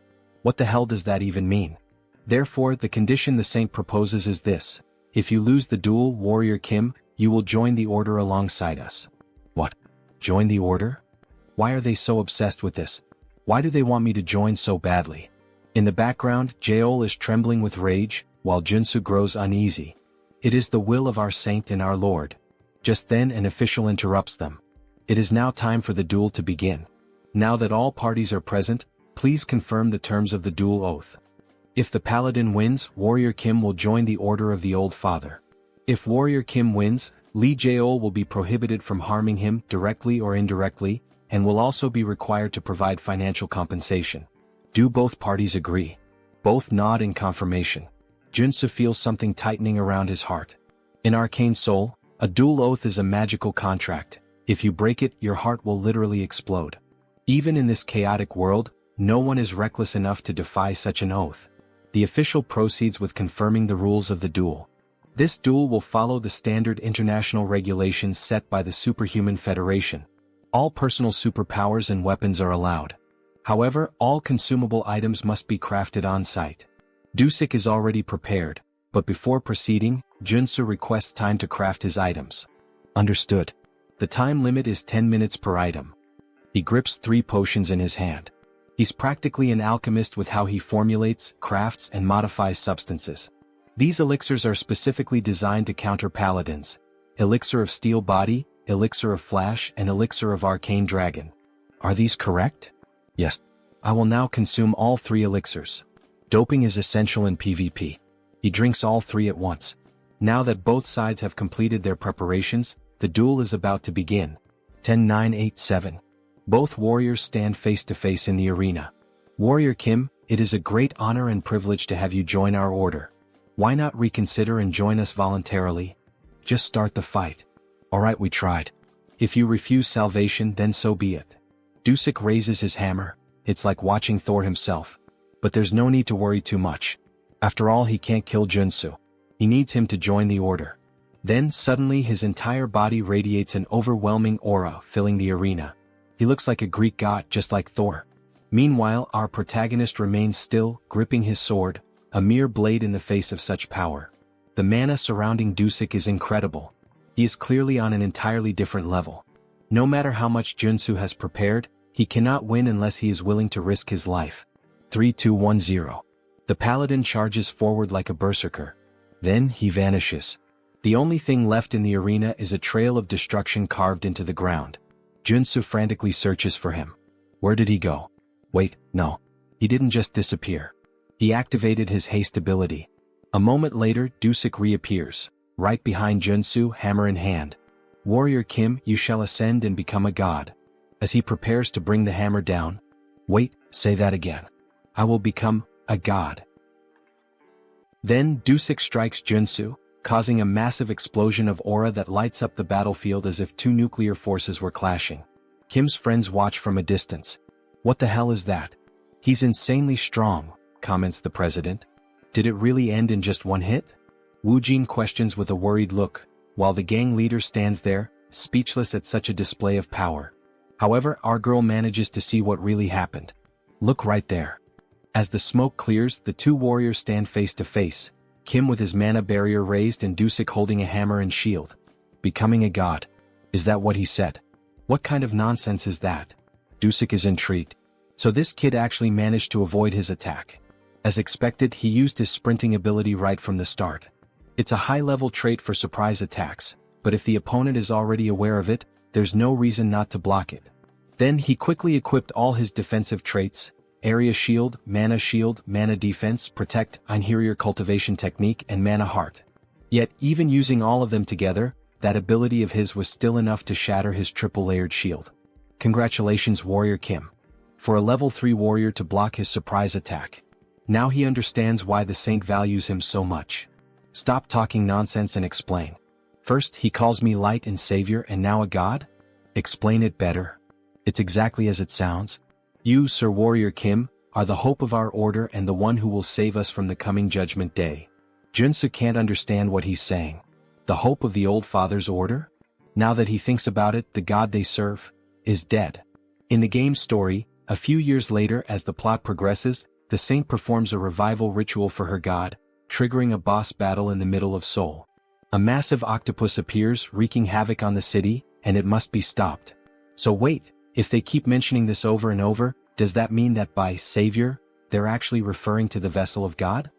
What the hell does that even mean? Therefore, the condition the saint proposes is this. If you lose the duel, Warrior Kim, you will join the order alongside us. What? Join the order? Why are they so obsessed with this? Why do they want me to join so badly? In the background, Seoul is trembling with rage, while Joonsoo grows uneasy. It is the will of our saint and our lord. Just then an official interrupts them. It is now time for the duel to begin. Now that all parties are present, please confirm the terms of the duel oath. If the paladin wins, Warrior Kim will join the Order of the Old Father. If Warrior Kim wins, Lee Seoul will be prohibited from harming him directly or indirectly, and will also be required to provide financial compensation. Do both parties agree? Both nod in confirmation. Joonsoo feels something tightening around his heart. In Arcane Seoul, a duel oath is a magical contract. If you break it, your heart will literally explode. Even in this chaotic world, no one is reckless enough to defy such an oath. The official proceeds with confirming the rules of the duel. This duel will follow the standard international regulations set by the Superhuman Federation. All personal superpowers and weapons are allowed. However, all consumable items must be crafted on-site. Dusik is already prepared, but before proceeding, Joonsoo requests time to craft his items. Understood. The time limit is 10 minutes per item. He grips 3 potions in his hand. He's practically an alchemist with how he formulates, crafts, and modifies substances. These elixirs are specifically designed to counter paladins. Elixir of Steel Body, Elixir of Flash, and Elixir of Arcane Dragon. Are these correct? Yes. I will now consume all 3 elixirs. Doping is essential in PvP. He drinks all 3 at once. Now that both sides have completed their preparations, The duel is about to begin. 10-9-8-7. Both warriors stand face to face in the arena. Warrior Kim, it is a great honor and privilege to have you join our order. Why not reconsider and join us voluntarily? Just start the fight. Alright, we tried. If you refuse salvation, then so be it. Dusik raises his hammer. It's like watching Thor himself. But there's no need to worry too much. After all, he can't kill Joonsoo. He needs him to join the order. Then suddenly his entire body radiates an overwhelming aura, filling the arena. He looks like a Greek god, just like Thor. Meanwhile, our protagonist remains still, gripping his sword, a mere blade in the face of such power. The mana surrounding Dusik is incredible. He is clearly on an entirely different level. No matter how much Joonsoo has prepared, he cannot win unless he is willing to risk his life. 3-2-1-0. The paladin charges forward like a berserker. Then he vanishes. The only thing left in the arena is a trail of destruction carved into the ground. Joonsoo frantically searches for him. Where did he go? Wait, no. He didn't just disappear. He activated his haste ability. A moment later, Dusik reappears, right behind Joonsoo, hammer in hand. Warrior Kim, you shall ascend and become a god. As he prepares to bring the hammer down. Wait, say that again. I will become a god. Then Dusik strikes Joonsoo, causing a massive explosion of aura that lights up the battlefield as if two nuclear forces were clashing. Kim's friends watch from a distance. What the hell is that? He's insanely strong, comments the president. Did it really end in just one hit? Woojin questions with a worried look, while the gang leader stands there, speechless at such a display of power. However, our girl manages to see what really happened. Look right there. As the smoke clears, the two warriors stand face to face. Kim with his mana barrier raised and Dusik holding a hammer and shield. Becoming a god. Is that what he said? What kind of nonsense is that? Dusik is intrigued. So this kid actually managed to avoid his attack. As expected, he used his sprinting ability right from the start. It's a high-level trait for surprise attacks, but if the opponent is already aware of it, there's no reason not to block it. Then he quickly equipped all his defensive traits: Area Shield, Mana Defense, Protect, Interior Cultivation Technique, and Mana Heart. Yet, even using all of them together, that ability of his was still enough to shatter his triple-layered shield. Congratulations, Warrior Kim. For a level 3 warrior to block his surprise attack. Now he understands why the saint values him so much. Stop talking nonsense and explain. First he calls me light and savior and now a god? Explain it better. It's exactly as it sounds. You, Sir Warrior Kim, are the hope of our order and the one who will save us from the coming judgment day. Joonsoo can't understand what he's saying. The hope of the old father's order? Now that he thinks about it, the god they serve is dead. In the game's story, a few years later as the plot progresses, the saint performs a revival ritual for her god, triggering a boss battle in the middle of Seoul. A massive octopus appears, wreaking havoc on the city, and it must be stopped. So wait, if they keep mentioning this over and over, does that mean that by savior, they're actually referring to the vessel of God?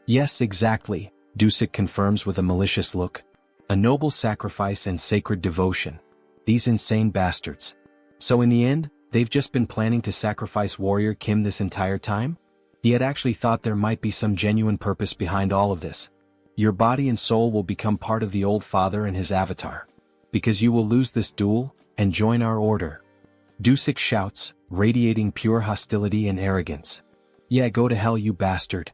Yes, exactly, Dusik confirms with a malicious look. A noble sacrifice and sacred devotion. These insane bastards. So in the end, they've just been planning to sacrifice Warrior Kim this entire time? He had actually thought there might be some genuine purpose behind all of this. Your body and soul will become part of the old father and his avatar. Because you will lose this duel, and join our order. Dusik shouts, radiating pure hostility and arrogance. Yeah, go to hell, you bastard.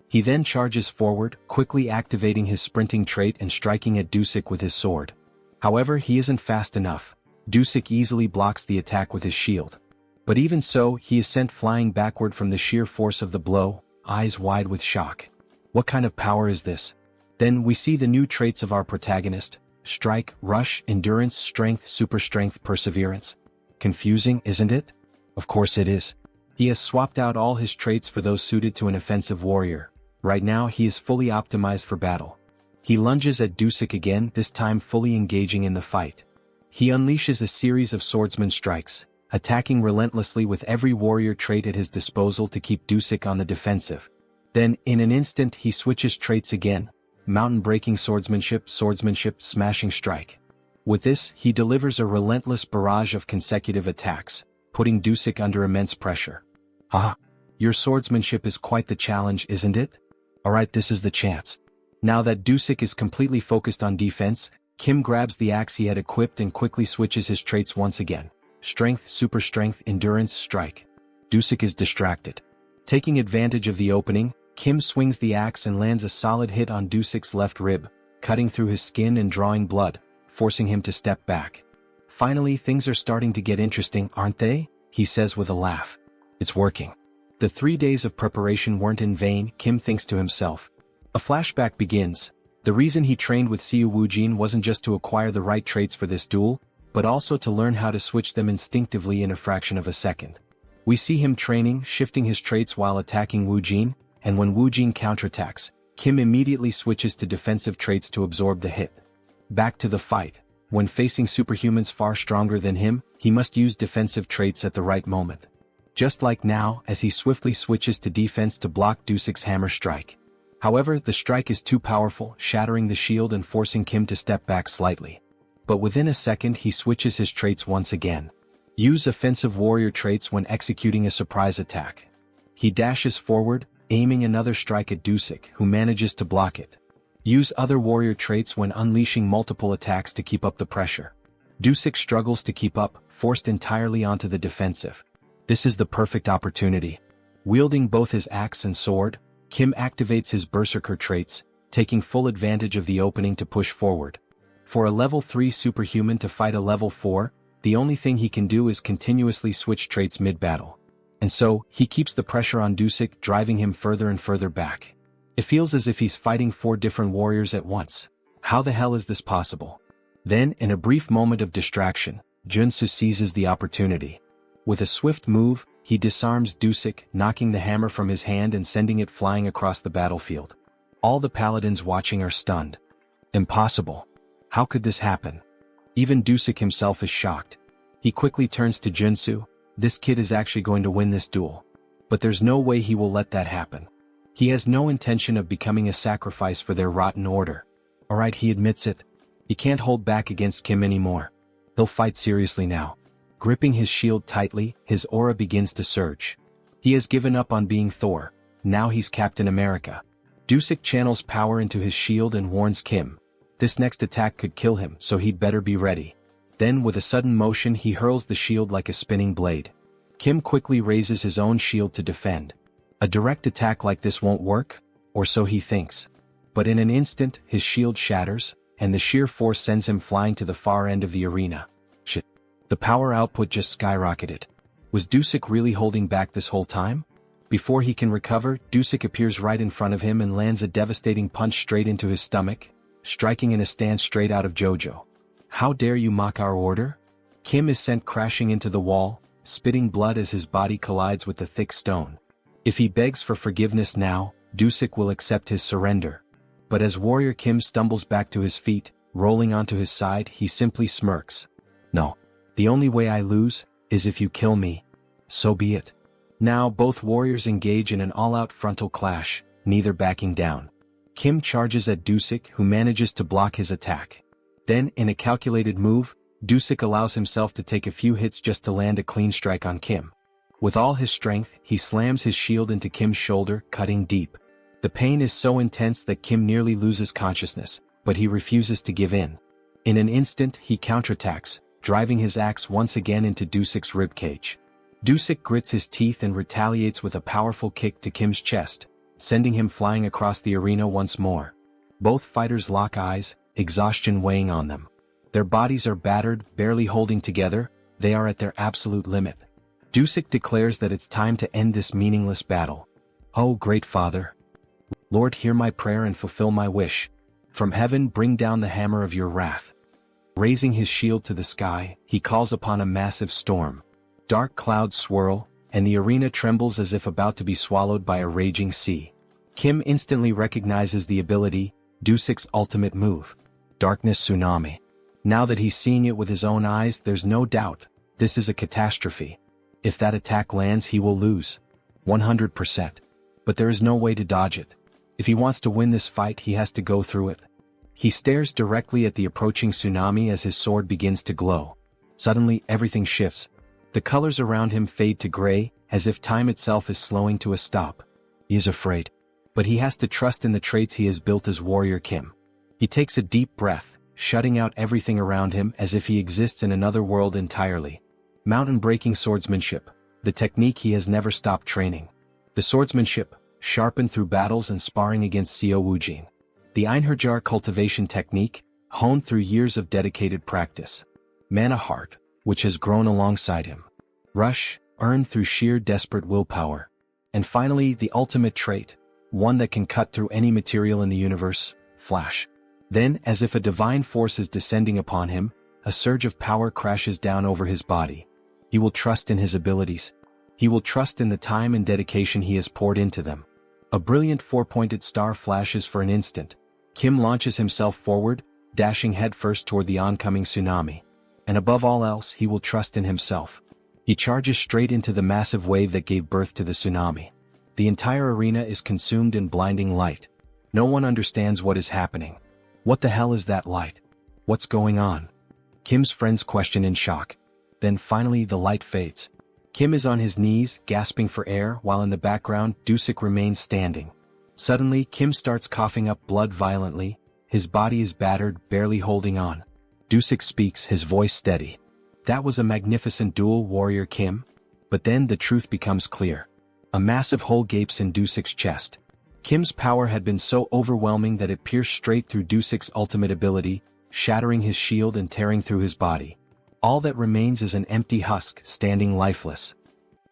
He then charges forward, quickly activating his sprinting trait and striking at Dusik with his sword. However, he isn't fast enough. Dusik easily blocks the attack with his shield. But even so, he is sent flying backward from the sheer force of the blow, eyes wide with shock. What kind of power is this? Then we see the new traits of our protagonist: strike, rush, endurance, strength, super strength, perseverance. Confusing, isn't it? Of course it is. He has swapped out all his traits for those suited to an offensive warrior. Right now he is fully optimized for battle. He lunges at Dusik again, this time fully engaging in the fight. He unleashes a series of swordsman strikes, attacking relentlessly with every warrior trait at his disposal to keep Dusik on the defensive. Then, in an instant he switches traits again: mountain-breaking swordsmanship, smashing strike. With this, he delivers a relentless barrage of consecutive attacks, putting Dusik under immense pressure. Haha! Your swordsmanship is quite the challenge, isn't it? Alright, this is the chance. Now that Dusik is completely focused on defense, Kim grabs the axe he had equipped and quickly switches his traits once again. Strength, super strength, endurance, strike. Dusik is distracted. Taking advantage of the opening, Kim swings the axe and lands a solid hit on Dusik's left rib, cutting through his skin and drawing blood, forcing him to step back. Finally, things are starting to get interesting, aren't they? He says with a laugh. It's working. The 3 days of preparation weren't in vain, Kim thinks to himself. A flashback begins. The reason he trained with Siu Woojin wasn't just to acquire the right traits for this duel, but also to learn how to switch them instinctively in a fraction of a second. We see him training, shifting his traits while attacking Woojin, and when Woojin counterattacks, Kim immediately switches to defensive traits to absorb the hit. Back to the fight. When facing superhumans far stronger than him, he must use defensive traits at the right moment. Just like now, as he swiftly switches to defense to block Dusik's hammer strike. However, the strike is too powerful, shattering the shield and forcing Kim to step back slightly. But within a second he switches his traits once again. Use offensive warrior traits when executing a surprise attack. He dashes forward, aiming another strike at Dusik, who manages to block it. Use other warrior traits when unleashing multiple attacks to keep up the pressure. Dusik struggles to keep up, forced entirely onto the defensive. This is the perfect opportunity. Wielding both his axe and sword, Kim activates his berserker traits, taking full advantage of the opening to push forward. For a level 3 superhuman to fight a level 4, the only thing he can do is continuously switch traits mid-battle. And so, he keeps the pressure on Dusik, driving him further and further back. It feels as if he's fighting 4 different warriors at once. How the hell is this possible? Then, in a brief moment of distraction, Joonsoo seizes the opportunity. With a swift move, he disarms Dusik, knocking the hammer from his hand and sending it flying across the battlefield. All the paladins watching are stunned. Impossible. How could this happen? Even Dusik himself is shocked. He quickly turns to Joonsoo. This kid is actually going to win this duel. But there's no way he will let that happen. He has no intention of becoming a sacrifice for their rotten order. Alright, he admits it. He can't hold back against Kim anymore. He'll fight seriously now. Gripping his shield tightly, his aura begins to surge. He has given up on being Thor. Now he's Captain America. Dusik channels power into his shield and warns Kim. This next attack could kill him, so he'd better be ready. Then with a sudden motion he hurls the shield like a spinning blade. Kim quickly raises his own shield to defend. A direct attack like this won't work, or so he thinks. But in an instant, his shield shatters, and the sheer force sends him flying to the far end of the arena. Shit. The power output just skyrocketed. Was Dusik really holding back this whole time? Before he can recover, Dusik appears right in front of him and lands a devastating punch straight into his stomach, striking in a stance straight out of JoJo. How dare you mock our order? Kim is sent crashing into the wall, spitting blood as his body collides with the thick stone. If he begs for forgiveness now, Dusik will accept his surrender. But as Warrior Kim stumbles back to his feet, rolling onto his side, he simply smirks. No. The only way I lose is if you kill me. So be it. Now both warriors engage in an all-out frontal clash, neither backing down. Kim charges at Dusik, who manages to block his attack. Then, in a calculated move, Dusik allows himself to take a few hits just to land a clean strike on Kim. With all his strength, he slams his shield into Kim's shoulder, cutting deep. The pain is so intense that Kim nearly loses consciousness, but he refuses to give in. In an instant, he counterattacks, driving his axe once again into Dusik's ribcage. Dusik grits his teeth and retaliates with a powerful kick to Kim's chest, sending him flying across the arena once more. Both fighters lock eyes, exhaustion weighing on them. Their bodies are battered, barely holding together, they are at their absolute limit. Dusik declares that it's time to end this meaningless battle. Oh, great Father! Lord, hear my prayer and fulfill my wish. From heaven bring down the hammer of your wrath. Raising his shield to the sky, he calls upon a massive storm. Dark clouds swirl, and the arena trembles as if about to be swallowed by a raging sea. Kim instantly recognizes the ability, Dusik's ultimate move. Darkness Tsunami. Now that he's seeing it with his own eyes, there's no doubt, this is a catastrophe. If that attack lands, he will lose. 100%. But there is no way to dodge it. If he wants to win this fight, he has to go through it. He stares directly at the approaching tsunami as his sword begins to glow. Suddenly, everything shifts. The colors around him fade to gray, as if time itself is slowing to a stop. He is afraid. But he has to trust in the traits he has built as Warrior Kim. He takes a deep breath, shutting out everything around him as if he exists in another world entirely. Mountain-breaking swordsmanship, the technique he has never stopped training. The swordsmanship, sharpened through battles and sparring against Seo Woojin. The Einherjar cultivation technique, honed through years of dedicated practice. Mana heart, which has grown alongside him. Rush, earned through sheer desperate willpower. And finally, the ultimate trait, one that can cut through any material in the universe, flash. Then, as if a divine force is descending upon him, a surge of power crashes down over his body. He will trust in his abilities. He will trust in the time and dedication he has poured into them. A brilliant four-pointed star flashes for an instant. Kim launches himself forward, dashing headfirst toward the oncoming tsunami. And above all else, he will trust in himself. He charges straight into the massive wave that gave birth to the tsunami. The entire arena is consumed in blinding light. No one understands what is happening. What the hell is that light? What's going on? Kim's friends question in shock. Then finally the light fades. Kim is on his knees, gasping for air, while in the background, Dusik remains standing. Suddenly, Kim starts coughing up blood violently. His body is battered, barely holding on. Dusik speaks, his voice steady. That was a magnificent duel, Warrior Kim. But then the truth becomes clear. A massive hole gapes in Dusik's chest. Kim's power had been so overwhelming that it pierced straight through Dusik's ultimate ability, shattering his shield and tearing through his body. All that remains is an empty husk, standing lifeless.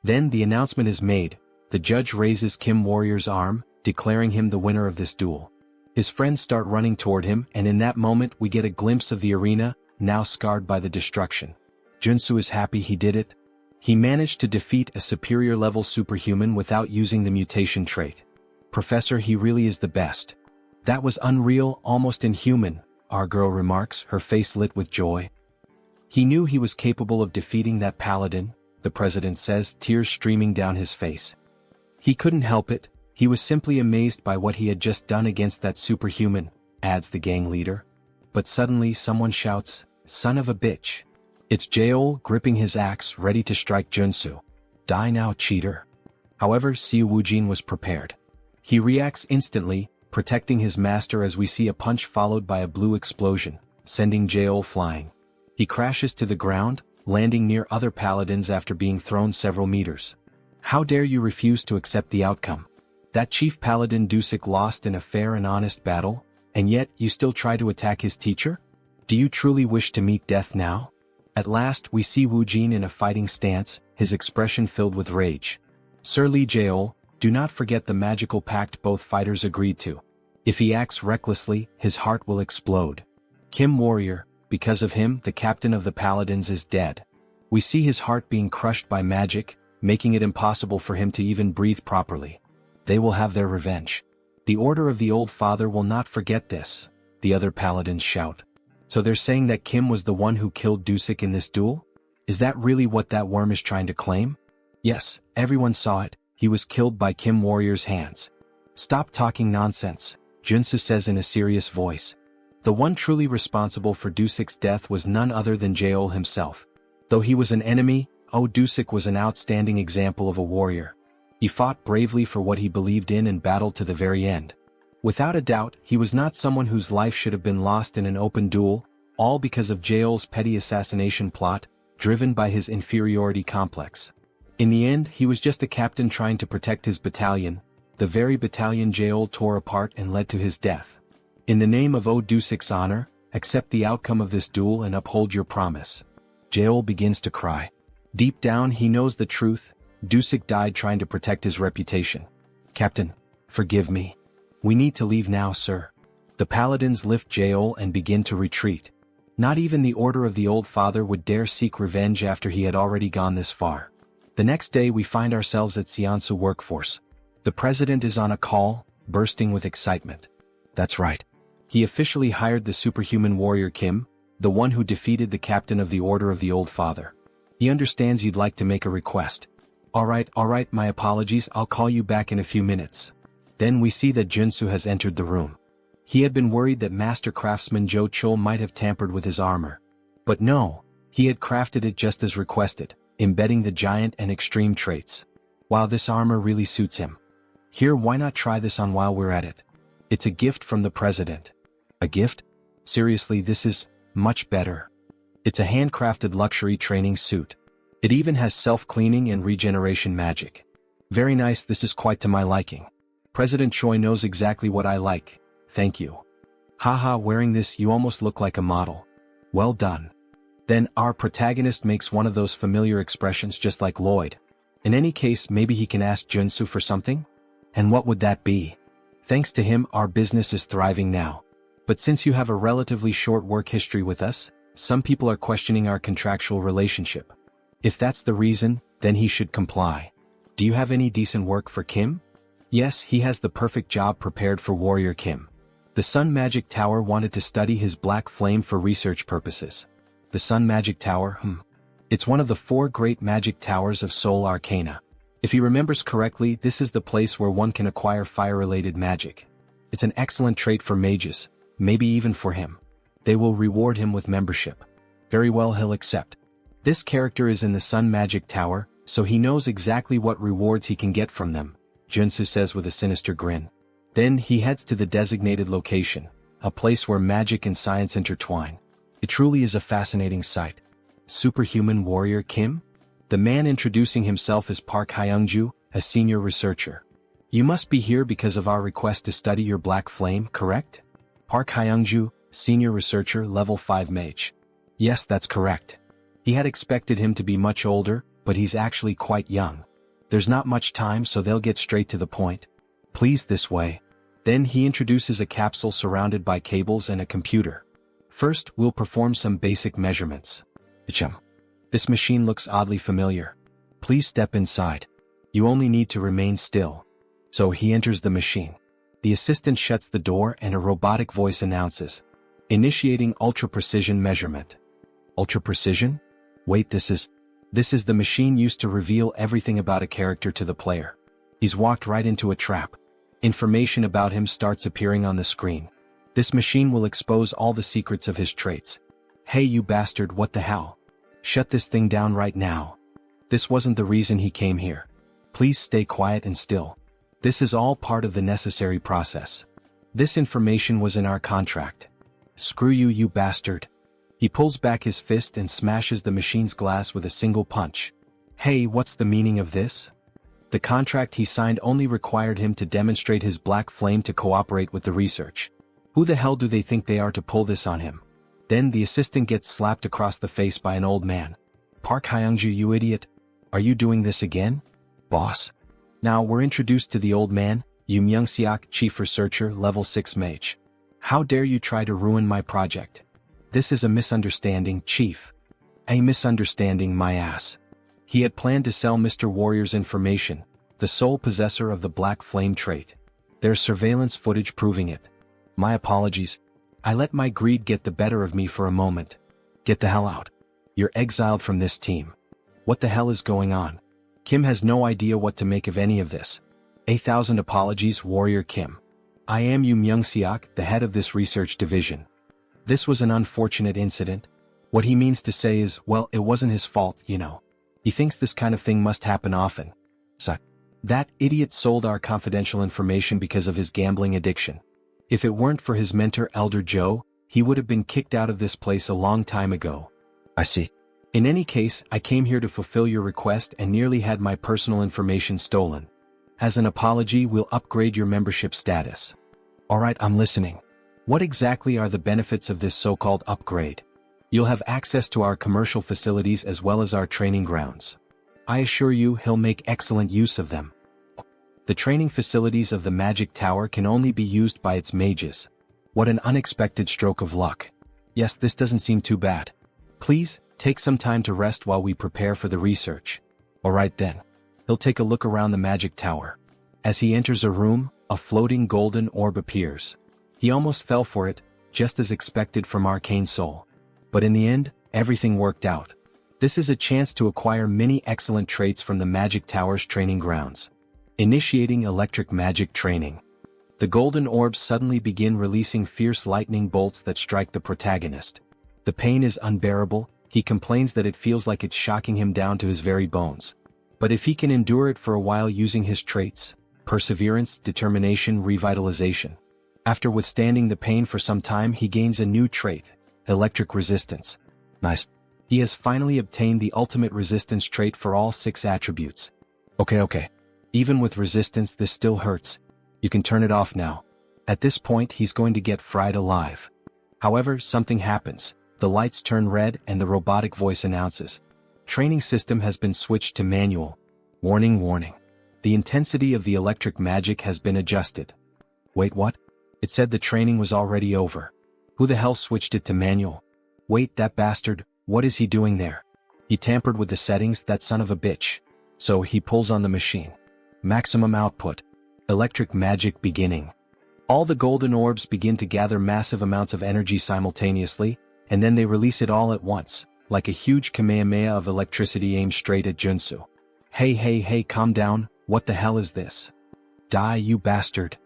Then the announcement is made. The judge raises Kim Warrior's arm, declaring him the winner of this duel. His friends start running toward him, and in that moment we get a glimpse of the arena, now scarred by the destruction. Joonsoo is happy he did it. He managed to defeat a superior-level superhuman without using the mutation trait. Professor, he really is the best. That was unreal, almost inhuman, our girl remarks, her face lit with joy. He knew he was capable of defeating that paladin, the president says, tears streaming down his face. He couldn't help it, he was simply amazed by what he had just done against that superhuman, adds the gang leader. But suddenly someone shouts, "Son of a bitch." It's Jeol, gripping his axe, ready to strike Joonsoo. Die now, cheater. However, Seo Woojin was prepared. He reacts instantly, protecting his master as we see a punch followed by a blue explosion, sending Jeol flying. He crashes to the ground, landing near other paladins after being thrown several meters. How dare you refuse to accept the outcome? That chief paladin Dusik lost in a fair and honest battle, and yet you still try to attack his teacher? Do you truly wish to meet death now? At last we see Woojin in a fighting stance, his expression filled with rage. Sir Lee Jeol, do not forget the magical pact both fighters agreed to. If he acts recklessly, his heart will explode. Kim Warrior, because of him, the captain of the paladins is dead. We see his heart being crushed by magic, making it impossible for him to even breathe properly. They will have their revenge. The Order of the Old Father will not forget this, the other paladins shout. So they're saying that Kim was the one who killed Dusik in this duel? Is that really what that worm is trying to claim? Yes, everyone saw it, he was killed by Kim Warrior's hands. Stop talking nonsense, Joonsoo says in a serious voice. The one truly responsible for Dusik's death was none other than Jeol himself. Though he was an enemy, Dusik was an outstanding example of a warrior. He fought bravely for what he believed in and battled to the very end. Without a doubt, he was not someone whose life should have been lost in an open duel, all because of Jeol's petty assassination plot, driven by his inferiority complex. In the end, he was just a captain trying to protect his battalion, the very battalion Jeol tore apart and led to his death. In the name of Dusik's honor, accept the outcome of this duel and uphold your promise. Jeol begins to cry. Deep down he knows the truth, Dusik died trying to protect his reputation. Captain, forgive me. We need to leave now, sir. The paladins lift Jeol and begin to retreat. Not even the Order of the Old Father would dare seek revenge after he had already gone this far. The next day we find ourselves at Seoul workforce. The president is on a call, bursting with excitement. That's right. He officially hired the superhuman warrior Kim, the one who defeated the captain of the Order of the Old Father. He understands you'd like to make a request. All right, my apologies, I'll call you back in a few minutes. Then we see that Joonsoo has entered the room. He had been worried that master craftsman Jo Chul might have tampered with his armor. But no, he had crafted it just as requested, embedding the giant and extreme traits. Wow, this armor really suits him. Here, why not try this on while we're at it? It's a gift from the president. A gift? Seriously, this is much better. It's a handcrafted luxury training suit. It even has self-cleaning and regeneration magic. Very nice, this is quite to my liking. President Choi knows exactly what I like. Thank you. Haha, wearing this you almost look like a model. Well done. Then our protagonist makes one of those familiar expressions just like Lloyd. In any case, maybe he can ask Joonsoo for something? And what would that be? Thanks to him, our business is thriving now. But since you have a relatively short work history with us, some people are questioning our contractual relationship. If that's the reason, then he should comply. Do you have any decent work for Kim? Yes, he has the perfect job prepared for Warrior Kim. The Sun Magic Tower wanted to study his black flame for research purposes. The Sun Magic Tower, It's one of the 4 great magic towers of Seoul Arcana. If he remembers correctly, this is the place where one can acquire fire-related magic. It's an excellent trait for mages, maybe even for him. They will reward him with membership. Very well, he'll accept. This character is in the Sun Magic Tower, so he knows exactly what rewards he can get from them, Joonsoo says with a sinister grin. Then he heads to the designated location, a place where magic and science intertwine. It truly is a fascinating sight. Superhuman Warrior Kim? The man introducing himself is Park Hyungju, a senior researcher. You must be here because of our request to study your black flame, correct? Park Hyungju, senior researcher, level 5 mage. Yes, that's correct. He had expected him to be much older, but he's actually quite young. There's not much time, so they'll get straight to the point. Please, this way. Then he introduces a capsule surrounded by cables and a computer. First, we'll perform some basic measurements. This machine looks oddly familiar. Please step inside. You only need to remain still. So he enters the machine. The assistant shuts the door and a robotic voice announces, initiating ultra-precision measurement. Ultra-precision? Wait, this is the machine used to reveal everything about a character to the player. He's walked right into a trap. Information about him starts appearing on the screen. This machine will expose all the secrets of his traits. Hey you bastard, what the hell? Shut this thing down right now. This wasn't the reason he came here. Please stay quiet and still. This is all part of the necessary process. This information was in our contract. Screw you, you bastard. He pulls back his fist and smashes the machine's glass with a single punch. Hey, what's the meaning of this? The contract he signed only required him to demonstrate his black flame to cooperate with the research. Who the hell do they think they are to pull this on him? Then the assistant gets slapped across the face by an old man. Park Hyungju, you idiot. Are you doing this again? Boss. Now we're introduced to the old man, Yoon Myung-seok, chief researcher, level 6 mage. How dare you try to ruin my project? This is a misunderstanding, chief. A misunderstanding, my ass. He had planned to sell Mr. Warrior's information, the sole possessor of the black flame trait. There's surveillance footage proving it. My apologies. I let my greed get the better of me for a moment. Get the hell out. You're exiled from this team. What the hell is going on? Kim has no idea what to make of any of this. 1,000 apologies, Warrior Kim. I am Yoon Myung-seok, the head of this research division. This was an unfortunate incident. What he means to say is, well, it wasn't his fault, you know. He thinks this kind of thing must happen often. So, that idiot sold our confidential information because of his gambling addiction. If it weren't for his mentor Elder Joe, he would have been kicked out of this place a long time ago. I see. In any case, I came here to fulfill your request and nearly had my personal information stolen. As an apology, we'll upgrade your membership status. Alright, I'm listening. What exactly are the benefits of this so-called upgrade? You'll have access to our commercial facilities as well as our training grounds. I assure you he'll make excellent use of them. The training facilities of the Magic Tower can only be used by its mages. What an unexpected stroke of luck. Yes, this doesn't seem too bad. Please, take some time to rest while we prepare for the research. Alright then. He'll take a look around the Magic Tower. As he enters a room, a floating golden orb appears. He almost fell for it, just as expected from Arcane Seoul. But in the end, everything worked out. This is a chance to acquire many excellent traits from the Magic Tower's training grounds. Initiating electric magic training. The golden orbs suddenly begin releasing fierce lightning bolts that strike the protagonist. The pain is unbearable, he complains that it feels like it's shocking him down to his very bones. But if he can endure it for a while using his traits, perseverance, determination, revitalization, After withstanding the pain for some time, he gains a new trait, electric resistance. Nice. He has finally obtained the ultimate resistance trait for all 6 attributes. Okay. Even with resistance, this still hurts. You can turn it off now. At this point, he's going to get fried alive. However, something happens. The lights turn red and the robotic voice announces, "Training system has been switched to manual. Warning, warning. The intensity of the electric magic has been adjusted." Wait, what? It said the training was already over. Who the hell switched it to manual? Wait, that bastard, what is he doing there? He tampered with the settings, that son of a bitch. So he pulls on the machine. Maximum output. Electric magic beginning. All the golden orbs begin to gather massive amounts of energy simultaneously, and then they release it all at once, like a huge Kamehameha of electricity aimed straight at Joonsoo. Hey, calm down, what the hell is this? Die, you bastard.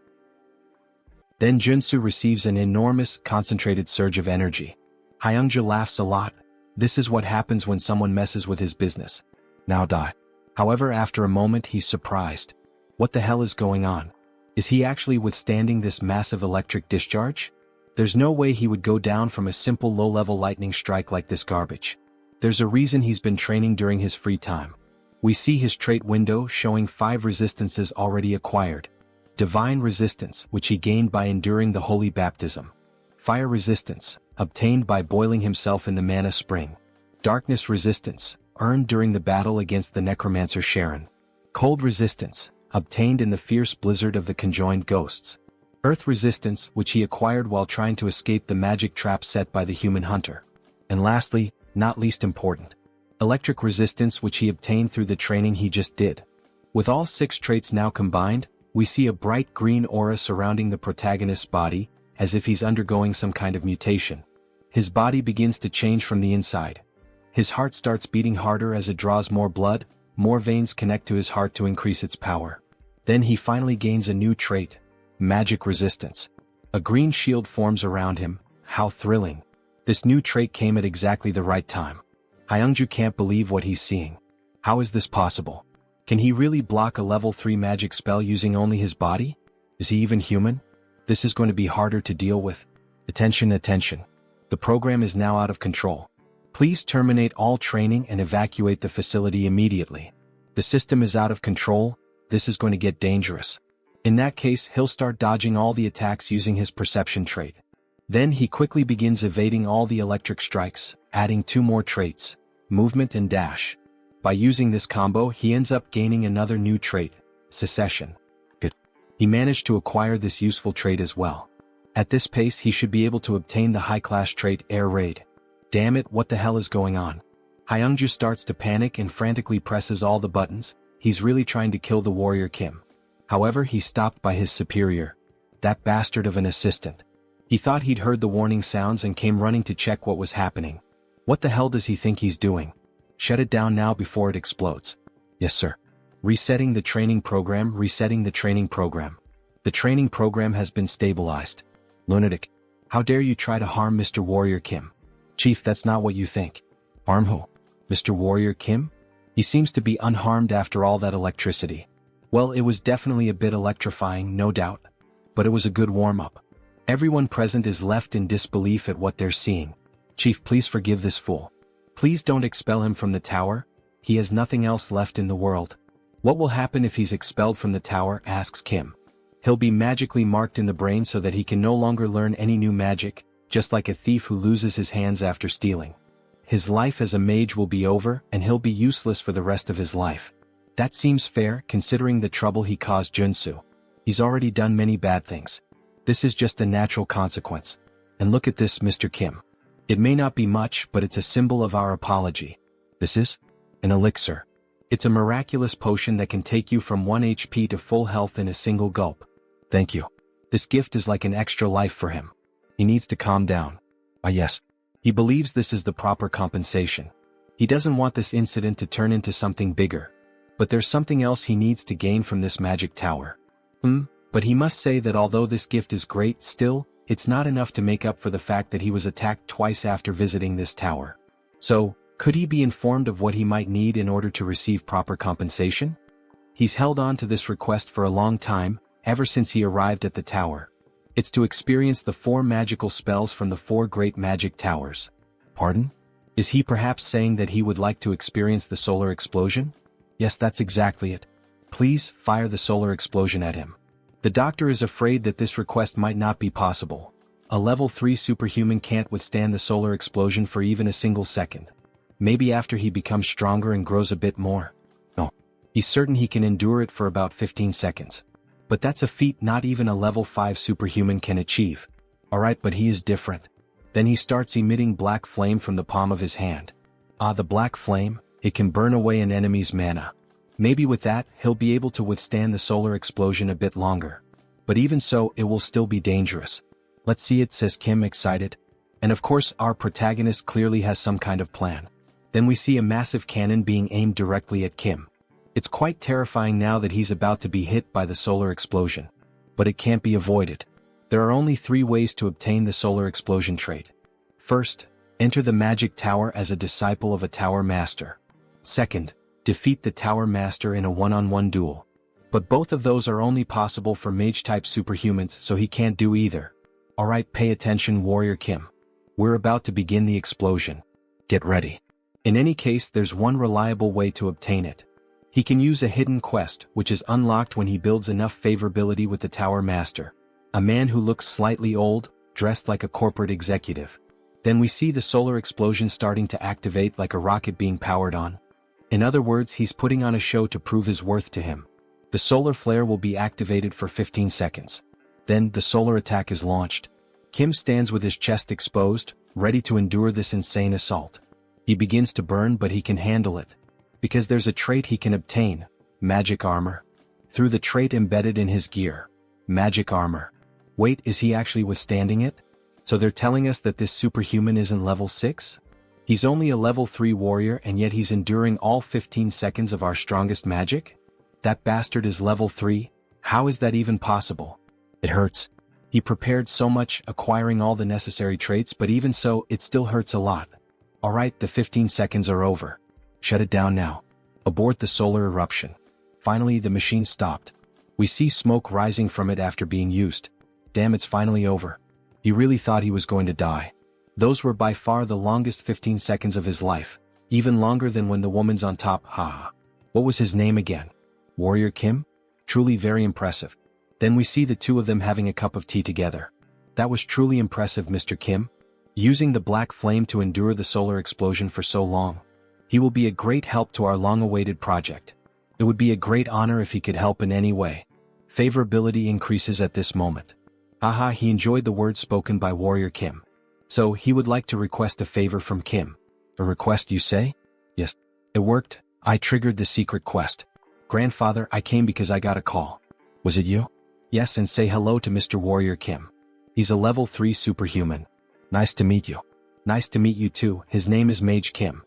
Then Joonsoo receives an enormous, concentrated surge of energy. Hyungja laughs a lot. This is what happens when someone messes with his business. Now die. However, after a moment he's surprised. What the hell is going on? Is he actually withstanding this massive electric discharge? There's no way he would go down from a simple low-level lightning strike like this garbage. There's a reason he's been training during his free time. We see his trait window showing 5 resistances already acquired. Divine resistance, which he gained by enduring the holy baptism. Fire resistance, obtained by boiling himself in the mana spring. Darkness resistance, earned during the battle against the necromancer Sharon. Cold resistance, obtained in the fierce blizzard of the conjoined ghosts. Earth resistance, which he acquired while trying to escape the magic trap set by the human hunter. And lastly, not least important, electric resistance, which he obtained through the training he just did. With all 6 traits now combined, we see a bright green aura surrounding the protagonist's body, as if he's undergoing some kind of mutation. His body begins to change from the inside. His heart starts beating harder as it draws more blood, more veins connect to his heart to increase its power. Then he finally gains a new trait, magic resistance. A green shield forms around him. How thrilling. This new trait came at exactly the right time. Hyungju can't believe what he's seeing. How is this possible? Can he really block a level 3 magic spell using only his body? Is he even human? This is going to be harder to deal with. Attention. The program is now out of control. Please terminate all training and evacuate the facility immediately. The system is out of control. This is going to get dangerous. In that case, he'll start dodging all the attacks using his perception trait. Then he quickly begins evading all the electric strikes, adding 2 more traits, movement and dash. By using this combo, he ends up gaining another new trait, secession. Good. He managed to acquire this useful trait as well. At this pace, he should be able to obtain the high-class trait, air raid. Damn it, what the hell is going on? Hyungju starts to panic and frantically presses all the buttons. He's really trying to kill the warrior Kim. However, he's stopped by his superior. That bastard of an assistant. He thought he'd heard the warning sounds and came running to check what was happening. What the hell does he think he's doing? Shut it down now before it explodes. Yes, sir. Resetting the training program. The training program has been stabilized. Lunatic. How dare you try to harm Mr. Warrior Kim? Chief, that's not what you think. Harm who? Mr. Warrior Kim? He seems to be unharmed after all that electricity. Well, it was definitely a bit electrifying, no doubt. But it was a good warm-up. Everyone present is left in disbelief at what they're seeing. Chief, please forgive this fool. Please don't expel him from the tower. He has nothing else left in the world. What will happen if he's expelled from the tower, asks Kim. He'll be magically marked in the brain so that he can no longer learn any new magic, just like a thief who loses his hands after stealing. His life as a mage will be over and he'll be useless for the rest of his life. That seems fair considering the trouble he caused Joonsoo. He's already done many bad things. This is just a natural consequence. And look at this, Mr. Kim. It may not be much, but it's a symbol of our apology. This is an elixir. It's a miraculous potion that can take you from 1 HP to full health in a single gulp. Thank you. This gift is like an extra life for him. He needs to calm down. Ah yes. He believes this is the proper compensation. He doesn't want this incident to turn into something bigger. But there's something else he needs to gain from this magic tower. But he must say that although this gift is great, still, it's not enough to make up for the fact that he was attacked twice after visiting this tower. So, could he be informed of what he might need in order to receive proper compensation? He's held on to this request for a long time, ever since he arrived at the tower. It's to experience the 4 magical spells from the 4 great magic towers. Pardon? Is he perhaps saying that he would like to experience the solar explosion? Yes, that's exactly it. Please, fire the solar explosion at him. The doctor is afraid that this request might not be possible. A level 3 superhuman can't withstand the solar explosion for even a single second. Maybe after he becomes stronger and grows a bit more. No. He's certain he can endure it for about 15 seconds. But that's a feat not even a level 5 superhuman can achieve. Alright, but he is different. Then he starts emitting black flame from the palm of his hand. Ah, the black flame, it can burn away an enemy's mana. Maybe with that, he'll be able to withstand the solar explosion a bit longer. But even so, it will still be dangerous. Let's see it, says Kim, excited. And of course, our protagonist clearly has some kind of plan. Then we see a massive cannon being aimed directly at Kim. It's quite terrifying now that he's about to be hit by the solar explosion. But it can't be avoided. There are only 3 ways to obtain the solar explosion trait. First, enter the magic tower as a disciple of a tower master. Second, defeat the tower master in a one-on-one duel. But both of those are only possible for mage-type superhumans, so he can't do either. Alright, pay attention, Warrior Kim. We're about to begin the explosion. Get ready. In any case, there's one reliable way to obtain it. He can use a hidden quest, which is unlocked when he builds enough favorability with the tower master. A man who looks slightly old, dressed like a corporate executive. Then we see the solar explosion starting to activate like a rocket being powered on. In other words, he's putting on a show to prove his worth to him. The solar flare will be activated for 15 seconds. Then, the solar attack is launched. Kim stands with his chest exposed, ready to endure this insane assault. He begins to burn, but he can handle it. Because there's a trait he can obtain, magic armor. Through the trait embedded in his gear, magic armor. Wait, is he actually withstanding it? So they're telling us that this superhuman isn't level 6? He's only a level 3 warrior and yet he's enduring all 15 seconds of our strongest magic? That bastard is level 3? How is that even possible? It hurts. He prepared so much, acquiring all the necessary traits, but even so, it still hurts a lot. Alright, the 15 seconds are over. Shut it down now. Abort the solar eruption. Finally, the machine stopped. We see smoke rising from it after being used. Damn, it's finally over. He really thought he was going to die. Those were by far the longest 15 seconds of his life. Even longer than when the woman's on top, haha. What was his name again? Warrior Kim? Truly very impressive. Then we see the 2 of them having a cup of tea together. That was truly impressive, Mr. Kim. Using the black flame to endure the solar explosion for so long. He will be a great help to our long-awaited project. It would be a great honor if he could help in any way. Favorability increases at this moment. Haha, he enjoyed the words spoken by Warrior Kim. So, he would like to request a favor from Kim. A request, you say? Yes. It worked. I triggered the secret quest. Grandfather, I came because I got a call. Was it you? Yes, and say hello to Mr. Warrior Kim. He's a level 3 superhuman. Nice to meet you. Nice to meet you too. His name is Mage Kim.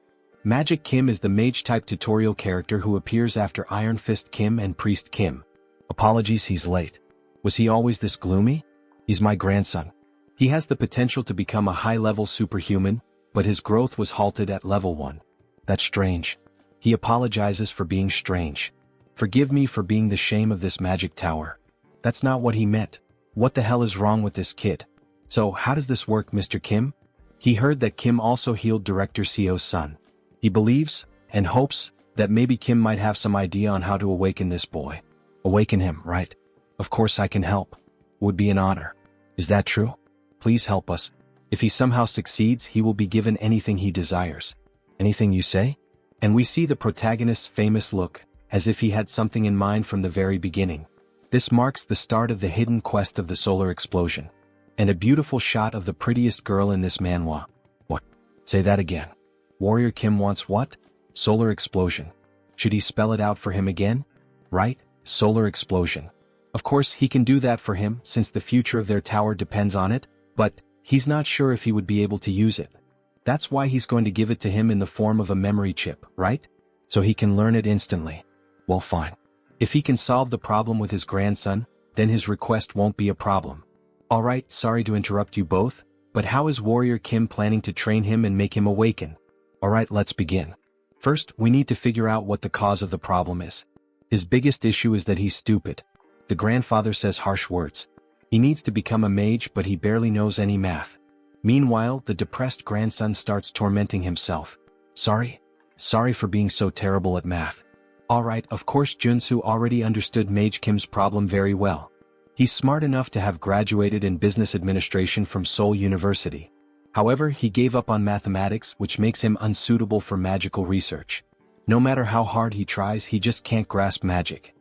Magic Kim is the mage-type tutorial character who appears after Iron Fist Kim and Priest Kim. Apologies, he's late. Was he always this gloomy? He's my grandson. He has the potential to become a high-level superhuman, but his growth was halted at level 1. That's strange. He apologizes for being strange. Forgive me for being the shame of this magic tower. That's not what he meant. What the hell is wrong with this kid? So, how does this work, Mr. Kim? He heard that Kim also healed Director Seo's son. He believes, and hopes, that maybe Kim might have some idea on how to awaken this boy. Awaken him, right? Of course I can help. Would be an honor. Is that true? Please help us. If he somehow succeeds, he will be given anything he desires. Anything you say? And we see the protagonist's famous look, as if he had something in mind from the very beginning. This marks the start of the hidden quest of the solar explosion. And a beautiful shot of the prettiest girl in this manhwa. What? Say that again. Warrior Kim wants what? Solar explosion. Should he spell it out for him again? Right, solar explosion. Of course, he can do that for him, since the future of their tower depends on it, but he's not sure if he would be able to use it. That's why he's going to give it to him in the form of a memory chip, right? So he can learn it instantly. Well, fine. If he can solve the problem with his grandson, then his request won't be a problem. Alright, sorry to interrupt you both, but how is Warrior Kim planning to train him and make him awaken? Alright, let's begin. First, we need to figure out what the cause of the problem is. His biggest issue is that he's stupid. The grandfather says harsh words. He needs to become a mage, but he barely knows any math. Meanwhile, the depressed grandson starts tormenting himself. Sorry for being so terrible at math. Alright, of course Joonsoo already understood Mage Kim's problem very well. He's smart enough to have graduated in business administration from Seoul University. However, he gave up on mathematics, which makes him unsuitable for magical research. No matter how hard he tries, he just can't grasp magic.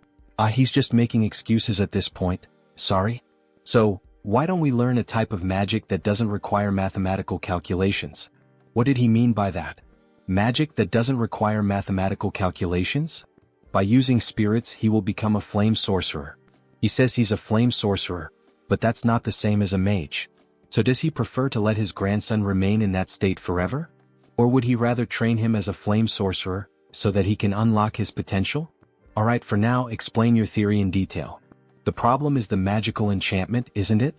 He's just making excuses at this point. Sorry? So, why don't we learn a type of magic that doesn't require mathematical calculations? What did he mean by that? Magic that doesn't require mathematical calculations? By using spirits, he will become a flame sorcerer. He says he's a flame sorcerer, but that's not the same as a mage. So does he prefer to let his grandson remain in that state forever? Or would he rather train him as a flame sorcerer, so that he can unlock his potential? Alright, for now, explain your theory in detail. The problem is the magical enchantment, isn't it?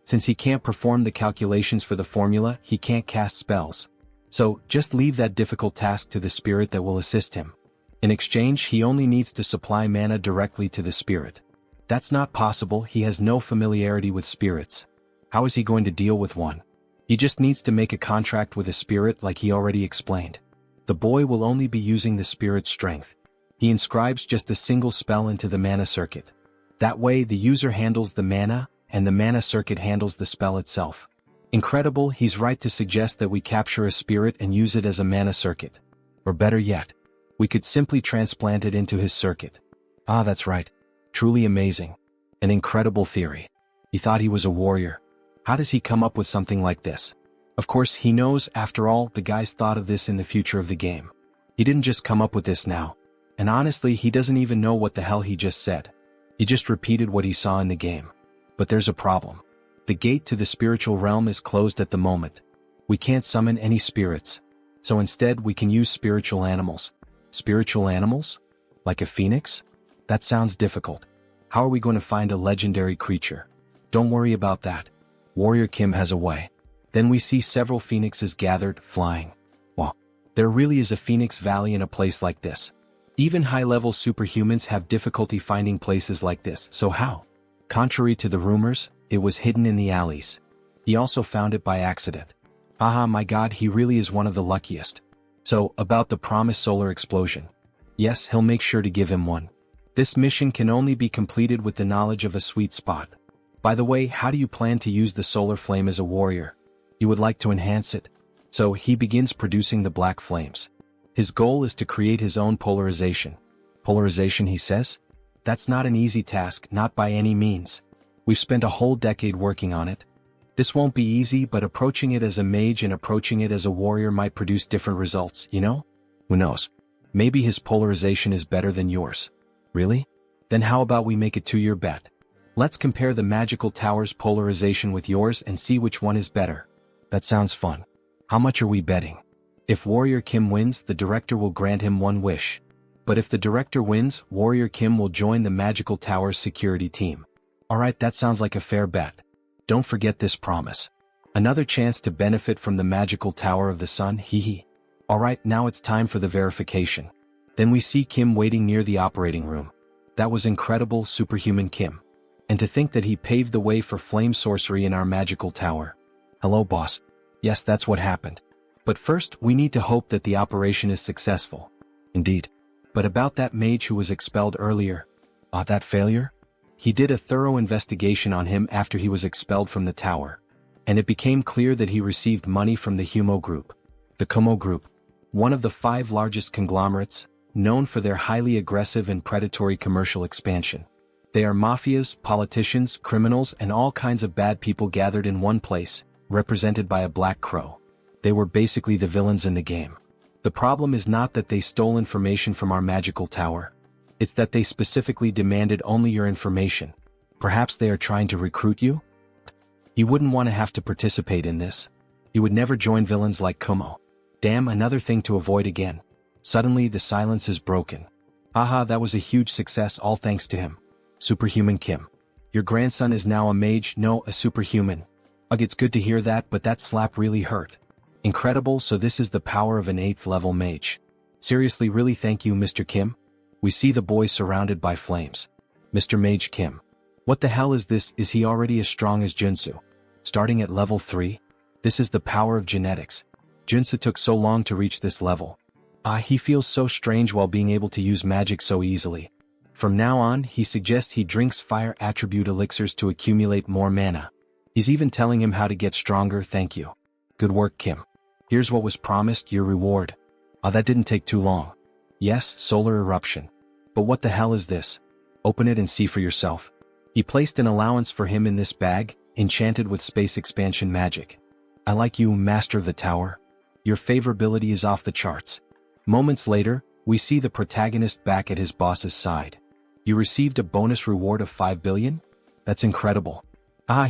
Since he can't perform the calculations for the formula, he can't cast spells. So, just leave that difficult task to the spirit that will assist him. In exchange, he only needs to supply mana directly to the spirit. That's not possible, he has no familiarity with spirits. How is he going to deal with one? He just needs to make a contract with a spirit like he already explained. The boy will only be using the spirit's strength. He inscribes just a single spell into the mana circuit. That way, the user handles the mana, and the mana circuit handles the spell itself. Incredible, he's right to suggest that we capture a spirit and use it as a mana circuit. Or better yet, we could simply transplant it into his circuit. That's right. Truly amazing. An incredible theory. He thought he was a warrior. How does he come up with something like this? Of course, he knows, after all, the guys thought of this in the future of the game. He didn't just come up with this now. And honestly, he doesn't even know what the hell he just said. He just repeated what he saw in the game. But there's a problem. The gate to the spiritual realm is closed at the moment. We can't summon any spirits. So instead, we can use spiritual animals. Spiritual animals? Like a phoenix? That sounds difficult. How are we going to find a legendary creature? Don't worry about that. Warrior Kim has a way. Then we see several phoenixes gathered, flying. Wow. There really is a phoenix valley in a place like this. Even high-level superhumans have difficulty finding places like this, so how? Contrary to the rumors, it was hidden in the alleys. He also found it by accident. My god, he really is one of the luckiest. So, about the promised solar explosion. Yes, he'll make sure to give him one. This mission can only be completed with the knowledge of a sweet spot. By the way, how do you plan to use the solar flame as a warrior? You would like to enhance it? So, he begins producing the black flames. His goal is to create his own polarization. Polarization, he says? That's not an easy task, not by any means. We've spent a whole decade working on it. This won't be easy, but approaching it as a mage and approaching it as a warrior might produce different results, you know? Who knows? Maybe his polarization is better than yours. Really? Then how about we make a 2-year bet? Let's compare the magical tower's polarization with yours and see which one is better. That sounds fun. How much are we betting? If Warrior Kim wins, the director will grant him one wish. But if the director wins, Warrior Kim will join the magical tower's security team. Alright, that sounds like a fair bet. Don't forget this promise. Another chance to benefit from the magical tower of the sun, hee. Alright, now it's time for the verification. Then we see Kim waiting near the operating room. That was incredible, superhuman Kim. And to think that he paved the way for flame sorcery in our magical tower. Hello, boss. Yes, that's what happened. But first, we need to hope that the operation is successful. Indeed. But about that mage who was expelled earlier. That failure? He did a thorough investigation on him after he was expelled from the tower. And it became clear that he received money from the Humo Group. The Kumo Group, one of the 5 largest conglomerates, known for their highly aggressive and predatory commercial expansion. They are mafias, politicians, criminals, and all kinds of bad people gathered in one place, represented by a black crow. They were basically the villains in the game. The problem is not that they stole information from our magical tower. It's that they specifically demanded only your information. Perhaps they are trying to recruit you? You wouldn't want to have to participate in this. You would never join villains like Kumo. Damn, another thing to avoid again. Suddenly the silence is broken. That was a huge success, all thanks to him. Superhuman Kim. Your grandson is now a mage, no, a superhuman. Ugh, it's good to hear that, but that slap really hurt. Incredible, so this is the power of an 8th level mage. Seriously, really thank you, Mr. Kim? We see the boy surrounded by flames. Mr. Mage Kim. What the hell is this? Is he already as strong as Joonsoo? Starting at level 3? This is the power of genetics. Joonsoo took so long to reach this level. He feels so strange while being able to use magic so easily. From now on, he suggests he drinks fire attribute elixirs to accumulate more mana. He's even telling him how to get stronger. Thank you. Good work, Kim. Here's what was promised, your reward. That didn't take too long. Yes, solar eruption. But what the hell is this? Open it and see for yourself. He placed an allowance for him in this bag, enchanted with space expansion magic. I like you, Master of the Tower. Your favorability is off the charts. Moments later, we see the protagonist back at his boss's side. You received a bonus reward of 5 billion? That's incredible.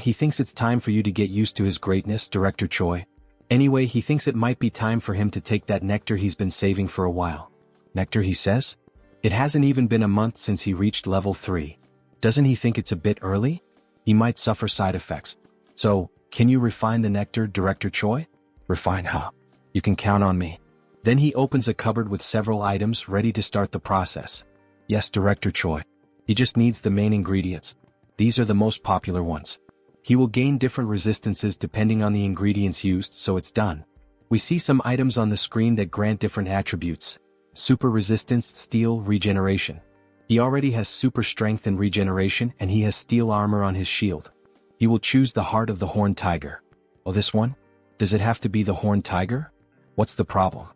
He thinks it's time for you to get used to his greatness, Director Choi. Anyway, he thinks it might be time for him to take that nectar he's been saving for a while. Nectar, he says? It hasn't even been a month since he reached level 3. Doesn't he think it's a bit early? He might suffer side effects. So, can you refine the nectar, Director Choi? Refine, huh? You can count on me. Then he opens a cupboard with several items ready to start the process. Yes, Director Choi. He just needs the main ingredients. These are the most popular ones. He will gain different resistances depending on the ingredients used, so it's done. We see some items on the screen that grant different attributes. Super resistance, steel, regeneration. He already has super strength and regeneration, and he has steel armor on his shield. He will choose the heart of the horned tiger. Oh, this one? Does it have to be the horned tiger? What's the problem?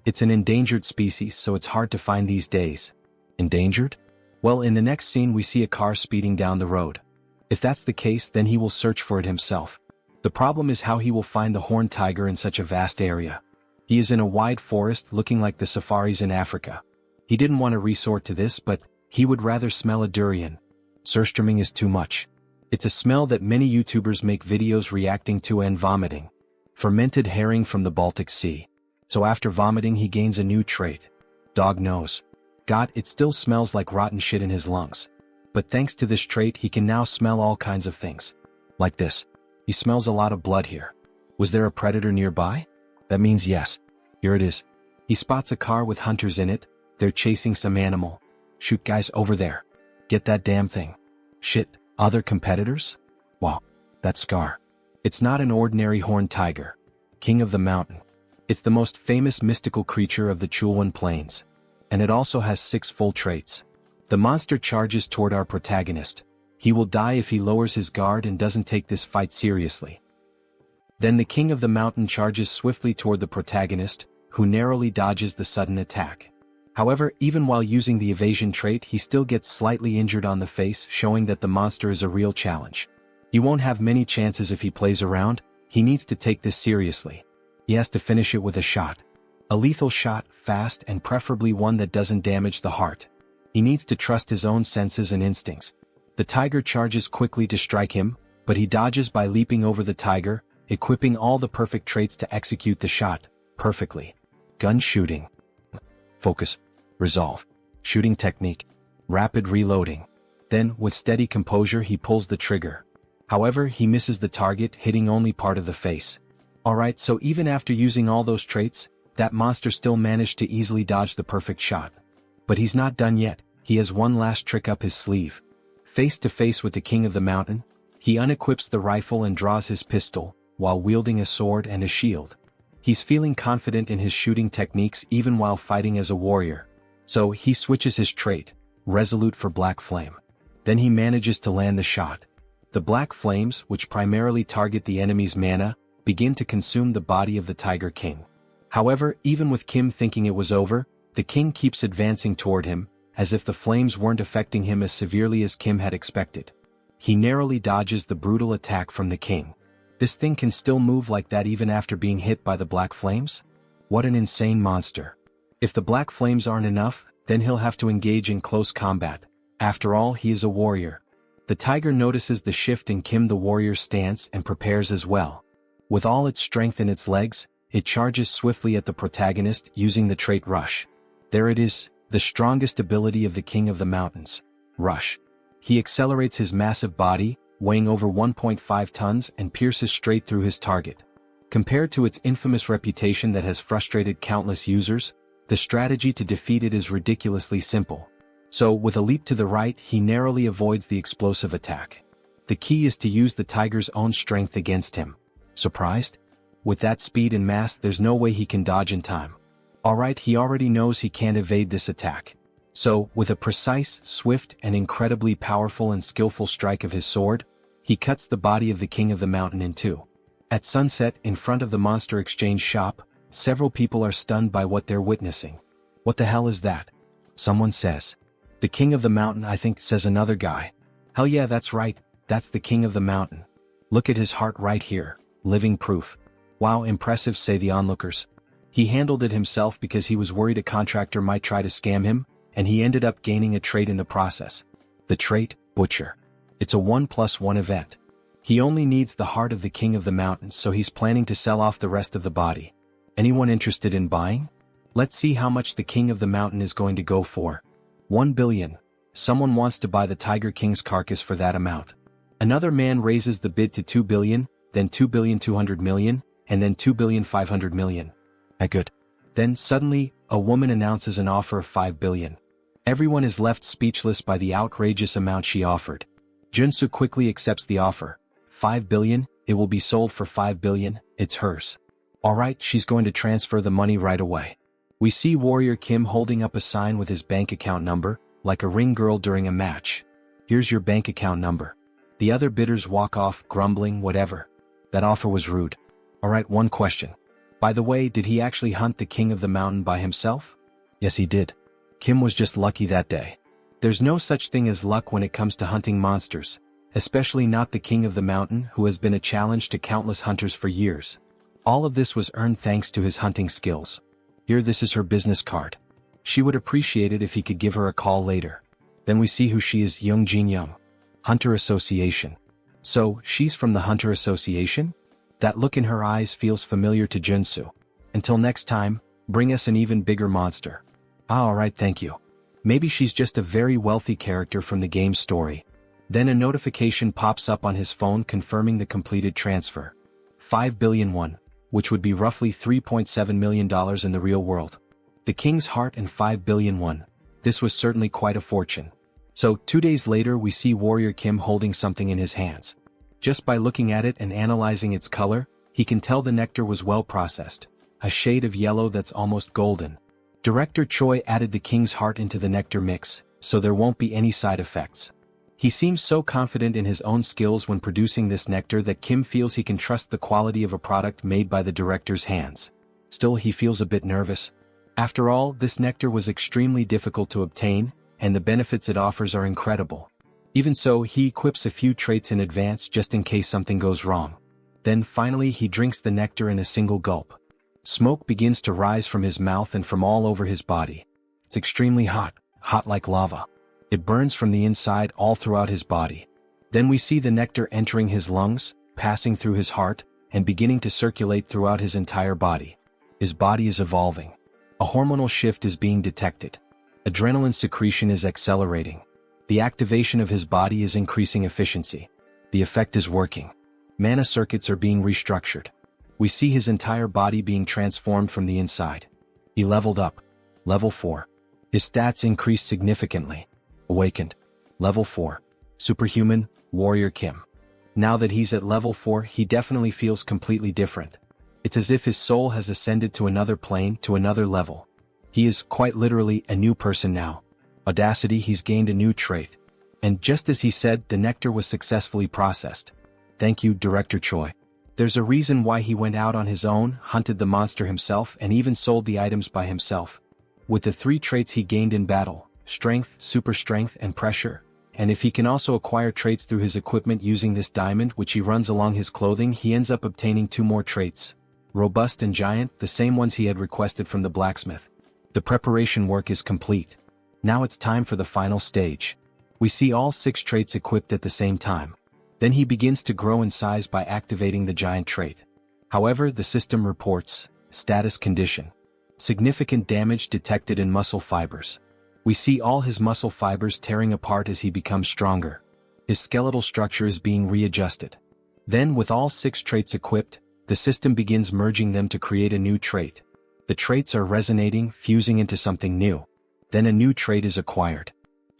It's an endangered species, so it's hard to find these days. Endangered? Well, in the next scene we see a car speeding down the road. If that's the case, then he will search for it himself. The problem is how he will find the horned tiger in such a vast area. He is in a wide forest looking like the safaris in Africa. He didn't want to resort to this, but he would rather smell a durian. Surströmming is too much. It's a smell that many YouTubers make videos reacting to and vomiting. Fermented herring from the Baltic Sea. So after vomiting he gains a new trait. Dog nose. God, it still smells like rotten shit in his lungs. But thanks to this trait he can now smell all kinds of things. Like this. He smells a lot of blood here. Was there a predator nearby? That means yes. Here it is. He spots a car with hunters in it. They're chasing some animal. Shoot, guys, over there. Get that damn thing. Shit, other competitors? Wow, that's Scar. It's not an ordinary horned tiger. King of the mountain. It's the most famous mystical creature of the Chulwan Plains. And it also has 6 full traits. The monster charges toward our protagonist. He will die if he lowers his guard and doesn't take this fight seriously. Then the king of the mountain charges swiftly toward the protagonist, who narrowly dodges the sudden attack. However, even while using the evasion trait, he still gets slightly injured on the face, showing that the monster is a real challenge. He won't have many chances if he plays around. He needs to take this seriously. He has to finish it with a shot. A lethal shot, fast, and preferably one that doesn't damage the heart. He needs to trust his own senses and instincts. The tiger charges quickly to strike him, but he dodges by leaping over the tiger, equipping all the perfect traits to execute the shot perfectly. Gun shooting. Focus. Resolve. Shooting technique. Rapid reloading. Then, with steady composure, he pulls the trigger. However, he misses the target, hitting only part of the face. Alright, so even after using all those traits, that monster still managed to easily dodge the perfect shot. But he's not done yet. He has one last trick up his sleeve. Face to face with the king of the mountain, he unequips the rifle and draws his pistol, while wielding a sword and a shield. He's feeling confident in his shooting techniques even while fighting as a warrior. So he switches his trait, resolute for black flame. Then he manages to land the shot. The black flames, which primarily target the enemy's mana, begin to consume the body of the Tiger King. However, even with Kim thinking it was over, the king keeps advancing toward him, as if the flames weren't affecting him as severely as Kim had expected. He narrowly dodges the brutal attack from the king. This thing can still move like that even after being hit by the black flames? What an insane monster. If the black flames aren't enough, then he'll have to engage in close combat. After all, he is a warrior. The tiger notices the shift in Kim the warrior's stance and prepares as well. With all its strength in its legs, it charges swiftly at the protagonist using the trait Rush. There it is, the strongest ability of the King of the Mountains. Rush. He accelerates his massive body, weighing over 1.5 tons, and pierces straight through his target. Compared to its infamous reputation that has frustrated countless users, the strategy to defeat it is ridiculously simple. So, with a leap to the right, he narrowly avoids the explosive attack. The key is to use the tiger's own strength against him. Surprised? With that speed and mass, there's no way he can dodge in time. Alright, he already knows he can't evade this attack. So, with a precise, swift, and incredibly powerful and skillful strike of his sword, he cuts the body of the king of the mountain in two. At sunset, in front of the monster exchange shop, several people are stunned by what they're witnessing. What the hell is that? Someone says. The king of the mountain, I think, says another guy. Hell yeah, that's right, that's the king of the mountain. Look at his heart right here, living proof. Wow, impressive, say the onlookers. He handled it himself because he was worried a contractor might try to scam him, and he ended up gaining a trait in the process. The trait, Butcher. It's a 1+1 event. He only needs the heart of the king of the mountains, so he's planning to sell off the rest of the body. Anyone interested in buying? Let's see how much the king of the mountain is going to go for. 1 billion. Someone wants to buy the Tiger King's carcass for that amount. Another man raises the bid to 2 billion, then 2,200 million, and then 2,500 million. Good. Then suddenly, a woman announces an offer of 5 billion. Everyone is left speechless by the outrageous amount she offered. Joonsoo quickly accepts the offer. 5 billion, it will be sold for 5 billion, it's hers. Alright, she's going to transfer the money right away. We see Warrior Kim holding up a sign with his bank account number, like a ring girl during a match. Here's your bank account number. The other bidders walk off, grumbling, whatever. That offer was rude. Alright, one question. By the way, did he actually hunt the king of the mountain by himself? Yes, he did. Kim was just lucky that day. There's no such thing as luck when it comes to hunting monsters, especially not the king of the mountain, who has been a challenge to countless hunters for years. All of this was earned thanks to his hunting skills. Here, this is her business card. She would appreciate it if he could give her a call later. Then we see who she is, Young Jin Young. Hunter Association. So, she's from the Hunter Association? That look in her eyes feels familiar to Joonsoo. Until next time, bring us an even bigger monster. Alright, thank you. Maybe she's just a very wealthy character from the game's story. Then a notification pops up on his phone confirming the completed transfer. 5 billion won, which would be roughly $3.7 million in the real world. The king's heart and 5 billion won. This was certainly quite a fortune. So, 2 days later we see Warrior Kim holding something in his hands. Just by looking at it and analyzing its color, he can tell the nectar was well processed. A shade of yellow that's almost golden. Director Choi added the king's heart into the nectar mix, so there won't be any side effects. He seems so confident in his own skills when producing this nectar that Kim feels he can trust the quality of a product made by the director's hands. Still, he feels a bit nervous. After all, this nectar was extremely difficult to obtain, and the benefits it offers are incredible. Even so, he equips a few traits in advance just in case something goes wrong. Then finally he drinks the nectar in a single gulp. Smoke begins to rise from his mouth and from all over his body. It's extremely hot, hot like lava. It burns from the inside all throughout his body. Then we see the nectar entering his lungs, passing through his heart, and beginning to circulate throughout his entire body. His body is evolving. A hormonal shift is being detected. Adrenaline secretion is accelerating. The activation of his body is increasing efficiency. The effect is working. Mana circuits are being restructured. We see his entire body being transformed from the inside. He leveled up. Level 4. His stats increased significantly. Awakened. Level 4. Superhuman, Warrior Kim. Now that he's at level 4, he definitely feels completely different. It's as if his soul has ascended to another plane, to another level. He is, quite literally, a new person now. Audacity, he's gained a new trait. And just as he said, the nectar was successfully processed. Thank you, Director Choi. There's a reason why he went out on his own, hunted the monster himself, and even sold the items by himself. With the 3 traits he gained in battle, strength, super strength, and pressure, and if he can also acquire traits through his equipment using this diamond which he runs along his clothing, he ends up obtaining 2 more traits. Robust and giant, the same ones he had requested from the blacksmith. The preparation work is complete. Now it's time for the final stage. We see all 6 traits equipped at the same time. Then he begins to grow in size by activating the giant trait. However, the system reports, status condition. Significant damage detected in muscle fibers. We see all his muscle fibers tearing apart as he becomes stronger. His skeletal structure is being readjusted. Then, with all 6 traits equipped, the system begins merging them to create a new trait. The traits are resonating, fusing into something new. Then a new trait is acquired.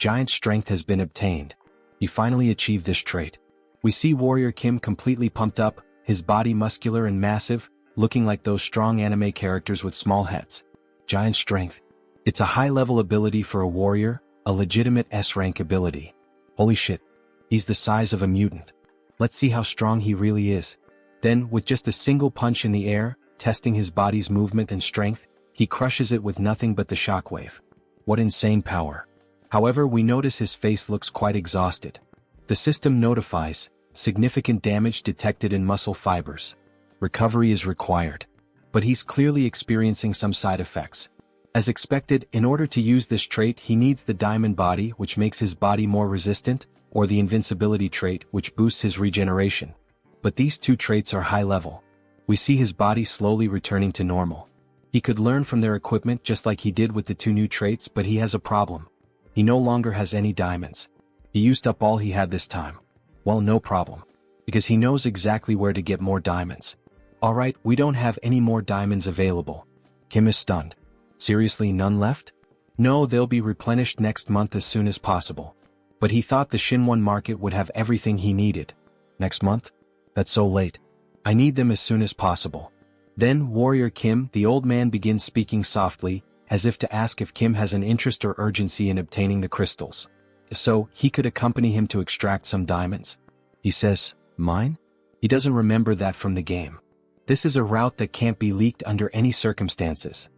Giant strength has been obtained. He finally achieved this trait. We see Warrior Kim completely pumped up, his body muscular and massive, looking like those strong anime characters with small heads. Giant strength. It's a high-level ability for a warrior, a legitimate S-rank ability. Holy shit. He's the size of a mutant. Let's see how strong he really is. Then, with just a single punch in the air, testing his body's movement and strength, he crushes it with nothing but the shockwave. What insane power. However, we notice his face looks quite exhausted. The system notifies, significant damage detected in muscle fibers. Recovery is required. But he's clearly experiencing some side effects. As expected, in order to use this trait he needs the diamond body, which makes his body more resistant, or the invincibility trait, which boosts his regeneration. But these two traits are high level. We see his body slowly returning to normal. He could learn from their equipment just like he did with the two new traits, but he has a problem. He no longer has any diamonds. He used up all he had this time. Well, no problem. Because he knows exactly where to get more diamonds. Alright, we don't have any more diamonds available. Kim is stunned. Seriously, none left? No, they'll be replenished next month as soon as possible. But he thought the Shinwon market would have everything he needed. Next month? That's so late. I need them as soon as possible. Then Warrior Kim, the old man, begins speaking softly, as if to ask if Kim has an interest or urgency in obtaining the crystals. So, he could accompany him to extract some diamonds. He says, "Mine?" He doesn't remember that from the game. This is a route that can't be leaked under any circumstances.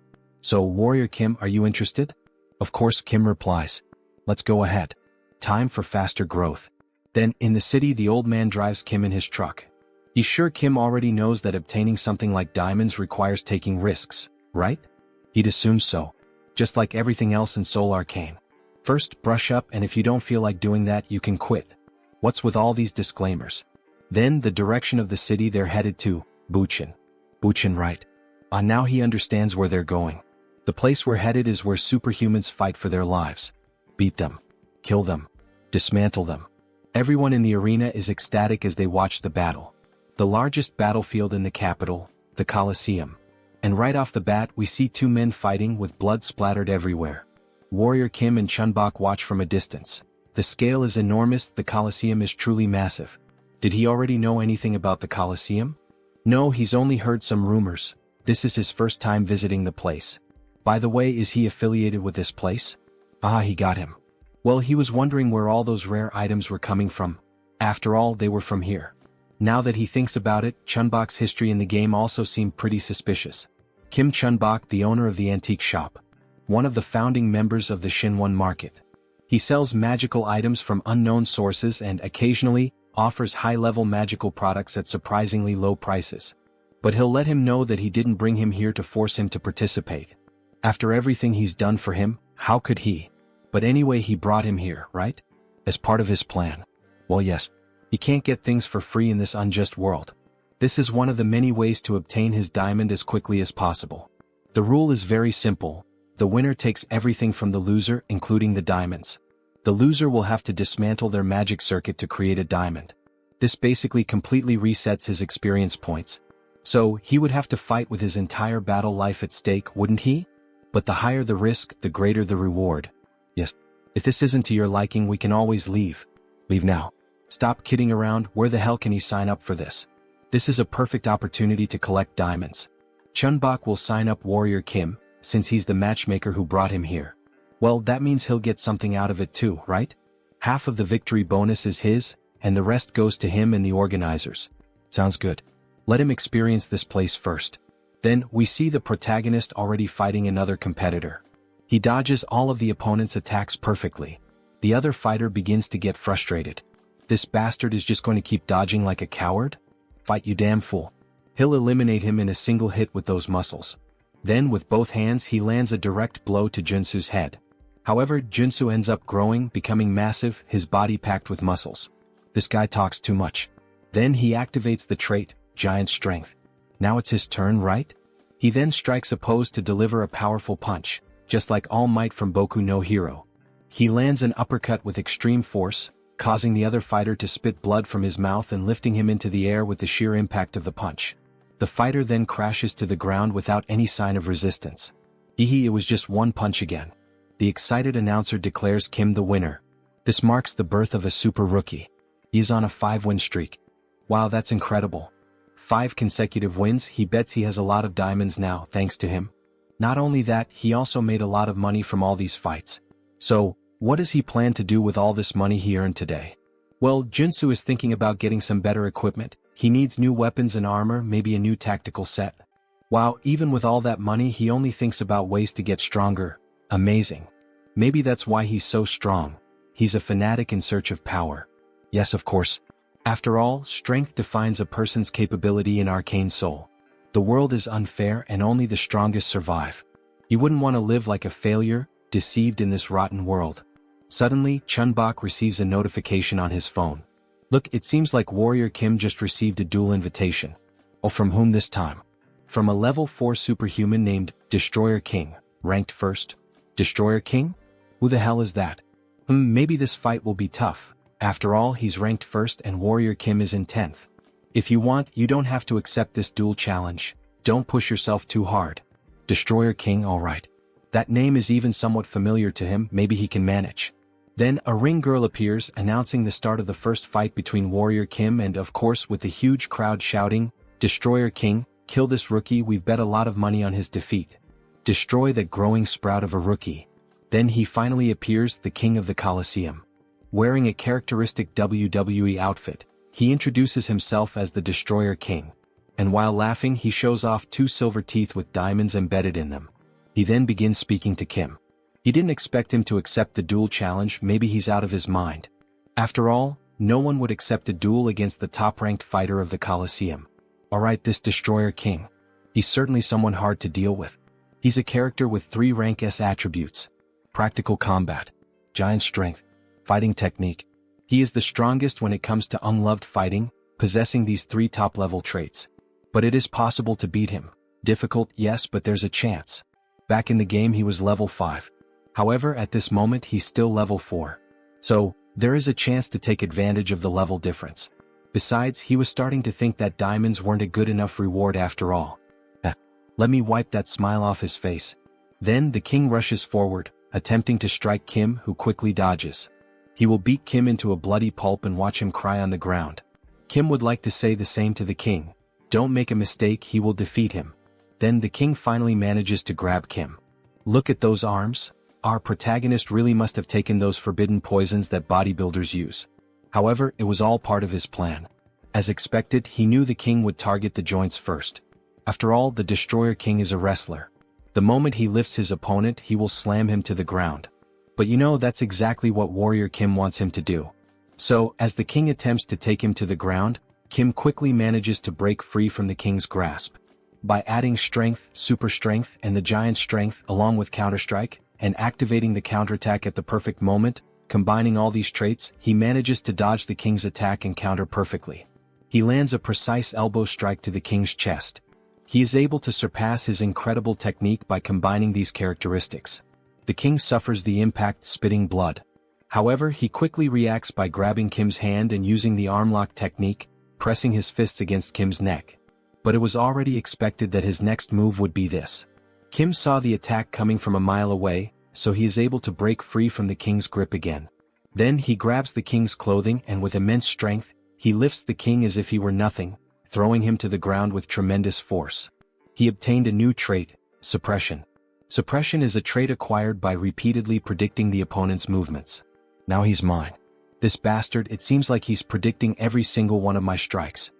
So, Warrior Kim, are you interested? Of course, Kim replies. Let's go ahead. Time for faster growth. Then, in the city, the old man drives Kim in his truck. He's sure Kim already knows that obtaining something like diamonds requires taking risks, right? He'd assume so. Just like everything else in Seoul Arcane. First, brush up, and if you don't feel like doing that, you can quit. What's with all these disclaimers? Then, the direction of the city they're headed to, Buchin. Buchin, right. Now he understands where they're going. The place we're headed is where superhumans fight for their lives. Beat them. Kill them. Dismantle them. Everyone in the arena is ecstatic as they watch the battle. The largest battlefield in the capital, the Colosseum. And right off the bat we see two men fighting with blood splattered everywhere. Warrior Kim and Chunbok watch from a distance. The scale is enormous, the Colosseum is truly massive. Did he already know anything about the Colosseum? No, he's only heard some rumors. This is his first time visiting the place. By the way, is he affiliated with this place? Ah, he got him. Well, he was wondering where all those rare items were coming from. After all, they were from here. Now that he thinks about it, Chunbok's history in the game also seemed pretty suspicious. Kim Chunbok, the owner of the antique shop. One of the founding members of the Shinwon market. He sells magical items from unknown sources and occasionally offers high-level magical products at surprisingly low prices. But he'll let him know that he didn't bring him here to force him to participate. After everything he's done for him, how could he? But anyway, he brought him here, right? As part of his plan. Well, yes. He can't get things for free in this unjust world. This is one of the many ways to obtain his diamond as quickly as possible. The rule is very simple. The winner takes everything from the loser, including the diamonds. The loser will have to dismantle their magic circuit to create a diamond. This basically completely resets his experience points. So, he would have to fight with his entire battle life at stake, wouldn't he? But the higher the risk, the greater the reward. Yes. If this isn't to your liking, we can always leave. Leave now. Stop kidding around, where the hell can he sign up for this? This is a perfect opportunity to collect diamonds. Chunbok will sign up Warrior Kim, since he's the matchmaker who brought him here. Well, that means he'll get something out of it too, right? Half of the victory bonus is his, and the rest goes to him and the organizers. Sounds good. Let him experience this place first. Then, we see the protagonist already fighting another competitor. He dodges all of the opponent's attacks perfectly. The other fighter begins to get frustrated. This bastard is just going to keep dodging like a coward? Fight, you damn fool. He'll eliminate him in a single hit with those muscles. Then with both hands he lands a direct blow to Joonsoo's head. However, Joonsoo ends up growing, becoming massive, his body packed with muscles. This guy talks too much. Then he activates the trait, Giant Strength. Now it's his turn, right? He then strikes a pose to deliver a powerful punch, just like All Might from Boku no Hero. He lands an uppercut with extreme force, causing the other fighter to spit blood from his mouth and lifting him into the air with the sheer impact of the punch. The fighter then crashes to the ground without any sign of resistance. It was just one punch again. the excited announcer declares Kim the winner. This marks the birth of a super rookie. He is on a 5-win streak. Wow, that's incredible. 5 consecutive wins. He bets he has a lot of diamonds now thanks to him. Not only that, he also made a lot of money from all these fights. So, what does he plan to do with all this money he earned today? Well, Joonsoo is thinking about getting some better equipment. He needs new weapons and armor, maybe a new tactical set. Wow, even with all that money, he only thinks about ways to get stronger. Amazing. Maybe that's why he's so strong. He's a fanatic in search of power. Yes, of course. After all, strength defines a person's capability in Arcane Seoul. The world is unfair and only the strongest survive. You wouldn't want to live like a failure, deceived in this rotten world. Suddenly, Chunbok receives a notification on his phone. Look, it seems like Warrior Kim just received a duel invitation. Oh, from whom this time? From a level 4 superhuman named Destroyer King, ranked first. Destroyer King? Who the hell is that? Maybe this fight will be tough. After all, he's ranked first and Warrior Kim is in 10th. If you want, you don't have to accept this duel challenge. Don't push yourself too hard. Destroyer King, alright. That name is even somewhat familiar to him, maybe he can manage. Then a ring girl appears, announcing the start of the first fight between Warrior Kim and, of course, with the huge crowd shouting, Destroyer King, kill this rookie, we've bet a lot of money on his defeat. Destroy that growing sprout of a rookie. Then he finally appears, the king of the Colosseum. Wearing a characteristic WWE outfit, he introduces himself as the Destroyer King. And while laughing, he shows off 2 silver teeth with diamonds embedded in them. He then begins speaking to Kim. He didn't expect him to accept the duel challenge, maybe he's out of his mind. After all, no one would accept a duel against the top-ranked fighter of the Colosseum. Alright, this Destroyer King. He's certainly someone hard to deal with. He's a character with 3 rank S attributes. Practical combat, giant strength, fighting technique. He is the strongest when it comes to unloved fighting, possessing these 3 top-level traits. But it is possible to beat him. Difficult, yes, but there's a chance. Back in the game he was level 5. However, at this moment he's still level 4. So, there is a chance to take advantage of the level difference. Besides, he was starting to think that diamonds weren't a good enough reward after all. Let me wipe that smile off his face. Then the king rushes forward, attempting to strike Kim, who quickly dodges. He will beat Kim into a bloody pulp and watch him cry on the ground. Kim would like to say the same to the king. Don't make a mistake, he will defeat him. Then the king finally manages to grab Kim. Look at those arms. Our protagonist really must have taken those forbidden poisons that bodybuilders use. However, it was all part of his plan. As expected, he knew the king would target the joints first. After all, the Destroyer King is a wrestler. The moment he lifts his opponent, he will slam him to the ground. But you know, that's exactly what Warrior Kim wants him to do. So, as the king attempts to take him to the ground, Kim quickly manages to break free from the king's grasp. By adding strength, super strength, and the giant strength along with counterstrike, and activating the counterattack at the perfect moment, combining all these traits, he manages to dodge the king's attack and counter perfectly. He lands a precise elbow strike to the king's chest. He is able to surpass his incredible technique by combining these characteristics. The king suffers the impact, spitting blood. However, he quickly reacts by grabbing Kim's hand and using the arm lock technique, pressing his fists against Kim's neck. But it was already expected that his next move would be this. Kim saw the attack coming from a mile away, so he is able to break free from the king's grip again. Then he grabs the king's clothing and with immense strength, he lifts the king as if he were nothing, throwing him to the ground with tremendous force. He obtained a new trait, suppression. Suppression is a trait acquired by repeatedly predicting the opponent's movements. Now he's mine. This bastard, it seems like he's predicting every single one of my strikes.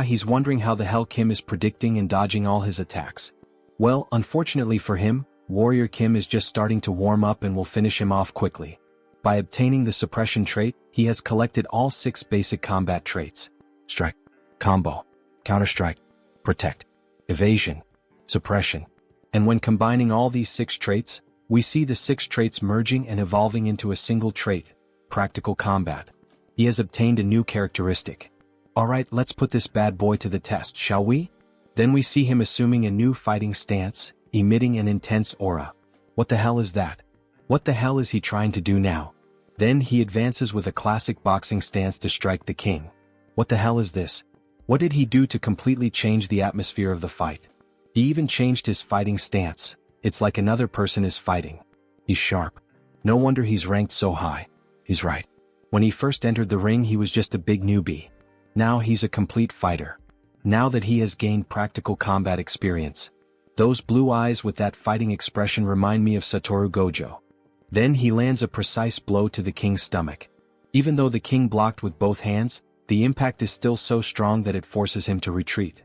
He's wondering how the hell Kim is predicting and dodging all his attacks. Well, unfortunately for him, Warrior Kim is just starting to warm up and will finish him off quickly. By obtaining the suppression trait, he has collected all 6 basic combat traits. Strike, combo, counterstrike, protect, evasion, suppression. And when combining all these 6 traits, we see the 6 traits merging and evolving into a single trait, practical combat. He has obtained a new characteristic. Alright, let's put this bad boy to the test, shall we? Then we see him assuming a new fighting stance, emitting an intense aura. What the hell is that? What the hell is he trying to do now? Then he advances with a classic boxing stance to strike the king. What the hell is this? What did he do to completely change the atmosphere of the fight? He even changed his fighting stance. It's like another person is fighting. He's sharp. No wonder he's ranked so high. He's right. When he first entered the ring he was just a big newbie. Now he's a complete fighter. Now that he has gained practical combat experience. Those blue eyes with that fighting expression remind me of Satoru Gojo. Then he lands a precise blow to the king's stomach. Even though the king blocked with both hands, the impact is still so strong that it forces him to retreat.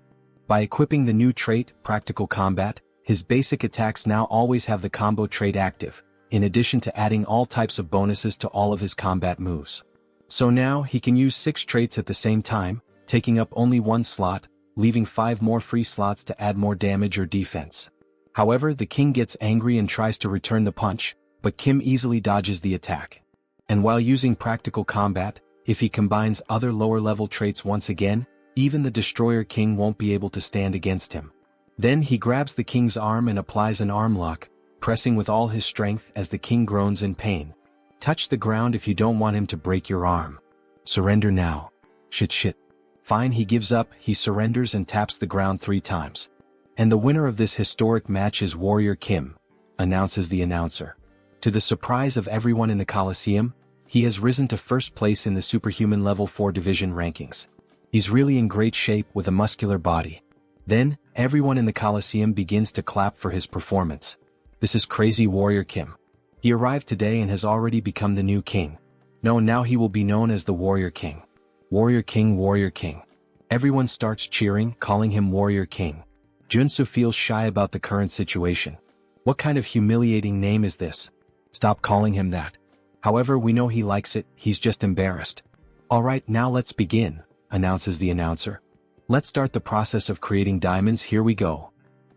By equipping the new trait, Practical Combat, his basic attacks now always have the combo trait active, in addition to adding all types of bonuses to all of his combat moves. So now he can use 6 traits at the same time, taking up only 1 slot, leaving 5 more free slots to add more damage or defense. However, the king gets angry and tries to return the punch, but Kim easily dodges the attack. And while using Practical Combat, if he combines other lower-level traits once again, even the Destroyer King won't be able to stand against him. Then he grabs the king's arm and applies an arm lock, pressing with all his strength as the king groans in pain. Touch the ground if you don't want him to break your arm. Surrender now. Shit. Fine, he gives up, he surrenders and taps the ground 3 times. And the winner of this historic match is Warrior Kim, announces the announcer. To the surprise of everyone in the Coliseum, he has risen to first place in the Superhuman Level 4 Division rankings. He's really in great shape with a muscular body. Then, everyone in the Coliseum begins to clap for his performance. This is crazy Warrior Kim. He arrived today and has already become the new king. No, now he will be known as the Warrior King. Warrior King, Warrior King. Everyone starts cheering, calling him Warrior King. Joonsoo feels shy about the current situation. What kind of humiliating name is this? Stop calling him that. However, we know he likes it, he's just embarrassed. Alright, now let's begin, announces the announcer. Let's start the process of creating diamonds, here we go.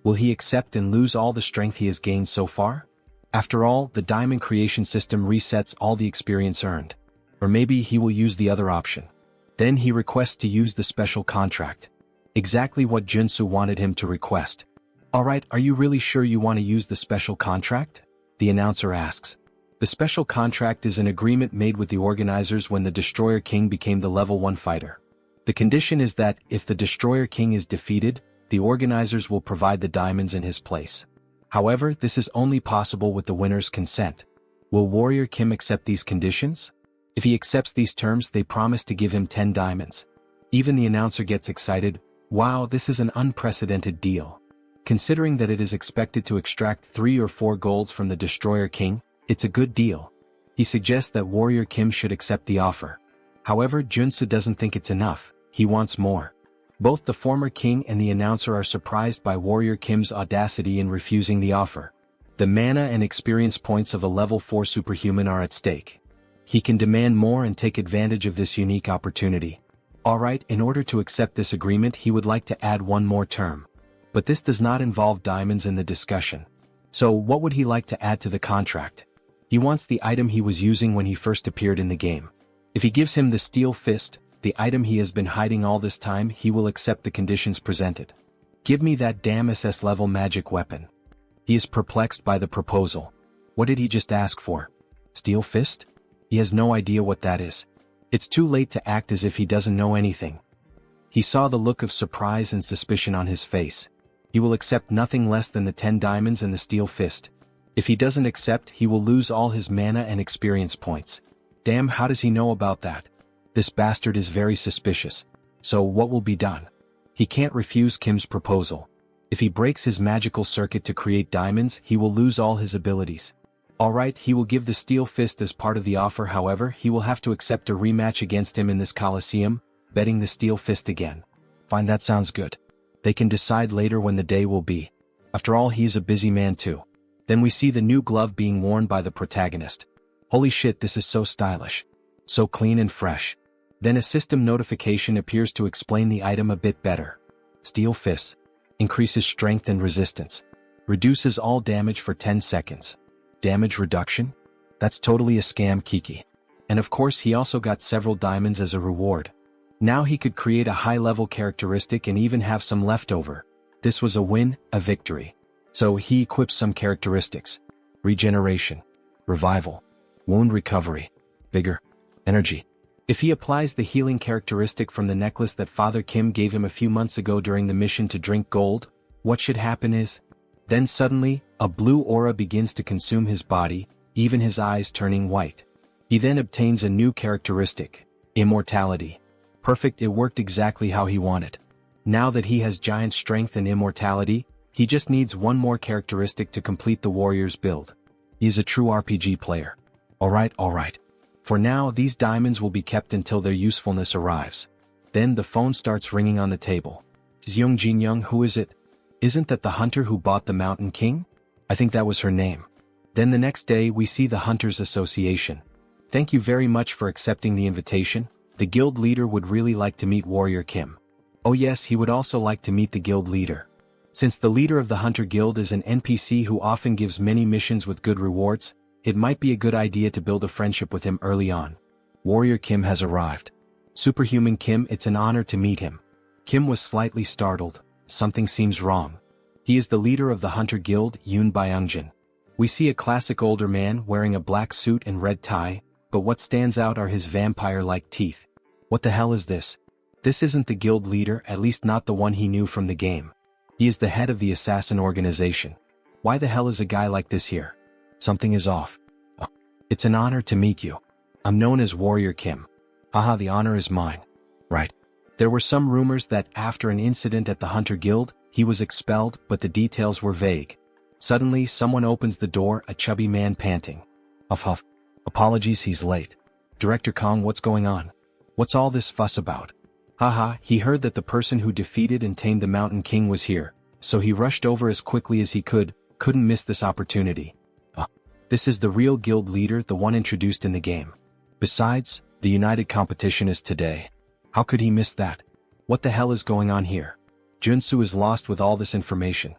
Will he accept and lose all the strength he has gained so far? After all, the diamond creation system resets all the experience earned. Or maybe he will use the other option. Then he requests to use the special contract. Exactly what Joonsoo wanted him to request. Alright, are you really sure you want to use the special contract? The announcer asks. The special contract is an agreement made with the organizers when the Destroyer King became the level 1 fighter. The condition is that, if the Destroyer King is defeated, the organizers will provide the diamonds in his place. However, this is only possible with the winner's consent. Will Warrior Kim accept these conditions? If he accepts these terms, they promise to give him 10 diamonds. Even the announcer gets excited. Wow, this is an unprecedented deal. Considering that it is expected to extract 3 or 4 golds from the Destroyer King, it's a good deal. He suggests that Warrior Kim should accept the offer. However, Joonsoo doesn't think it's enough, he wants more. Both the former king and the announcer are surprised by Warrior Kim's audacity in refusing the offer. The mana and experience points of a level 4 superhuman are at stake. He can demand more and take advantage of this unique opportunity. Alright, in order to accept this agreement he would like to add one more term. But this does not involve diamonds in the discussion. So what would he like to add to the contract? He wants the item he was using when he first appeared in the game. If he gives him the Steel Fist, the item he has been hiding all this time, he will accept the conditions presented. Give me that damn SS level magic weapon. He is perplexed by the proposal. What did he just ask for? Steel Fist? He has no idea what that is. It's too late to act as if he doesn't know anything. He saw the look of surprise and suspicion on his face. He will accept nothing less than the 10 diamonds and the Steel Fist. If he doesn't accept, he will lose all his mana and experience points. Damn, how does he know about that? This bastard is very suspicious. So what will be done? He can't refuse Kim's proposal. If he breaks his magical circuit to create diamonds, he will lose all his abilities. Alright, he will give the Steel Fist as part of the offer, however, he will have to accept a rematch against him in this Coliseum, betting the Steel Fist again. Fine, that sounds good. They can decide later when the day will be. After all, he is a busy man too. Then we see the new glove being worn by the protagonist. Holy shit, this is so stylish. So clean and fresh. Then a system notification appears to explain the item a bit better. Steel Fist. Increases strength and resistance. Reduces all damage for 10 seconds. Damage reduction? That's totally a scam, Kiki. And of course he also got several diamonds as a reward. Now he could create a high-level characteristic and even have some left over. This was a win, a victory. So he equips some characteristics. Regeneration. Revival. Wound recovery. Vigor. Energy. If he applies the healing characteristic from the necklace that Father Kim gave him a few months ago during the mission to drink gold, what should happen is, Then suddenly, a blue aura begins to consume his body, even his eyes turning white. He then obtains a new characteristic, immortality. Perfect, it worked exactly how he wanted. Now that he has giant strength and immortality, he just needs one more characteristic to complete the warrior's build. He is a true RPG player. Alright. For now, these diamonds will be kept until their usefulness arrives. Then the phone starts ringing on the table. Jeong Jin-young, who is it? Isn't that the hunter who bought the Mountain King? I think that was her name. Then the next day we see the Hunters Association. Thank you very much for accepting the invitation. The guild leader would really like to meet Warrior Kim. Oh yes, he would also like to meet the guild leader. Since the leader of the Hunter Guild is an NPC who often gives many missions with good rewards, it might be a good idea to build a friendship with him early on. Warrior Kim has arrived. Superhuman Kim, it's an honor to meet him. Kim was slightly startled. Something seems wrong. He is the leader of the Hunter Guild, Yoon Byungjin. We see a classic older man wearing a black suit and red tie, but what stands out are his vampire-like teeth. What the hell is this? This isn't the guild leader, at least not the one he knew from the game. He is the head of the assassin organization. Why the hell is a guy like this here? Something is off. Oh, it's an honor to meet you. I'm known as Warrior Kim. Haha, the honor is mine. Right. There were some rumors that after an incident at the Hunter Guild, he was expelled, but the details were vague. Suddenly, someone opens the door, a chubby man panting. Huff. Apologies, he's late. Director Kong, what's going on? What's all this fuss about? Haha, he heard that the person who defeated and tamed the Mountain King was here, so he rushed over as quickly as he couldn't miss this opportunity. This is the real guild leader, the one introduced in the game. Besides, the united competition is today. How could he miss that? What the hell is going on here? Joonsoo is lost with all this information.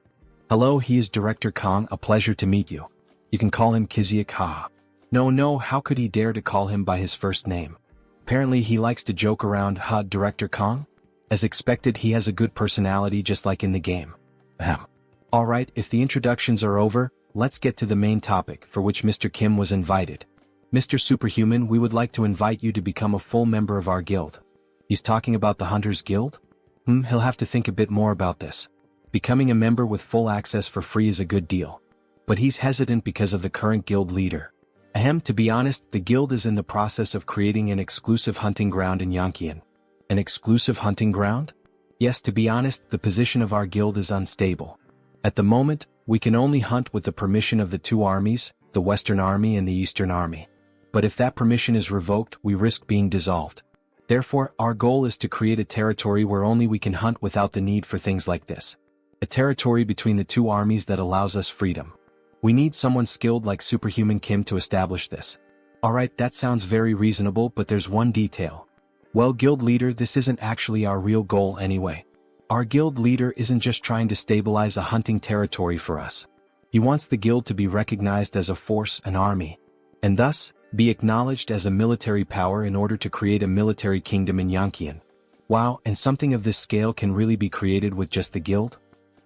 Hello, he is Director Kong, a pleasure to meet you. You can call him Kiziak, haha. No, how could he dare to call him by his first name? Apparently he likes to joke around, Director Kong? As expected, he has a good personality just like in the game. Ahem. Alright, if the introductions are over, let's get to the main topic for which Mr. Kim was invited. Mr. Superhuman, we would like to invite you to become a full member of our guild. He's talking about the Hunters Guild? He'll have to think a bit more about this. Becoming a member with full access for free is a good deal. But he's hesitant because of the current guild leader. Ahem, to be honest, the guild is in the process of creating an exclusive hunting ground in Yonkian. An exclusive hunting ground? Yes, to be honest, the position of our guild is unstable. At the moment, we can only hunt with the permission of the two armies, the Western Army and the Eastern Army. But if that permission is revoked, we risk being dissolved. Therefore, our goal is to create a territory where only we can hunt without the need for things like this. A territory between the two armies that allows us freedom. We need someone skilled like Superhuman Kim to establish this. Alright, that sounds very reasonable, but there's one detail. Well, guild leader, this isn't actually our real goal anyway. Our guild leader isn't just trying to stabilize a hunting territory for us. He wants the guild to be recognized as a force, an army, and thus, be acknowledged as a military power in order to create a military kingdom in Yonkian. Wow, and something of this scale can really be created with just the guild?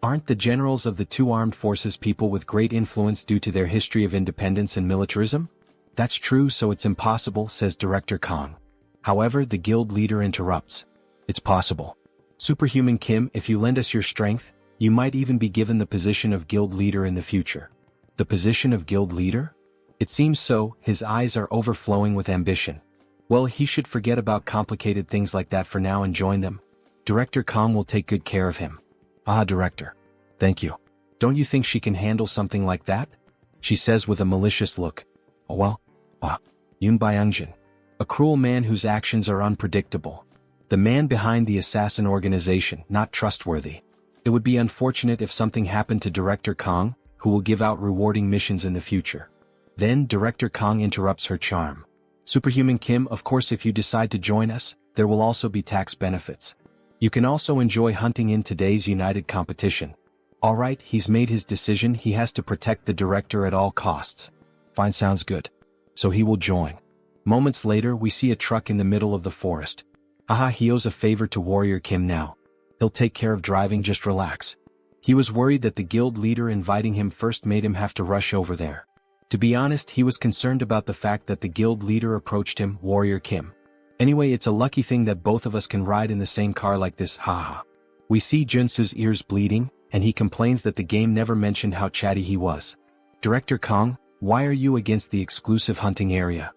Aren't the generals of the two armed forces people with great influence due to their history of independence and militarism? That's true, so it's impossible, says Director Kong. However, the guild leader interrupts. It's possible. Superhuman Kim, if you lend us your strength, you might even be given the position of guild leader in the future. The position of guild leader? It seems so, his eyes are overflowing with ambition. Well, he should forget about complicated things like that for now and join them. Director Kong will take good care of him. Director. Thank you. Don't you think she can handle something like that? She says with a malicious look. Yoon Byungjin. A cruel man whose actions are unpredictable. The man behind the assassin organization, not trustworthy. It would be unfortunate if something happened to Director Kong, who will give out rewarding missions in the future. Then Director Kong interrupts her charm. Superhuman Kim, of course if you decide to join us, there will also be tax benefits. You can also enjoy hunting in today's united competition. Alright, he's made his decision, he has to protect the director at all costs. Fine, sounds good. So he will join. Moments later we see a truck in the middle of the forest. He owes a favor to Warrior Kim now. He'll take care of driving, just relax. He was worried that the guild leader inviting him first made him have to rush over there. To be honest, he was concerned about the fact that the guild leader approached him, Warrior Kim. Anyway, it's a lucky thing that both of us can ride in the same car like this, haha. We see Joonsoo's ears bleeding, and he complains that the game never mentioned how chatty he was. Director Kong, why are you against the exclusive hunting area?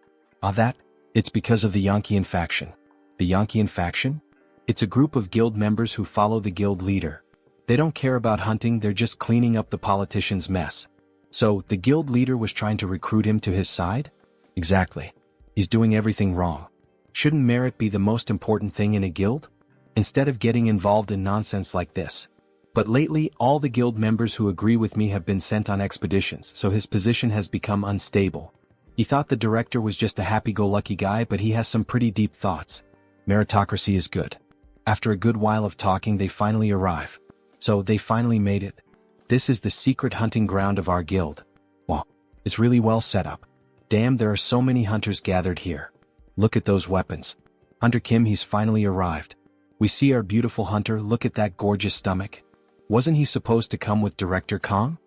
It's because of the Yankian faction. The Yankian faction? It's a group of guild members who follow the guild leader. They don't care about hunting, they're just cleaning up the politician's mess. So, the guild leader was trying to recruit him to his side? Exactly. He's doing everything wrong. Shouldn't merit be the most important thing in a guild? Instead of getting involved in nonsense like this. But lately, all the guild members who agree with me have been sent on expeditions, so his position has become unstable. He thought the director was just a happy-go-lucky guy, but he has some pretty deep thoughts. Meritocracy is good. After a good while of talking, they finally arrive. So, they finally made it. This is the secret hunting ground of our guild. Wow, it's really well set up. Damn, there are so many hunters gathered here. Look at those weapons. Hunter Kim, he's finally arrived. We see our beautiful hunter, look at that gorgeous stomach. Wasn't he supposed to come with Director Kong?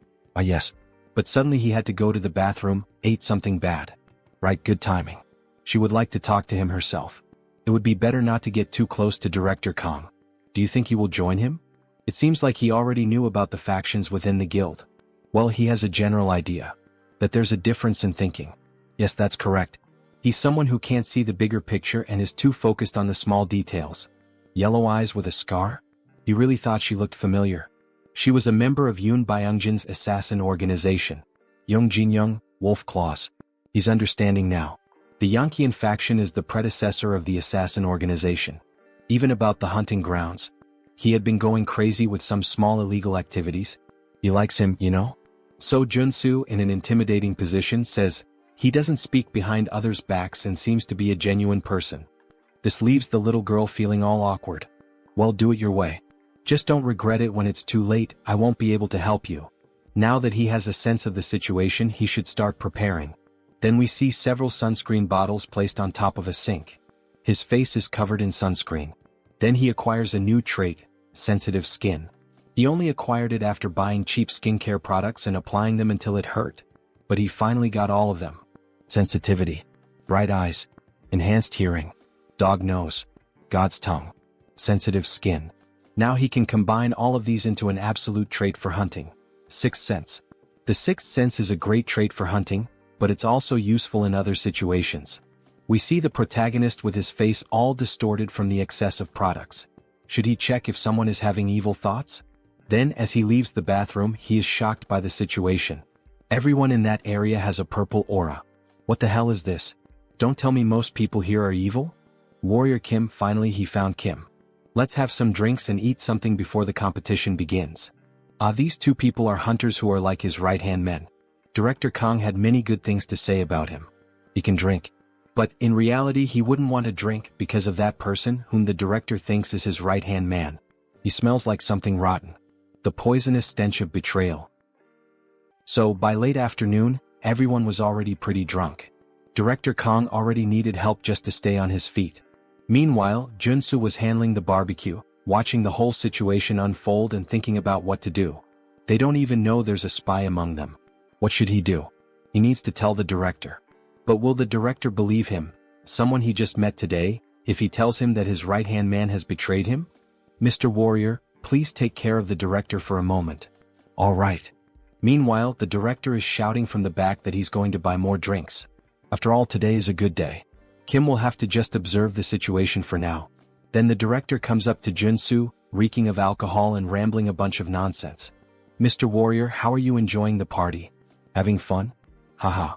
Yes. But suddenly he had to go to the bathroom, ate something bad. Right, good timing. She would like to talk to him herself. It would be better not to get too close to Director Kong. Do you think he will join him? It seems like he already knew about the factions within the guild. Well, he has a general idea. That there's a difference in thinking. Yes, that's correct. He's someone who can't see the bigger picture and is too focused on the small details. Yellow eyes with a scar? He really thought she looked familiar. She was a member of Yoon Byungjin's assassin organization. Young Jin-young, Wolf Claws. He's understanding now. The Yankian faction is the predecessor of the assassin organization. Even about the hunting grounds. He had been going crazy with some small illegal activities. He likes him, you know? So Joonsoo, in an intimidating position, says, he doesn't speak behind others' backs and seems to be a genuine person. This leaves the little girl feeling all awkward. Well, do it your way. Just don't regret it when it's too late, I won't be able to help you. Now that he has a sense of the situation, he should start preparing. Then we see several sunscreen bottles placed on top of a sink. His face is covered in sunscreen. Then he acquires a new trait, sensitive skin. He only acquired it after buying cheap skincare products and applying them until it hurt. But he finally got all of them. Sensitivity. Bright eyes. Enhanced hearing. Dog nose. God's tongue. Sensitive skin. Now he can combine all of these into an absolute trait for hunting. Sixth sense. The sixth sense is a great trait for hunting, but it's also useful in other situations. We see the protagonist with his face all distorted from the excess of products. Should he check if someone is having evil thoughts? Then, as he leaves the bathroom, he is shocked by the situation. Everyone in that area has a purple aura. What the hell is this? Don't tell me most people here are evil? Warrior Kim, finally he found Kim. Let's have some drinks and eat something before the competition begins. These two people are hunters who are like his right-hand men. Director Kong had many good things to say about him. He can drink. But in reality he wouldn't want to drink because of that person whom the director thinks is his right-hand man. He smells like something rotten. The poisonous stench of betrayal. So by late afternoon, everyone was already pretty drunk. Director Kong already needed help just to stay on his feet. Meanwhile, Joonsoo was handling the barbecue, watching the whole situation unfold and thinking about what to do. They don't even know there's a spy among them. What should he do? He needs to tell the director. But will the director believe him, someone he just met today, if he tells him that his right-hand man has betrayed him? Mr. Warrior, please take care of the director for a moment. All right. Meanwhile, the director is shouting from the back that he's going to buy more drinks. After all, today is a good day. Kim will have to just observe the situation for now. Then the director comes up to Joonsoo, reeking of alcohol and rambling a bunch of nonsense. Mr. Warrior, how are you enjoying the party? Having fun? Haha.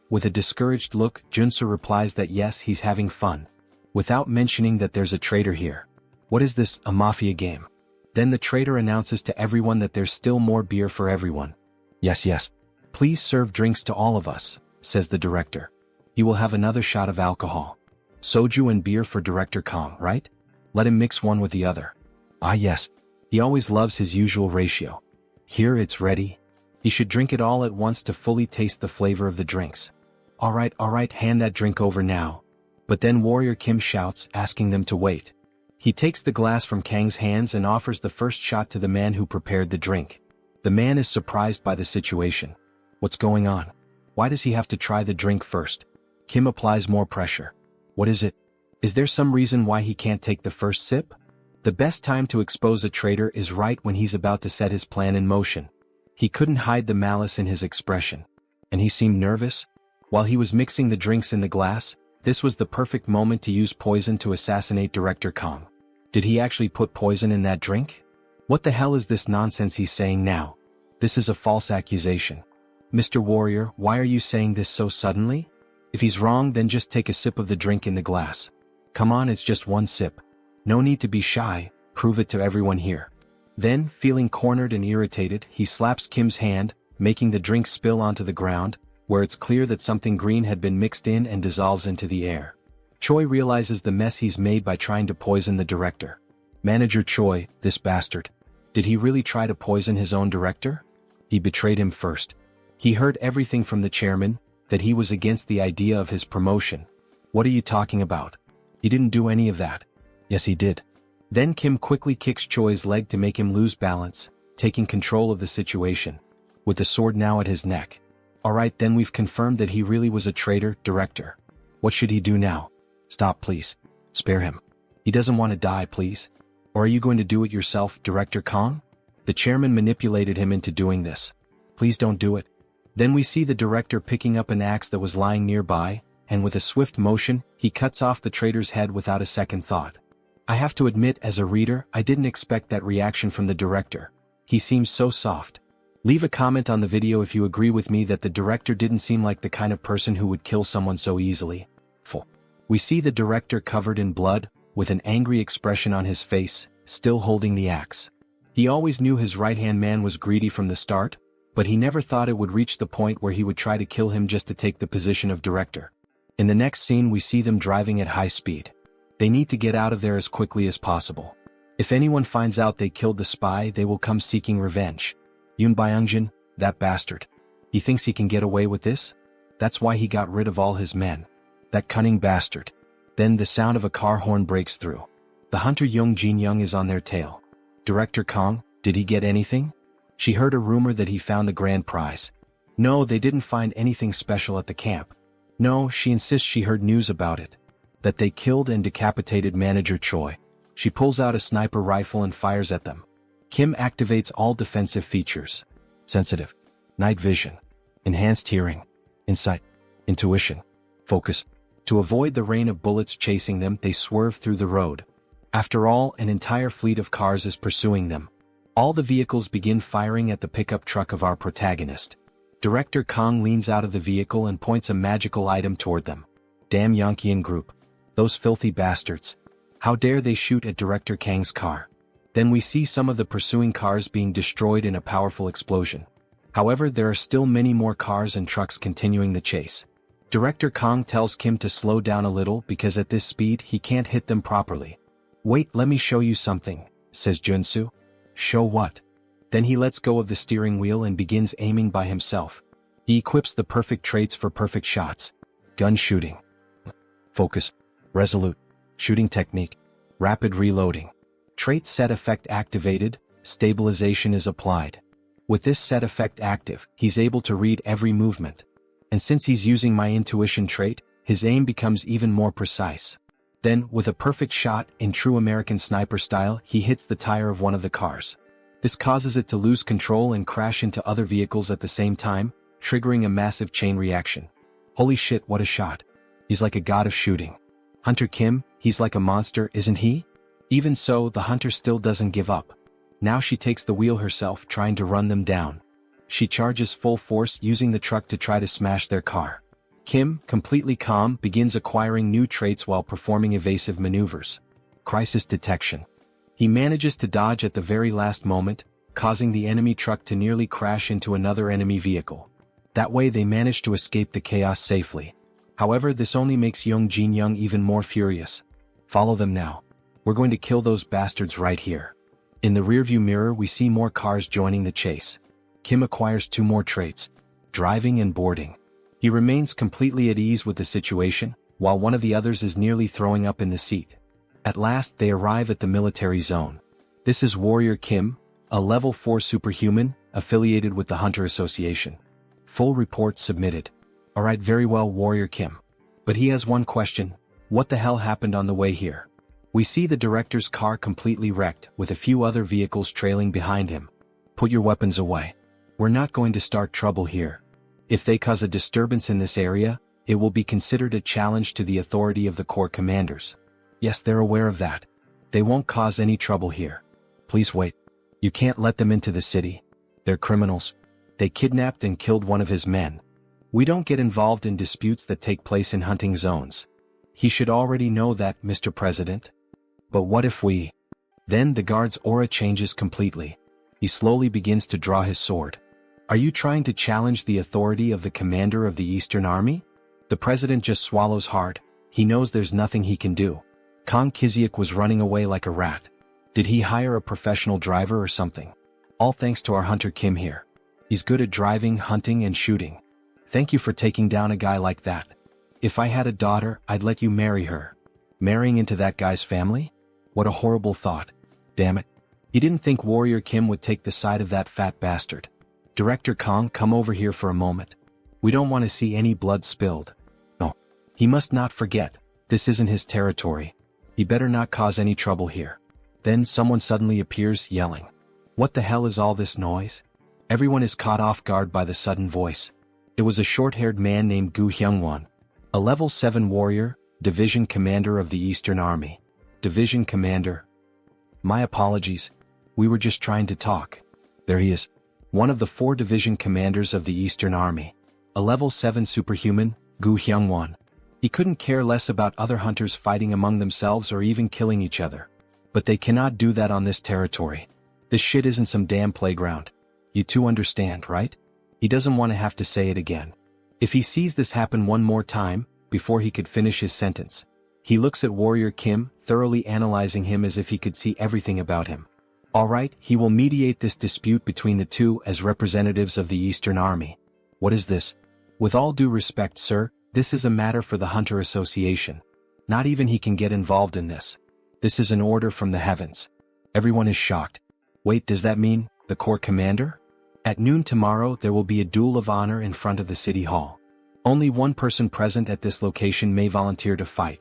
With a discouraged look, Joonsoo replies that yes, he's having fun. Without mentioning that there's a traitor here. What is this, a mafia game? Then the traitor announces to everyone that there's still more beer for everyone. Yes. Please serve drinks to all of us, says the director. He will have another shot of alcohol. Soju and beer for Director Kong, right? Let him mix one with the other. Yes. He always loves his usual ratio. Here it's ready. He should drink it all at once to fully taste the flavor of the drinks. All right, hand that drink over now. But then Warrior Kim shouts, asking them to wait. He takes the glass from Kang's hands and offers the first shot to the man who prepared the drink. The man is surprised by the situation. What's going on? Why does he have to try the drink first? Kim applies more pressure. What is it? Is there some reason why he can't take the first sip? The best time to expose a traitor is right when he's about to set his plan in motion. He couldn't hide the malice in his expression. And he seemed nervous. While he was mixing the drinks in the glass, this was the perfect moment to use poison to assassinate Director Kong. Did he actually put poison in that drink? What the hell is this nonsense he's saying now? This is a false accusation. Mr. Warrior, why are you saying this so suddenly? If he's wrong, then just take a sip of the drink in the glass. Come on, it's just one sip. No need to be shy, prove it to everyone here. Then, feeling cornered and irritated, he slaps Kim's hand, making the drink spill onto the ground, where it's clear that something green had been mixed in and dissolves into the air. Choi realizes the mess he's made by trying to poison the director. Manager Choi, this bastard. Did he really try to poison his own director? He betrayed him first. He heard everything from the chairman, that he was against the idea of his promotion. What are you talking about? He didn't do any of that. Yes, he did. Then Kim quickly kicks Choi's leg to make him lose balance, taking control of the situation. With the sword now at his neck. Alright, then we've confirmed that he really was a traitor, director. What should he do now? Stop, please. Spare him. He doesn't want to die, please. Or are you going to do it yourself, Director Kong? The chairman manipulated him into doing this. Please don't do it. Then we see the director picking up an axe that was lying nearby, and with a swift motion, he cuts off the traitor's head without a second thought. I have to admit, as a reader, I didn't expect that reaction from the director. He seems so soft. Leave a comment on the video if you agree with me that the director didn't seem like the kind of person who would kill someone so easily. We see the director covered in blood, with an angry expression on his face, still holding the axe. He always knew his right-hand man was greedy from the start, but he never thought it would reach the point where he would try to kill him just to take the position of director. In the next scene we see them driving at high speed. They need to get out of there as quickly as possible. If anyone finds out they killed the spy, they will come seeking revenge. Yoon Byung-jin, that bastard. He thinks he can get away with this? That's why he got rid of all his men. That cunning bastard. Then the sound of a car horn breaks through. The hunter Young Jin-young is on their tail. Director Kong, did he get anything? She heard a rumor that he found the grand prize. No, they didn't find anything special at the camp. No, she insists she heard news about it. That they killed and decapitated Manager Choi. She pulls out a sniper rifle and fires at them. Kim activates all defensive features. Sensitive. Night vision. Enhanced hearing. Insight. Intuition. Focus. To avoid the rain of bullets chasing them, they swerve through the road. After all, an entire fleet of cars is pursuing them. All the vehicles begin firing at the pickup truck of our protagonist. Director Kong leans out of the vehicle and points a magical item toward them. Damn Yankeean group. Those filthy bastards. How dare they shoot at Director Kang's car? Then we see some of the pursuing cars being destroyed in a powerful explosion. However, there are still many more cars and trucks continuing the chase. Director Kong tells Kim to slow down a little because at this speed he can't hit them properly. Wait, let me show you something, says Joonsoo. Show what? Then he lets go of the steering wheel and begins aiming by himself. He equips the perfect traits for perfect shots. Gun shooting. Focus. Resolute. Shooting technique. Rapid reloading. Trait set effect activated, stabilization is applied. With this set effect active, he's able to read every movement. And since he's using my intuition trait, his aim becomes even more precise. Then, with a perfect shot, in true American sniper style, he hits the tire of one of the cars. This causes it to lose control and crash into other vehicles at the same time, triggering a massive chain reaction. Holy shit, what a shot. He's like a god of shooting. Hunter Kim, he's like a monster, isn't he? Even so, the hunter still doesn't give up. Now she takes the wheel herself, trying to run them down. She charges full force, using the truck to try to smash their car. Kim, completely calm, begins acquiring new traits while performing evasive maneuvers. Crisis detection. He manages to dodge at the very last moment, causing the enemy truck to nearly crash into another enemy vehicle. That way they manage to escape the chaos safely. However, this only makes Young Jin-young even more furious. Follow them now. We're going to kill those bastards right here. In the rearview mirror we see more cars joining the chase. Kim acquires 2 more traits. Driving and boarding. He remains completely at ease with the situation, while one of the others is nearly throwing up in the seat. At last they arrive at the military zone. This is Warrior Kim, a level 4 superhuman, affiliated with the Hunter Association. Full report submitted. Alright, very well, Warrior Kim. But he has one question. What the hell happened on the way here? We see the director's car completely wrecked, with a few other vehicles trailing behind him. Put your weapons away. We're not going to start trouble here. If they cause a disturbance in this area, it will be considered a challenge to the authority of the Corps commanders. Yes, they're aware of that. They won't cause any trouble here. Please wait. You can't let them into the city. They're criminals. They kidnapped and killed one of his men. We don't get involved in disputes that take place in hunting zones. He should already know that, Mr. President. But what if we... Then the guard's aura changes completely. He slowly begins to draw his sword. Are you trying to challenge the authority of the commander of the Eastern Army? The president just swallows hard. He knows there's nothing he can do. Kang Kiziak was running away like a rat. Did he hire a professional driver or something? All thanks to our hunter Kim here. He's good at driving, hunting, and shooting. Thank you for taking down a guy like that. If I had a daughter, I'd let you marry her. Marrying into that guy's family? What a horrible thought. Damn it. He didn't think Warrior Kim would take the side of that fat bastard. Director Kang, come over here for a moment. We don't want to see any blood spilled. No. He must not forget, this isn't his territory. He better not cause any trouble here. Then someone suddenly appears, yelling. What the hell is all this noise? Everyone is caught off guard by the sudden voice. It was a short-haired man named Gu Hyungwon, a level 7 warrior, division commander of the Eastern Army. Division commander. My apologies. We were just trying to talk. There he is. One of the 4 division commanders of the Eastern Army. A level 7 superhuman, Gu Hyungwon. He couldn't care less about other hunters fighting among themselves or even killing each other. But they cannot do that on this territory. This shit isn't some damn playground. You two understand, right? He doesn't want to have to say it again. If he sees this happen one more time, before he could finish his sentence, he looks at Warrior Kim, thoroughly analyzing him as if he could see everything about him. Alright, he will mediate this dispute between the two as representatives of the Eastern Army. What is this? With all due respect, sir, this is a matter for the Hunter Association. Not even he can get involved in this. This is an order from the heavens. Everyone is shocked. Wait, does that mean the Corps commander? At noon tomorrow there will be a duel of honor in front of the city hall. Only one person present at this location may volunteer to fight.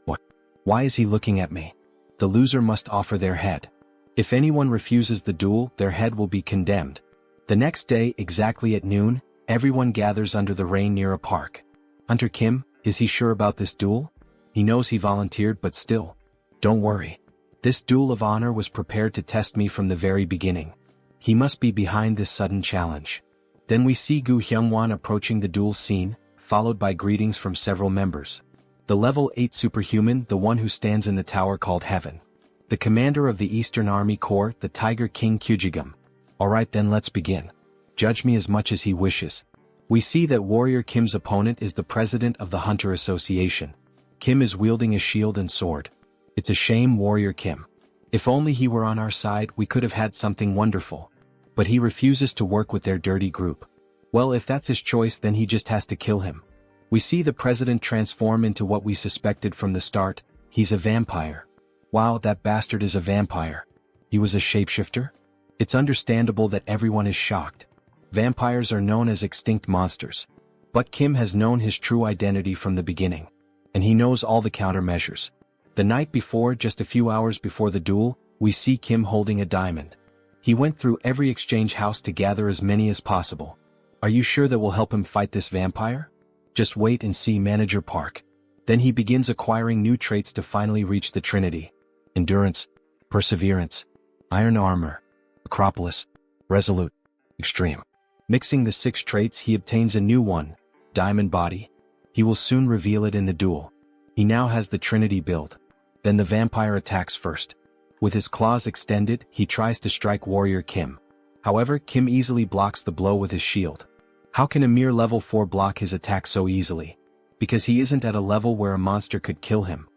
What? Why is he looking at me? The loser must offer their head. If anyone refuses the duel, their head will be condemned. The next day, exactly at noon, everyone gathers under the rain near a park. Hunter Kim, is he sure about this duel? He knows he volunteered, but still. Don't worry. This duel of honor was prepared to test me from the very beginning. He must be behind this sudden challenge. Then we see Gu Hyungwon approaching the duel scene, followed by greetings from several members. The level 8 superhuman, the one who stands in the tower called Heaven. The commander of the Eastern Army Corps, the Tiger King Kyujigam. Alright then, let's begin. Judge me as much as he wishes. We see that Warrior Kim's opponent is the president of the Hunter Association. Kim is wielding a shield and sword. It's a shame, Warrior Kim. If only he were on our side, we could have had something wonderful. But he refuses to work with their dirty group. Well, if that's his choice, then he just has to kill him. We see the president transform into what we suspected from the start. He's a vampire. Wow, that bastard is a vampire. He was a shapeshifter? It's understandable that everyone is shocked. Vampires are known as extinct monsters. But Kim has known his true identity from the beginning. And he knows all the countermeasures. The night before, just a few hours before the duel, we see Kim holding a diamond. He went through every exchange house to gather as many as possible. Are you sure that will help him fight this vampire? Just wait and see, Manager Park. Then he begins acquiring new traits to finally reach the Trinity. Endurance, Perseverance, Iron Armor, Acropolis, Resolute, Extreme. Mixing the 6 traits, he obtains a new one, Diamond Body. He will soon reveal it in the duel. He now has the Trinity build. Then the vampire attacks first. With his claws extended, he tries to strike Warrior Kim. However, Kim easily blocks the blow with his shield. How can a mere level 4 block his attack so easily? Because he isn't at a level where a monster could kill him.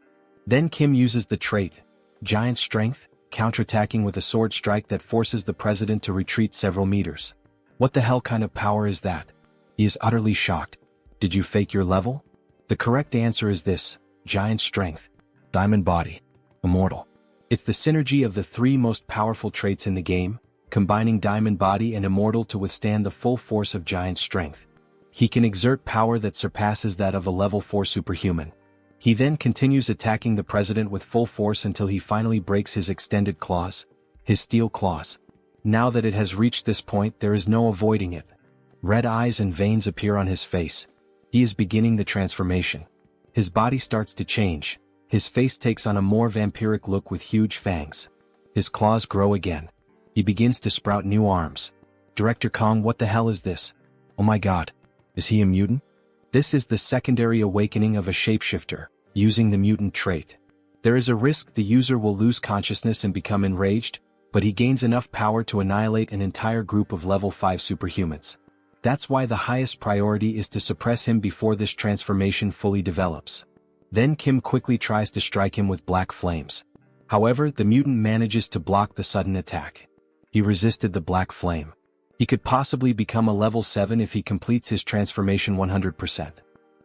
Then Kim uses the trait, Giant Strength, counterattacking with a sword strike that forces the president to retreat several meters. What the hell kind of power is that? He is utterly shocked. Did you fake your level? The correct answer is this, Giant Strength, Diamond Body, Immortal. It's the synergy of the 3 most powerful traits in the game, combining Diamond Body and Immortal to withstand the full force of Giant Strength. He can exert power that surpasses that of a level 4 superhuman. He then continues attacking the president with full force until he finally breaks his extended claws, his steel claws. Now that it has reached this point, there is no avoiding it. Red eyes and veins appear on his face. He is beginning the transformation. His body starts to change. His face takes on a more vampiric look with huge fangs. His claws grow again. He begins to sprout new arms. Director Kong, what the hell is this? Oh my god. Is he a mutant? This is the secondary awakening of a shapeshifter, using the mutant trait. There is a risk the user will lose consciousness and become enraged, but he gains enough power to annihilate an entire group of level 5 superhumans. That's why the highest priority is to suppress him before this transformation fully develops. Then Kim quickly tries to strike him with black flames. However, the mutant manages to block the sudden attack. He resisted the black flame. He could possibly become a level 7 if he completes his transformation 100%.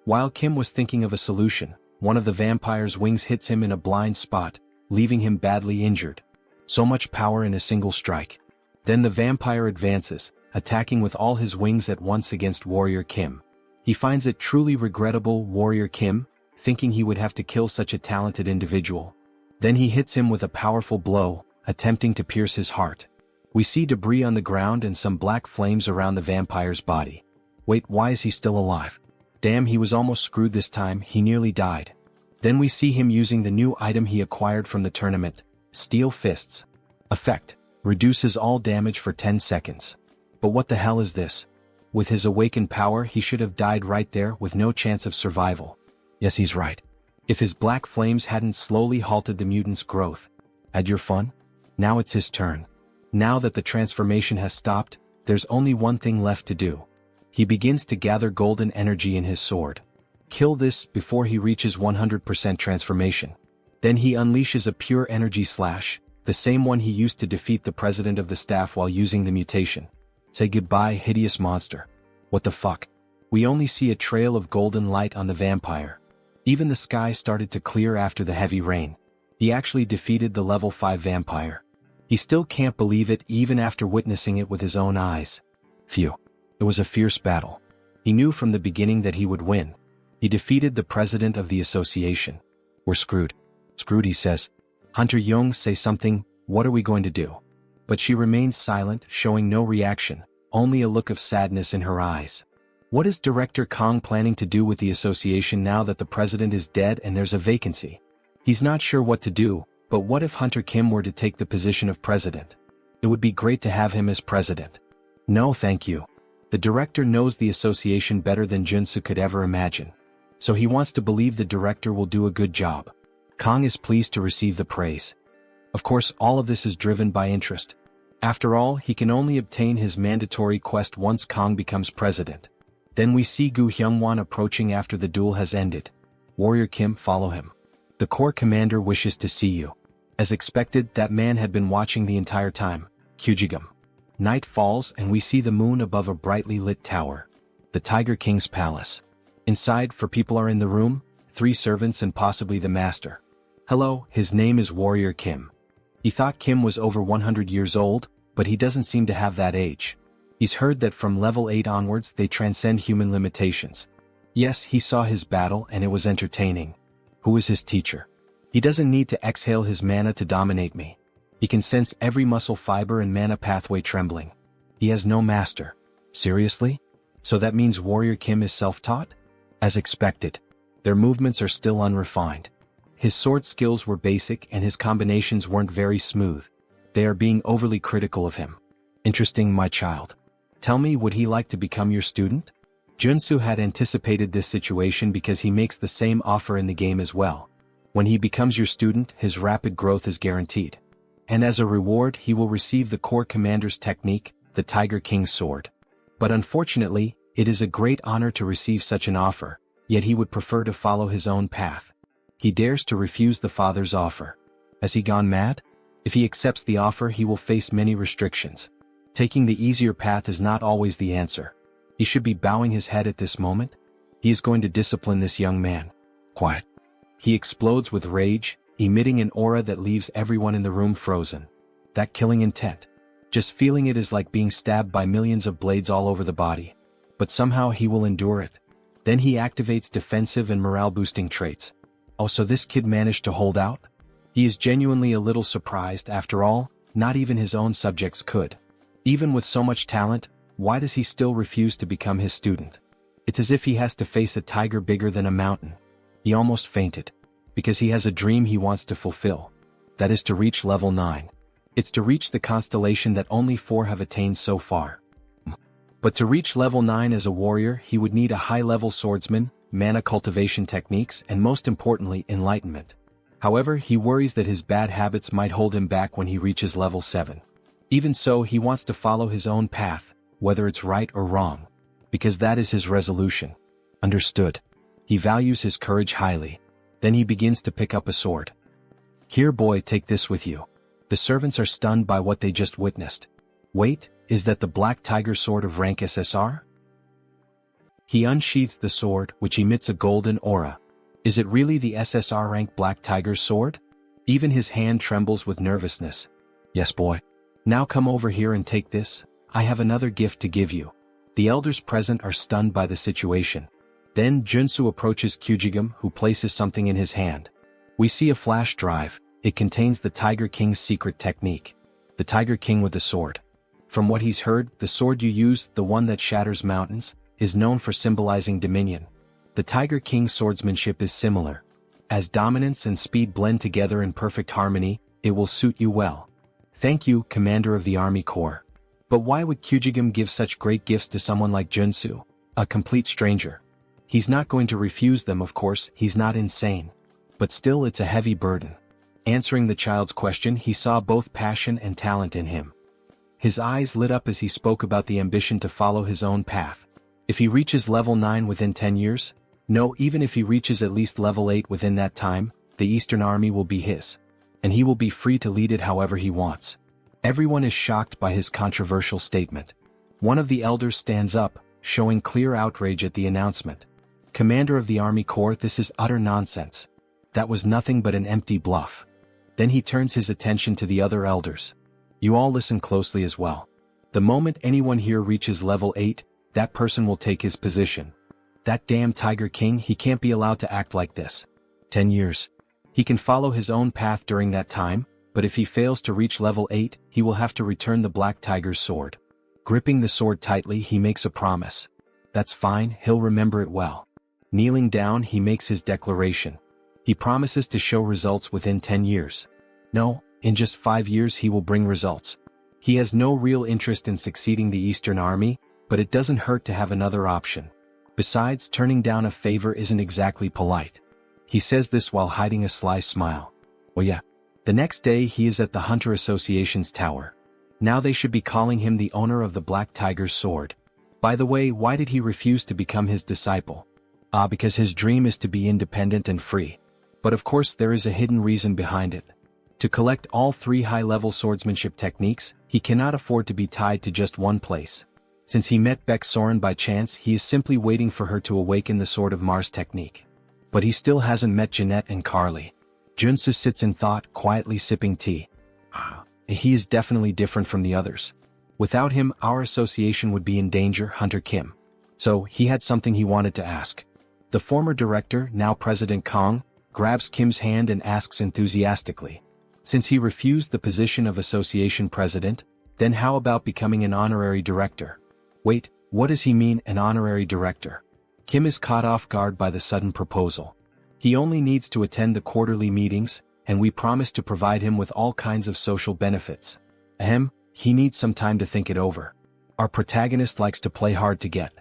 While Kim was thinking of a solution, one of the vampire's wings hits him in a blind spot, leaving him badly injured. So much power in a single strike. Then the vampire advances, attacking with all his wings at once against Warrior Kim. He finds it truly regrettable, Warrior Kim, thinking he would have to kill such a talented individual. Then he hits him with a powerful blow, attempting to pierce his heart. We see debris on the ground and some black flames around the vampire's body. Wait, why is he still alive? Damn, he was almost screwed this time, he nearly died. Then we see him using the new item he acquired from the tournament, Steel Fists. Effect: reduces all damage for 10 seconds. But what the hell is this? With his awakened power, he should have died right there with no chance of survival. Yes, he's right. If his black flames hadn't slowly halted the mutant's growth. Had your fun? Now it's his turn. Now that the transformation has stopped, there's only one thing left to do. He begins to gather golden energy in his sword. Kill this before he reaches 100% transformation. Then he unleashes a pure energy slash, the same one he used to defeat the president of the staff while using the mutation. Say goodbye, hideous monster. What the fuck? We only see a trail of golden light on the vampire. Even the sky started to clear after the heavy rain. He actually defeated the level 5 vampire. He still can't believe it even after witnessing it with his own eyes. Phew. It was a fierce battle. He knew from the beginning that he would win. He defeated the president of the association. We're screwed. Screwed, he says. Hunter Young, say something, what are we going to do? But she remains silent, showing no reaction, only a look of sadness in her eyes. What is Director Kong planning to do with the association now that the president is dead and there's a vacancy? He's not sure what to do, but what if Hunter Kim were to take the position of president? It would be great to have him as president. No, thank you. The director knows the association better than Joonsoo could ever imagine. So he wants to believe the director will do a good job. Kong is pleased to receive the praise. Of course, all of this is driven by interest. After all, he can only obtain his mandatory quest once Kong becomes president. Then we see Gu Hyungwon approaching after the duel has ended. Warrior Kim, follow him. The Corps commander wishes to see you. As expected, that man had been watching the entire time. Kyujigum. Night falls and we see the moon above a brightly lit tower. The Tiger King's palace. Inside, for people are in the room, 3 servants and possibly the master. Hello, his name is Warrior Kim. He thought Kim was over 100 years old, but he doesn't seem to have that age. He's heard that from level 8 onwards they transcend human limitations. Yes, he saw his battle and it was entertaining. Who is his teacher? He doesn't need to exhale his mana to dominate me. He can sense every muscle fiber and mana pathway trembling. He has no master. Seriously? So that means Warrior Kim is self-taught? As expected. Their movements are still unrefined. His sword skills were basic and his combinations weren't very smooth. They are being overly critical of him. Interesting, my child. Tell me, would he like to become your student? Joonsoo had anticipated this situation because he makes the same offer in the game as well. When he becomes your student, his rapid growth is guaranteed. And as a reward, he will receive the Corps Commander's technique, the Tiger King's sword. But unfortunately, it is a great honor to receive such an offer, yet he would prefer to follow his own path. He dares to refuse the father's offer. Has he gone mad? If he accepts the offer, he will face many restrictions. Taking the easier path is not always the answer. He should be bowing his head at this moment. He is going to discipline this young man. Quiet. He explodes with rage, emitting an aura that leaves everyone in the room frozen. That killing intent. Just feeling it is like being stabbed by millions of blades all over the body. But somehow he will endure it. Then he activates defensive and morale-boosting traits. Oh, so this kid managed to hold out? He is genuinely a little surprised. After all, not even his own subjects could. Even with so much talent, why does he still refuse to become his student? It's as if he has to face a tiger bigger than a mountain. He almost fainted. Because he has a dream he wants to fulfill. That is to reach level 9. It's to reach the constellation that only 4 have attained so far. But to reach level 9 as a warrior, he would need a high-level swordsman, mana cultivation techniques, and most importantly, enlightenment. However, he worries that his bad habits might hold him back when he reaches level 7. Even so, he wants to follow his own path, whether it's right or wrong. Because that is his resolution. Understood. He values his courage highly. Then he begins to pick up a sword. Here, boy, take this with you. The servants are stunned by what they just witnessed. Wait, is that the Black Tiger sword of rank SSR? He unsheathes the sword, which emits a golden aura. Is it really the SSR rank Black Tiger's sword? Even his hand trembles with nervousness. Yes, boy. Now come over here and take this. I have another gift to give you. The elders present are stunned by the situation. Then Joonsoo approaches Kyujigum, who places something in his hand. We see a flash drive. It contains the Tiger King's secret technique. The Tiger King with the sword. From what he's heard, the sword you use, the one that shatters mountains, is known for symbolizing dominion. The Tiger King's swordsmanship is similar. As dominance and speed blend together in perfect harmony, it will suit you well. Thank you, Commander of the Army Corps. But why would Kyujigum give such great gifts to someone like Joonsoo, a complete stranger? He's not going to refuse them, of course, he's not insane. But still, it's a heavy burden. Answering the child's question, he saw both passion and talent in him. His eyes lit up as he spoke about the ambition to follow his own path. If he reaches level 9 within 10 years, no, even if he reaches at least level 8 within that time, the Eastern Army will be his. And he will be free to lead it however he wants. Everyone is shocked by his controversial statement. One of the elders stands up, showing clear outrage at the announcement. Commander of the Army Corps, this is utter nonsense. That was nothing but an empty bluff. Then he turns his attention to the other elders. You all listen closely as well. The moment anyone here reaches level 8, that person will take his position. That damn Tiger King, he can't be allowed to act like this. 10 years. He can follow his own path during that time, but if he fails to reach level 8, he will have to return the Black Tiger's sword. Gripping the sword tightly, he makes a promise. That's fine, he'll remember it well. Kneeling down, he makes his declaration. He promises to show results within 10 years. No, in just 5 years he will bring results. He has no real interest in succeeding the Eastern Army, but it doesn't hurt to have another option. Besides, turning down a favor isn't exactly polite. He says this while hiding a sly smile. Oh yeah. The next day he is at the Hunter Association's tower. Now they should be calling him the owner of the Black Tiger's sword. By the way, why did he refuse to become his disciple? Because his dream is to be independent and free. But of course there is a hidden reason behind it. To collect all 3 high-level swordsmanship techniques, he cannot afford to be tied to just one place. Since he met Beck Soren by chance, he is simply waiting for her to awaken the Sword of Mars technique. But he still hasn't met Jeanette and Carly. Joonsoo sits in thought, quietly sipping tea. He is definitely different from the others. Without him, our association would be in danger, Hunter Kim. So, he had something he wanted to ask. The former director, now President Kong, grabs Kim's hand and asks enthusiastically. Since he refused the position of association president, then how about becoming an honorary director? Wait, what does he mean, an honorary director? Kim is caught off guard by the sudden proposal. He only needs to attend the quarterly meetings, and we promise to provide him with all kinds of social benefits. He needs some time to think it over. Our protagonist likes to play hard to get.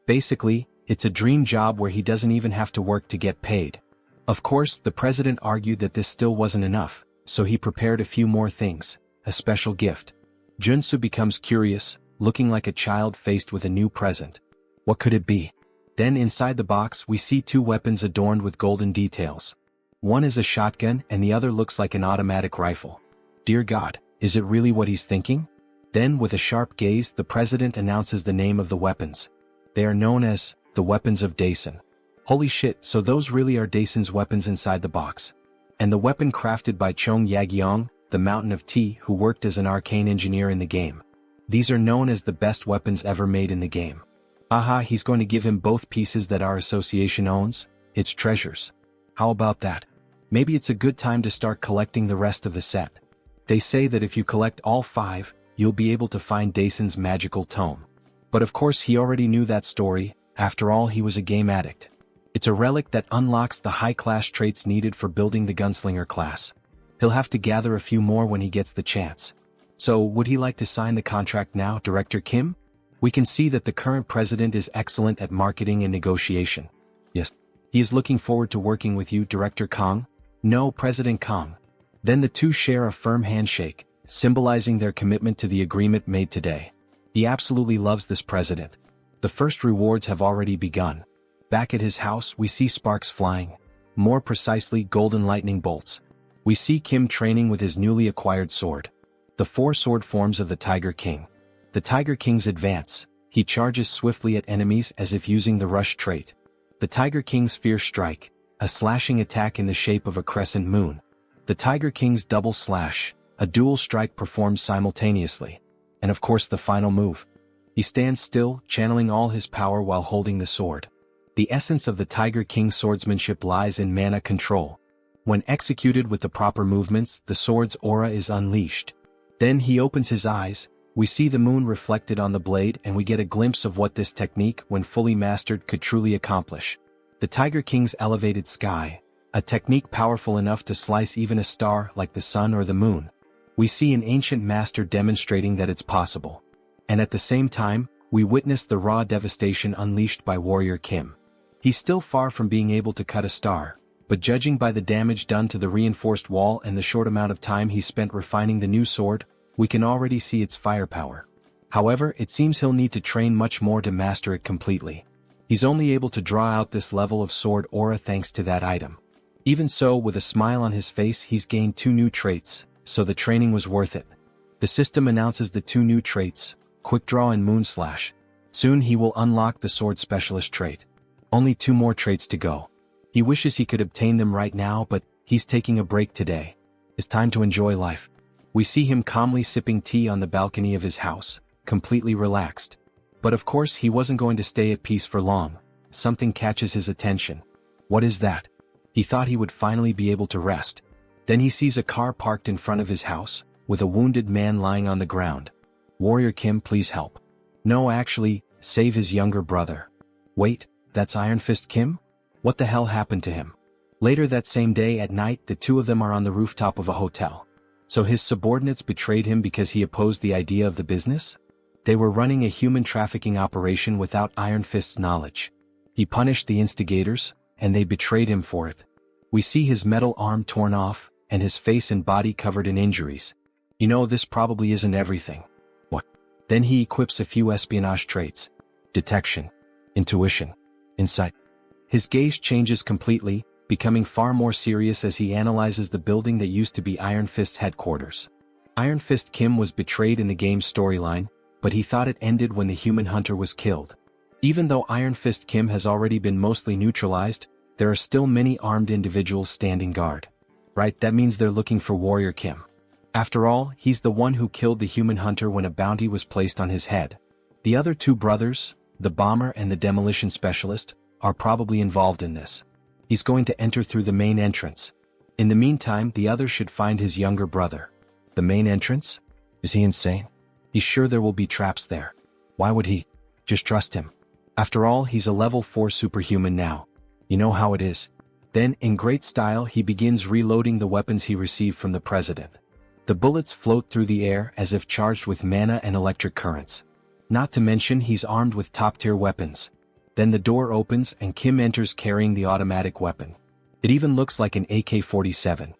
Basically, it's a dream job where he doesn't even have to work to get paid. Of course, the president argued that this still wasn't enough, so he prepared a few more things, a special gift. Joonsoo becomes curious, looking like a child faced with a new present. What could it be? Then inside the box we see 2 weapons adorned with golden details. One is a shotgun and the other looks like an automatic rifle. Dear God, is it really what he's thinking? Then with a sharp gaze the president announces the name of the weapons. They are known as the weapons of Daesun. Holy shit, so those really are Daesun's weapons inside the box. And the weapon crafted by Chong Yagyeong, the Mountain of Tea, who worked as an arcane engineer in the game. These are known as the best weapons ever made in the game. He's going to give him both pieces that our association owns, its treasures. How about that? Maybe it's a good time to start collecting the rest of the set. They say that if you collect all 5, you'll be able to find Daison's magical tome. But of course he already knew that story, after all he was a game addict. It's a relic that unlocks the high-class traits needed for building the gunslinger class. He'll have to gather a few more when he gets the chance. So, would he like to sign the contract now, Director Kim? We can see that the current president is excellent at marketing and negotiation. Yes. He is looking forward to working with you, Director Kong. No, President Kong. Then the two share a firm handshake, symbolizing their commitment to the agreement made today. He absolutely loves this president. The first rewards have already begun. Back at his house, we see sparks flying. More precisely, golden lightning bolts. We see Kim training with his newly acquired sword. The 4 sword forms of the Tiger King. The Tiger King's advance. He charges swiftly at enemies as if using the rush trait. The Tiger King's fierce strike. A slashing attack in the shape of a crescent moon. The Tiger King's double slash. A dual strike performed simultaneously. And of course the final move. He stands still, channeling all his power while holding the sword. The essence of the Tiger King's swordsmanship lies in mana control. When executed with the proper movements, the sword's aura is unleashed. Then he opens his eyes, we see the moon reflected on the blade and we get a glimpse of what this technique, when fully mastered, could truly accomplish. The Tiger King's elevated sky, a technique powerful enough to slice even a star like the sun or the moon. We see an ancient master demonstrating that it's possible. And at the same time, we witness the raw devastation unleashed by Warrior Kim. He's still far from being able to cut a star, but judging by the damage done to the reinforced wall and the short amount of time he spent refining the new sword, we can already see its firepower. However, it seems he'll need to train much more to master it completely. He's only able to draw out this level of sword aura thanks to that item. Even so, with a smile on his face, he's gained 2 new traits, so the training was worth it. The system announces the 2 new traits, Quick Draw and Moon Slash. Soon he will unlock the Sword Specialist trait. Only 2 more traits to go. He wishes he could obtain them right now, but he's taking a break today. It's time to enjoy life. We see him calmly sipping tea on the balcony of his house, completely relaxed. But of course he wasn't going to stay at peace for long. Something catches his attention. What is that? He thought he would finally be able to rest. Then he sees a car parked in front of his house, with a wounded man lying on the ground. Warrior Kim, please help. No, actually, save his younger brother. Wait, that's Iron Fist Kim? What the hell happened to him? Later that same day at night, the 2 of them are on the rooftop of a hotel. So his subordinates betrayed him because he opposed the idea of the business? They were running a human trafficking operation without Iron Fist's knowledge. He punished the instigators, and they betrayed him for it. We see his metal arm torn off, and his face and body covered in injuries. You know, this probably isn't everything. What? Then he equips a few espionage traits. Detection. Intuition. Insight. His gaze changes completely, becoming far more serious as he analyzes the building that used to be Iron Fist's headquarters. Iron Fist Kim was betrayed in the game's storyline, but he thought it ended when the human hunter was killed. Even though Iron Fist Kim has already been mostly neutralized, there are still many armed individuals standing guard. Right, that means they're looking for Warrior Kim. After all, he's the one who killed the human hunter when a bounty was placed on his head. The other 2 brothers, the bomber and the demolition specialist, are probably involved in this. He's going to enter through the main entrance. In the meantime, the others should find his younger brother. The main entrance? Is he insane? He's sure there will be traps there. Why would he? Just trust him. After all, he's a level 4 superhuman now. You know how it is. Then, in great style, he begins reloading the weapons he received from the president. The bullets float through the air as if charged with mana and electric currents. Not to mention he's armed with top-tier weapons. Then the door opens and Kim enters carrying the automatic weapon. It even looks like an AK-47.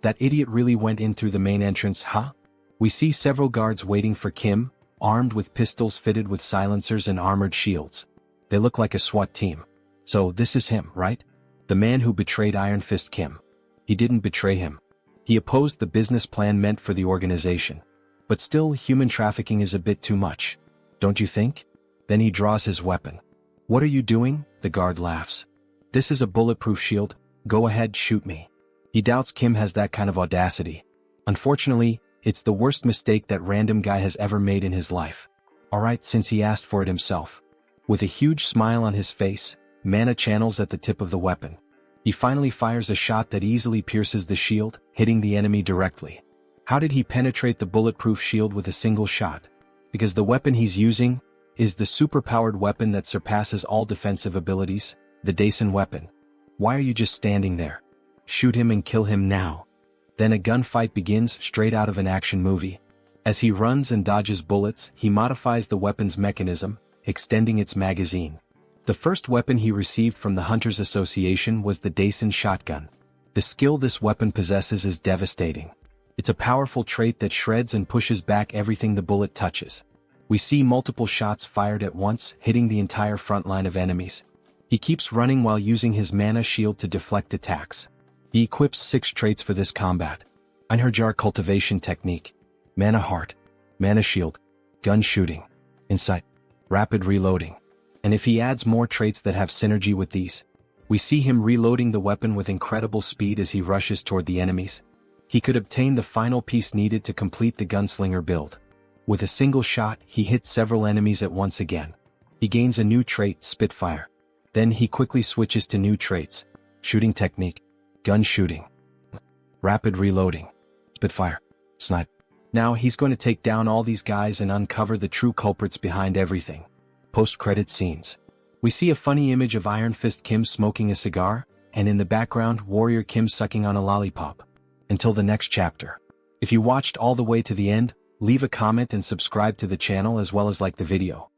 That idiot really went in through the main entrance, huh? We see several guards waiting for Kim, armed with pistols fitted with silencers and armored shields. They look like a SWAT team. So this is him, right? The man who betrayed Iron Fist Kim. He didn't betray him. He opposed the business plan meant for the organization. But still, human trafficking is a bit too much. Don't you think? Then he draws his weapon. What are you doing? The guard laughs. This is a bulletproof shield. Go ahead, shoot me. He doubts Kim has that kind of audacity. Unfortunately, it's the worst mistake that random guy has ever made in his life. Alright, since he asked for it himself. With a huge smile on his face, mana channels at the tip of the weapon. He finally fires a shot that easily pierces the shield, hitting the enemy directly. How did he penetrate the bulletproof shield with a single shot? Because the weapon he's using is the superpowered weapon that surpasses all defensive abilities, the Daisen weapon. Why are you just standing there? Shoot him and kill him now. Then a gunfight begins straight out of an action movie. As he runs and dodges bullets, he modifies the weapon's mechanism, extending its magazine. The first weapon he received from the Hunters Association was the Daisen shotgun. The skill this weapon possesses is devastating. It's a powerful trait that shreds and pushes back everything the bullet touches. We see multiple shots fired at once, hitting the entire front line of enemies. He keeps running while using his mana shield to deflect attacks. He equips 6 traits for this combat. Einherjar cultivation technique, mana heart, mana shield, gun shooting, insight, rapid reloading. And if he adds more traits that have synergy with these, we see him reloading the weapon with incredible speed as he rushes toward the enemies. He could obtain the final piece needed to complete the gunslinger build. With a single shot, he hits several enemies at once again. He gains a new trait, Spitfire. Then he quickly switches to new traits, shooting technique, gun shooting, rapid reloading, Spitfire, snipe. Now he's going to take down all these guys and uncover the true culprits behind everything. Post-credit scenes. We see a funny image of Iron Fist Kim smoking a cigar, and in the background Warrior Kim sucking on a lollipop. Until the next chapter. If you watched all the way to the end, leave a comment and subscribe to the channel as well as like the video.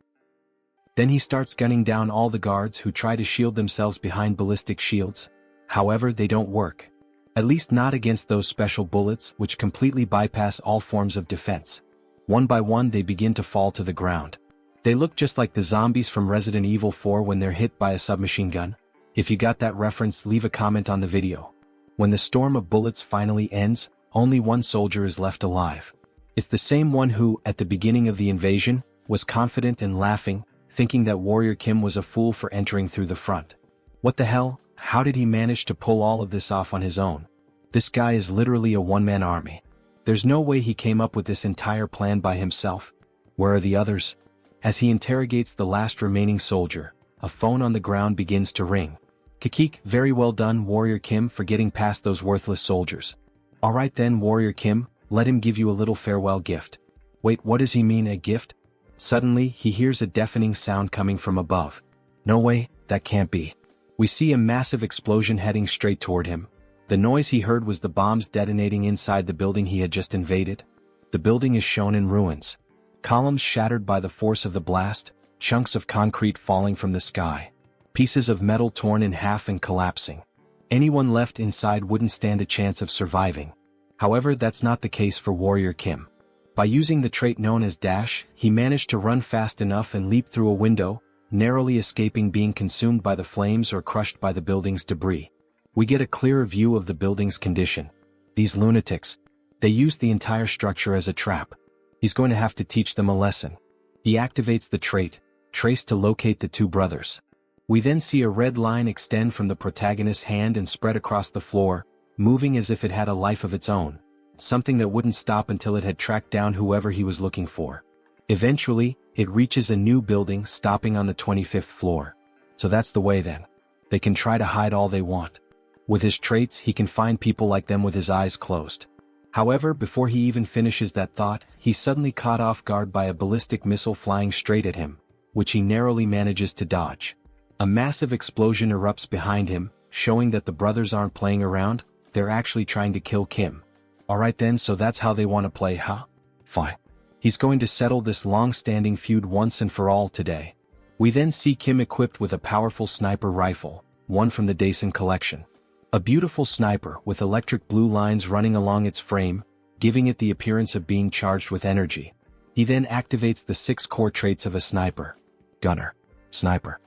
Then he starts gunning down all the guards who try to shield themselves behind ballistic shields. However, they don't work. At least not against those special bullets which completely bypass all forms of defense. One by one they begin to fall to the ground. They look just like the zombies from Resident Evil 4 when they're hit by a submachine gun. If you got that reference, leave a comment on the video. When the storm of bullets finally ends, only one soldier is left alive. It's the same one who, at the beginning of the invasion, was confident and laughing, thinking that Warrior Kim was a fool for entering through the front. What the hell? How did he manage to pull all of this off on his own? This guy is literally a one-man army. There's no way he came up with this entire plan by himself. Where are the others? As he interrogates the last remaining soldier, a phone on the ground begins to ring. Kikik, very well done, Warrior Kim, for getting past those worthless soldiers. Alright then, Warrior Kim, let him give you a little farewell gift. Wait, what does he mean, a gift? Suddenly, he hears a deafening sound coming from above. No way, that can't be. We see a massive explosion heading straight toward him. The noise he heard was the bombs detonating inside the building he had just invaded. The building is shown in ruins. Columns shattered by the force of the blast, chunks of concrete falling from the sky. Pieces of metal torn in half and collapsing. Anyone left inside wouldn't stand a chance of surviving. However, that's not the case for Warrior Kim. By using the trait known as dash, he managed to run fast enough and leap through a window, narrowly escaping being consumed by the flames or crushed by the building's debris. We get a clearer view of the building's condition. These lunatics. They used the entire structure as a trap. He's going to have to teach them a lesson. He activates the trait, trace, to locate the two brothers. We then see a red line extend from the protagonist's hand and spread across the floor, moving as if it had a life of its own. Something that wouldn't stop until it had tracked down whoever he was looking for. Eventually, it reaches a new building, stopping on the 25th floor. So that's the way then. They can try to hide all they want. With his traits, he can find people like them with his eyes closed. However, before he even finishes that thought, he's suddenly caught off guard by a ballistic missile flying straight at him, which he narrowly manages to dodge. A massive explosion erupts behind him, showing that the brothers aren't playing around, they're actually trying to kill Kim. Alright then, so that's how they want to play, huh? Fine. He's going to settle this long-standing feud once and for all today. We then see Kim equipped with a powerful sniper rifle, one from the Daisen collection. A beautiful sniper with electric blue lines running along its frame, giving it the appearance of being charged with energy. He then activates the 6 core traits of a sniper. Gunner. Sniper.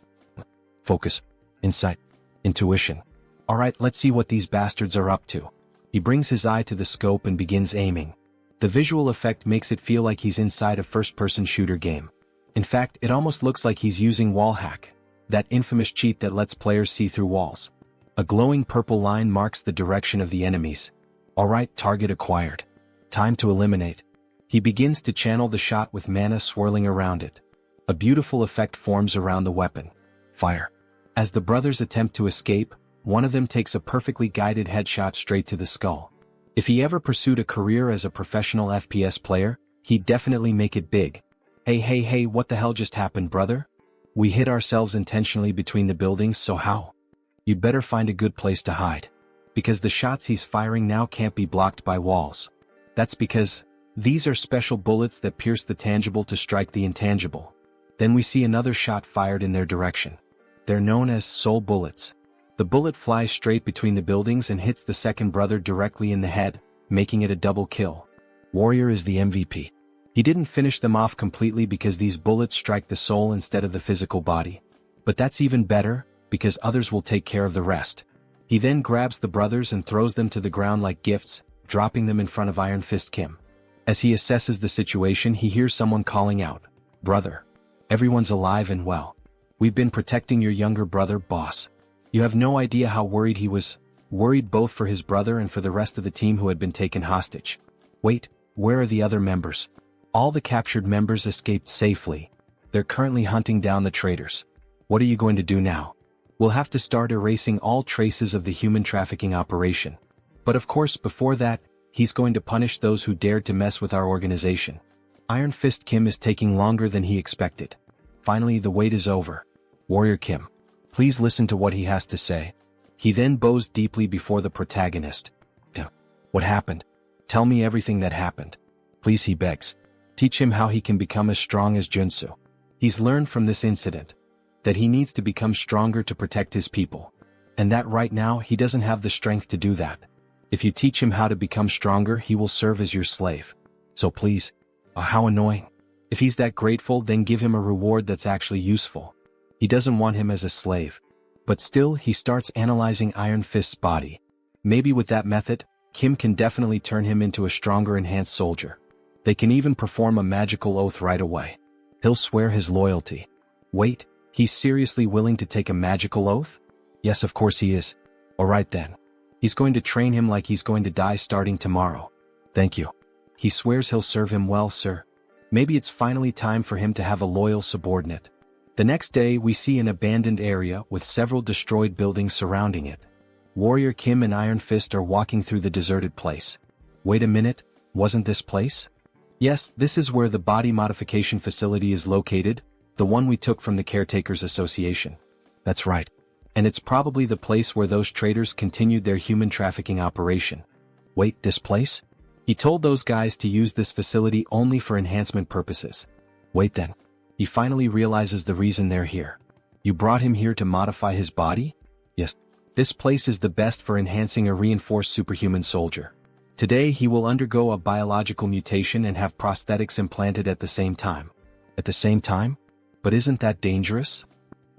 Focus. Insight. Intuition. Alright, let's see what these bastards are up to. He brings his eye to the scope and begins aiming. The visual effect makes it feel like he's inside a first-person shooter game. In fact, it almost looks like he's using wall hack, that infamous cheat that lets players see through walls. A glowing purple line marks the direction of the enemies. Alright, target acquired. Time to eliminate. He begins to channel the shot with mana swirling around it. A beautiful effect forms around the weapon. Fire. As the brothers attempt to escape, one of them takes a perfectly guided headshot straight to the skull. If he ever pursued a career as a professional FPS player, he'd definitely make it big. Hey, what the hell just happened, brother? We hit ourselves intentionally between the buildings, so how? You'd better find a good place to hide. Because the shots he's firing now can't be blocked by walls. That's because these are special bullets that pierce the tangible to strike the intangible. Then we see another shot fired in their direction. They're known as soul bullets. The bullet flies straight between the buildings and hits the second brother directly in the head, making it a double kill. Warrior is the MVP. He didn't finish them off completely because these bullets strike the soul instead of the physical body. But that's even better, because others will take care of the rest. He then grabs the brothers and throws them to the ground like gifts, dropping them in front of Iron Fist Kim. As he assesses the situation, he hears someone calling out, "Brother. Everyone's alive and well. We've been protecting your younger brother, boss." You have no idea how worried he was. Worried both for his brother and for the rest of the team who had been taken hostage. Wait, where are the other members? All the captured members escaped safely. They're currently hunting down the traitors. What are you going to do now? We'll have to start erasing all traces of the human trafficking operation. But of course, before that, he's going to punish those who dared to mess with our organization. Iron Fist Kim is taking longer than he expected. Finally, the wait is over. Warrior Kim, please listen to what he has to say. He then bows deeply before the protagonist. What happened? Tell me everything that happened. Please, he begs. Teach him how he can become as strong as Joonsoo. He's learned from this incident that he needs to become stronger to protect his people. And that right now he doesn't have the strength to do that. If you teach him how to become stronger, he will serve as your slave. So please. How annoying. If he's that grateful, then give him a reward that's actually useful. He doesn't want him as a slave. But still, he starts analyzing Iron Fist's body. Maybe with that method, Kim can definitely turn him into a stronger enhanced soldier. They can even perform a magical oath right away. He'll swear his loyalty. Wait, he's seriously willing to take a magical oath? Yes, of course he is. Alright then. He's going to train him like he's going to die starting tomorrow. Thank you. He swears he'll serve him well, sir. Maybe it's finally time for him to have a loyal subordinate. The next day, we see an abandoned area with several destroyed buildings surrounding it. Warrior Kim and Iron Fist are walking through the deserted place. Wait a minute, wasn't this place? Yes, this is where the body modification facility is located, the one we took from the Caretakers Association. That's right. And it's probably the place where those traitors continued their human trafficking operation. Wait, this place? He told those guys to use this facility only for enhancement purposes. Wait then. He finally realizes the reason they're here. You brought him here to modify his body? Yes. This place is the best for enhancing a reinforced superhuman soldier. Today he will undergo a biological mutation and have prosthetics implanted at the same time. At the same time? But isn't that dangerous?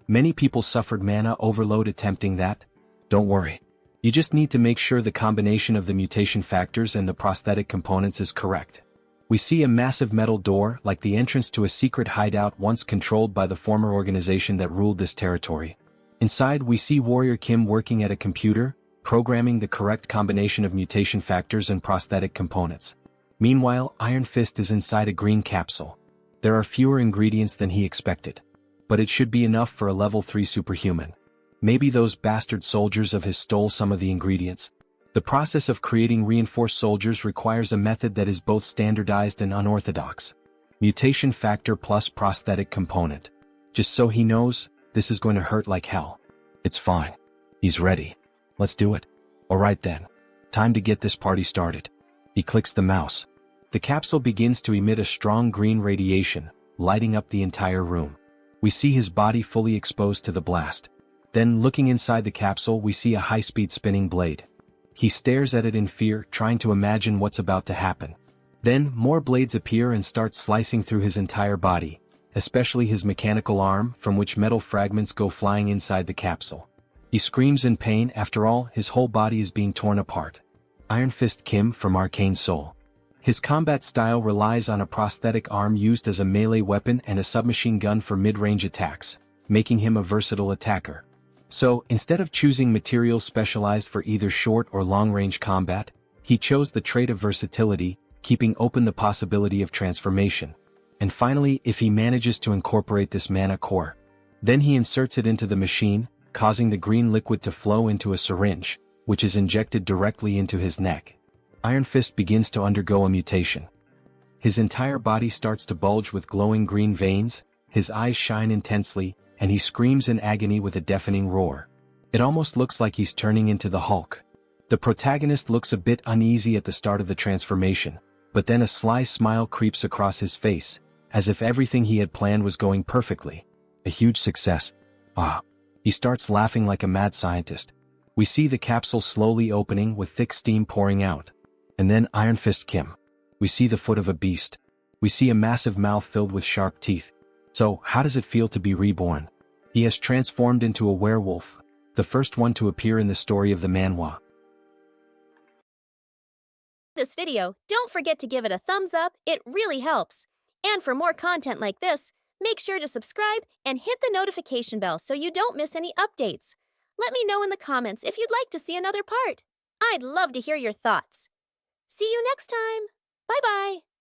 Many people suffered mana overload attempting that. Don't worry. You just need to make sure the combination of the mutation factors and the prosthetic components is correct. We see a massive metal door like the entrance to a secret hideout once controlled by the former organization that ruled this territory. Inside we see Warrior Kim working at a computer, programming the correct combination of mutation factors and prosthetic components. Meanwhile, Iron Fist is inside a green capsule. There are fewer ingredients than he expected. But it should be enough for a level 3 superhuman. Maybe those bastard soldiers of his stole some of the ingredients. The process of creating reinforced soldiers requires a method that is both standardized and unorthodox. Mutation factor plus prosthetic component. Just so he knows, this is going to hurt like hell. It's fine. He's ready. Let's do it. Alright then. Time to get this party started. He clicks the mouse. The capsule begins to emit a strong green radiation, lighting up the entire room. We see his body fully exposed to the blast. Then, looking inside the capsule, we see a high-speed spinning blade. He stares at it in fear, trying to imagine what's about to happen. Then, more blades appear and start slicing through his entire body, especially his mechanical arm, from which metal fragments go flying inside the capsule. He screams in pain. After all, his whole body is being torn apart. Iron Fist Kim from Arcane Seoul. His combat style relies on a prosthetic arm used as a melee weapon and a submachine gun for mid-range attacks, making him a versatile attacker. So, instead of choosing materials specialized for either short or long-range combat, he chose the trait of versatility, keeping open the possibility of transformation. And finally, if he manages to incorporate this mana core, then he inserts it into the machine, causing the green liquid to flow into a syringe, which is injected directly into his neck. Iron Fist begins to undergo a mutation. His entire body starts to bulge with glowing green veins, his eyes shine intensely, and he screams in agony with a deafening roar. It almost looks like he's turning into the Hulk. The protagonist looks a bit uneasy at the start of the transformation, but then a sly smile creeps across his face, as if everything he had planned was going perfectly. A huge success. Ah. He starts laughing like a mad scientist. We see the capsule slowly opening with thick steam pouring out. And then Iron Fist Kim. We see the foot of a beast. We see a massive mouth filled with sharp teeth. So, how does it feel to be reborn? He has transformed into a werewolf, the first one to appear in the story of the Manhwa. This video, don't forget to give it a thumbs up, it really helps. And for more content like this, make sure to subscribe and hit the notification bell so you don't miss any updates. Let me know in the comments if you'd like to see another part. I'd love to hear your thoughts. See you next time. Bye-bye.